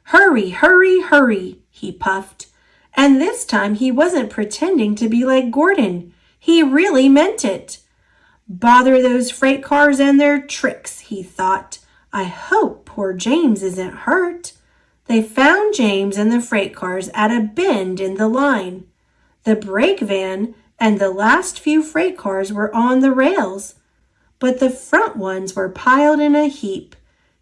"Hurry, hurry, hurry," he puffed. And this time he wasn't pretending to be like Gordon. He really meant it. Bother those freight cars and their tricks, he thought. I hope poor James isn't hurt. They found James and the freight cars at a bend in the line. The brake van and the last few freight cars were on the rails, but the front ones were piled in a heap.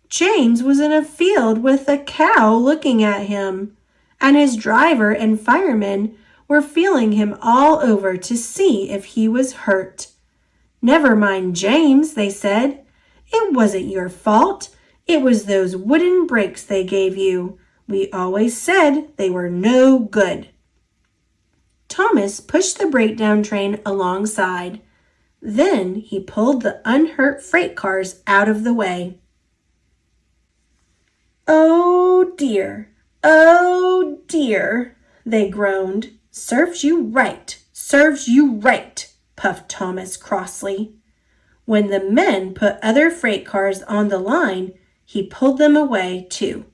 James was in a field with a cow looking at him, and his driver and firemen were feeling him all over to see if he was hurt. "Never mind James," they said. "It wasn't your fault. It was those wooden brakes they gave you. We always said they were no good." Thomas pushed the breakdown train alongside. Then he pulled the unhurt freight cars out of the way. "Oh dear, "Oh, dear," they groaned. "Serves you right," puffed Thomas crossly. When the men put other freight cars on the line, he pulled them away, too.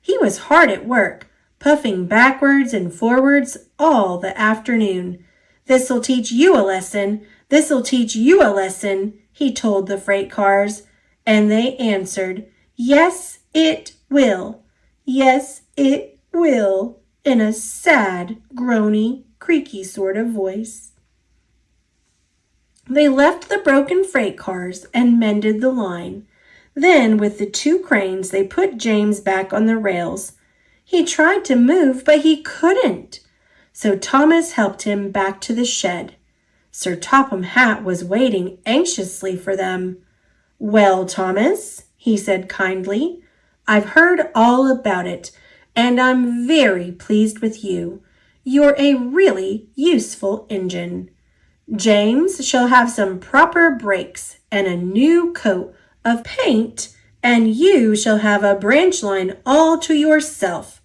He was hard at work, puffing backwards and forwards all the afternoon. "This'll teach you a lesson, this'll teach you a lesson," he told the freight cars, and they answered, "Yes, it will. Yes, it will," in a sad, groany, creaky sort of voice. They left the broken freight cars and mended the line. Then, with the 2 cranes, they put James back on the rails. He tried to move, but he couldn't. So Thomas helped him back to the shed. Sir Topham Hatt was waiting anxiously for them. "Well, Thomas," he said kindly, "I've heard all about it, and I'm very pleased with you. You're a really useful engine. James shall have some proper brakes and a new coat of paint, and you shall have a branch line all to yourself."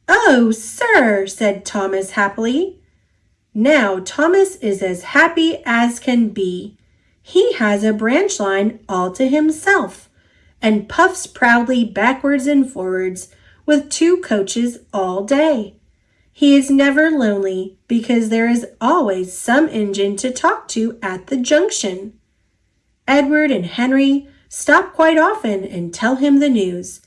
"Oh, sir," said Thomas happily. Now Thomas is as happy as can be. He has a branch line all to himself, and puffs proudly backwards and forwards with 2 coaches all day. He is never lonely because there is always some engine to talk to at the junction. Edward and Henry stop quite often and tell him the news.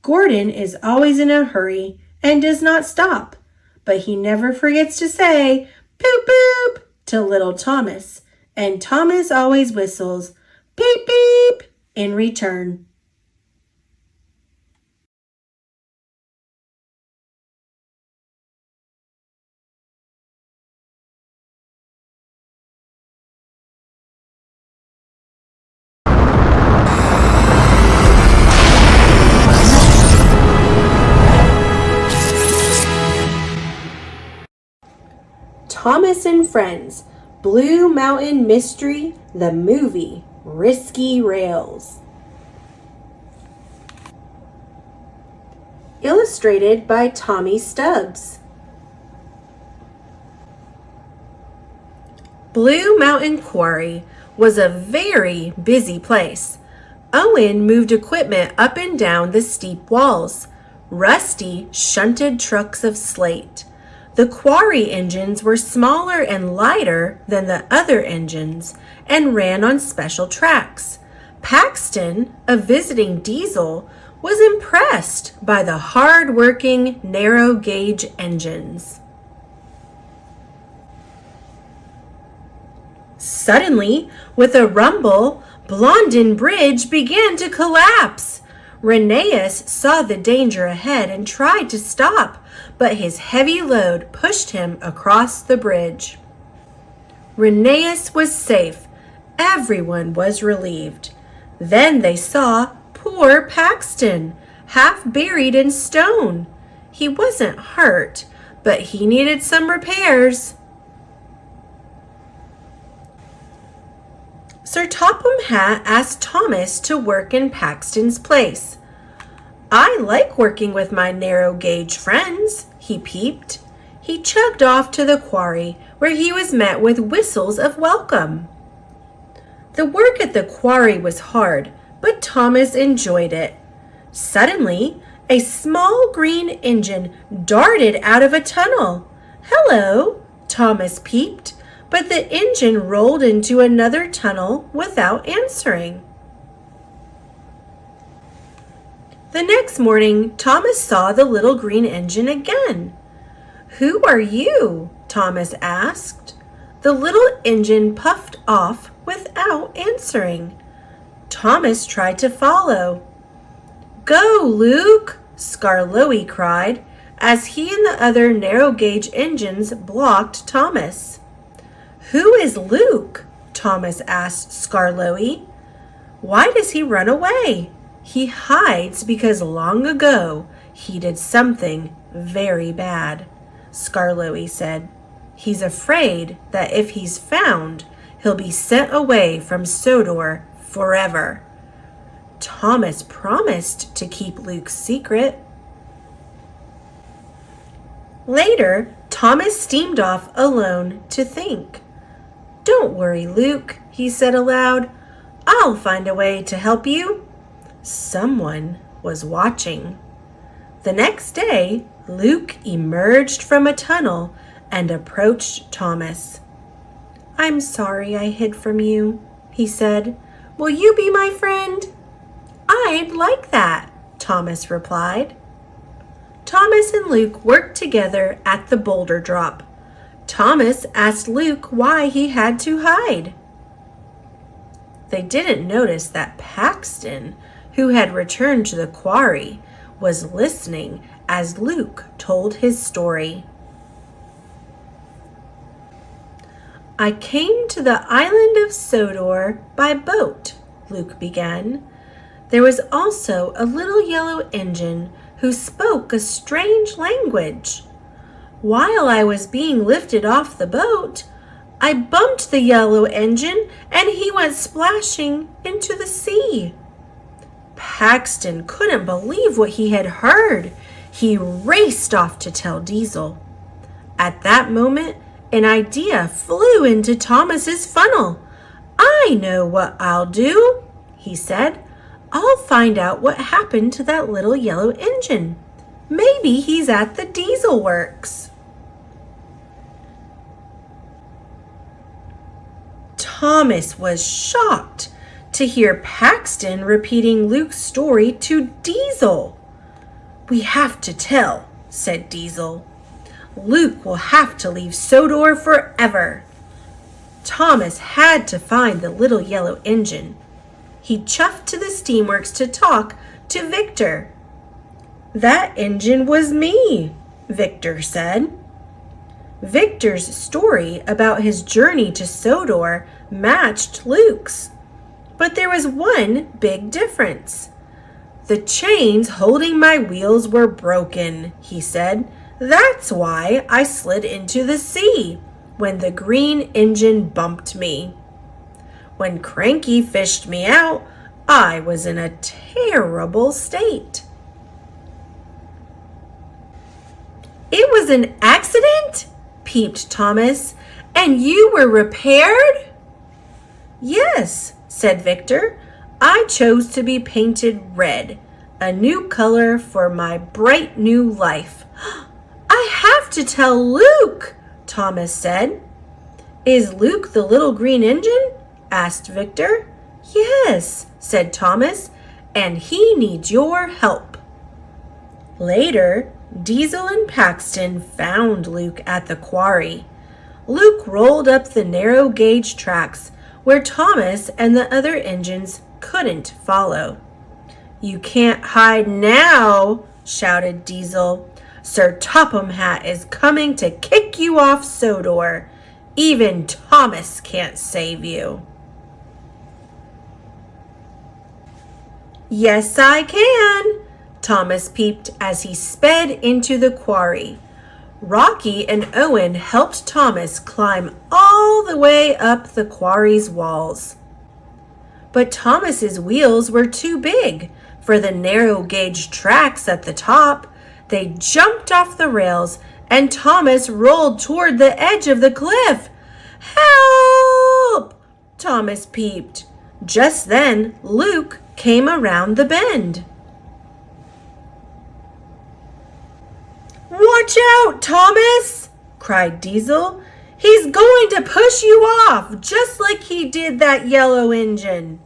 Gordon is always in a hurry and does not stop, but he never forgets to say "Poop, poop" to little Thomas, and Thomas always whistles "Beep, beep" in return. Thomas and Friends, Blue Mountain Mystery, the movie, Risky Rails. Illustrated by Tommy Stubbs. Blue Mountain Quarry was a very busy place. Owen moved equipment up and down the steep walls. Rusty shunted trucks of slate. The quarry engines were smaller and lighter than the other engines and ran on special tracks. Paxton, a visiting diesel, was impressed by the hard-working narrow-gauge engines. Suddenly, with a rumble, Blondin Bridge began to collapse. Rheneas saw the danger ahead and tried to stop, but his heavy load pushed him across the bridge. Rheneas was safe. Everyone was relieved. Then they saw poor Paxton, half buried in stone. He wasn't hurt, but he needed some repairs. Sir Topham Hatt asked Thomas to work in Paxton's place. "I like working with my narrow-gauge friends," he peeped. He chugged off to the quarry, where he was met with whistles of welcome. The work at the quarry was hard, but Thomas enjoyed it. Suddenly, a small green engine darted out of a tunnel. "Hello," Thomas peeped, but the engine rolled into another tunnel without answering. The next morning, Thomas saw the little green engine again. "Who are you?" Thomas asked. The little engine puffed off without answering. Thomas tried to follow. "Go, Luke!" Skarloey cried, as he and the other narrow-gauge engines blocked Thomas. "Who is Luke?" Thomas asked Skarloey. "Why does he run away?" "He hides because long ago he did something very bad," Skarloey said. "He's afraid that if he's found, he'll be sent away from Sodor forever." Thomas promised to keep Luke's secret. Later, Thomas steamed off alone to think. "Don't worry, Luke," he said aloud. "I'll find a way to help you." Someone was watching. The next day, Luke emerged from a tunnel and approached Thomas. "I'm sorry I hid from you," he said. "Will you be my friend?" "I'd like that," Thomas replied. Thomas and Luke worked together at the boulder drop. Thomas asked Luke why he had to hide. They didn't notice that Paxton, who had returned to the quarry, was listening as Luke told his story. "I came to the island of Sodor by boat," Luke began. "There was also a little yellow engine who spoke a strange language. While I was being lifted off the boat, I bumped the yellow engine and he went splashing into the sea." Paxton couldn't believe what he had heard. He raced off to tell Diesel. At that moment, an idea flew into Thomas's funnel. "I know what I'll do," he said. "I'll find out what happened to that little yellow engine. Maybe he's at the Diesel works." Thomas was shocked to hear Paxton repeating Luke's story to Diesel. "We have to tell," said Diesel. "Luke will have to leave Sodor forever." Thomas had to find the little yellow engine. He chuffed to the steamworks to talk to Victor. "That engine was me," Victor said. Victor's story about his journey to Sodor matched Luke's. But there was one big difference. "The chains holding my wheels were broken," he said. "That's why I slid into the sea when the green engine bumped me. When Cranky fished me out, I was in a terrible state." "It was an accident?" peeped Thomas. "And you were repaired?" "Yes," said Victor. "I chose to be painted red, a new color for my bright new life." "I have to tell Luke," Thomas said. "Is Luke the little green engine?" asked Victor. "Yes," said Thomas, "and he needs your help." Later, Diesel and Paxton found Luke at the quarry. Luke rolled up the narrow gauge tracks where Thomas and the other engines couldn't follow. "You can't hide now," shouted Diesel. "Sir Topham Hatt is coming to kick you off Sodor. Even Thomas can't save you." "Yes, I can," Thomas peeped as he sped into the quarry. Rocky and Owen helped Thomas climb all the way up the quarry's walls. But Thomas's wheels were too big for the narrow gauge tracks at the top. They jumped off the rails and Thomas rolled toward the edge of the cliff. "Help!" Thomas peeped. Just then, Luke came around the bend. "Watch out, Thomas!" cried Diesel. "He's going to push you off, just like he did that yellow engine."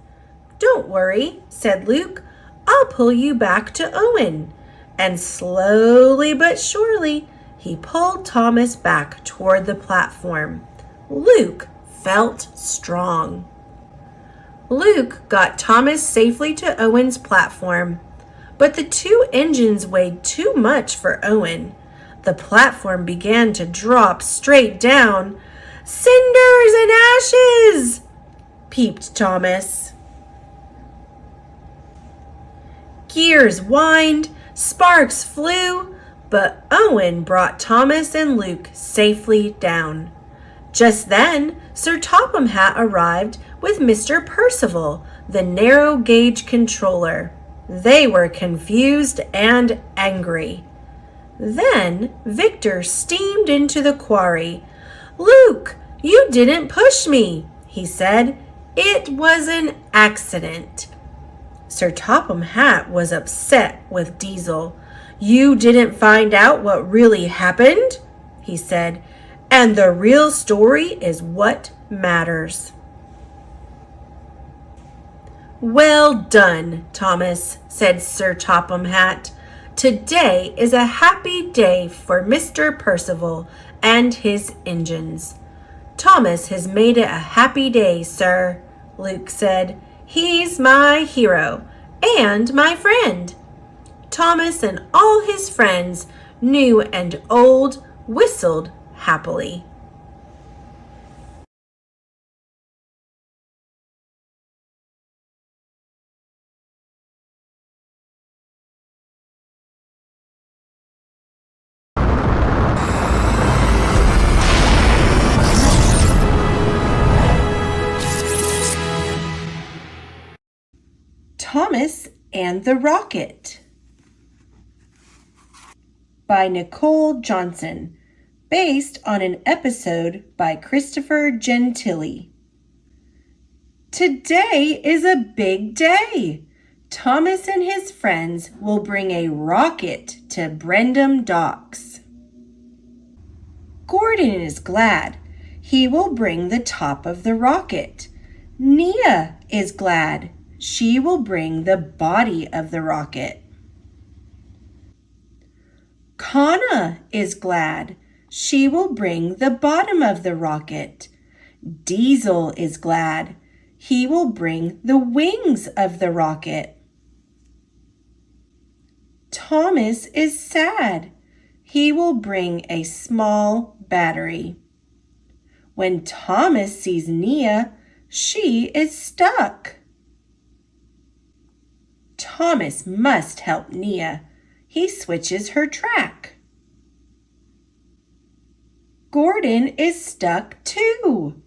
"Don't worry," said Luke. "I'll pull you back to Owen." And slowly but surely, he pulled Thomas back toward the platform. Luke felt strong. Luke got Thomas safely to Owen's platform, but the two engines weighed too much for Owen. The platform began to drop straight down. "Cinders and ashes!" peeped Thomas. Gears whined, sparks flew, but Owen brought Thomas and Luke safely down. Just then, Sir Topham Hatt arrived with Mr. Percival, the narrow gauge controller. They were confused and angry. Then Victor steamed into the quarry. "Luke, you didn't push me," he said. "It was an accident." Sir Topham Hatt was upset with Diesel. "You didn't find out what really happened," he said, "and the real story is what matters." "Well done, Thomas," said Sir Topham Hatt. "Today is a happy day for Mr. Percival and his engines." "Thomas has made it a happy day, sir," Luke said. "He's my hero and my friend." Thomas and all his friends, new and old, whistled happily. Thomas and the Rocket by Nicole Johnson, based on an episode by Christopher Gentili. Today is a big day. Thomas and his friends will bring a rocket to Brendam Docks. Gordon is glad. He will bring the top of the rocket. Nia is glad. She will bring the body of the rocket. Kana is glad. She will bring the bottom of the rocket. Diesel is glad. He will bring the wings of the rocket. Thomas is sad. He will bring a small battery. When Thomas sees Nia, she is stuck. Thomas must help Nia. He switches her track. Gordon is stuck too.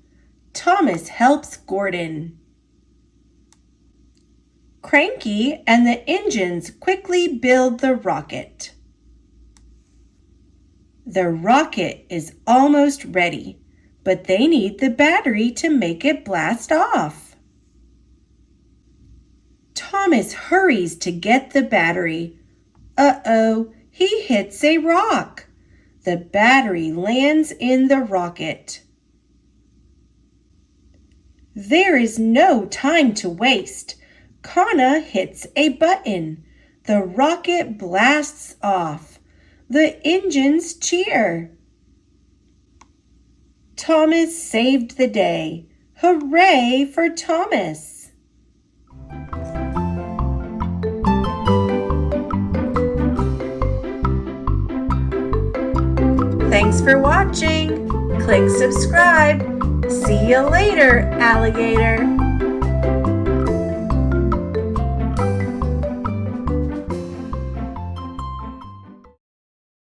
Thomas helps Gordon. Cranky and the engines quickly build the rocket. The rocket is almost ready, but they need the battery to make it blast off. Thomas hurries to get the battery. Uh-oh, he hits a rock. The battery lands in the rocket. There is no time to waste. Kana hits a button. The rocket blasts off. The engines cheer. Thomas saved the day. Hooray for Thomas! Thanks for watching. Click subscribe. See you later, alligator.